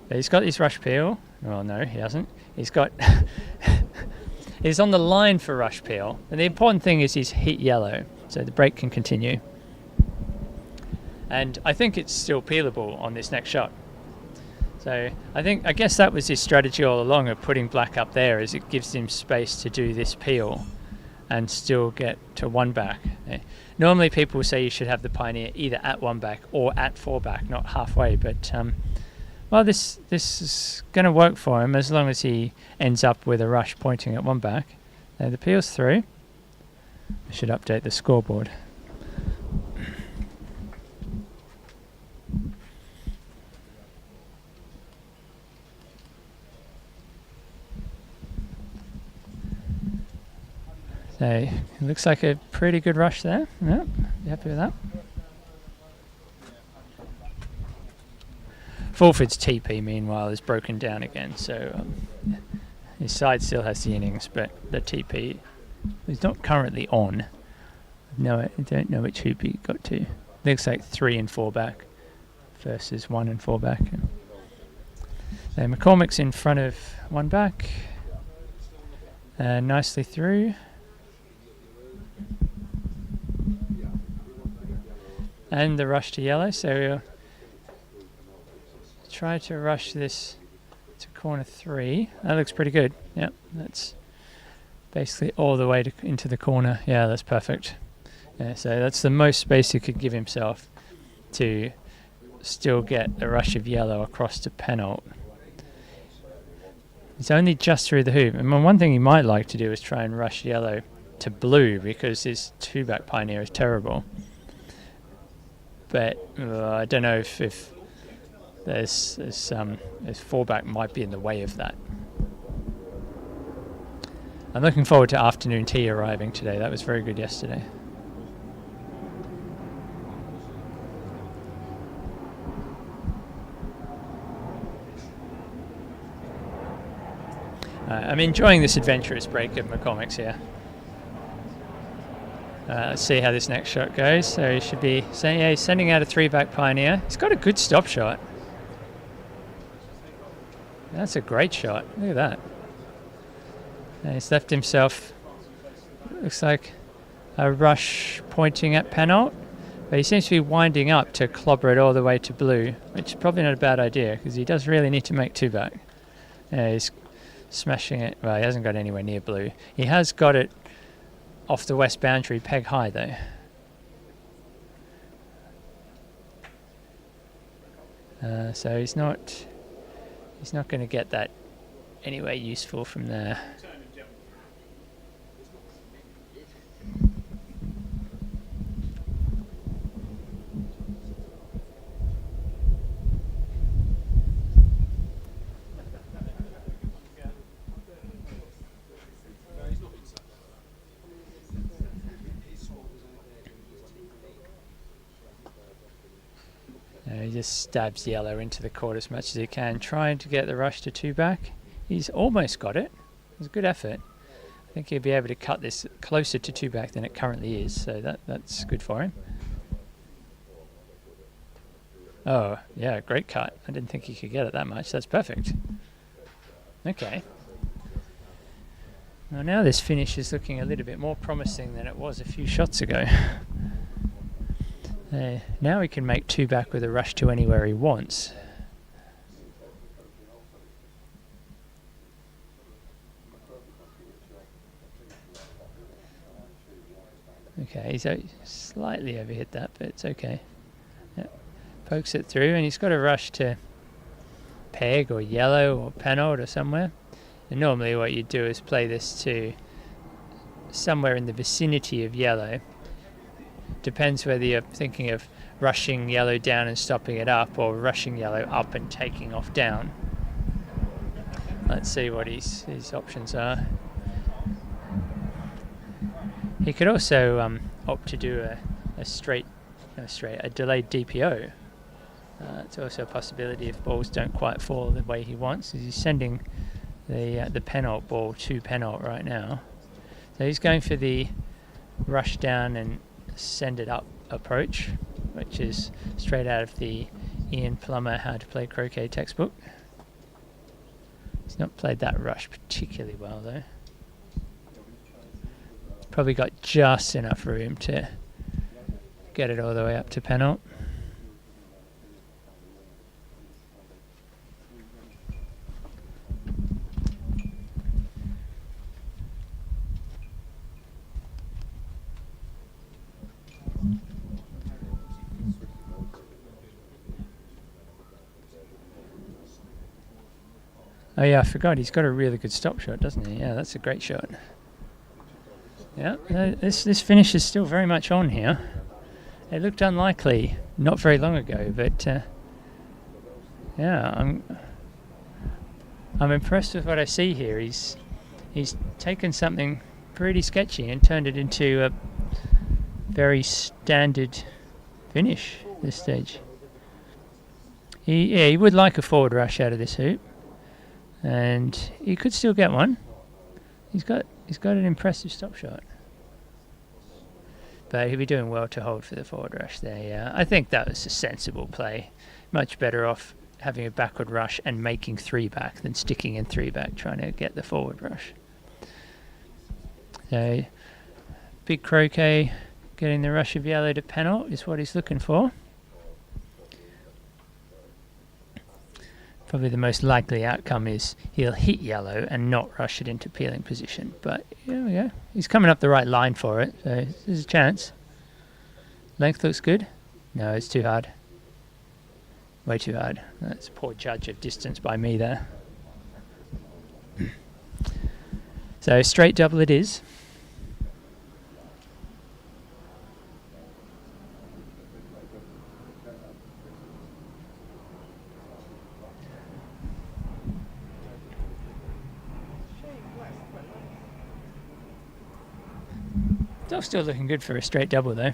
But he's got his rush peel. Well, no, he hasn't. He's got... he's on the line for rush peel. And the important thing is he's hit yellow, so the break can continue. And I think it's still peelable on this next shot. So I guess that was his strategy all along of putting black up there, as it gives him space to do this peel and still get to 1-back. Normally people say you should have the pioneer either at 1-back or at 4-back, not halfway, but well, this is going to work for him as long as he ends up with a rush pointing at 1-back. Now the peel's through. I should update the scoreboard. So it looks like a pretty good rush there. Yeah, you happy with that? Fulford's TP, meanwhile, is broken down again. So his side still has the innings, but the TP is not currently on. No, I don't know which hoop he got to. Looks like 3 and 4-back versus 1 and 4-back. So McCormick's in front of 1-back. Nicely through. and the rush to yellow. So we'll try to rush this to corner 3. That looks pretty good. Yep, that's basically all the way into the corner. Yeah, that's perfect. Yeah, so that's the most space he could give himself to still get a rush of yellow across to penalt. He's only just through the hoop. And one thing he might like to do is try and rush yellow to blue, because his 2-back pioneer is terrible. But I don't know if there's 4-back might be in the way of that. I'm looking forward to afternoon tea arriving today. That was very good yesterday. I'm enjoying this adventurous break of McCormick's here. Let's see how this next shot goes. So he should be sending out a 3-back pioneer. He's got a good stop shot. That's a great shot. Look at that. And he's left himself, looks like a rush pointing at penalt, but he seems to be winding up to clobber it all the way to blue, which is probably not a bad idea, because he does really need to make 2-back. He's smashing it. Well, he hasn't got anywhere near blue. He has got it off the west boundary, peg high though. So he's not going to get that anywhere useful from there. He just stabs yellow into the court as much as he can, trying to get the rush to 2-back. He's almost got it. It was a good effort. I think he'll be able to cut this closer to 2-back than it currently is, so that's good for him. Oh, yeah, great cut. I didn't think he could get it that much. That's perfect. Okay. Well, now this finish is looking a little bit more promising than it was a few shots ago. Now he can make 2-back with a rush to anywhere he wants. Okay, he's slightly overhit that, but it's okay. Yep. Pokes it through, and he's got a rush to peg or yellow or penalt or somewhere. And normally what you do is play this to somewhere in the vicinity of yellow. Depends whether you're thinking of rushing yellow down and stopping it up, or rushing yellow up and taking off down. Let's see what his options are. He could also opt to do a delayed DPO. It's also a possibility if balls don't quite fall the way he wants. He's sending the penalt ball to penalt right now. So he's going for the rush down and send it up approach, which is straight out of the Ian Plummer How to Play Croquet textbook. He's not played that rush particularly well though. Probably got just enough room to get it all the way up to penalt. Oh yeah, I forgot, he's got a really good stop shot, doesn't he? Yeah, that's a great shot. Yeah, this finish is still very much on here. It looked unlikely not very long ago, but yeah, I'm impressed with what I see here. He's taken something pretty sketchy and turned it into a very standard finish at this stage. He would like a forward rush out of this hoop, and he could still get one. He's got an impressive stop shot, but he'll be doing well to hold for the forward rush there. Yeah, I think that was a sensible play. Much better off having a backward rush and making 3-back than sticking in 3-back trying to get the forward rush. So big croquet Getting the rush of yellow to penalt is what he's looking for. Probably the most likely outcome is he'll hit yellow and not rush it into peeling position. But here we go. He's coming up the right line for it, so there's a chance. Length looks good. No, it's too hard. Way too hard. That's a poor judge of distance by me there. So straight double it is. Still looking good for a straight double though.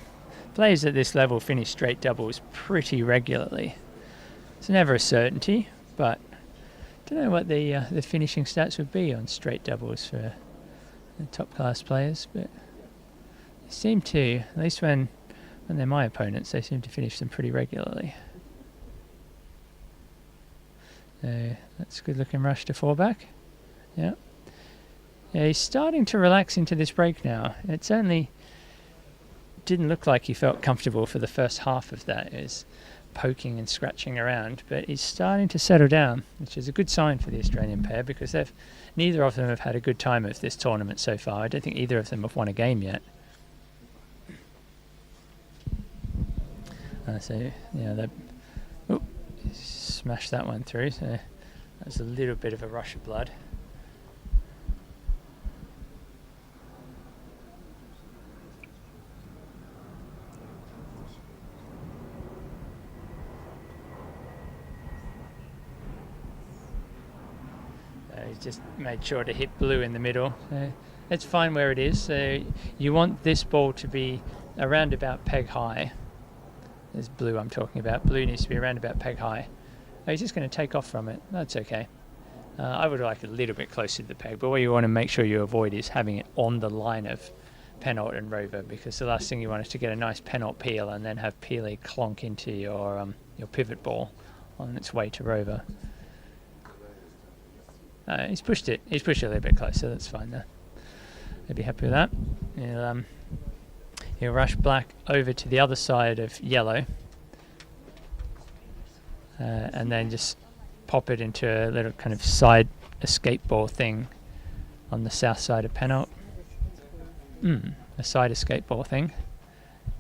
Players at this level finish straight doubles pretty regularly. It's never a certainty, but I don't know what the finishing stats would be on straight doubles for the top class players, but they seem to, at least when they're my opponents, they seem to finish them pretty regularly. So that's a good looking rush to 4-back. Yeah. Yeah, he's starting to relax into this break now. It certainly didn't look like he felt comfortable for the first half of that. It was poking and scratching around, but he's starting to settle down, which is a good sign for the Australian pair because neither of them have had a good time of this tournament so far. I don't think either of them have won a game yet. So, yeah, they smashed that one through, so that's a little bit of a rush of blood. He's just made sure to hit blue in the middle. So it's fine where it is. So you want this ball to be around about peg high. There's blue I'm talking about. Blue needs to be around about peg high. He's just going to take off from it. That's okay. I would like it a little bit closer to the peg, but what you want to make sure you avoid is having it on the line of penalt and rover, because the last thing you want is to get a nice penalt peel and then have peely clonk into your pivot ball on its way to rover. He's pushed it. He's pushed it a little bit closer. That's fine there. I'd be happy with that. He'll rush black over to the other side of yellow, and then just pop it into a little kind of side escape ball thing on the south side of penalt. A side escape ball thing.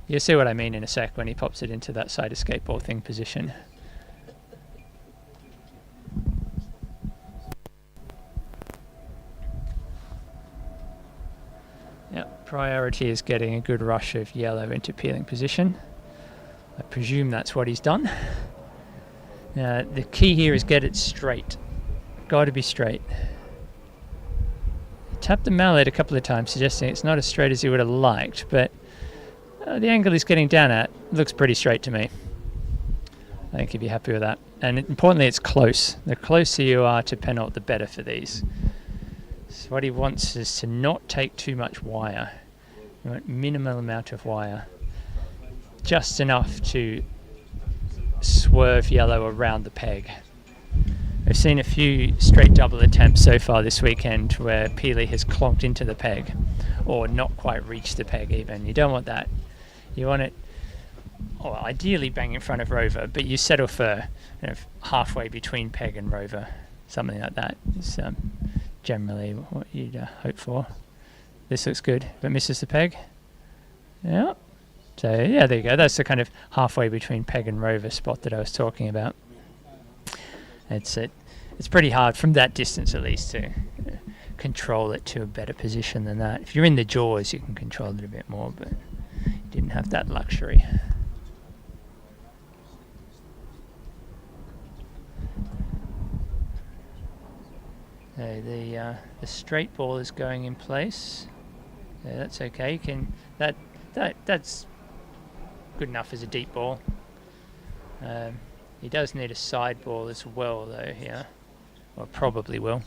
You'll see what I mean in a sec when he pops it into that side escape ball thing position. Priority is getting a good rush of yellow into peeling position. I presume that's what he's done. The key here is get it straight. Got to be straight. He tapped the mallet a couple of times, suggesting it's not as straight as he would have liked, but the angle he's getting down at looks pretty straight to me. I think he'd be happy with that. And importantly, it's close. The closer you are to penalt, the better for these. So what he wants is to not take too much wire. You want minimal amount of wire. Just enough to swerve yellow around the peg. We've seen a few straight double attempts so far this weekend where peely has clonked into the peg or not quite reached the peg even. You don't want that. You want it ideally bang in front of rover, but you settle for halfway between peg and rover. Something like that is generally what you'd hope for. This looks good, but misses the peg. Yeah. So yeah, there you go. That's the kind of halfway between peg and rover spot that I was talking about. It's pretty hard from that distance at least to control it to a better position than that. If you're in the jaws, you can control it a bit more, but you didn't have that luxury. So the straight ball is going in place. Yeah, that's okay. That's good enough as a deep ball. He does need a side ball as well, though. Here, or probably will.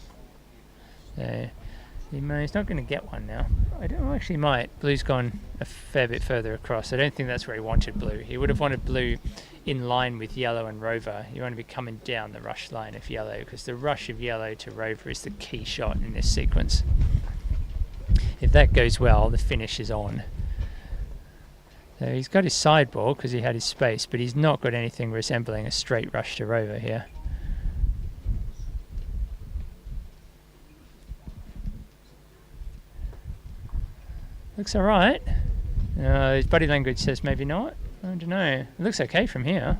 He's not going to get one now. I don't know. Actually, might. Blue's gone a fair bit further across. I don't think that's where he wanted blue. He would have wanted blue in line with yellow and rover. You want to be coming down the rush line of yellow, because the rush of yellow to rover is the key shot in this sequence. If that goes well, the finish is on. So he's got his sideball because he had his space, but he's not got anything resembling a straight rush to Rover here. Looks alright. His body language says maybe not. I don't know. It looks okay from here.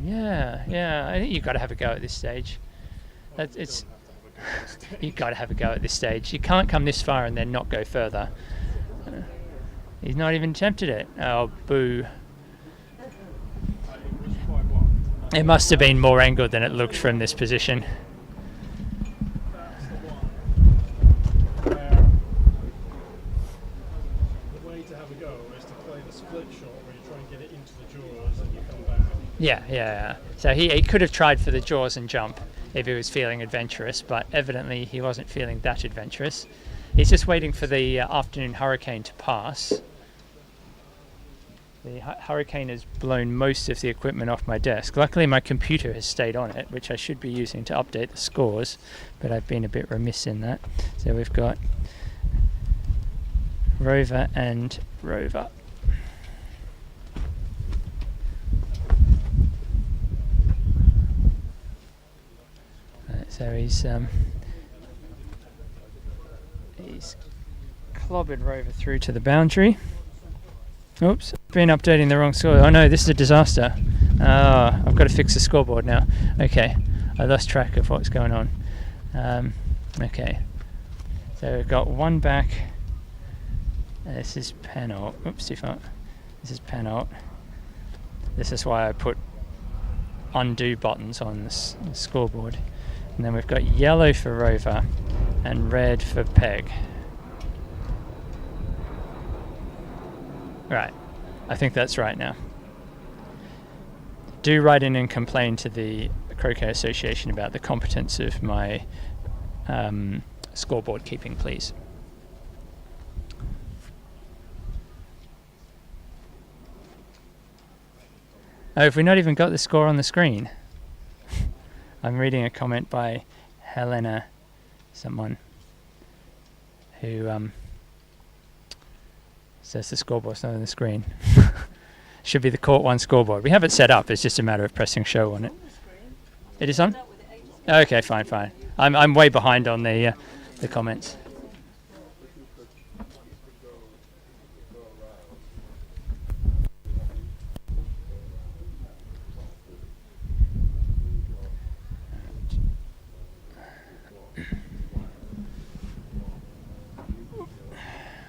Yeah. I think you've got to have a go at this stage. You've got to have a go at this stage. You can't come this far and then not go further. He's not even attempted it. Oh, boo. It must have been more angled than it looked from this position. The way to have a go is to play the split shot where you try and get it into the jaws and you come back. Yeah. So he could have tried for the jaws and jump if he was feeling adventurous, but evidently he wasn't feeling that adventurous. He's just waiting for the afternoon hurricane to pass. The hurricane has blown most of the equipment off my desk. Luckily my computer has stayed on it, which I should be using to update the scores, but I've been a bit remiss in that. So we've got Rover and Rover. So he's clobbered Rover through to the boundary. Oops, I've been updating the wrong score. Oh no, this is a disaster. I've got to fix the scoreboard now. Okay, I lost track of what's going on. Okay, so we've got one back. This is penalt. Oops, this is penalt. This is why I put undo buttons on this scoreboard. And then we've got yellow for Rover and red for Peg. Right, I think that's right now. Do write in and complain to the Croquet Association about the competence of my scoreboard keeping, please. Oh, have we not even got the score on the screen? I'm reading a comment by Helena, someone, who says the scoreboard's not on the screen. Should be the Court 1 scoreboard. We have it set up, it's just a matter of pressing show on it. It is on? Okay, fine. I'm way behind on the comments.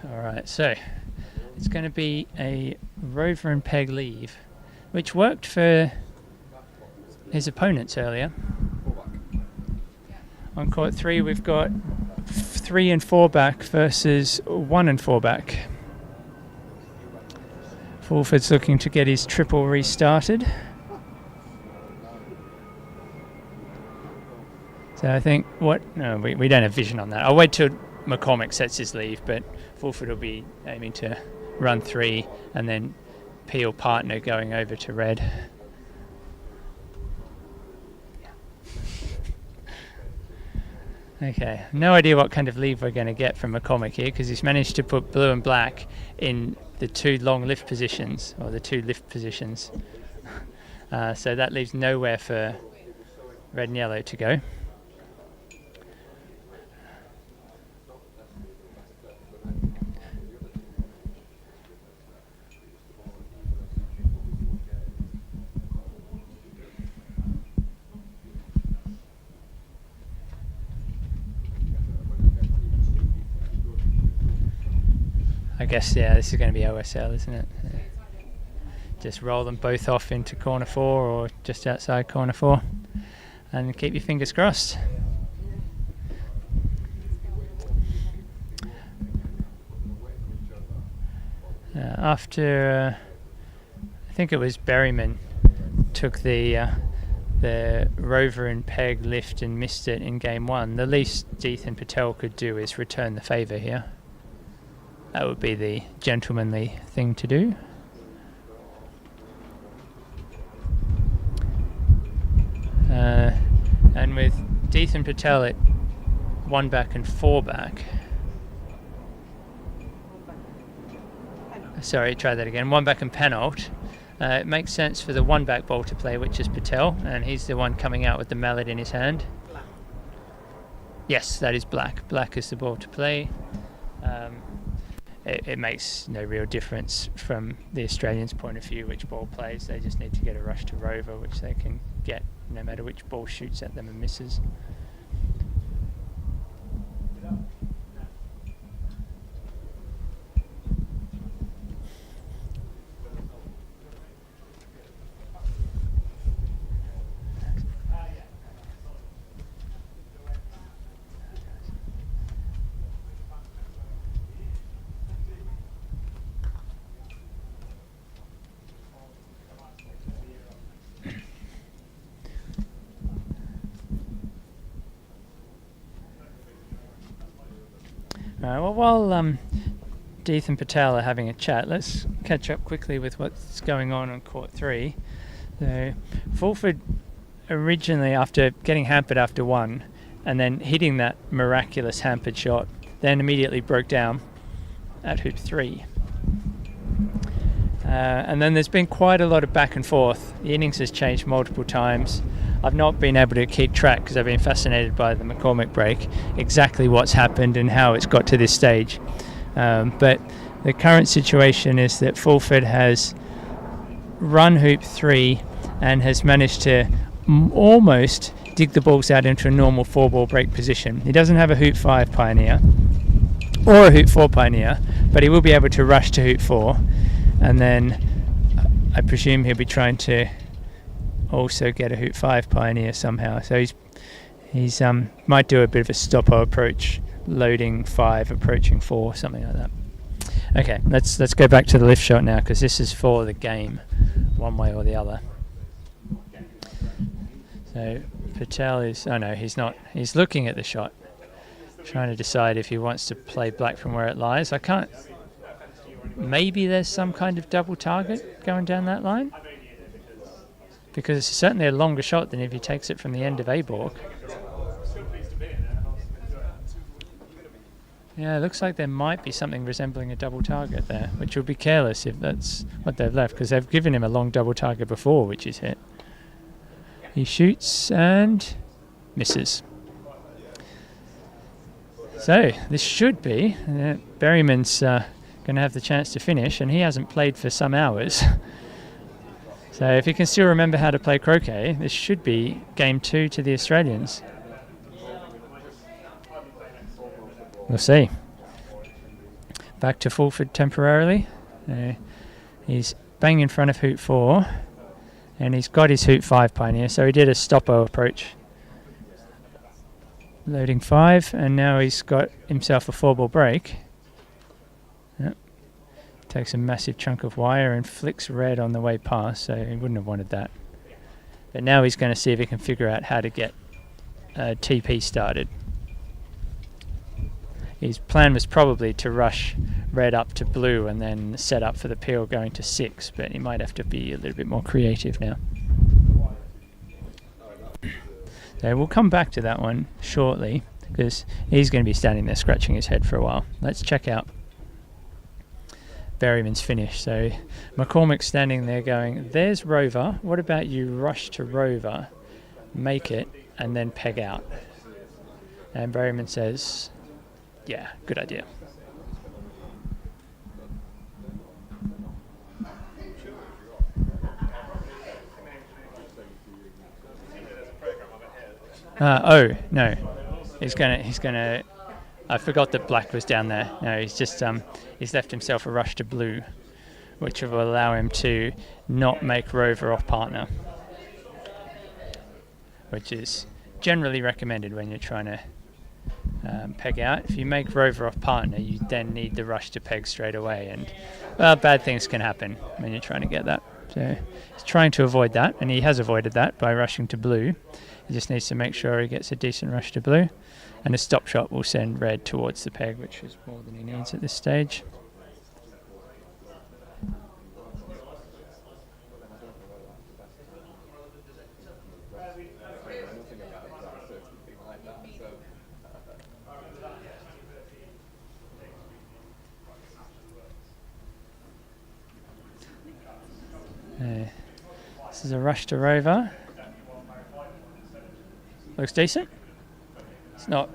Alright, so it's going to be a Rover and Peg leave, which worked for his opponents earlier. On court 3 we've got 3 and 4 back versus 1 and 4 back. Fulford's looking to get his triple restarted. So I think we don't have vision on that. I'll wait till McCormick sets his leave, but Fulford will be aiming to run 3 and then peel partner going over to red. Okay, no idea what kind of leave we're going to get from McCormick here, because he's managed to put blue and black in the 2 long lift positions, or the 2 lift positions. So that leaves nowhere for red and yellow to go. I guess, yeah, this is going to be OSL, isn't it? Just roll them both off into corner 4 or just outside corner 4 and keep your fingers crossed. After, I think it was Berryman took the Rover and Peg lift and missed it in game 1. The least Ethan Patel could do is return the favour here. That would be the gentlemanly thing to do. And with Ethan Patel at 1 back and 4 back. Sorry, try that again. 1 back and Penalt. It makes sense for the 1 back ball to play, which is Patel, and he's the one coming out with the mallet in his hand. Yes, that is black. Black is the ball to play. It makes no real difference from the Australians' point of view which ball plays. They just need to get a rush to Rover, which they can get no matter which ball shoots at them and misses. Well, while Deeth and Patel are having a chat, let's catch up quickly with what's going on court 3. So, Fulford originally, after getting hampered after 1, and then hitting that miraculous hampered shot, then immediately broke down at hoop 3. And then there's been quite a lot of back and forth. The innings has changed multiple times. I've not been able to keep track because I've been fascinated by the McCormick break, exactly what's happened and how it's got to this stage. But the current situation is that Fulford has run hoop 3 and has managed to almost dig the balls out into a normal 4-ball break position. He doesn't have a hoop 5 pioneer or a hoop 4 pioneer, but he will be able to rush to hoop 4, and then I presume he'll be trying to also get a hoop 5 pioneer somehow. So he's might do a bit of a stopper approach, loading 5, approaching 4, something like that. Okay, let's go back to the lift shot now, because this is for the game, one way or the other. So Patel is, oh no, he's not. He's looking at the shot, trying to decide if he wants to play black from where it lies. I can't. Maybe there's some kind of double target going down that line, because it's certainly a longer shot than if he takes it from the end of A-Borg. Yeah, it looks like there might be something resembling a double target there, which would be careless if that's what they've left, because they've given him a long double target before, which is hit. He shoots and misses. So this should be Berryman's going to have the chance to finish, and he hasn't played for some hours. So if he can still remember how to play croquet, this should be game 2 to the Australians. We'll see. Back to Fulford temporarily. He's bang in front of hoop 4, and he's got his hoop 5 pioneer, so he did a stopper approach. Loading 5, and now he's got himself a 4-ball break. Yep. Takes a massive chunk of wire and flicks red on the way past, so he wouldn't have wanted that. But now he's going to see if he can figure out how to get TP started. His plan was probably to rush red up to blue and then set up for the peel going to 6, but he might have to be a little bit more creative now. So we'll come back to that one shortly, because he's going to be standing there scratching his head for a while. Let's check out Berryman's finish. So McCormick's standing there going, there's Rover, what about you rush to Rover, make it, and then peg out? And Berryman says, yeah, good idea. Oh no, he's gonna. I forgot that black was down there. No, he's just he's left himself a rush to blue, which will allow him to not make Rover off partner, which is generally recommended when you're trying to peg out. If you make Rover off partner, you then need the rush to peg straight away, and well, bad things can happen when you're trying to get that. So he's trying to avoid that, and he has avoided that by rushing to blue. He just needs to make sure he gets a decent rush to blue, and a stop shot will send red towards the peg, which is more than he needs at this stage. This is a rush to Rover. Looks decent. It's not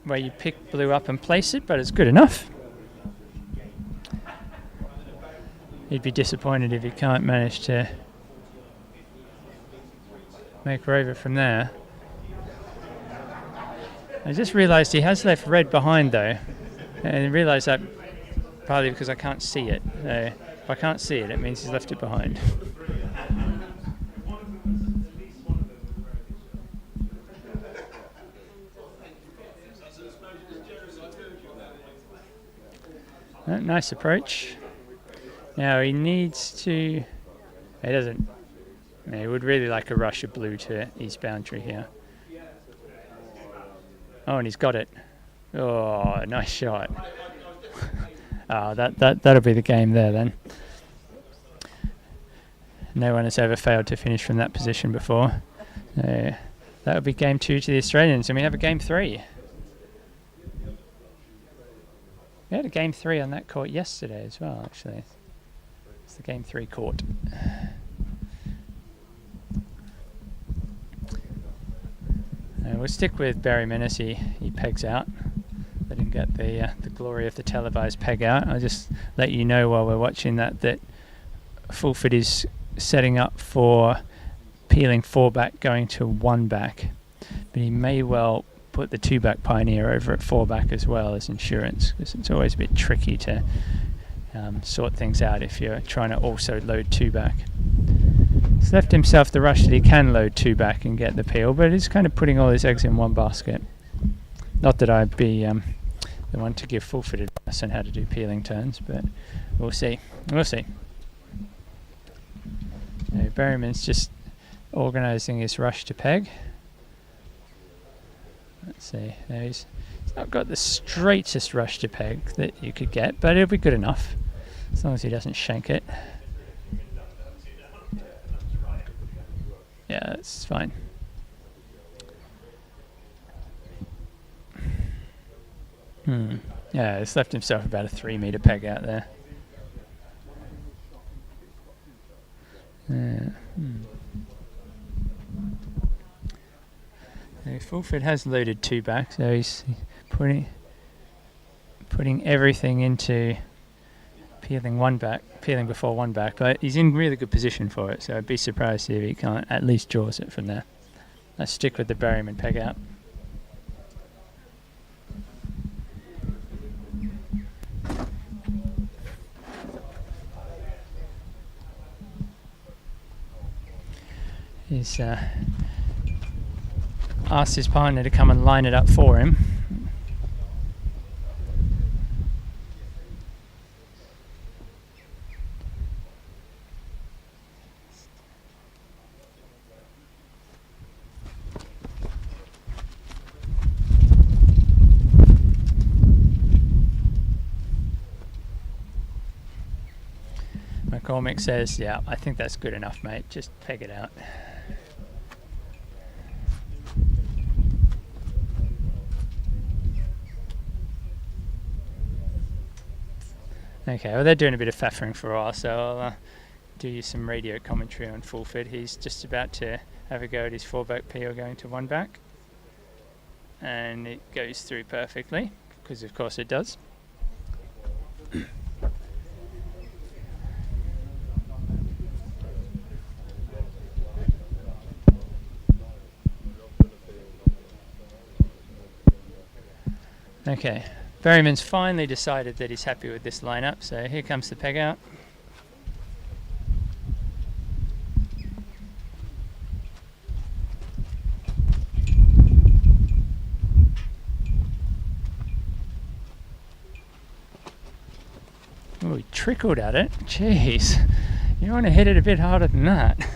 where you pick blue up and place it, but it's good enough. He'd be disappointed if he can't manage to make Rover from there. I just realised he has left red behind though, and I realised that partly because I can't see it. If I can't see it, it means he's left it behind. Nice approach. Now he needs to... He doesn't... He would really like a rush of blue to east boundary here. Oh, and he's got it. Oh, nice shot. Oh, that'll be the game there then. No one has ever failed to finish from that position before. That'll be game 2 to the Australians, and we have a game 3. We had a game 3 on that court yesterday as well, actually. It's the game 3 court. We'll stick with Berryman as he pegs out. Let him get the glory of the televised peg out. I'll just let you know while we're watching that Fulford is setting up for peeling 4 back, going to 1 back. But he may well put the 2 back Pioneer over at 4 back as well as insurance, because it's always a bit tricky to sort things out if you're trying to also load 2 back. He's left himself the rush that he can load 2 back and get the peel, but he's kind of putting all his eggs in one basket. Not that I'd be the one to give Fulford advice on how to do peeling turns, but we'll see. We'll see. Berryman's just organising his rush to peg. Let's see. Now he's not got the straightest rush to peg that you could get, but it'll be good enough as long as he doesn't shank it. Yeah, that's fine. Yeah, he's left himself about a 3 metre peg out there. Fulford has loaded 2 back, so he's putting everything into peeling before 1 back, but he's in really good position for it, so I'd be surprised if he can't at least jaws it from there. Let's stick with the Berryman peg out. He's asked his partner to come and line it up for him. McCormick says, yeah, I think that's good enough, mate. Just peg it out. Okay, well they're doing a bit of faffing for a while, so I'll do you some radio commentary on Fulford. He's just about to have a go at his 4 back peel going to 1 back. And it goes through perfectly, because of course it does. Okay, Berryman's finally decided that he's happy with this lineup, so here comes the peg out. Oh, he trickled at it. Jeez, you want to hit it a bit harder than that.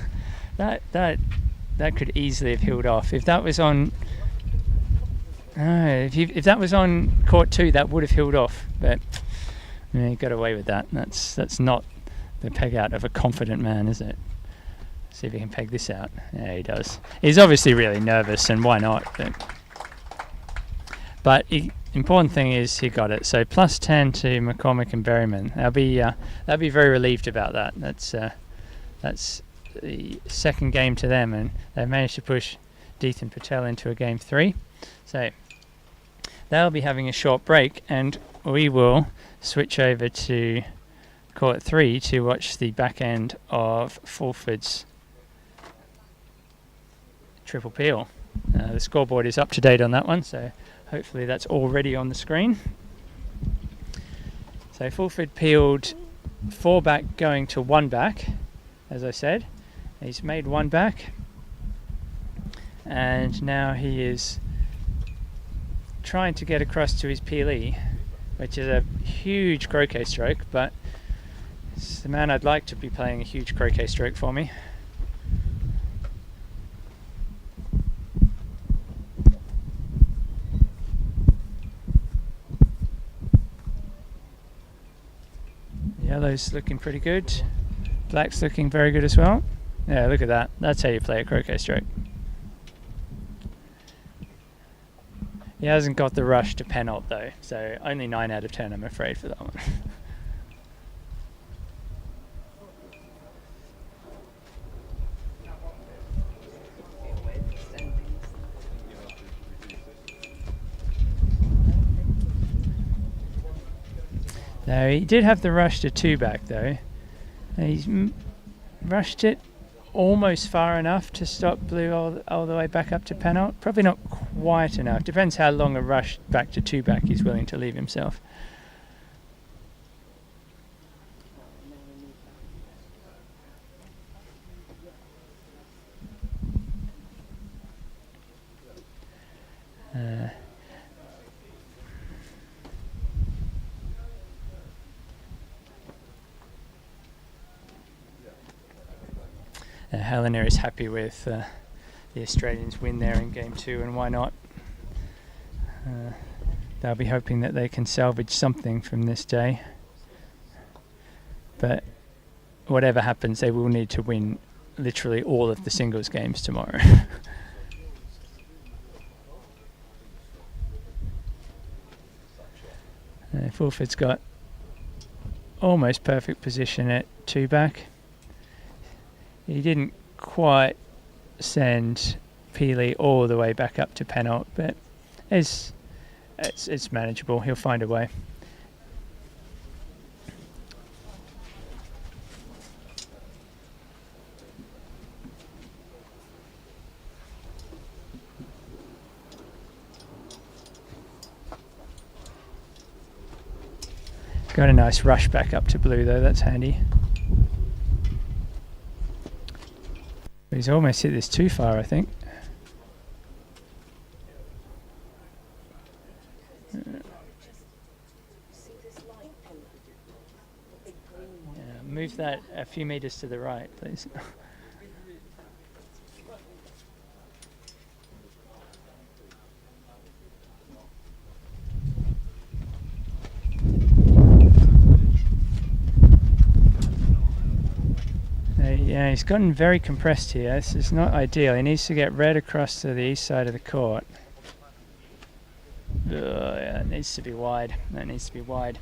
That could easily have healed off. If that was on if that was on court 2, that would have healed off, but he got away with that. That's not the peg out of a confident man, is it? See if he can peg this out. Yeah, he does. He's obviously really nervous, and why not? But important thing is he got it. So +10 to McCormick and Berryman. They'll be very relieved about that. That's the second game to them, and they've managed to push Deethan Patel into a game 3. So they'll be having a short break, and we will switch over to court 3 to watch the back end of Fulford's triple peel. The scoreboard is up to date on that one, so hopefully that's already on the screen. So Fulford peeled 4 back going to 1 back, as I said. He's made 1 back, and now he is trying to get across to his peelee, which is a huge croquet stroke, but it's the man I'd like to be playing a huge croquet stroke for me. Yellow's looking pretty good. Black's looking very good as well. Yeah, look at that. That's how you play a croquet stroke. He hasn't got the rush to penalt though, so only 9 out of 10 I'm afraid for that one. No, he did have the rush to 2 back though. He's rushed it almost far enough to stop blue all the way back up to penalt. Probably not quite enough. Depends how long a rush back to 2 back he's willing to leave himself. Helena is happy with the Australians win there in game 2, and why not? They'll be hoping that they can salvage something from this day, but whatever happens they will need to win literally all of the singles games tomorrow. Fulford's got almost perfect position at 2 back. He didn't quite send Peely all the way back up to penalt, but it's manageable. He'll find a way. Got a nice rush back up to blue though, that's handy. He's almost hit this too far, I think. Move that a few meters to the right, please. Yeah, he's gotten very compressed here. This is not ideal. He needs to get red across to the east side of the court. Yeah, it needs to be wide. That needs to be wide.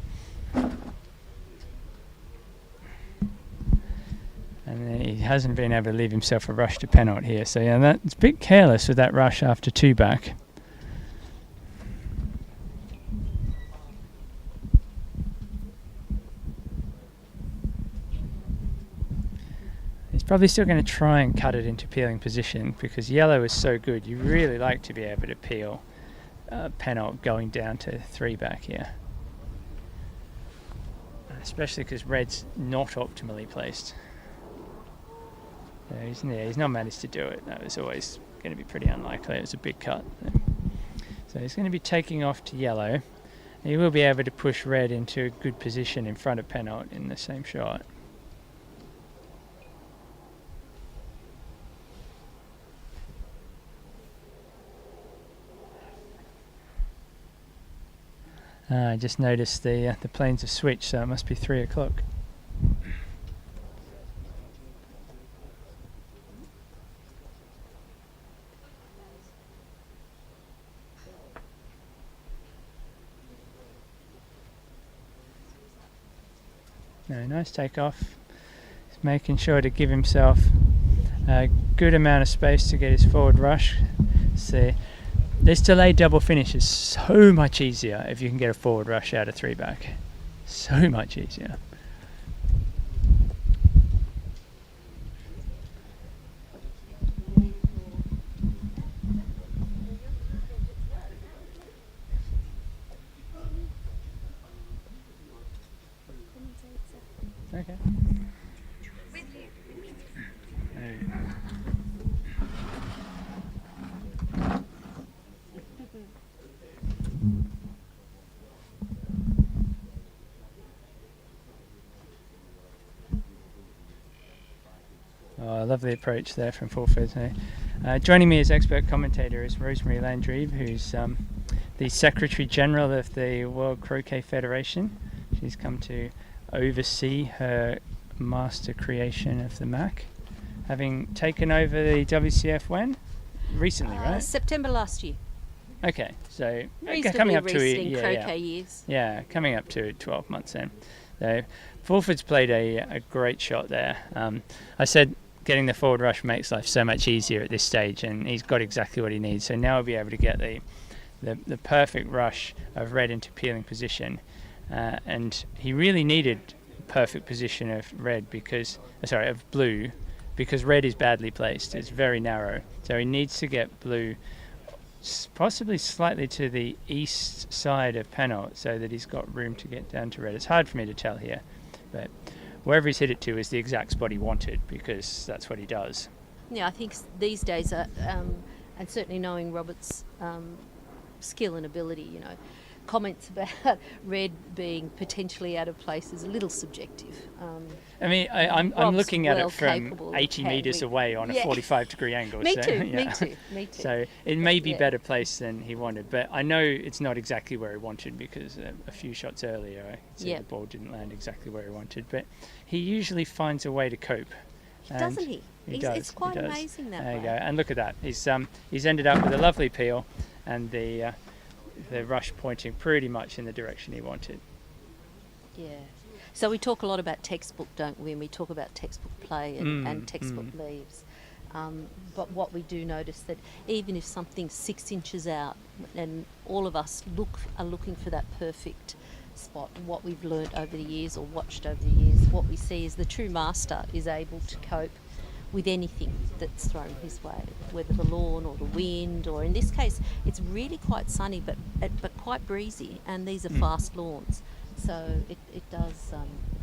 And he hasn't been able to leave himself a rush to penalt here. So yeah, that's a bit careless with that rush after 2 back. He's probably still going to try and cut it into peeling position because yellow is so good. You really like to be able to peel penalt going down to 3 back here. Especially because red's not optimally placed. He's not managed to do it. That was always going to be pretty unlikely. It was a big cut. So he's going to be taking off to yellow. He will be able to push red into a good position in front of penalt in the same shot. I just noticed the planes have switched, so it must be 3 o'clock. No, nice takeoff. He's making sure to give himself a good amount of space to get his forward rush. See, this delayed double finish is so much easier if you can get a forward rush out of 3-back. So much easier. Okay. Oh, lovely approach there from Fulford. Joining me as expert commentator is Rosemary Landrieve, who's the Secretary General of the World Croquet Federation. She's come to oversee her master creation of the Mac, having taken over the WCF when? Recently, right? September last year. Okay, so Reasonably coming up to recent in croquet years. Yeah, coming up to 12 months in. So Fulford's played a great shot there. I said getting the forward rush makes life so much easier at this stage, and he's got exactly what he needs. So now he'll be able to get the perfect rush of red into peeling position. And he really needed perfect position of blue, because red is badly placed. It's very narrow, so he needs to get blue possibly slightly to the east side of Penalt so that he's got room to get down to red. It's hard for me to tell here, but wherever he's hit it to is the exact spot he wanted, because that's what he does. Yeah, I think these days, and certainly knowing Robert's skill and ability, comments about red being potentially out of place is a little subjective. I mean, I'm looking at it from 80 metres away on a 45-degree angle. Me so, too, yeah. me too. So it may be better placed than he wanted, but I know it's not exactly where he wanted, because a few shots earlier I said the ball didn't land exactly where he wanted, but he usually finds a way to cope. Doesn't he? It's quite he does. amazing that There way. you go, and look at that. He's ended up with a lovely peel, and the rush pointing pretty much in the direction he wanted. Yeah. So we talk a lot about textbook, don't we? And we talk about textbook play and textbook leaves. But what we do notice that even if something's 6 inches out, and all of us are looking for that perfect spot, what we've learnt over the years or watched over the years, what we see is the true master is able to cope with anything that's thrown his way, whether the lawn or the wind, or in this case it's really quite sunny but quite breezy, and these are fast lawns, so it does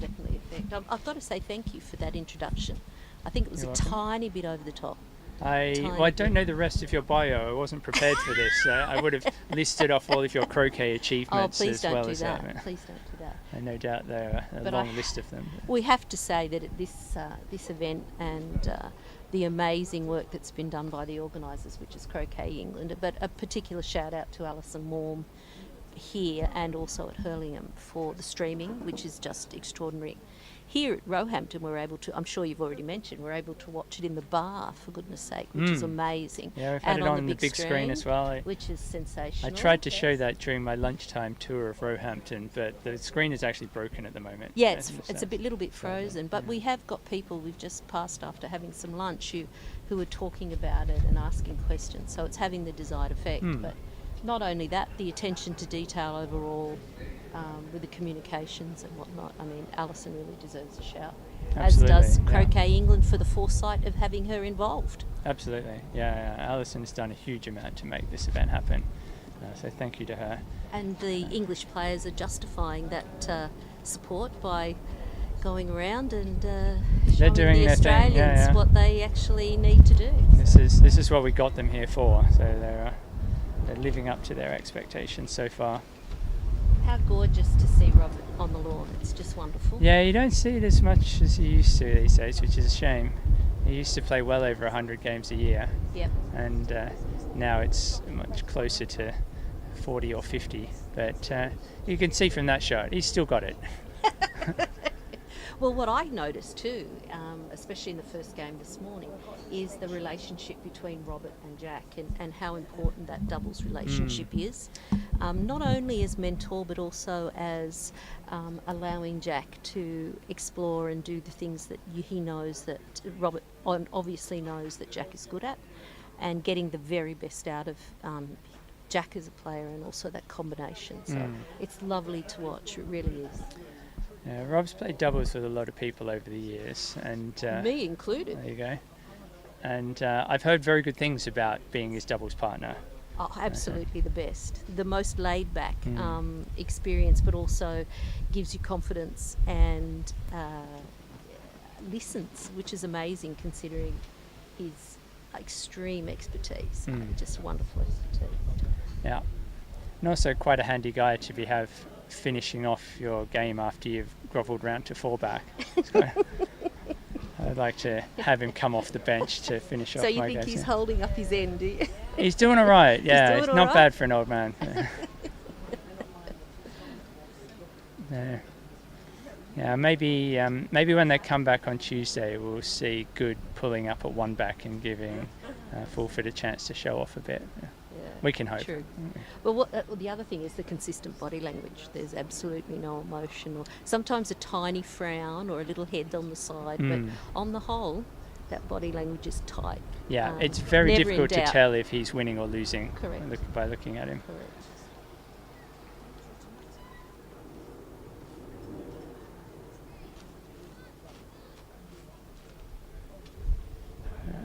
definitely affect. I've got to say thank you for that introduction. I think it was tiny bit over the top. I don't know the rest of your bio. I wasn't prepared for this. I would have listed off all of your croquet achievements please as don't well do as that. Please don't do that. And no doubt there are a long list of them. We have to say that at this event and the amazing work that's been done by the organisers, which is Croquet England, but a particular shout out to Alison Warm here and also at Hurlingham for the streaming, which is just extraordinary. Here at Roehampton, we're able to, I'm sure you've already mentioned, we're able to watch it in the bar, for goodness sake, which is amazing. Yeah, we've had it on the big screen as well. Which is sensational. I tried to show that during my lunchtime tour of Roehampton, but the screen is actually broken at the moment. Yeah, it's a little bit frozen, but we have got people we've just passed after having some lunch who are talking about it and asking questions, so it's having the desired effect. But not only that, the attention to detail overall, with the communications and whatnot. I mean, Alison really deserves a shout, Absolutely, as does Croquet England for the foresight of having her involved. Absolutely, yeah. Alison's done a huge amount to make this event happen, so thank you to her. And the English players are justifying that support by going around and showing the Australians what they actually need to do. This is what we got them here for, so they're living up to their expectations so far. How gorgeous to see Robert on the lawn. It's just wonderful. Yeah, you don't see it as much as you used to these days, which is a shame. He used to play well over 100 games a year. Yep. And now it's much closer to 40 or 50. But you can see from that shot, he's still got it. Well, what I noticed too, especially in the first game this morning, is the relationship between Robert and Jack, and how important that doubles relationship is. Not only as mentor, but also as allowing Jack to explore and do the things that he knows that Robert obviously knows that Jack is good at, and getting the very best out of Jack as a player and also that combination. So it's lovely to watch, it really is. Yeah, Rob's played doubles with a lot of people over the years, and me included. There you go. And I've heard very good things about being his doubles partner. Oh, absolutely the best. The most laid back experience, but also gives you confidence and listens, which is amazing considering his extreme expertise. Just wonderful expertise. Yeah. And also quite a handy guy to have finishing off your game after you've grovelled round to 4-back. I'd like to have him come off the bench to finish off my game. So you think he's holding up his end, do you? He's doing all right, yeah. It's not right? bad for an old man. Yeah. Yeah, maybe when they come back on Tuesday, we'll see Good pulling up at 1-back and giving Fulford a chance to show off a bit. Yeah. We can hope. True. Well, the other thing is the consistent body language. There's absolutely no emotion, or sometimes a tiny frown or a little head on the side, but on the whole, that body language is tight. Yeah, it's very difficult to tell if he's winning or losing. Correct. By looking at him. Correct.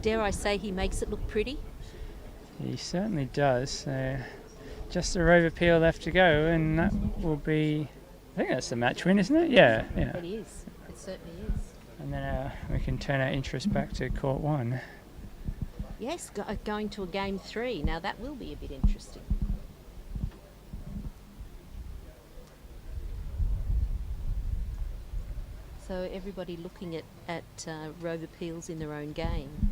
Dare I say he makes it look pretty? He certainly does. Just a Rover Peel left to go, and that will be, I think that's the match win, isn't it? Yeah. It is. It certainly is. And then we can turn our interest back to court 1. Yes, going to a game 3. Now that will be a bit interesting. So everybody looking at Rover Peels in their own game.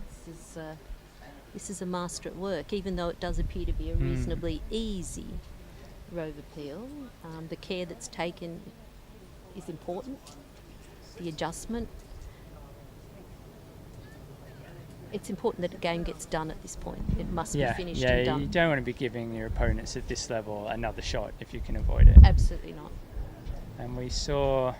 This is a master at work, even though it does appear to be a reasonably easy Rover Peel. The care that's taken is important. The adjustment. It's important that a game gets done at this point. It must be finished and done. Yeah, you don't want to be giving your opponents at this level another shot if you can avoid it. Absolutely not. And we saw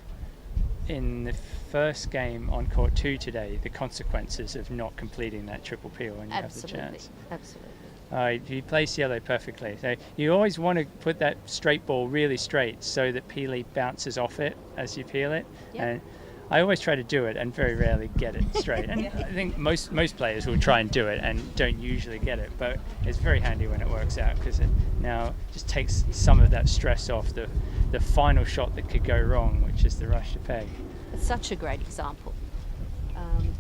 in the first game on court 2 today the consequences of not completing that triple peel when you have the chance. Absolutely. He placed yellow perfectly. So you always want to put that straight ball really straight so that peely bounces off it as you peel it. Yep. And I always try to do it and very rarely get it straight. And I think most players will try and do it and don't usually get it, but it's very handy when it works out because it now just takes some of that stress off the final shot that could go wrong, which is the rush to peg. It's such a great example,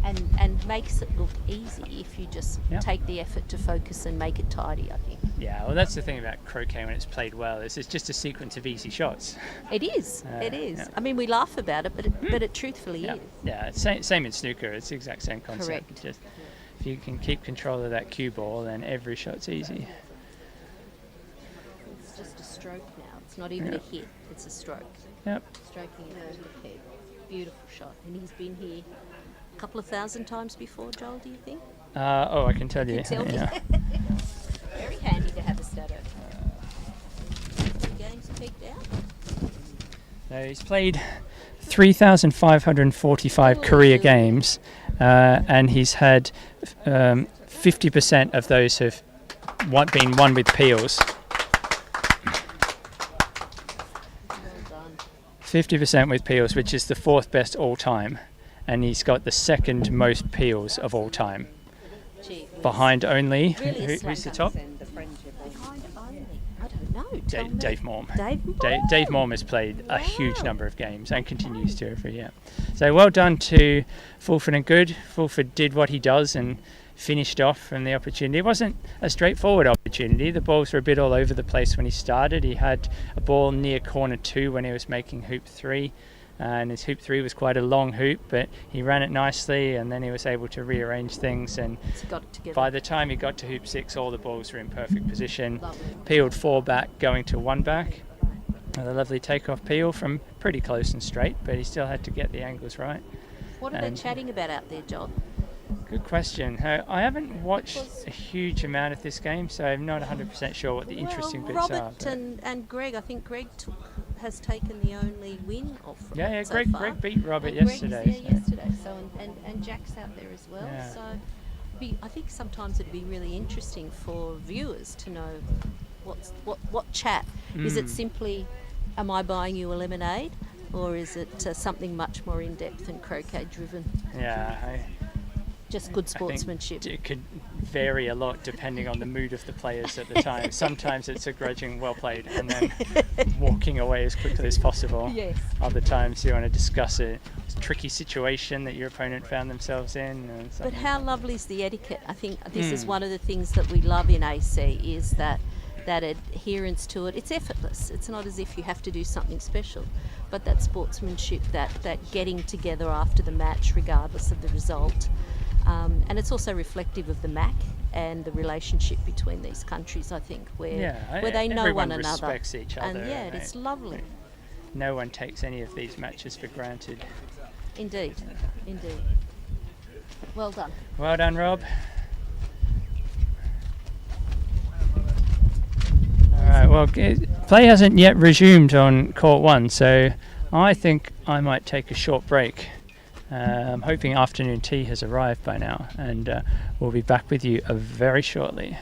and makes it look easy if you just take the effort to focus and make it tidy, I think. Yeah, well, that's the thing about croquet when it's played well, is it's just a sequence of easy shots. It is. Yeah. I mean, we laugh about it, but it truthfully is. Yeah, same in snooker. It's the exact same concept. Correct. Just, if you can keep control of that cue ball, then every shot's easy. It's just a stroke now. It's not even a hit. It's a stroke. Yep. Stroking it over the peg. Beautiful shot. And he's been here a couple of thousand times before, Joel, do you think? I can tell you. Very handy to have a stat over. Games pegged out. So he's played 3,545 career games, and he's had 50% of those have been won with peels. 50% with peels, which is the 4th best all time, and he's got the 2nd most peels of all time. Behind only, who's the top? Behind only, I don't know. Dave Morm. Dave Morm has played a huge number of games and continues to every year. So well done to Fulford and Good. Fulford did what he does and finished off from the opportunity. It wasn't a straightforward opportunity. The balls were a bit all over the place when he started. He had a ball near corner 2 when he was making hoop 3, and his hoop 3 was quite a long hoop, but he ran it nicely and then he was able to rearrange things, and by the time he got to hoop 6 all the balls were in perfect position. Peeled 4-back going to 1-back. A lovely takeoff peel from pretty close and straight, but he still had to get the angles right. What are they chatting about out there, John? Good question. I haven't watched a huge amount of this game, so I'm not 100% sure what the interesting bits are. Robert and Greg, I think Greg took has taken the only win off from Yeah, it so Greg far. beat Robert And Greg's yesterday. there yesterday. So and Jack's out there as well. Yeah. So I think sometimes it'd be really interesting for viewers to know what chat. Is it simply, am I buying you a lemonade, or is it something much more in depth and croquet driven? Yeah, Just good I sportsmanship. think it could vary a lot depending on the mood of the players at the time. Sometimes it's a grudging well played and then walking away as quickly as possible. Yes. Other times you want to discuss a tricky situation that your opponent found themselves in. And But how lovely is the etiquette? I think this is one of the things that we love in AC, is that adherence to it. It's effortless. It's not as if you have to do something special, but that sportsmanship, that getting together after the match regardless of the result. And it's also reflective of the MAC and the relationship between these countries, I think, where they know one another. Everyone respects each other. And it's lovely. No one takes any of these matches for granted. Indeed. Well done. Well done, Rob. Alright, well, play hasn't yet resumed on court 1, so I think I might take a short break. I'm hoping afternoon tea has arrived by now, and we'll be back with you very shortly.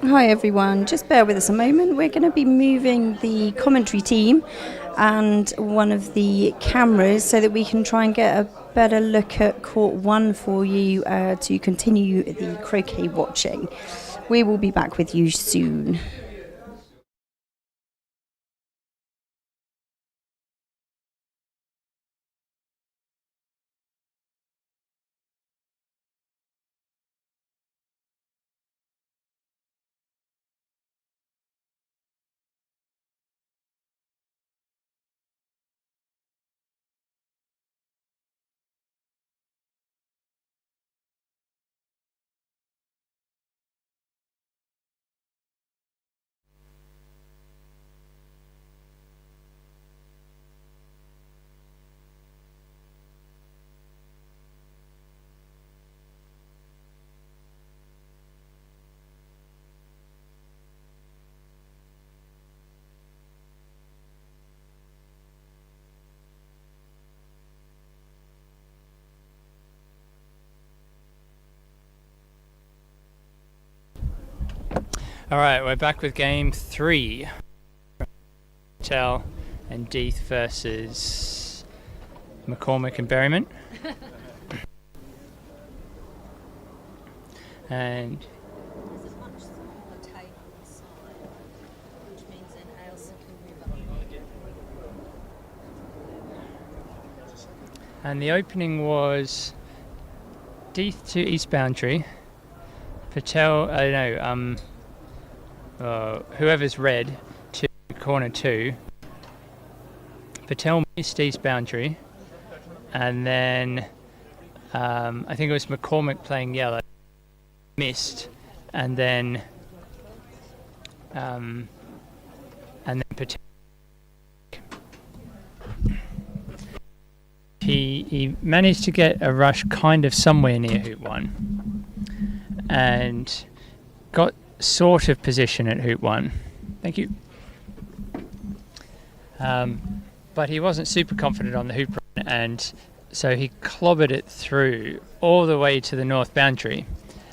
Hi everyone, just bear with us a moment. We're going to be moving the commentary team and one of the cameras so that we can try and get a better look at court 1 for you to continue the croquet watching. We will be back with you soon. All right, we're back with game 3. Patel and Deeth versus McCormick and Berryman. And There's a much smaller table inside, which means then Ailsa can move up. the opening was Deeth to east boundary. Patel, whoever's red to corner 2. Patel missed east boundary, and then I think it was McCormick playing yellow, missed, and then Patel. He managed to get a rush kind of somewhere near hoop 1, and got sort of position at hoop 1. Thank you. But he wasn't super confident on the hoop run, and so he clobbered it through all the way to the north boundary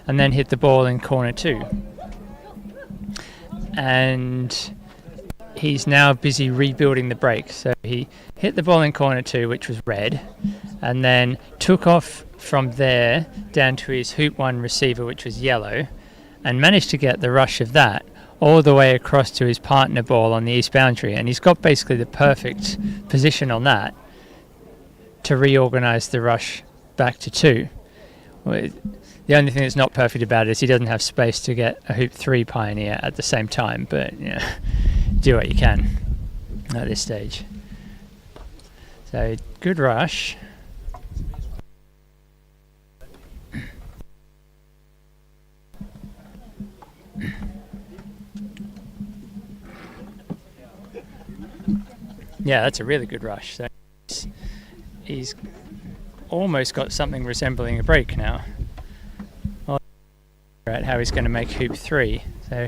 and then hit the ball in corner 2. And he's now busy rebuilding the break. So he hit the ball in corner 2, which was red, and then took off from there down to his hoop 1 receiver, which was yellow, and managed to get the rush of that all the way across to his partner ball on the east boundary. And he's got basically the perfect position on that to reorganise the rush back to 2. The only thing that's not perfect about it is he doesn't have space to get a hoop 3 pioneer at the same time, but do what you can at this stage. So good rush. Yeah, that's a really good rush. So he's almost got something resembling a break now. Right, how he's going to make hoop 3. So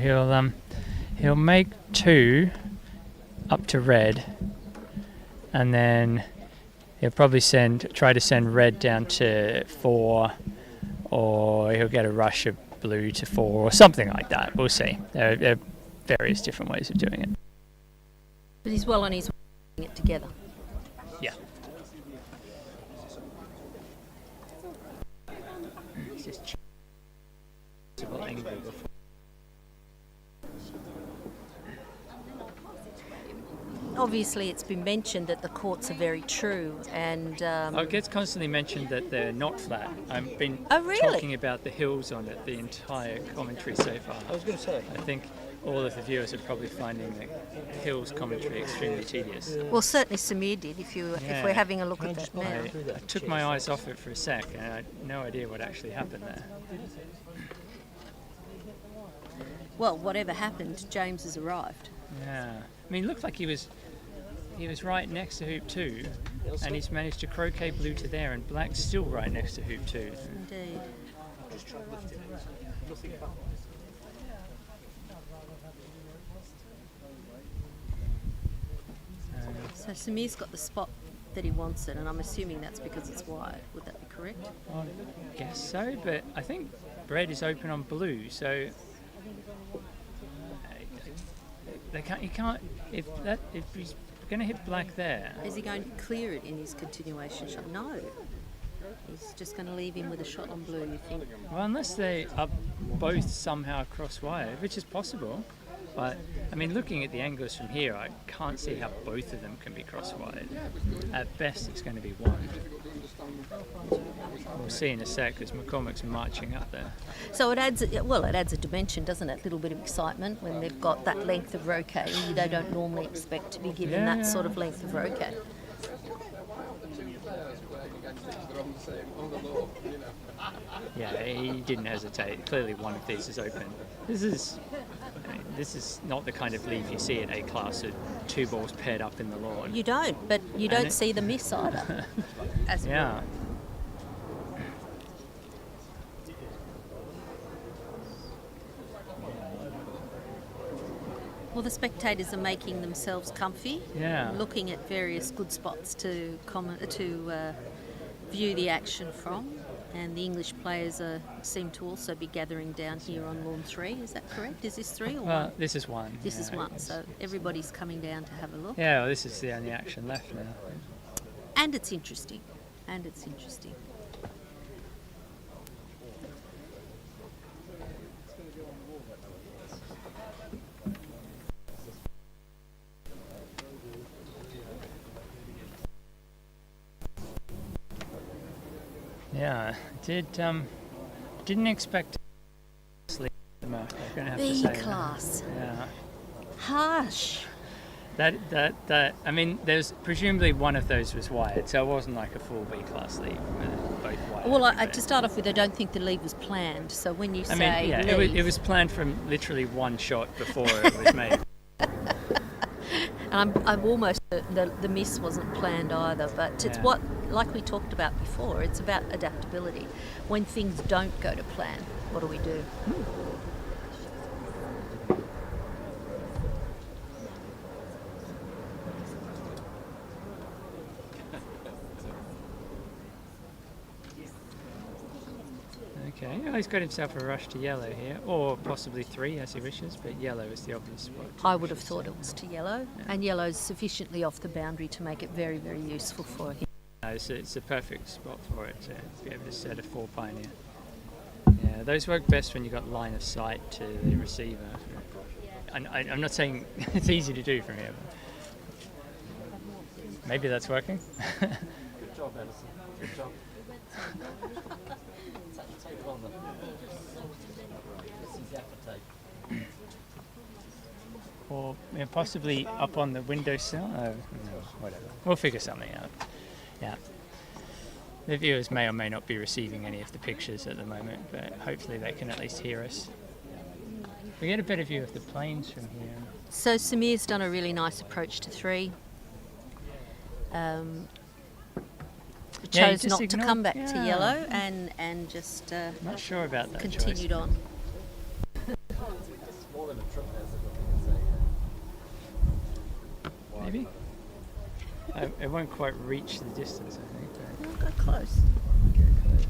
he'll make 2 up to red, and then he'll probably try to send red down to 4, or he'll get a rush of blue to 4 or something like that. We'll see. There are various different ways of doing it. But he's well on his way to putting it together. Yeah. It's just angle before. Obviously, it's been mentioned that the courts are very true, and It gets constantly mentioned that they're not flat. I've been talking about the hills on it the entire commentary so far. I was going to say. I think all of the viewers are probably finding the hills commentary extremely tedious. well, certainly Samir did. If we're having a look at that now. I took my eyes off it for a sec, and I had no idea what actually happened there. Well, whatever happened, James has arrived. Yeah, I mean, it looked like he was right next to hoop 2, and he's managed to croquet blue to there, and black's still right next to hoop 2. Indeed. So Samir's got the spot that he wants it, and I'm assuming that's because it's white. Would that be correct? I guess so, but I think red is open on blue, so they can't. You can't. If he's going to hit black there. Is he going to clear it in his continuation shot? No. He's just going to leave him with a shot on blue, you think? Well, unless they are both somehow cross-wired, which is possible. But, I mean, looking at the angles from here, I can't see how both of them can be cross-wired. At best, it's going to be one. We'll see in a sec, because McCormack's marching up there. So it adds a dimension, doesn't it? A little bit of excitement when they've got that length of roquet. They don't normally expect to be given that sort of length of roquet. Yeah, he didn't hesitate. Clearly one of these is open. This is not the kind of leave you see in A-class with two balls paired up in the lawn. You don't, but you don't see the miss either. Yeah. Well, the spectators are making themselves comfy, looking at various good spots to view the action from, and the English players seem to also be gathering down here on lawn 3. Is that correct? Is this 3 or 1? This is 1. This is 1, so everybody's coming down to have a look. Yeah, well, this is the only action left now. And it's interesting. Yeah, didn't expect to sleep the mark. I'm gonna have to say B-class. Yeah. Harsh. That. I mean, there's presumably one of those was wired, so it wasn't like a full B-class leave. Both wired. Well, to start off with, I don't think the leave was planned. So when you say leave, it was planned from literally one shot before it was made. And I'm almost the miss wasn't planned either, but it's what, like we talked about before, it's about adaptability. When things don't go to plan, what do we do? Okay, well, he's got himself a rush to yellow here, or possibly 3 as he wishes, but yellow is the obvious spot. I would have thought it was to yellow, and yellow's sufficiently off the boundary to make it very, very useful for him. No, it's a perfect spot for it to be able to set a 4 pioneer. Yeah, those work best when you've got line of sight to the receiver. I'm not saying it's easy to do from here, but maybe that's working. Good job, Edison. Good job. Or possibly up on the windowsill. Oh, no, whatever. We'll figure something out. Yeah. The viewers may or may not be receiving any of the pictures at the moment, but hopefully they can at least hear us. We get a better view of the planes from here. So Samir's done a really nice approach to 3. Chose not to come back to yellow and just not sure about that continued choice. on. Maybe? It won't quite reach the distance, I think. We'll go close. Okay, close.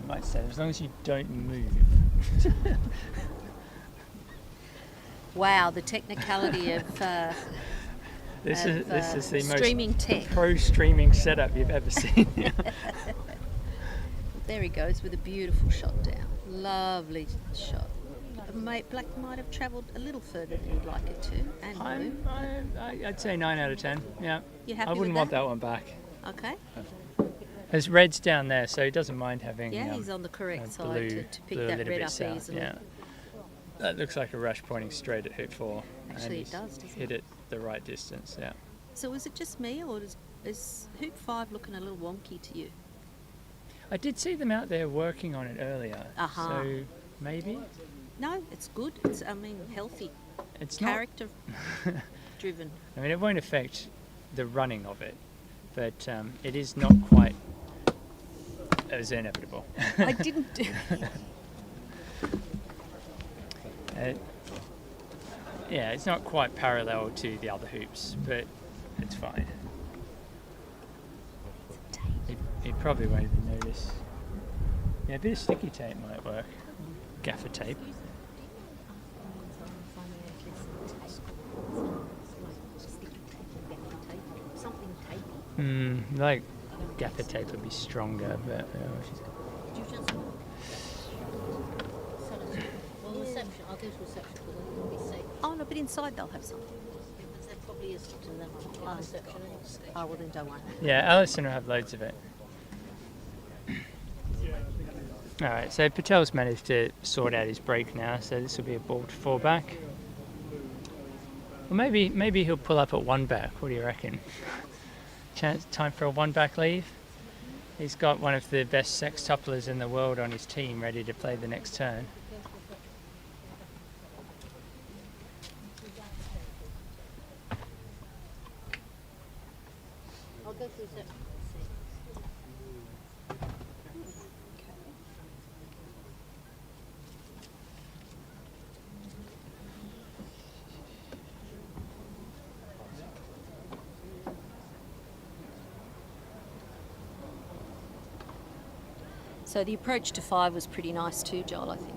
I might say, as long as you don't move. Wow, the technicality of this is the streaming most tech. pro streaming setup you've ever seen. There he goes with a beautiful shot down. Lovely shot. Black might have travelled a little further than you'd like it to. And I'd say 9 out of 10. Yeah. You happy I wouldn't with want that? that one back. Okay. There's reds down there, so he doesn't mind having. Yeah, he's on the correct side to pick blue a that little red bit up south, easily. Yeah. That looks like a rush pointing straight at hoop 4. Actually, and it does, doesn't hit it? it the right distance. Yeah. So is it just me, or is hoop 5 looking a little wonky to you? I did see them out there working on it earlier. Uh-huh. So maybe. No, it's good. It's healthy. It's character driven. I mean, it won't affect the running of it, but it is not quite as inevitable. I didn't do. Yeah, it's not quite parallel to the other hoops, but it's fine. It probably won't even notice. Yeah, a bit of sticky tape might work. gaffer tape. Like gaffer tape would be stronger, but Well, reception. I'll go to reception because I think it'll be safe. Oh no, but inside they'll have something. There probably is to them. Reception. Oh well, then don't worry. yeah, Alison will have loads of it. All right, so Patel's managed to sort out his break now, so this will be a ball to 4 back. Well, maybe he'll pull up at 1 back. What do you reckon? Time for a 1 back leave. He's got one of the best sextuplers in the world on his team, ready to play the next turn. I'll go to reception. So the approach to 5 was pretty nice too, Joel, I think.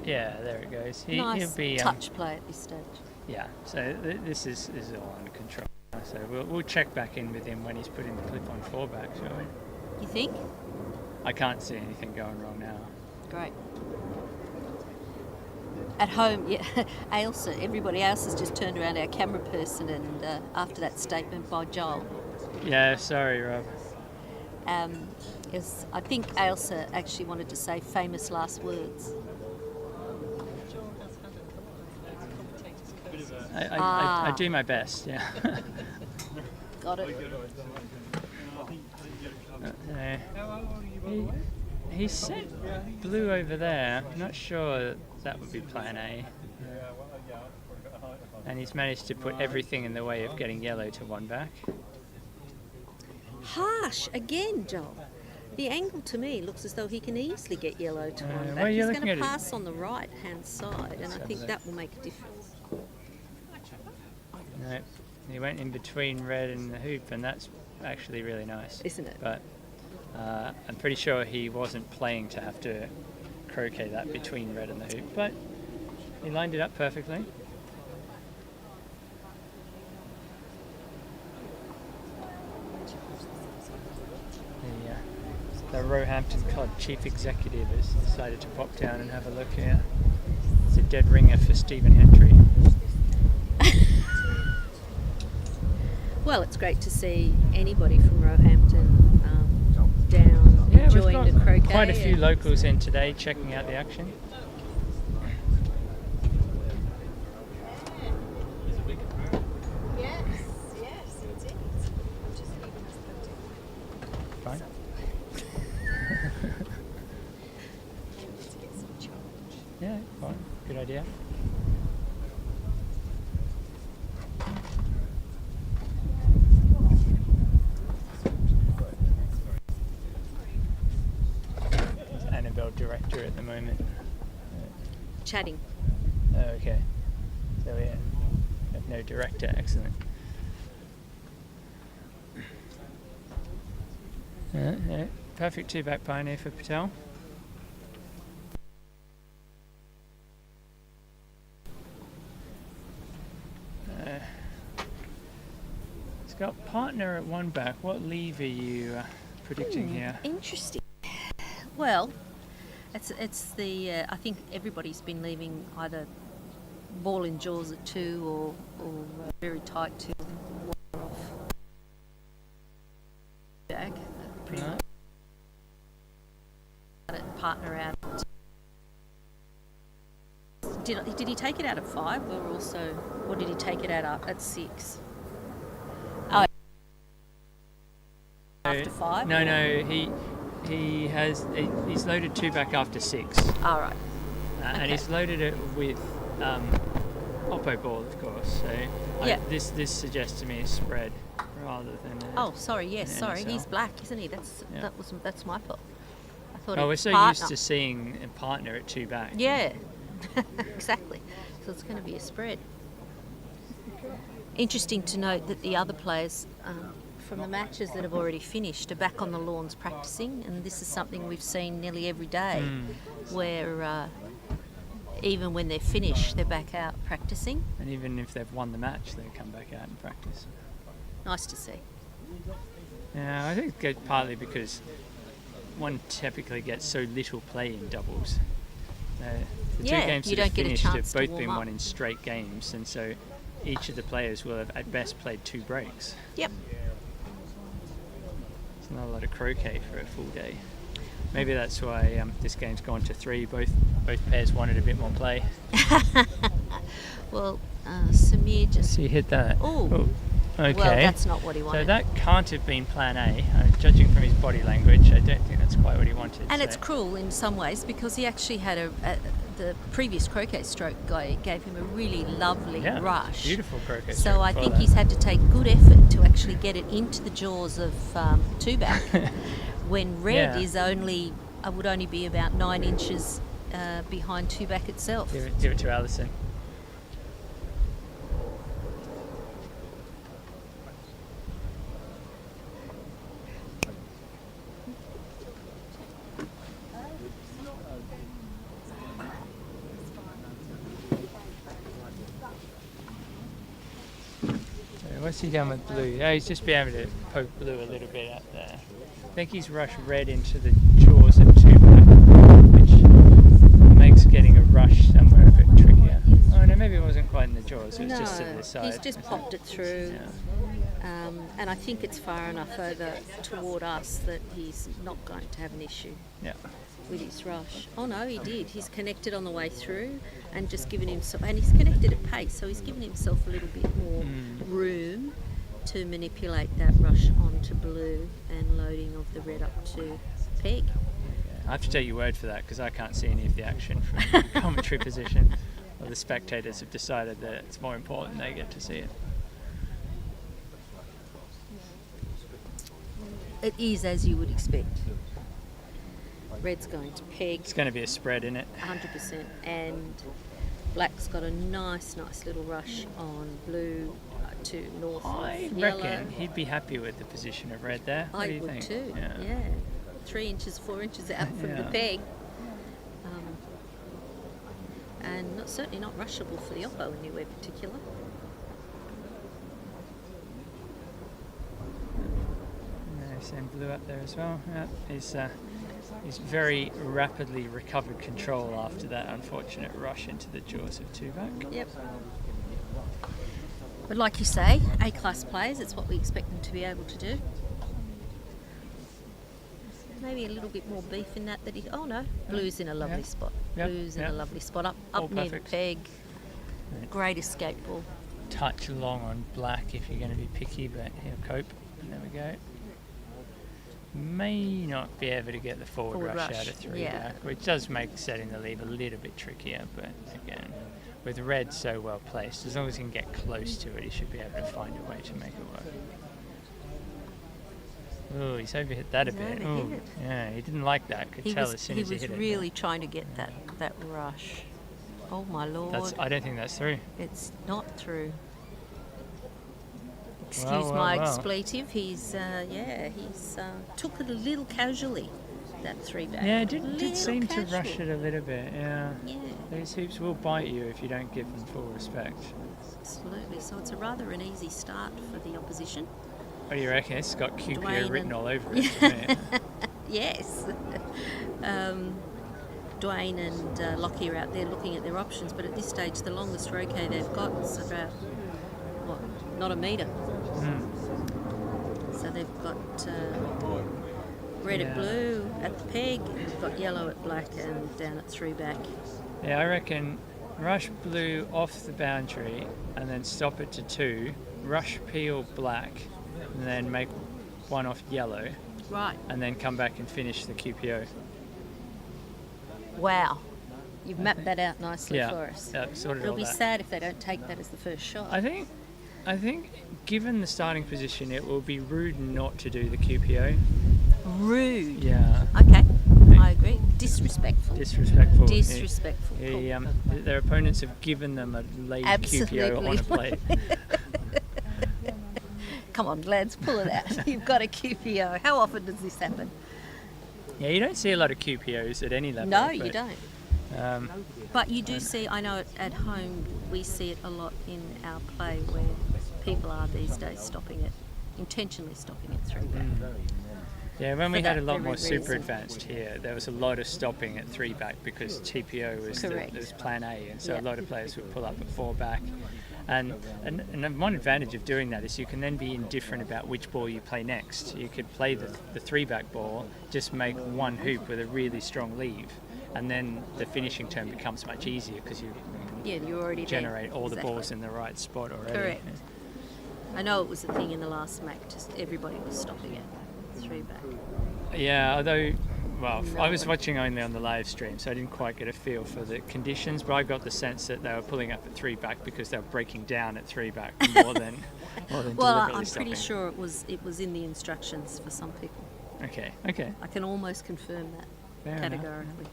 Yeah, there it goes. Nice He'll be touch play at this stage. yeah. So this is all under control. So we'll check back in with him when he's putting the clip on 4 back, shall we? You think? I can't see anything going wrong now. Great. At home, yeah, Ailsa, everybody else has just turned around, our camera person, and after that statement by Joel. Yeah, sorry, Rob. I think Ailsa actually wanted to say famous last words. I do my best, yeah. Got it. He sent blue over there. I'm not sure that would be plan A. And he's managed to put everything in the way of getting yellow to 1 back. Harsh again, Joel. The angle to me looks as though he can easily get yellow to 1 back. well, He's you're going looking to at it- pass on the right hand side, and I think that will make a difference. No, he went in between red and the hoop, and that's actually really nice. Isn't it? But I'm pretty sure he wasn't playing to have to croquet that between red and the hoop, but he lined it up perfectly. The Roehampton Club chief executive has decided to pop down and have a look here. It's a dead ringer for Stephen Hendry. Well, it's great to see anybody from Roehampton down enjoying the croquet. Quite a few locals in today checking out the action. Fine. Yeah, fine. Good idea. Annabelle director at the moment. Chatting. Oh, okay. So we have no director. Excellent. Yeah, perfect 2 back pioneer for Patel. He's got partner at 1 back. What leave are you predicting here? Interesting. Well, it's the I think everybody's been leaving either ball in jaws at 2 or very tight to 1 off. Back. Pretty Right. Partner out. Did he take it out at 5 or did he take it out at 6? Oh, after 5? No, he's loaded 2 back after 6. All right. And he's loaded it with Oppo ball, of course. So Yeah. this suggests to me a spread rather than. Oh, sorry. Yes, an sorry. NSL. He's black, isn't he? That's my fault. I thought. Oh, he we're was so partner. used to seeing a partner at 2 back. Yeah, exactly. So it's going to be a spread. Interesting to note that the other players from the matches that have already finished are back on the lawns practicing, and this is something we've seen nearly every day, where even when they're finished, they're back out practicing. And even if they've won the match, they come back out and practice. Nice to see. Yeah, I think it's partly because one typically gets so little play in doubles. The two games you that have don't get a finished chance have to both warm been up. won in straight games, and so each of the players will have at best played 2 breaks. Yep. It's not a lot of croquet for a full day. Maybe that's why this game's gone to 3. Both pairs wanted a bit more play. Well, Samir just... So you hit that. Oh. Okay. Well, that's not what he wanted. So that can't have been plan A. Judging from his body language, I don't think that's quite what he wanted. And so. it's cruel in some ways because he actually had the previous croquet stroke guy gave him a really lovely rush. Beautiful croquet So stroke I for think that. he's had to take good effort to actually get it into the jaws of two-back when red is only, would only be about 9 inches behind two-back itself. Give it to Alison. What's he done with blue? Oh, he's just been able to poke blue a little bit out there. I think he's rushed red into the jaws of two-back, which makes getting a rush somewhere a bit trickier. Oh no, maybe it wasn't quite in the jaws, it was just to the side. He's just popped it through. Yeah. And I think it's far enough over toward us that he's not going to have an issue with his rush. Oh no, he did. He's connected on the way through and just given himself, and he's connected at pace, so he's given himself a little bit more room to manipulate that rush onto blue and loading of the red up to peg. I have to take your word for that because I can't see any of the action from commentary position. Well, the spectators have decided that it's more important they get to see it. It is as you would expect. Red's going to peg. It's going to be a spread, isn't it? 100%. And black's got a nice little rush on blue to north I of yellow. reckon he'd be happy with the position of red there. What do you would think? too. Yeah. 3 inches, 4 inches out from the peg. And certainly not rushable for the oppo anywhere particular. Same blue up there as well. Yeah, he's very rapidly recovered control after that unfortunate rush into the jaws of two-back. Yep. But like you say, A-class players, it's what we expect them to be able to do. Maybe a little bit more beef in that he... Oh no, blue's in a lovely spot. Blue's in a lovely spot. Up near the peg. Great escape ball. Touch long on black if you're going to be picky, but he'll cope. There we go. May not be able to get the forward rush out of three-back, which does make setting the lead a little bit trickier, but again, with red so well placed, as long as he can get close to it, he should be able to find a way to make it work. Oh, he's overhit that a bit. Oh, yeah, he didn't like that. Could tell as soon as he hit it. He was really trying to get that rush. Oh my lord! I don't think that's through. It's not through. Excuse my expletive. He's took it a little casually, that three-back. Yeah, it did seem to rush it a little bit. Yeah. These hoops will bite you if you don't give them full respect. Absolutely. So it's rather an easy start for the opposition. What do you reckon? It's got QPO written all over it. Yes. Dwayne and Lockie are out there looking at their options, but at this stage, the longest roquet they've got is about, not a metre. So they've got red at blue at the peg, they've got yellow at black and down at three-back. Yeah, I reckon rush blue off the boundary and then stop it to 2, rush peel black, and then make one off yellow. Right. And then come back and finish the QPO. Wow. You've mapped that out nicely for us. Yeah, sorted It'll be sad if they don't take that as the first shot. I think given the starting position, it will be rude not to do the QPO. Rude? Yeah. Okay, I agree. Disrespectful. Disrespectful. Disrespectful. Their opponents have given them a laid QPO on a plate. Come on, lads, pull it out. You've got a QPO. How often does this happen? Yeah, you don't see a lot of QPOs at any level. No, you don't. Um, But you do see, I know at home, we see it a lot in our play where people are these days intentionally stopping it through back. Yeah, when For we had a that lot very more super reason. advanced here, there was a lot of stopping at 3 back because TPO was Correct. was plan A, and so Yeah. a lot of players would pull up at 4 back. And one advantage of doing that is you can then be indifferent about which ball you play next. You could play the 3 back ball, just make one hoop with a really strong leave, and then the finishing turn becomes much easier because you Yeah, you're already generate there. all the Exactly. balls in the right spot already. Correct. I know it was a thing in the last Mac, just everybody was stopping it 3 back. Yeah, although, well, I was watching only on the live stream, so I didn't quite get a feel for the conditions, but I got the sense that they were pulling up at 3 back because they were breaking down at 3 back more than Well, deliberately I'm stopping. pretty sure it was in the instructions for some people. Okay. I can almost confirm that Fair enough. categorically.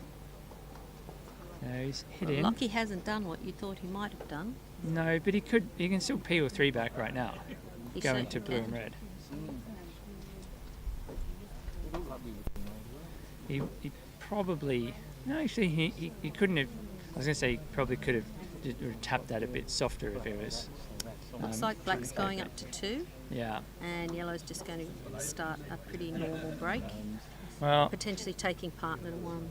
No, he's hit in. Lucky hasn't done what you thought he might have done. No, but he can still peel 3 back right now, He going to certainly blue and can. red. He probably, no, actually he couldn't have, I was going to say he probably could have tapped that a bit softer if it was. Looks like black's true going paper. up to 2, Yeah. and yellow's just going to start a pretty normal break, Well, potentially taking partner 1.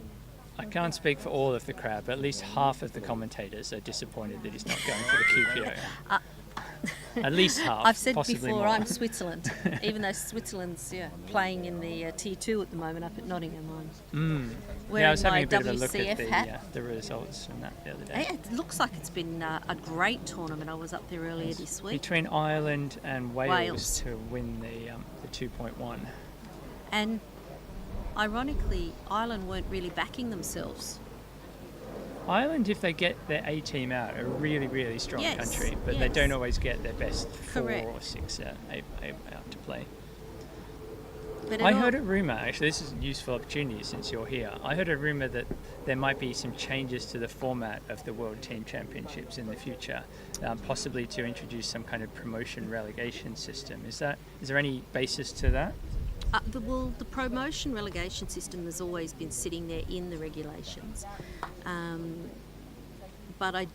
I can't speak for all of the crowd, but at least half of the commentators are disappointed that he's not going for the QPO. At least half. I've said possibly before, more. I'm Switzerland, even though Switzerland's playing in the Tier 2 at the moment up at Nottingham. Mm. Wearing Yeah, I was having my a bit of a look WCF at hat. the results from that the other day. It looks like it's been a great tournament. I was up there earlier this week. Between Ireland and Wales, Wales. to win the 2.1. And ironically, Ireland weren't really backing themselves. Ireland, if they get their A team out, are a really, really strong Yes, country, but they yes. don't always get their best 4 Correct. or 6 out to play. But I heard a rumour, actually, this is a useful opportunity since you're here. I heard a rumour that there might be some changes to the format of the World Team Championships in the future, possibly to introduce some kind of promotion relegation system. Is there any basis to that? the promotion relegation system has always been sitting there in the regulations. But I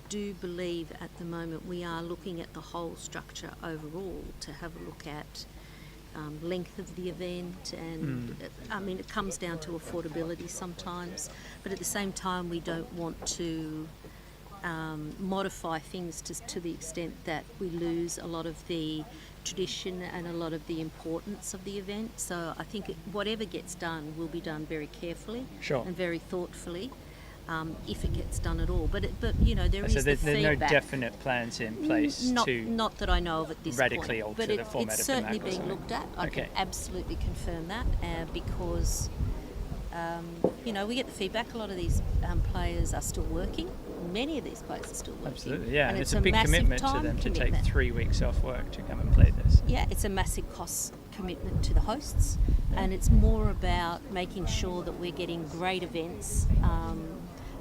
do believe at the moment we are looking at the whole structure overall to have a look at length of the event, and I mean it comes down to affordability sometimes, but at the same time we don't want to modify things to the extent that we lose a lot of the tradition and a lot of the importance of the event. So I think whatever gets done will be done very carefully Sure. and very thoughtfully, if it gets done at all. But you know, there is So the there's no feedback. definite plans in place to Not that I know of at this radically point. alter But the format it's of the certainly Mac or being something. looked at. I Okay. can absolutely confirm that because you know, we get the feedback. A lot of these players are still working. Many of these players are still working. Absolutely, yeah, and it's a a big massive commitment to time them to take commitment. 3 weeks off work to come and play this. Yeah, it's a massive cost commitment to the hosts, and it's more about making sure that we're getting great events,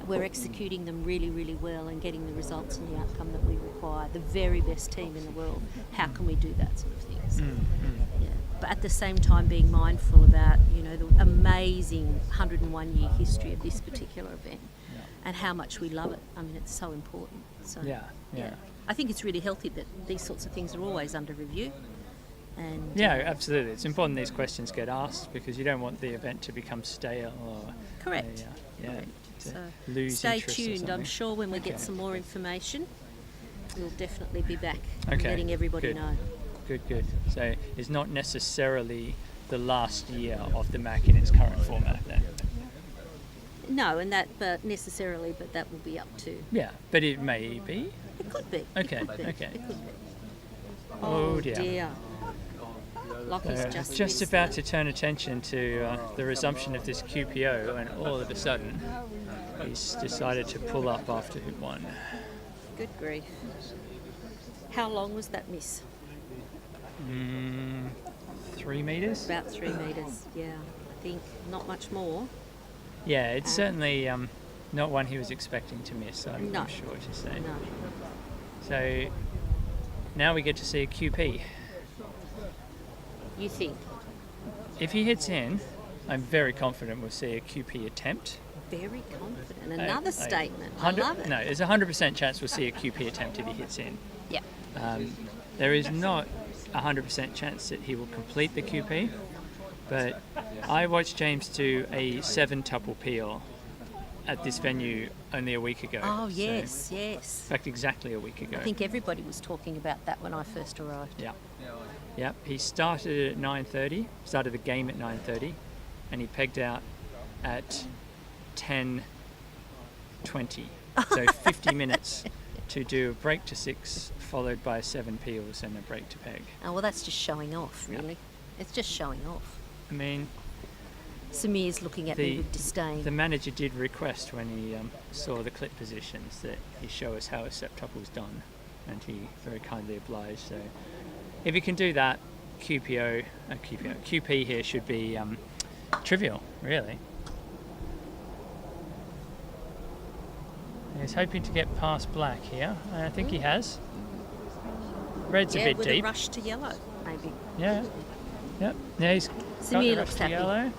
we're executing them really, really well and getting the results and the outcome that we require. The very best team in the world. How can we do that sort of thing? So, yeah. But at the same time being mindful about, you know, the amazing 101-year history of this particular event and how much we love it. I mean, it's so important. So, Yeah. I think it's really healthy that these sorts of things are always under review. And Yeah, absolutely. It's important these questions get asked because you don't want the event to become stale or Correct. to So lose stay interest or tuned. I'm something. sure when we Okay. get some more information, we'll definitely be back Okay, letting everybody good. know. Good. So it's not necessarily the last year of the Mac in its current format then. No, but that will be up to. Yeah, but it may be. It could be. Okay, It could be. okay. It could be. Oh dear. Lockie's just Just missed about the- to turn attention to the resumption of this QPO, and all of a sudden he's decided to pull up after hoop 1. Good grief. How long was that miss? 3 meters? About 3 metres. Yeah, I think not much more. Yeah, it's certainly not one he was expecting to miss, I'm No. sure to say. No. So now we get to see a QP. You think? If he hits in, I'm very confident we'll see a QP attempt. Very confident. Another statement. I 100 love it. No, there's a 100% chance we'll see a QP attempt if he hits in. Yeah. There is not a 100% chance that he will complete the QP, but I watched James do a 7-tuple peel at this venue only a week ago. Oh, So, yes. in fact, exactly a week ago. I think everybody was talking about that when I first arrived. Yeah. Yeah. He started at 9:30. Started the game at 9:30, and he pegged out at 10:20. So 50 minutes to do a break to 6, followed by 7 peels and a break to peg. Oh, well, that's just showing off, really. It's just showing off. I mean, Samir's looking at me with disdain. the manager did request when he saw the clip positions that he show us how a septuple's done, and he very kindly obliged. So if he can do that, QP here should be trivial, really. He's hoping to get past black here, and I think he has. Red's a bit with deep. a rush to yellow, maybe. Yeah. Yep. Yeah, he's got Samir the looks rush to happy. yellow.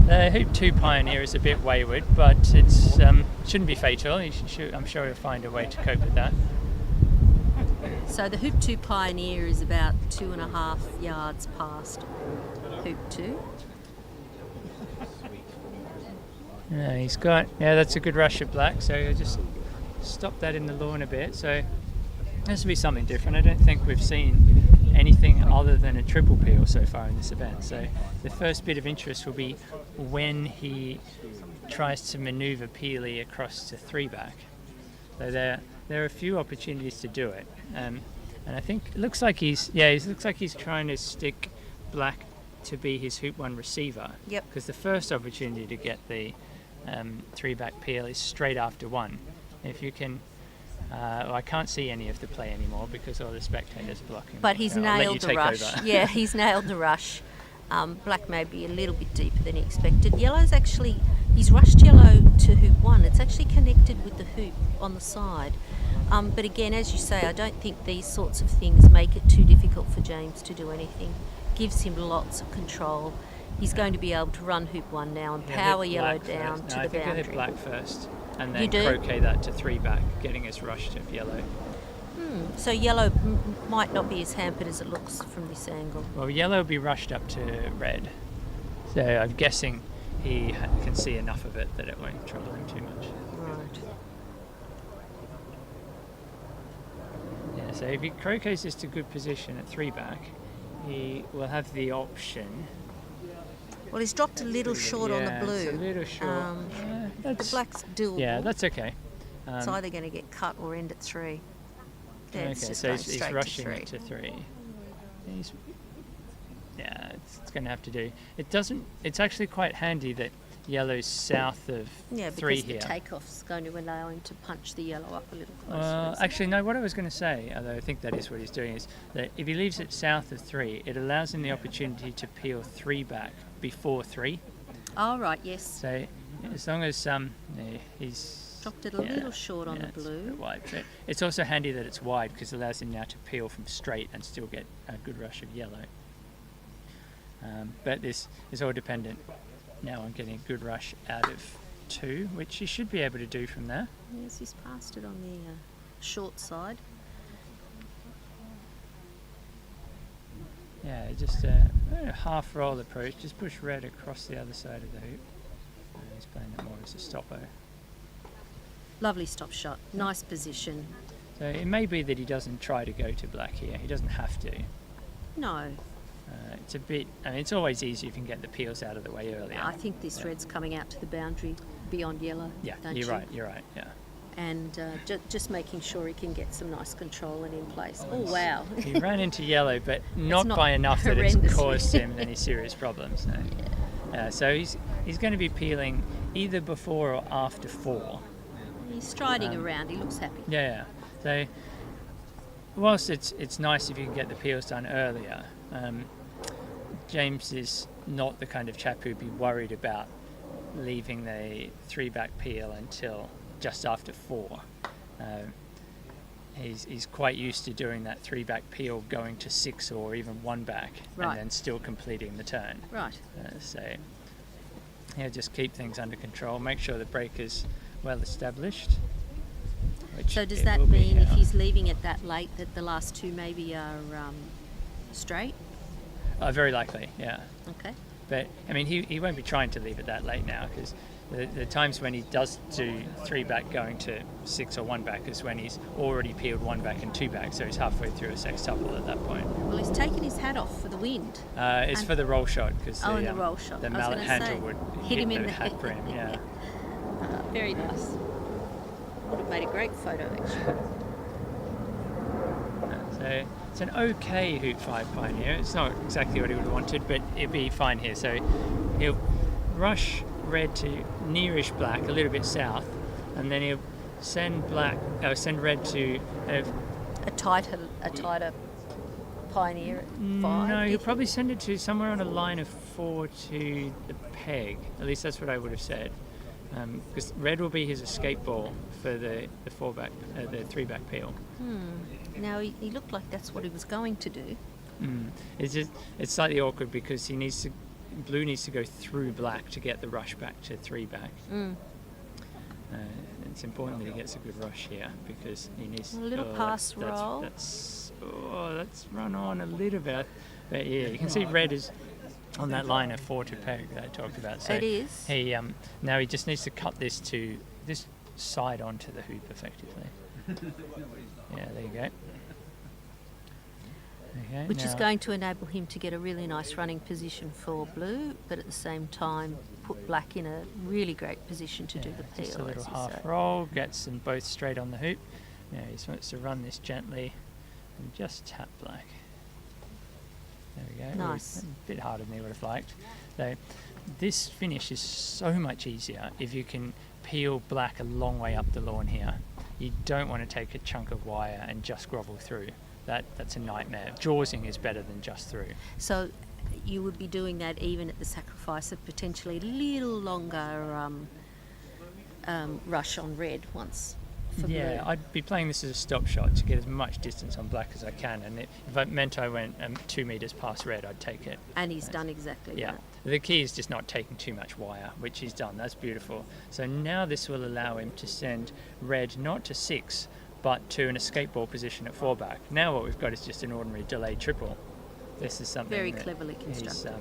The Hoop 2 Pioneer is a bit wayward, but it's shouldn't be fatal. I'm sure he'll find a way to cope with that. So the Hoop 2 Pioneer is about 2.5 yards past Hoop 2. Yeah, that's a good rush of black, so he'll just stop that in the lawn a bit. So this will be something different. I don't think we've seen anything other than a triple peel so far in this event. So the first bit of interest will be when he tries to manoeuvre Peely across to 3-back. So there are a few opportunities to do it, and I think it looks like he's trying to stick black to be his Hoop 1 receiver. Yep. Because the first opportunity to get the 3-back peel is straight after 1. If you can. I can't see any of the play anymore because all the spectators are blocking. But he's I'll let you nailed the take rush. over. Yeah, he's nailed the rush. Black may be a little bit deeper than he expected. Yellow's actually, he's rushed yellow to Hoop 1. It's actually connected with the hoop on the side. But again, as you say, I don't think these sorts of things make it too difficult for James to do anything. Gives him lots of control. He's going to be able to run Hoop 1 now and power yellow down to the I think boundary. I hit black first, and You then do? croquet that to 3-back, getting us rushed to yellow. So yellow might not be as hampered as it looks from this angle. Well, yellow will be rushed up to red, so I'm guessing he can see enough of it that it won't trouble him too much. Right. Yeah, so if he croquets this to good position at 3-back, he will have the option. Well, he's dropped a little short on the blue. It's a little short. The black's doable. Yeah, that's okay. It's either going to get cut or end at 3. Yeah, Okay, it's just so going he's straight rushing to 3. it to 3. It's going to have to do. It's actually quite handy that yellow's south of 3 because here. the takeoff's going to allow him to punch the yellow up a little closer. Actually, no, what I was going to say, although I think that is what he's doing, is that if he leaves it south of 3, it allows him the opportunity to peel 3-back before 3. Oh, right, yes. So as long as he's Dropped it a little short on the it's a blue. bit wide. But it's also handy that it's wide because it allows him now to peel from straight and still get a good rush of yellow. But this is all dependent now on getting a good rush out of 2, which he should be able to do from there. Yes, he's passed it on the short side. Yeah, just a half roll approach. Just push red across the other side of the hoop. He's playing it more as a stopper. Lovely stop shot. Nice position. So it may be that he doesn't try to go to black here. He doesn't have to. No. It's a bit. I mean, it's always easier if you can get the peels out of the way earlier. I think this red's coming out to the boundary beyond yellow. Yeah, don't you're you? right. You're right. Yeah. And just making sure he can get some nice control and in place. Oh, wow. He ran into yellow, but not not by enough that it's horrendously. caused him any serious problems. No. So he's going to be peeling either before or after 4. He's striding around. He looks happy. Yeah. So whilst it's nice if you can get the peels done earlier, James is not the kind of chap who'd be worried about leaving the 3-back peel until just after 4. he's quite used to doing that 3-back peel, going to 6 or even 1 back, Right. and then still completing the turn. Right. So yeah, just keep things under control. Make sure the break is well established. So does it that will be mean if here. he's leaving it that late that the last 2 maybe are straight? Very likely, yeah. Okay. But I mean, he won't be trying to leave it that late now, because the times when he does do 3-back going to 6 or 1 back is when he's already peeled 1 back and 2 back, so he's halfway through a sextuple at that point. Well, he's taken his hat off for the wind. It's And- for the roll shot, because Oh, and the roll shot. the I was mallet gonna handle say, would hit him in the the hat head. brim. Yeah. Very nice. Would have made a great photo, actually. So it's an okay Hoop 5 Pioneer. It's not exactly what he would have wanted, but it'd be fine here. So he'll rush red to nearish black, a little bit south, and then he'll send red to A tighter Pioneer at 5. no, do you he'll think? probably send it to somewhere on a line of 4 to the peg. At least that's what I would have said. Because red will be his escape ball for the 4-back, the 3-back peel. Now, he looked like that's what he was going to do. It's slightly awkward because blue needs to go through black to get the rush back to 3-back. It's important that he gets a good rush here because he needs A little pass roll. That's run on a little bit, but yeah, you can see red is on that line of 4 to peg that I talked about. So It is. He now he just needs to cut this side onto the hoop effectively. Yeah, there you go. Okay, Which is now- going to enable him to get a really nice running position for blue, but at the same time put black in a really great position to do the peel. Just a little as you half say. roll, gets them both straight on the hoop. Yeah, he just wants to run this gently and just tap black. There we go. Nice. A bit harder than he would have liked. So this finish is so much easier if you can peel black a long way up the lawn here. You don't want to take a chunk of wire and just grovel through. That's a nightmare. Jawsing is better than just through. So you would be doing that even at the sacrifice of potentially a little longer rush on red once for Yeah, blue. I'd be playing this as a stop shot to get as much distance on black as I can, and if it meant I went 2 metres past red, I'd take it. And he's done exactly Yeah, that. the key is just not taking too much wire, which he's done. That's beautiful. So now this will allow him to send red not to 6, but to an escape ball position at 4 back. Now what we've got is just an ordinary delayed triple. This is something Very that cleverly constructed.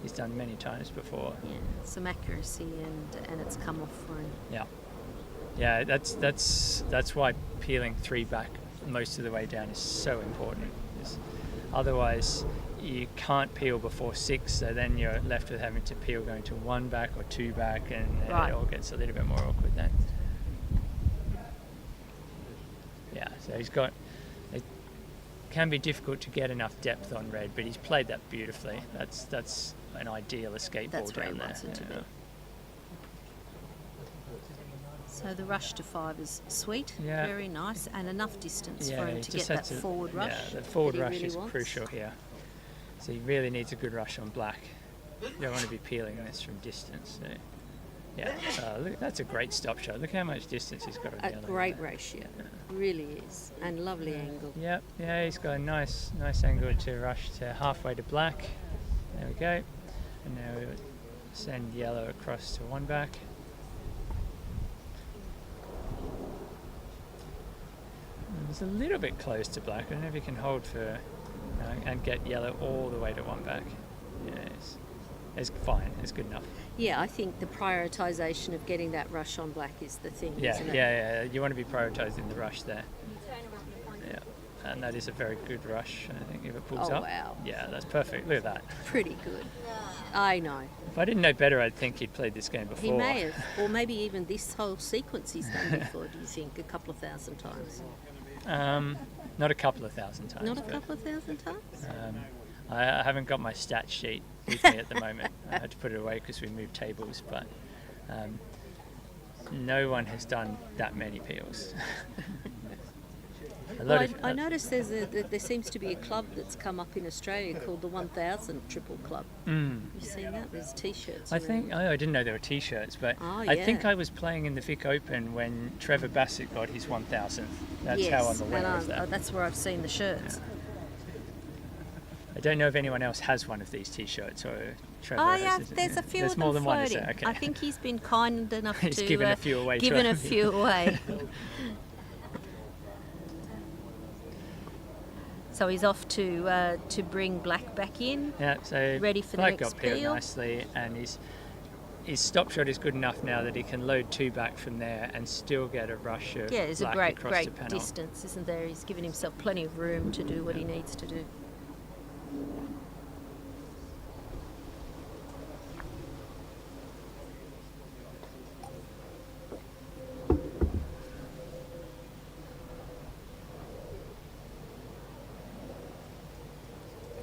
he's done many times before. Yeah, some accuracy and it's come off for him. Yeah, that's why peeling 3 back most of the way down is so important. Otherwise, you can't peel before 6, so then you're left with having to peel going to 1 back or 2 back, and Right. it all gets a little bit more awkward then. Yeah, so it can be difficult to get enough depth on red, but he's played that beautifully. That's an ideal escape That's ball where down he there. wants it to be. Yeah. So the rush to 5 is sweet, Yeah. very nice, and enough distance for he him to just get has that forward rush. Yeah, the forward that he rush really is wants. crucial here. So he really needs a good rush on black. You don't want to be peeling this from distance. So. Yeah, look, that's a great stop shot. Look how much distance he's got on A yellow. great ratio, really is, and lovely angle. Yep, yeah, he's got a nice angle to rush to halfway to black. There we go. And now we would send yellow across to 1 back. And it's a little bit close to black. I don't know if you can hold for and get yellow all the way to 1 back. Yeah, it's fine. It's good enough. Yeah, I think the prioritisation of getting that rush on black is the thing, Yeah, isn't it? yeah. You want to be prioritising the rush there. Yeah, and that is a very good rush. I think if it pulls Oh, up. wow. Yeah, that's perfect. Look at that. Pretty good. I know. If I didn't know better, I'd think he'd played this game before. He may have, or maybe even this whole sequence he's done before, do you think? A couple of thousand times? Not a couple of thousand times. Not a but, couple of thousand times? I haven't got my stat sheet with me at the moment. I had to put it away because we moved tables, but no one has done that many peels. I noticed there seems to be a club that's come up in Australia called the 1000 Triple Club. You've seen that? There's T-shirts. I didn't know there were T-shirts, but I think I was playing in the Vic Open when Trevor Bassett got his 1000th. That's how I'm aware of that. That's where I've seen the shirts. Yeah. I don't know if anyone else has one of these T-shirts or Trevor has. There's a few There's of more them than floating. one, is there? Okay. I think he's been kind enough He's to given a few away. So he's off to bring Black back in. Yeah, so ready for Black the next got peeled peel. nicely, and his stop shot is good enough now that he can load 2 back from there and still get a rush of Yeah, there's a Black great across the panel. distance, isn't there? He's given himself plenty of room to do what he needs to do.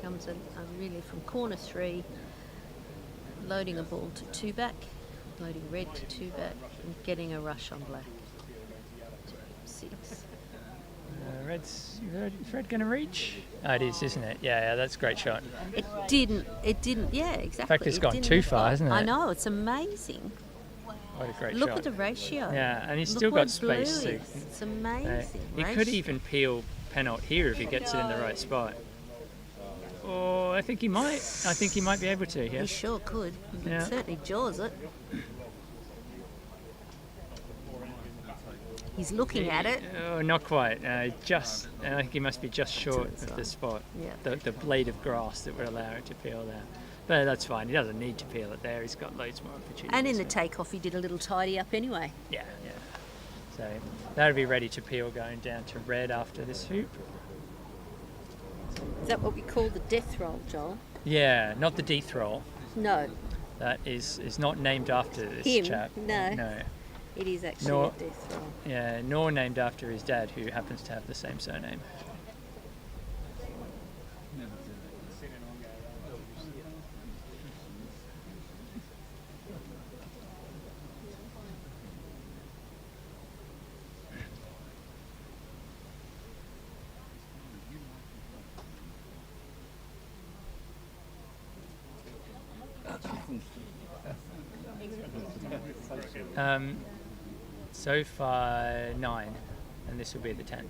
Comes a really from corner 3, loading a ball to 2 back, loading red to 2 back, and getting a rush on Black. 6. Is red going to reach? Oh, it is, isn't it? Yeah, that's a great shot. It didn't, yeah, exactly. In fact, it's gone too far, hasn't it? I know, it's amazing. What a great Look shot. at the ratio. Yeah, and he's Look still what got space. blue is. It's amazing. He could even peel penalt here if he gets it in the right spot. Oh, I think he might. I think he might be able to, He yes. sure could. He Yeah. certainly jaws it. He's looking at it. Oh, not quite. I think he must be just short of the spot. Yeah. The blade of grass that would allow it to peel there. But that's fine. He doesn't need to peel it there. He's got loads more opportunities. And in the takeoff, he did a little tidy up anyway. Yeah. So that'll be ready to peel going down to red after this hoop. Is that what we call the death roll, Joel? Yeah, not the death roll. No. That is not named after this Him? chap. No. It is actually Nor- a death roll. Yeah, nor named after his dad, who happens to have the same surname. So far 9, and this will be the 10th.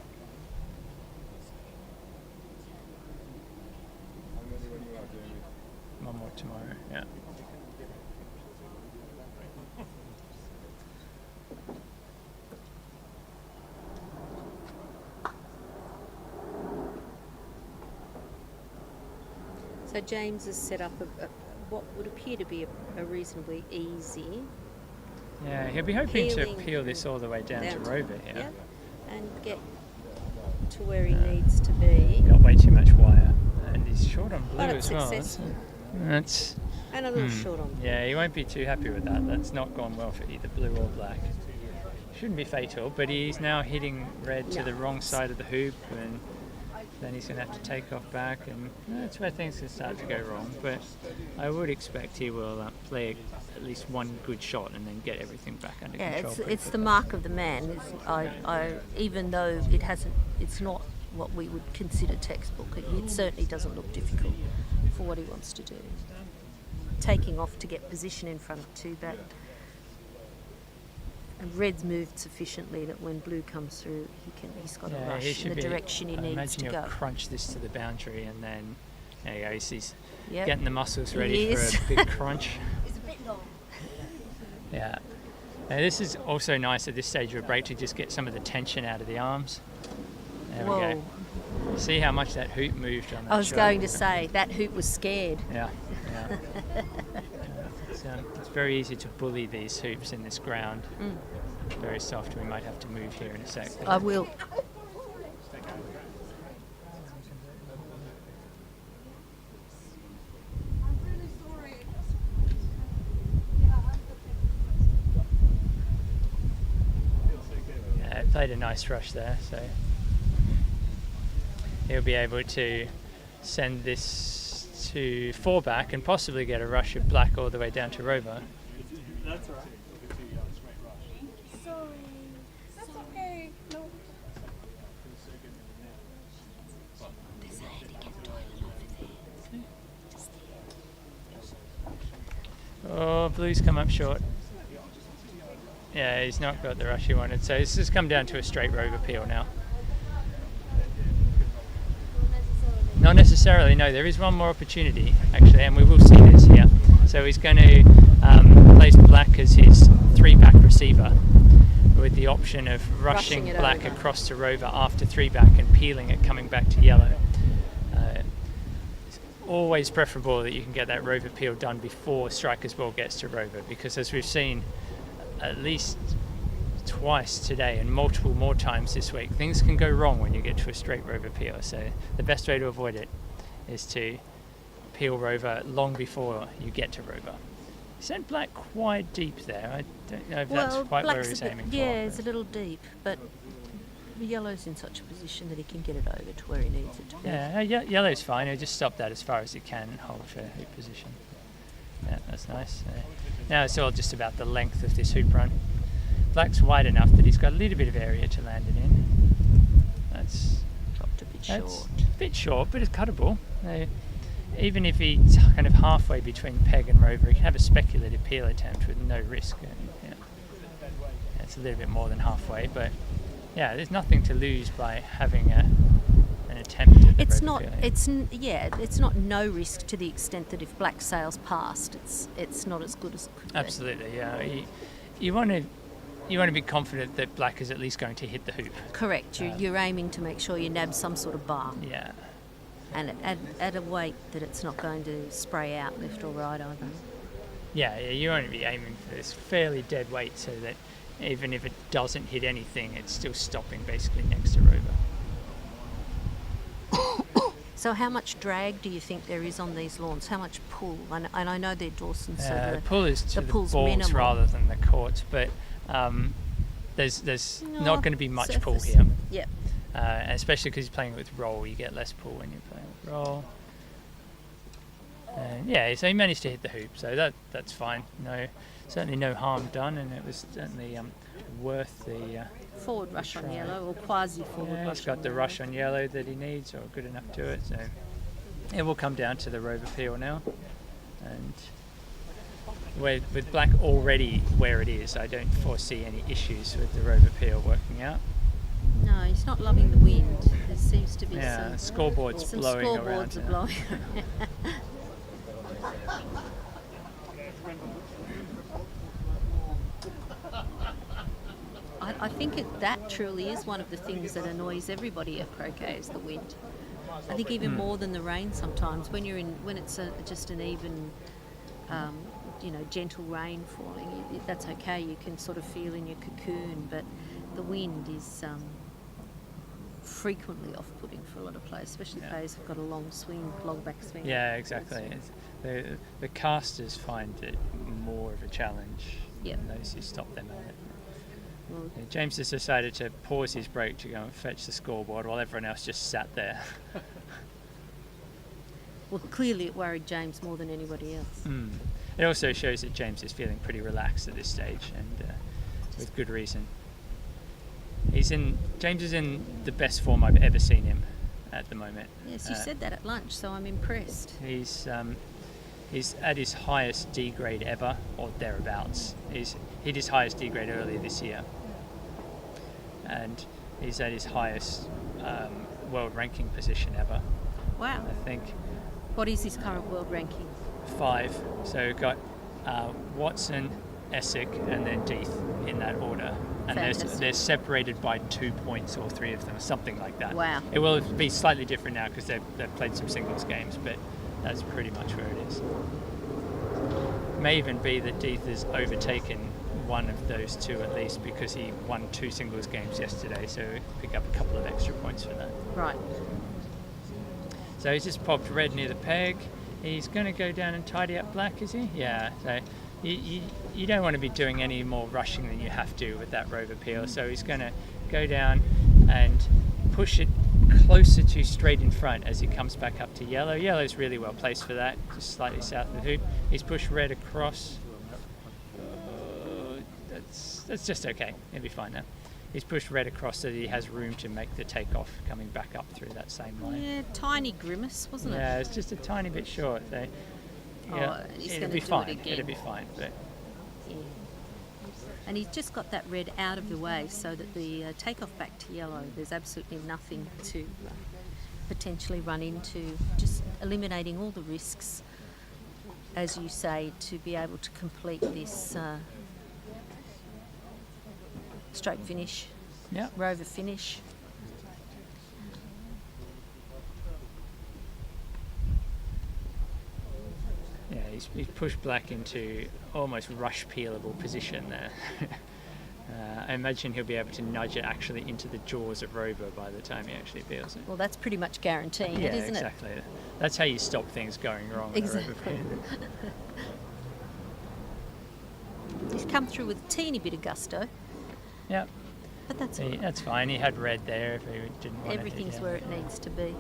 One more tomorrow, yeah. So James has set up what would appear to be a reasonably easy. Yeah, he'll be hoping to Peeling peel this all the way down to Rover here. Yeah, and get to where he needs to be. Got way too much wire, and he's short on blue But it's as well. successful. That's And a little short on blue. Yeah, he won't be too happy with that. That's not gone well for either blue or black. Shouldn't be fatal, but he's now hitting red to the wrong side of the hoop, and then he's going to have to take off back, and that's where things can start to go wrong. But I would expect he will play at least one good shot and then get everything back under control. Yeah, it's the mark of the man. Even though it's not what we would consider textbook. It certainly doesn't look difficult for what he wants to do. Taking off to get position in front of 2 back. And red's moved sufficiently that when blue comes through, he's got a rush in the direction he needs to go. Imagine he'll crunch this to the boundary, and then there you go. He's Yep. getting the muscles ready for a big crunch. It's a bit long. Yeah. Now this is also nice at this stage of a break to just get some of the tension out of the arms. There we go. See how much that hoop moved on that I was shot. going to say, that hoop was scared. Yeah. It's very easy to bully these hoops in this ground. Very soft. We might have to move here in a sec. I will. Yeah, played a nice rush there, so he'll be able to send this to 4 back and possibly get a rush of black all the way down to Rover. That's all right. Sorry. That's okay. No. Oh, blue's come up short. Yeah, he's not got the rush he wanted, so it's just come down to a straight Rover peel now. Not necessarily, no. There is one more opportunity, actually, and we will see this here. So he's going to place black as his 3-back receiver, with the option of rushing black across to Rover after 3-back and peeling it, coming back to yellow. It's always preferable that you can get that Rover peel done before striker's ball gets to Rover, because as we've seen at least twice today and multiple more times this week, things can go wrong when you get to a straight Rover peel. So the best way to avoid it is to peel Rover long before you get to Rover. He sent black quite deep there. I don't know if that's quite where he's aiming for. Yeah, it's a little deep, but yellow's in such a position that he can get it over to where he needs it to be. Yeah, yellow's fine. He'll just stop that as far as he can and hold for hoop position. Yeah, that's nice. Now it's all just about the length of this hoop run. Black's wide enough that he's got a little bit of area to land it in. That's dropped a bit short. A bit short, but it's cuttable. Even if he's kind of halfway between peg and Rover, he can have a speculative peel attempt with no risk. Yeah, it's a little bit more than halfway, but yeah, there's nothing to lose by having an attempt at the Rover peeling. It's not no risk to the extent that if black sails past, it's not as good as it could be. Absolutely, yeah. You want to be confident that black is at least going to hit the hoop. Correct. You're aiming to make sure you nab some sort of bar. Yeah. And at a weight that it's not going to spray out left or right either. Yeah, you want to be aiming for this fairly dead weight so that even if it doesn't hit anything, it's still stopping basically next to Rover. So how much drag do you think there is on these lawns? How much pull? And I know they're Dawson, so the pull is to the balls minimal. rather than the courts, but there's not going to be much surface. pull here. Yep. Especially because he's playing with roll, you get less pull when you're playing with roll. Yeah, so he managed to hit the hoop, so that's fine. Certainly no harm done, and it was certainly worth the forward rush on yellow, or quasi forward rush. He's got the rush on yellow that he needs, or good enough to it. So it will come down to the Rover peel now, and with black already where it is, I don't foresee any issues with the Rover peel working out. No, he's not loving the wind. There seems to be some scoreboards blowing around. Are blowing. I think that truly is one of the things that annoys everybody at croquet is the wind. I think even more than the rain sometimes. When it's just an even, gentle rain falling, that's okay. You can sort of feel in your cocoon, but the wind is frequently off-putting for a lot of players, especially players who've got a long back swing. Yeah, exactly. The casters find it more of a challenge than those who stop them at it. Well, James has decided to pause his break to go and fetch the scoreboard while everyone else just sat there. Well, clearly it worried James more than anybody else. It also shows that James is feeling pretty relaxed at this stage, and with good reason. James is in the best form I've ever seen him at the moment. Yes, you said that at lunch, so I'm impressed. He's at his highest D grade ever, or thereabouts. He's hit his highest D grade earlier this year, and he's at his highest world ranking position ever. Wow. I think. What is his current world ranking? 5. So we've got Watson, Essick, and then Deeth in that order. And they're separated by 2 points, all 3 of them, something like that. Wow. It will be slightly different now because they've played some singles games, but that's pretty much where it is. It may even be that Deeth has overtaken one of those 2 at least, because he won 2 singles games yesterday, so pick up a couple of extra points for that. Right. So he's just popped red near the peg. He's going to go down and tidy up black, is he? Yeah. So you don't want to be doing any more rushing than you have to with that Rover peel. So he's going to go down and push it closer to straight in front as he comes back up to yellow. Yellow's really well placed for that, just slightly south of the hoop. He's pushed red across. That's just okay. He'll be fine now. He's pushed red across so that he has room to make the takeoff coming back up through that same line. Yeah, tiny grimace, wasn't it? Yeah, it's just a tiny bit short. So Yeah, and he's it'll going be to do fine. it again. It'll be fine. But Yeah. And he's just got that red out of the way so that the takeoff back to yellow, there's absolutely nothing to potentially run into, just eliminating all the risks, as you say, to be able to complete this stroke finish, yeah, rover finish. yeah, he's pushed black into almost rush peelable position there. I imagine he'll be able to nudge it actually into the jaws of Rover by the time he actually peels it. Well, that's pretty much guaranteeing Yeah, it, isn't exactly. That's how you stop things going wrong. Exactly. He's come through with a teeny bit of gusto, Yeah, but that's all right. that's fine. He had red there if he didn't want Everything's it. where it needs to be.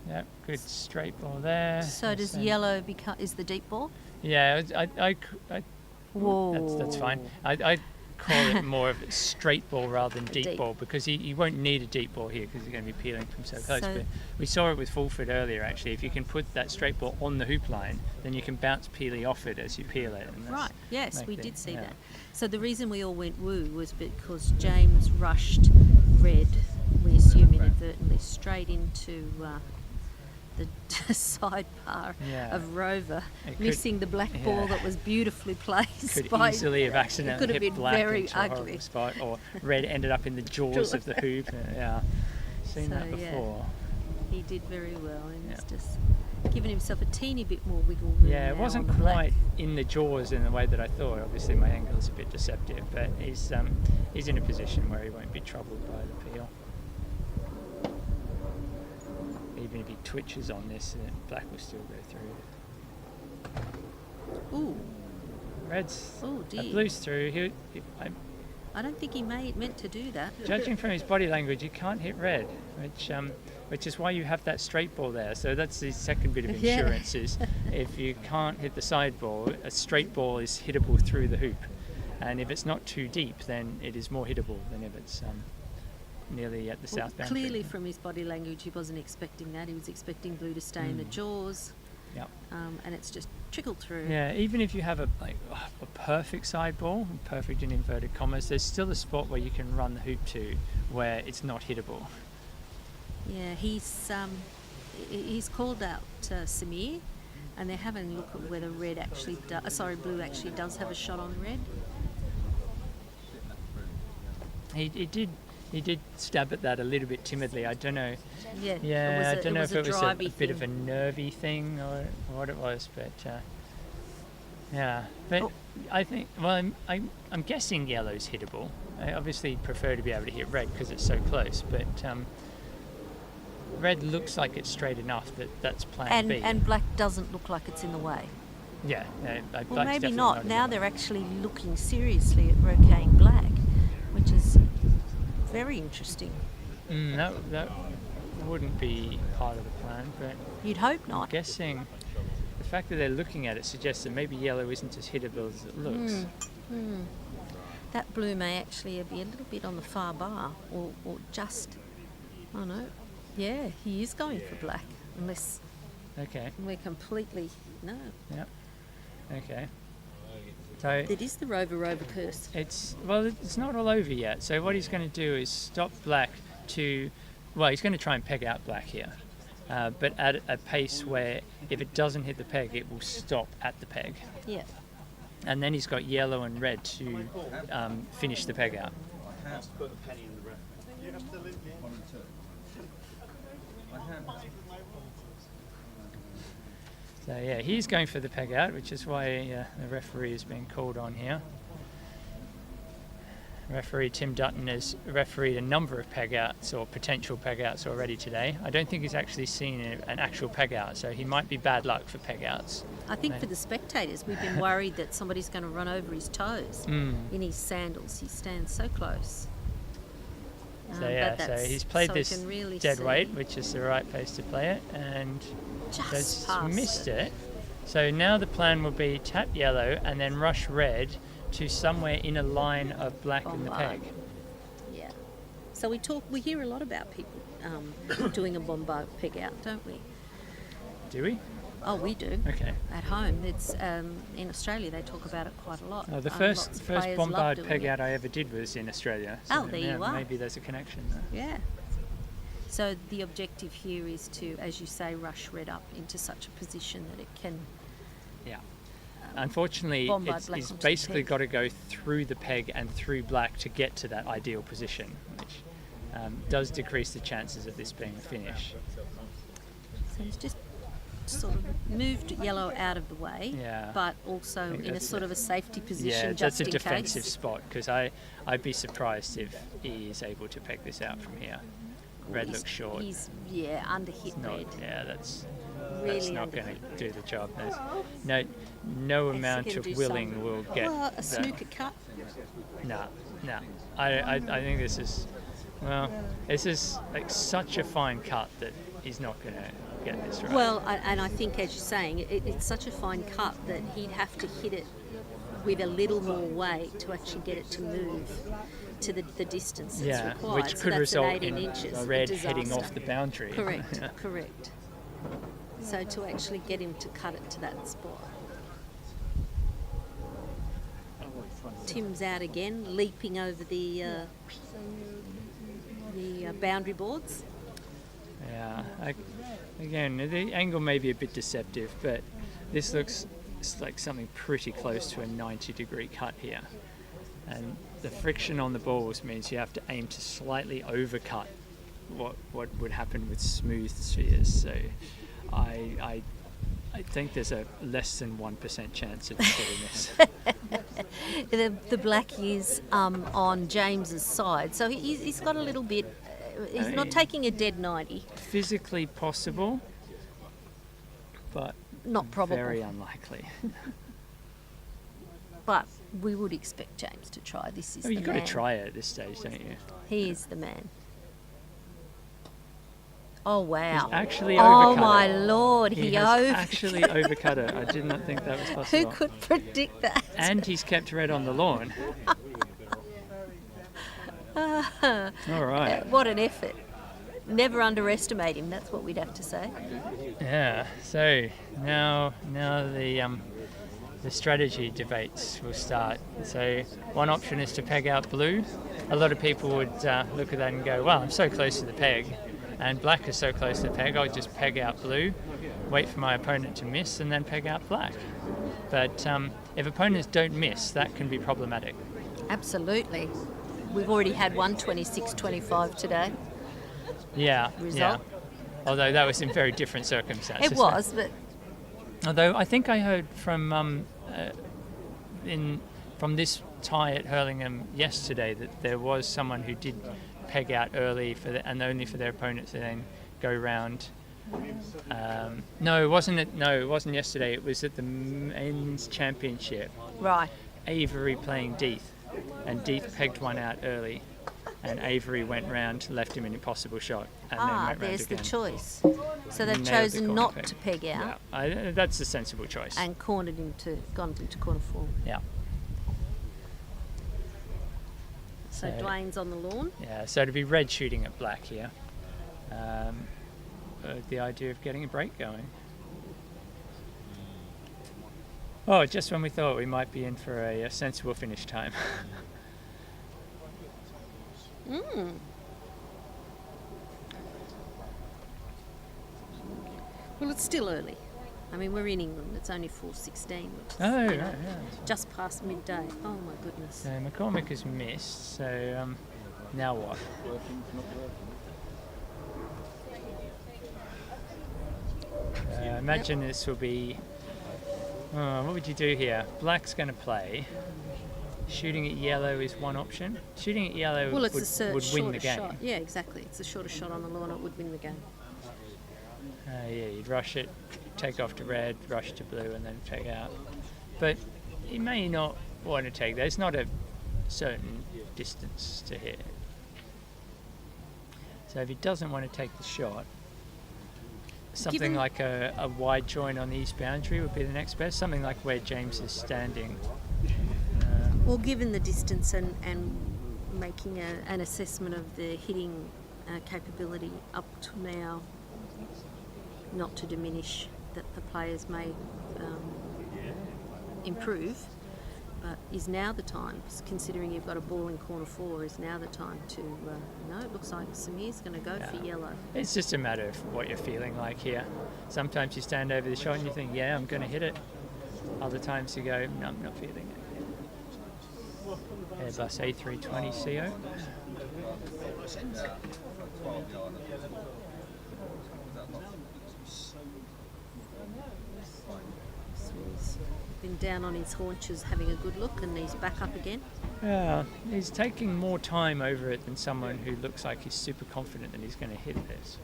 Yeah, good straight ball there. So does yellow become is the deep ball? Yeah, Whoa. that's fine. I call it more of a straight ball rather than deep Deep. ball because he won't need a deep ball here because he's going to be peeling from so close. So- But we saw it with Fulford earlier actually. If you can put that straight ball on the hoop line, then you can bounce peely off it as you peel it. And that's Right, yes, make we the- did see yeah. that. So the reason we all went woo was because James rushed red, we assume inadvertently, straight into the sidebar Yeah. of Rover, It could- missing the black ball yeah. that was beautifully placed. Could by easily have accidentally could have hit been black very into a horrible ugly. spot, or red ended up in the jaws of the hoop. Yeah, seen So, that yeah. before. He did very well, and Yeah. he's just given himself a teeny bit more wiggle room. Yeah, it now wasn't on the black. quite in the jaws in the way that I thought. Obviously, my angle is a bit deceptive, but he's in a position where he won't be troubled by the peel. Even if he twitches on this, black will still go through. Ooh, Red's oh dear. blue's through. I don't think he meant to do that. Judging from his body language, you can't hit red, which is why you have that straight ball there. So that's the second bit of Yeah. insurance is if you can't hit the side ball, a straight ball is hittable through the hoop. And if it's not too deep, then it is more hittable than if it's nearly at the Well, south boundary. clearly from his body language he wasn't expecting that. He was expecting blue to stay in the jaws, Yep. and it's just trickled through. Yeah, even if you have a perfect side ball, perfect in inverted commas, there's still a spot where you can run the hoop to where it's not hittable. Yeah, he's called out Samir, and they're having a look at whether blue actually does have a shot on red. He did stab at that a little bit timidly. I don't know. Yeah, Yeah, I don't know if it was a drivey bit of a thing. nervy thing or what it was, but yeah. But Oh. I think, well, I'm guessing yellow's hittable. I obviously prefer to be able to hit red because it's so close, but red looks like it's straight enough that's plan B. And black doesn't look like it's in the way. Yeah, Well, black's maybe definitely not. in Now the way. they're actually looking seriously at Roquet Black, which is very interesting. That wouldn't be part of the plan, but You'd hope not. guessing the fact that they're looking at it suggests that maybe yellow isn't as hittable as it looks. That blue may actually be a little bit on the far bar, or just, oh no, yeah, he is going for black, unless Okay. we're completely, no. Yep. Okay. So It is the Rover curse. it's not all over yet. So what he's going to do is stop black to, he's going to try and peg out black here, but at a pace where if it doesn't hit the peg, it will stop at the peg, Yeah. and then he's got yellow and red to finish the peg out. So yeah, he's going for the peg out, which is why the referee is being called on here. Referee Tim Dutton has refereed a number of peg outs or potential peg outs already today. I don't think he's actually seen an actual peg out, so he might be bad luck for peg outs. I think for the spectators, we've been worried that somebody's going to run over his toes in his sandals. He stands so close. So yeah, so he's played so this we can really dead see weight, which is the right place to play it, and just missed it. So now the plan will be tap yellow and then rush red to somewhere in a line of black in the peg. Yeah. So we hear a lot about people doing a bombard peg out, don't we? Do we? Oh, we do. Okay. At home, it's in Australia they talk about it quite a lot. The Lots first of players love bombard doing peg it. out I ever did was in Australia. So There you are. Maybe there's a connection there. Yeah. So the objective here is to, as you say, rush red up into such a position that it can. Yeah. Unfortunately, bombard black it's onto the basically peg. got to go through the peg and through black to get to that ideal position, which does decrease the chances of this being a finish. So he's just sort of moved yellow out of the way, Yeah. but also in a sort of a safety position Yeah, just that's a in defensive case. spot, because I'd be surprised if he is able to peg this out from here. Red looks short. He's under hit Not, red. yeah, that's Really not under going hit. to do the job. There's no amount can of do willing some- will get. Well, a that. snooker cut. No. I think this is like such a fine cut that he's not going to get this right. Well, and I think, as you're saying, it's such a fine cut that he'd have to hit it with a little more weight to actually get it to move to the distance that's required. which So could that's result 18 in inches, a red heading disaster. off the boundary. Correct, Yeah. correct. So to actually get him to cut it to that spot. Tim's out again, leaping over the boundary boards. Yeah. Again, the angle may be a bit deceptive, but this looks like something pretty close to a 90-degree cut here. And the friction on the balls means you have to aim to slightly overcut what would happen with smooth spheres. So I think there's a less than 1% chance of getting this. The black is on James's side, so he's got a little bit. He's not taking a dead 90. Physically possible, but Not probable. very unlikely. But we would expect James to try. This is Oh, the you've got man. to try it at this stage, don't you? He is the man. Oh wow! He's actually Oh overcut my it. lord! He He has overcut. actually overcut it. I did not think that was Who possible. could predict that? And he's kept red on the lawn. All right. What an effort! Never underestimate him. That's what we'd have to say. Yeah. So now the strategy debates will start. So one option is to peg out blue. A lot of people would look at that and go, "Well, I'm so close to the peg, and black is so close to the peg. I'll just peg out blue, wait for my opponent to miss, and then peg out black." But if opponents don't miss, that can be problematic. Absolutely. We've already had one 26-25 today. Yeah. Result? Yeah. Although that was in very different circumstances. It was, but Although I think I heard from from this tie at Hurlingham yesterday that there was someone who did peg out early and only for their opponents to then go round. No, it wasn't yesterday. It was at the men's championship. right. Avery playing Deeth, and Deeth pegged one out early, and Avery went round, left him an impossible shot, and then went round There's again. the choice. So they've Nailed the chosen corner not peg. to peg out Yeah, that's a sensible choice. and gone into corner four. Yeah. So So- Dwayne's on the lawn. Yeah, so to be red shooting at black here. The idea of getting a break going. Oh, just when we thought we might be in for a sensible finish time. Well, it's still early. I mean, we're in England. It's only 4:16, which is Oh, you right, know, yeah. just past midday. Oh my goodness. So McCormick has missed, so now what? Imagine this will be... what would you do here? Black's going to play. Shooting at yellow is one option. Shooting at yellow Well, it's a would win the shorter game. shot. Yeah, exactly. It's a shorter shot on the lawn. It would win the game. Yeah, you'd rush it, take off to red, rush to blue, and then peg out. But you may not want to take that. It's not a certain distance to hit. So if he doesn't want to take the shot, something Given- like a wide join on the east boundary would be the next best. Something like where James is standing. Well, given the distance and making an assessment of the hitting capability up to now, not to diminish that the players may improve, but is now the time, considering you've got a ball in corner 4, is now the time to, no, it looks like Samir's going to go for yellow. It's just a matter of what you're feeling like here. Sometimes you stand over the shot and you think, yeah, I'm going to hit it. Other times you go, no, I'm not feeling it. Airbus A320CO. So he's been down on his haunches having a good look, and he's back up again. Yeah, he's taking more time over it than someone who looks like he's super confident that he's going to hit this.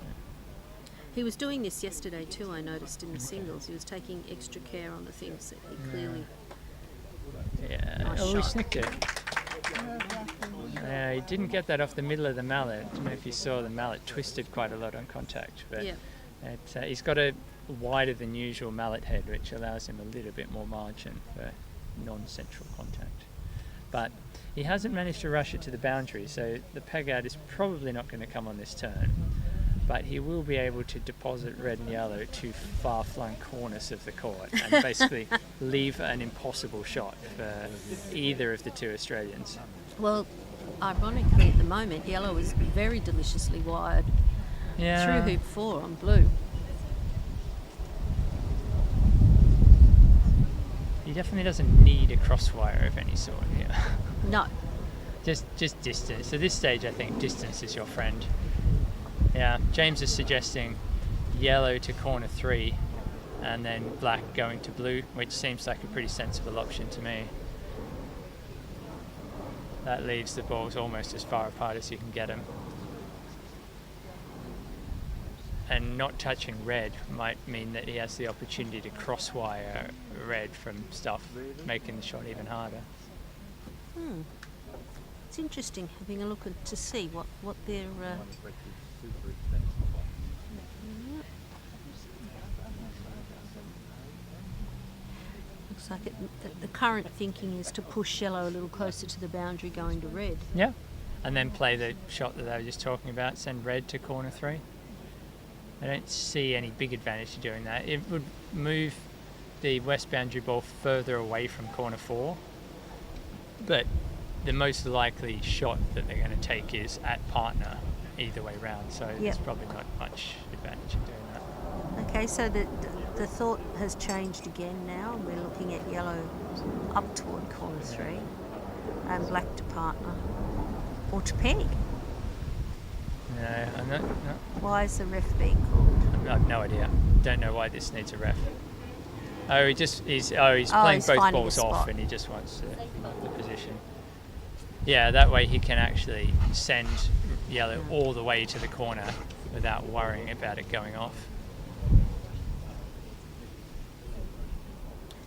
He was doing this yesterday too, I noticed, in the singles. He was taking extra care on the things that he clearly... Yeah, Nice he shot. snicked it. He didn't get that off the middle of the mallet. I don't know if you saw the mallet twisted quite a lot on contact, but Yeah. he's got a wider than usual mallet head, which allows him a little bit more margin for non-central contact. But he hasn't managed to rush it to the boundary, so the peg out is probably not going to come on this turn. But he will be able to deposit red and yellow to far-flung corners of the court and basically leave an impossible shot for either of the two Australians. Well, ironically, at the moment, yellow is very deliciously wired through hoop 4 on blue. He definitely doesn't need a crosswire of any sort here. No. just distance. At this stage, I think distance is your friend. Yeah, James is suggesting yellow to corner 3 and then black going to blue, which seems like a pretty sensible option to me. That leaves the balls almost as far apart as you can get them. And not touching red might mean that he has the opportunity to crosswire red from stuff, making the shot even harder. It's interesting having a look to see what their... Looks like the current thinking is to push yellow a little closer to the boundary going to red. Yeah, and then play the shot that they were just talking about, send red to corner 3. I don't see any big advantage to doing that. It would move the west boundary ball further away from corner 4, but the most likely shot that they're going to take is at partner either way round, so there's probably not much advantage in doing that. Okay, so the thought has changed again now. We're looking at yellow up toward corner 3 and black to partner or to peg. No, I'm not. No. Why is the ref being called? I have no idea. Don't know why this needs a ref. He's playing he's both finding a balls off spot. and he just wants the position. Yeah, that way he can actually send yellow all the way to the corner without worrying about it going off.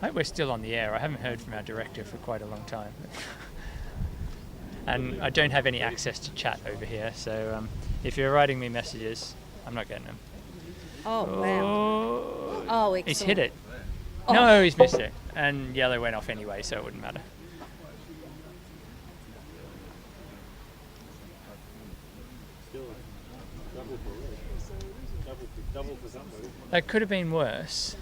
I hope we're still on the air. I haven't heard from our director for quite a long time. And I don't have any access to chat over here, so if you're writing me messages, I'm not getting them. Oh, wow. Oh, excellent. He's hit it. Oh. No, he's missed it. And yellow went off anyway, so it wouldn't matter. That could have been worse.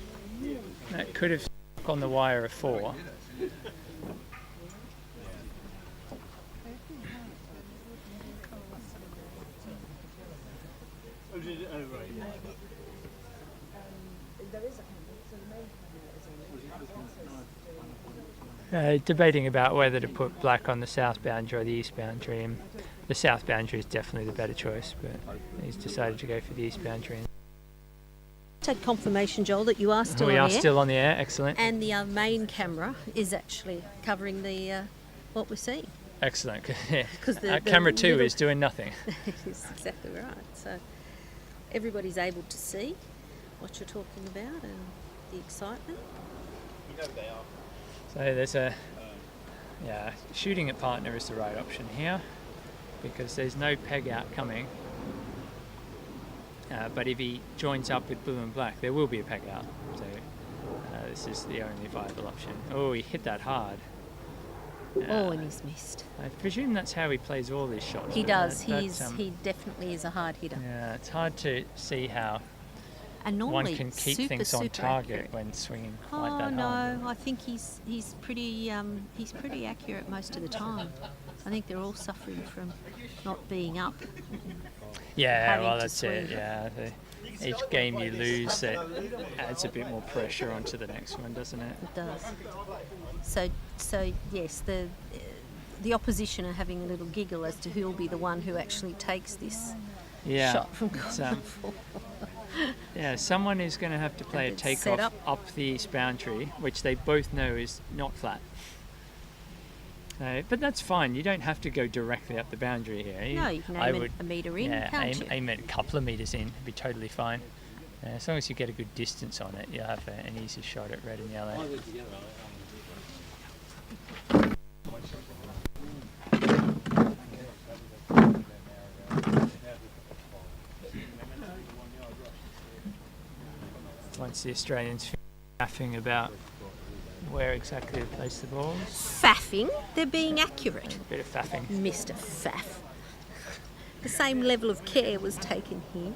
That could have stuck on the wire of 4. Debating about whether to put black on the south boundary or the east boundary. And the south boundary is definitely the better choice, but he's decided to go for the east boundary. Had confirmation, Joel, that you are still We on are the air. still on the air, excellent. And the main camera is actually covering the what we're seeing. Excellent. 'Cause the camera 2 little- is doing nothing. That's exactly right. So everybody's able to see what you're talking about and the excitement. So there's shooting at partner is the right option here because there's no peg out coming. but if he joins up with blue and black, there will be a peg out. So this is the only viable option. Oh, he hit that hard. And he's missed. I presume that's how he plays all his shots. He does. He definitely is a hard hitter. Yeah, it's hard to see how and normally one can keep things on target accurate. When swinging quite that no, hard. I think he's pretty accurate most of the time. I think they're all suffering from not being up. Yeah, having well, to that's swing. it. Yeah, each game you lose, it adds a bit more pressure onto the next one, doesn't it? It does. So yes, the opposition are having a little giggle as to who'll be the one who actually takes this shot from corner four. Yeah, someone is going to have to play a takeoff up the east boundary, which they both know is not flat. But that's fine. You don't have to go directly up the boundary here. No, you can aim it a metre in, can't you? Aim it a couple of metres in. It'd be totally fine. As long as you get a good distance on it, you'll have an easy shot at red and yellow. Once the Australians faffing about where exactly to place the balls. Faffing? They're being accurate. A bit of faffing. Mr. Faff. The same level of care was taken here.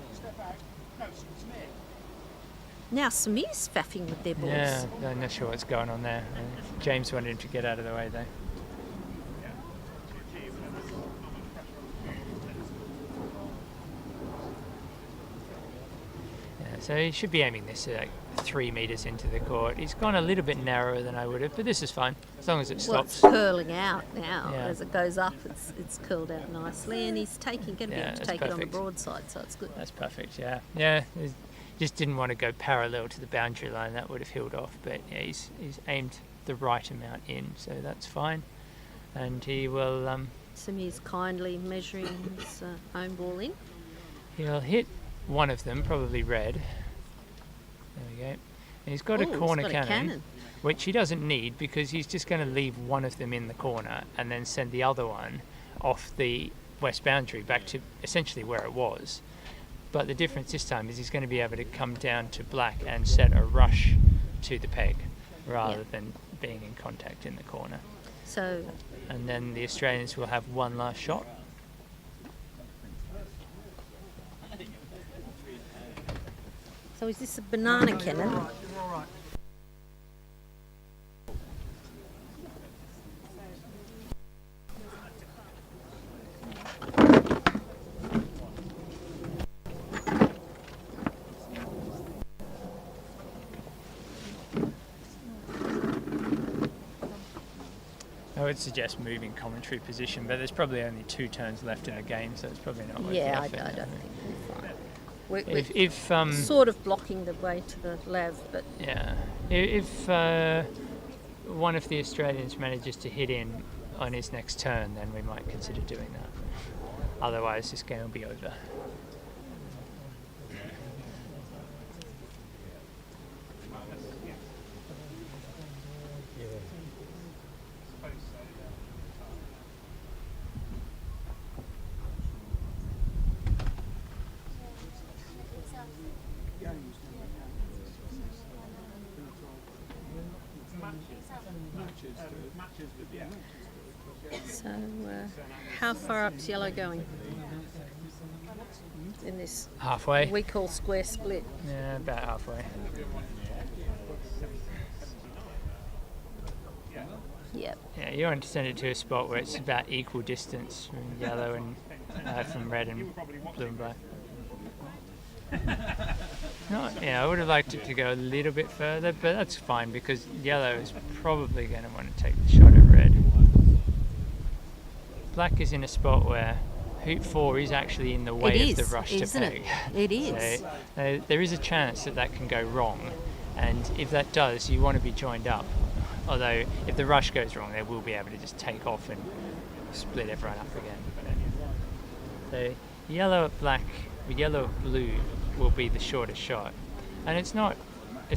Now Samir's faffing with their balls. Yeah, I'm not sure what's going on there. James wanted him to get out of the way though. So he should be aiming this at 3 metres into the court. He's gone a little bit narrower than I would have, but this is fine, as long as it stops. Well, it's curling out now. Yeah. As it goes up, it's curled out nicely, and he's going to be able to take it on the broadside, so it's good. That's perfect, yeah. Yeah, he just didn't want to go parallel to the boundary line. That would have healed off, but yeah, he's aimed the right amount in, so that's fine. And he will... Samir's kindly measuring his own ball in. He'll hit one of them, probably red. There we go. And he's got a corner cannon, which he doesn't need because he's just going to leave one of them in the corner and then send the other one off the west boundary back to essentially where it was. But the difference this time is he's going to be able to come down to black and set a rush to the peg rather than being in contact in the corner. And then the Australians will have one last shot. So is this a banana cannon? I would suggest moving commentary position, but there's probably only 2 turns left in the game, so it's probably not worth the effort. I don't think we're fine. We're sort of blocking the way to the lav, but... Yeah. If one of the Australians manages to hit in on his next turn, then we might consider doing that. Otherwise, this game will be over. So, how far up's yellow going in this? Halfway. We call square split. Yeah, about halfway. Yep. Yeah, you want to send it to a spot where it's about equal distance from yellow and from red and blue and black. I would have liked it to go a little bit further, but that's fine because yellow is probably going to want to take the shot at red. Black is in a spot where hoop 4 is actually in the way of the rush to peg. It is. So, there is a chance that can go wrong, and if that does, you want to be joined up. Although, if the rush goes wrong, they will be able to just take off and split everyone up again. So, yellow at black, yellow at blue will be the shortest shot, and it's not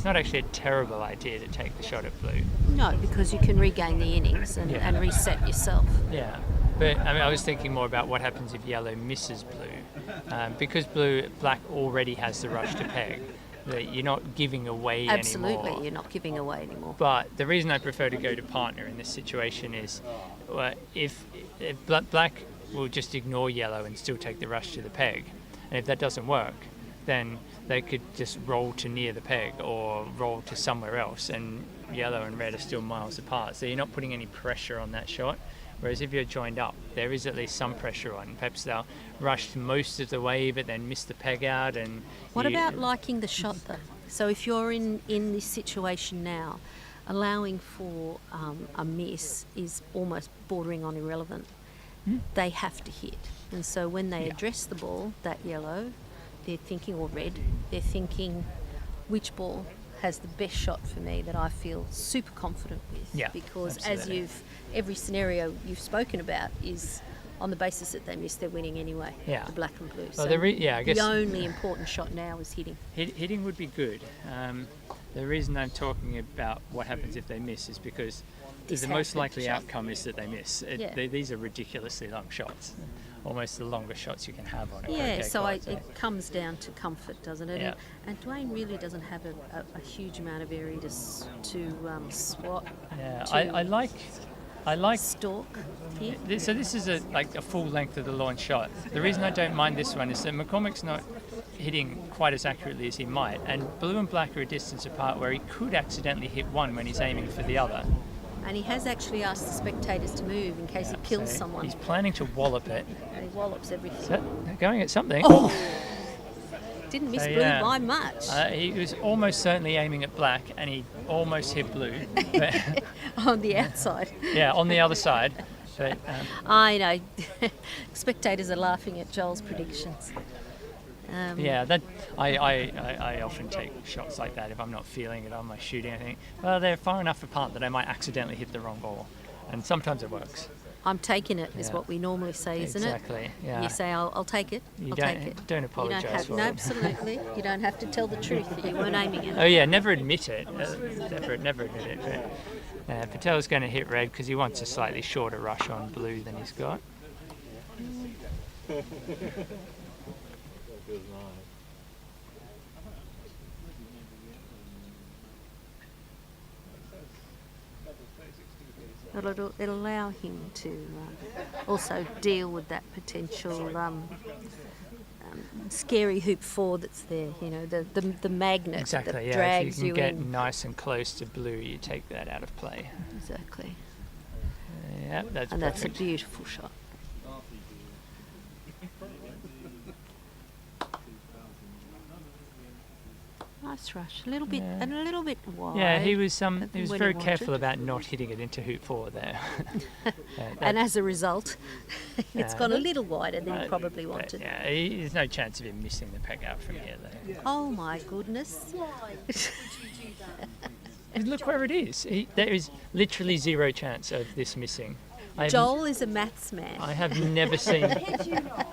actually a terrible idea to take the shot at blue. No, because you can regain the innings and reset yourself. Yeah, but I was thinking more about what happens if yellow misses blue. because black already has the rush to peg, that you're not giving away Absolutely, anymore. you're not giving away anymore. But the reason I prefer to go to partner in this situation is if black will just ignore yellow and still take the rush to the peg, and if that doesn't work, then they could just roll to near the peg or roll to somewhere else, and yellow and red are still miles apart. So you're not putting any pressure on that shot. Whereas if you're joined up, there is at least some pressure on. Perhaps they'll rush most of the way, but then miss the peg out. And what about liking the shot though? So if you're in this situation now, allowing for a miss is almost bordering on irrelevant. They have to hit, and so when they address the ball, that yellow, they're thinking, or red, they're thinking, which ball has the best shot for me that I feel super confident with. Yeah, because absolutely. as every scenario you've spoken about is on the basis that they miss, they're winning anyway. Yeah. The black and blue. Well, So I guess the only important shot now is hitting. hitting would be good. The reason I'm talking about what happens if they miss is because the most likely outcome is that they miss. These are ridiculously long shots, almost the longest shots you can have on a croquet So court. it comes down to comfort, doesn't it? Yeah. And Dwayne really doesn't have a huge amount of area to swat. Yeah, to I like. stalk here. So this is a full length of the launch shot. The reason I don't mind this one is that McCormick's not hitting quite as accurately as he might, and blue and black are a distance apart where he could accidentally hit one when he's aiming for the other. And he has actually asked the spectators to move in case he kills So someone. He's planning to wallop it. And he wallops everything. So they're going at something. Oh! Didn't miss So, blue yeah. by much. He was almost certainly aiming at black, and he almost hit blue. But, On the outside. yeah, on the other side. But I know. Spectators are laughing at Joel's predictions. that I often take shots like that if I'm not feeling it on my shooting. I think, well, they're far enough apart that I might accidentally hit the wrong ball, and sometimes it works. I'm taking it, is Yeah. what we normally say, isn't Exactly. it? Yeah. You say, I'll take it. You I'll don't- take it. don't You apologise don't have, for no, it. absolutely. You don't have to tell the truth that you weren't aiming it. Oh yeah, never admit it. Never admit it. But, Patel's going to hit red because he wants a slightly shorter rush on blue than he's got. It'll allow him to also deal with that potential scary hoop 4 that's there. You know, the magnet Exactly. that Yeah. drags If you you can get in. nice and close to blue, you take that out of play. Exactly. Yeah, that's And that's a perfect. beautiful shot. Nice rush. A little bit, and a little bit wide. Yeah, he was than he was when very he careful wanted. about not hitting it into hoop 4 there. And as a result, it's gone a that- little wider than he probably but, wanted. yeah, there's no chance of him missing the peg out from here though. Oh my goodness. And look where it is. There is literally zero chance of this missing. Joel is a maths man. I have never seen.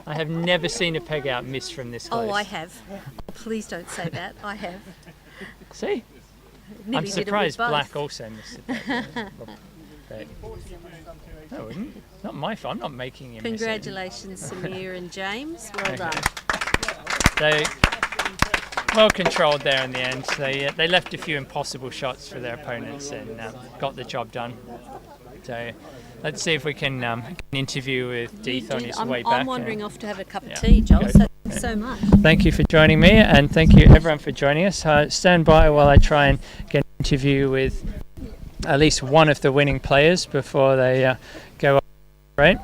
I have never seen a peg out miss from this close. Oh, I have. Please don't say that. I have. See, Nearly I'm did it with surprised both. Black also missed it. But, I wouldn't. Not my fault. I'm not making him miss it. Congratulations, Samir and James. Well done. They well controlled there in the end. They left a few impossible shots for their opponents and got the job done. So let's see if we can get an interview with Deeth on his way back. I'm wandering off to have a cup of Yeah. tea, Joel. Go. So thanks so much. Thank you for joining me, and thank you everyone for joining us. Stand by while I try and get an interview with at least one of the winning players before they go up. Right.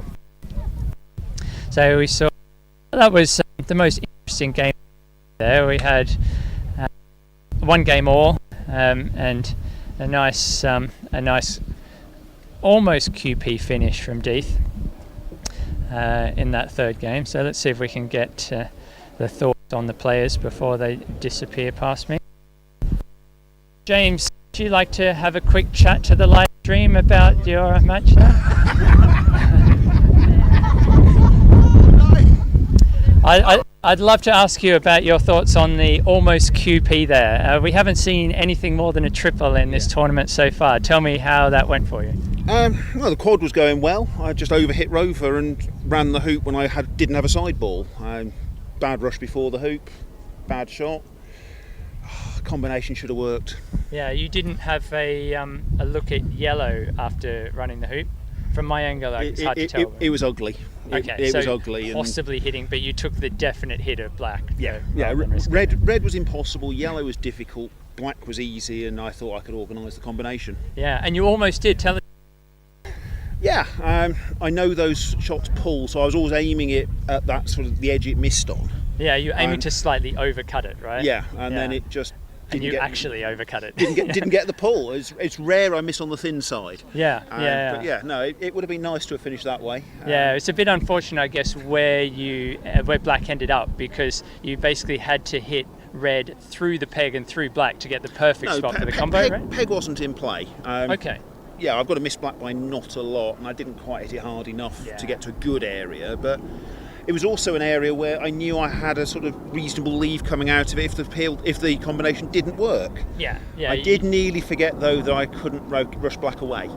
So we saw that was the most interesting game there. We had one game all and a nice almost QP finish from Deeth in that third game. So let's see if we can get the thoughts on the players before they disappear past me. James, would you like to have a quick chat to the live stream about your match now? I'd love to ask you about your thoughts on the almost QP there. We haven't seen anything more than a triple in this tournament so far. Tell me how that went for you. Well, the quad was going well. I just overhit Rover and ran the hoop when I didn't have a side ball. bad rush before the hoop, bad shot. Combination should have worked. Yeah, you didn't have a look at yellow after running the hoop. From my angle, it's hard to tell. It was ugly. It was ugly. Possibly hitting, but you took the definite hit of black. Yeah. Red was impossible. Yellow was difficult. Black was easy, and I thought I could organise the combination. Yeah, and you almost did. Tell us. Yeah, I know those shots pull, so I was always aiming it at that sort of the edge it missed on. Yeah, you're aiming to slightly overcut it, right? Yeah, and then it just. And you actually overcut it. Didn't get the pull. It's rare I miss on the thin side. Yeah. But yeah, no, it would have been nice to have finished that way. Yeah, it's a bit unfortunate, I guess, where black ended up, because you basically had to hit red through the peg and through black to get the perfect spot for the combo, right? Peg wasn't in play. Okay. Yeah, I've got to miss black by not a lot, and I didn't quite hit it hard enough to get to a good area, but it was also an area where I knew I had a sort of reasonable leave coming out of it if the combination didn't work. Yeah. I did nearly forget, though, that I couldn't rush black away.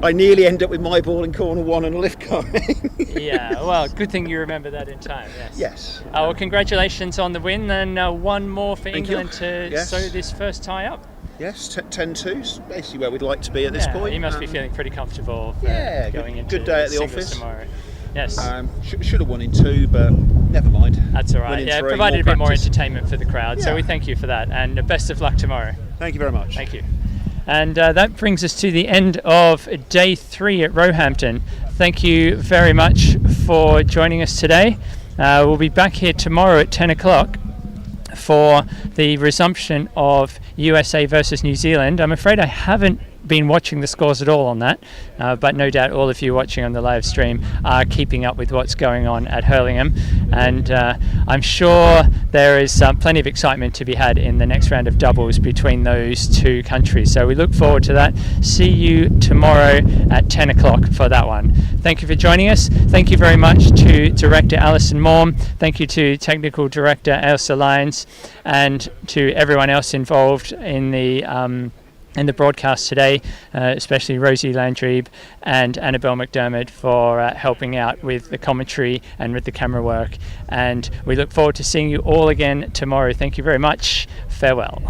I nearly end up with my ball in corner one and a lift coming. Yeah, well, good thing you remember that in time, yes. Yes. Well, congratulations on the win, and one more for England to Yes. sew this first tie up. Yes, 10-2 is basically where we'd like to be at this point. You must be feeling pretty comfortable going into good day at the singles office tomorrow. Yes. Should have won in 2, but never mind. That's all right. Yeah, provided a bit more entertainment for the crowd, so we thank you for that, and best of luck tomorrow. Thank you very much. Thank you. And that brings us to the end of day 3 at Roehampton. Thank you very much for joining us today. We'll be back here tomorrow at 10 o'clock for the resumption of USA versus New Zealand. I'm afraid I haven't been watching the scores at all on that, but no doubt all of you watching on the live stream are keeping up with what's going on at Hurlingham, and I'm sure there is plenty of excitement to be had in the next round of doubles between those two countries, so we look forward to that. See you tomorrow at 10 o'clock for that one. Thank you for joining us. Thank you very much to Director Alison Morm. Thank you to Technical Director Elsa Lyons, and to everyone else involved in the broadcast today, especially Rosie Landreeb and Annabelle McDermott for helping out with the commentary and with the camera work. And we look forward to seeing you all again tomorrow. Thank you very much. Farewell.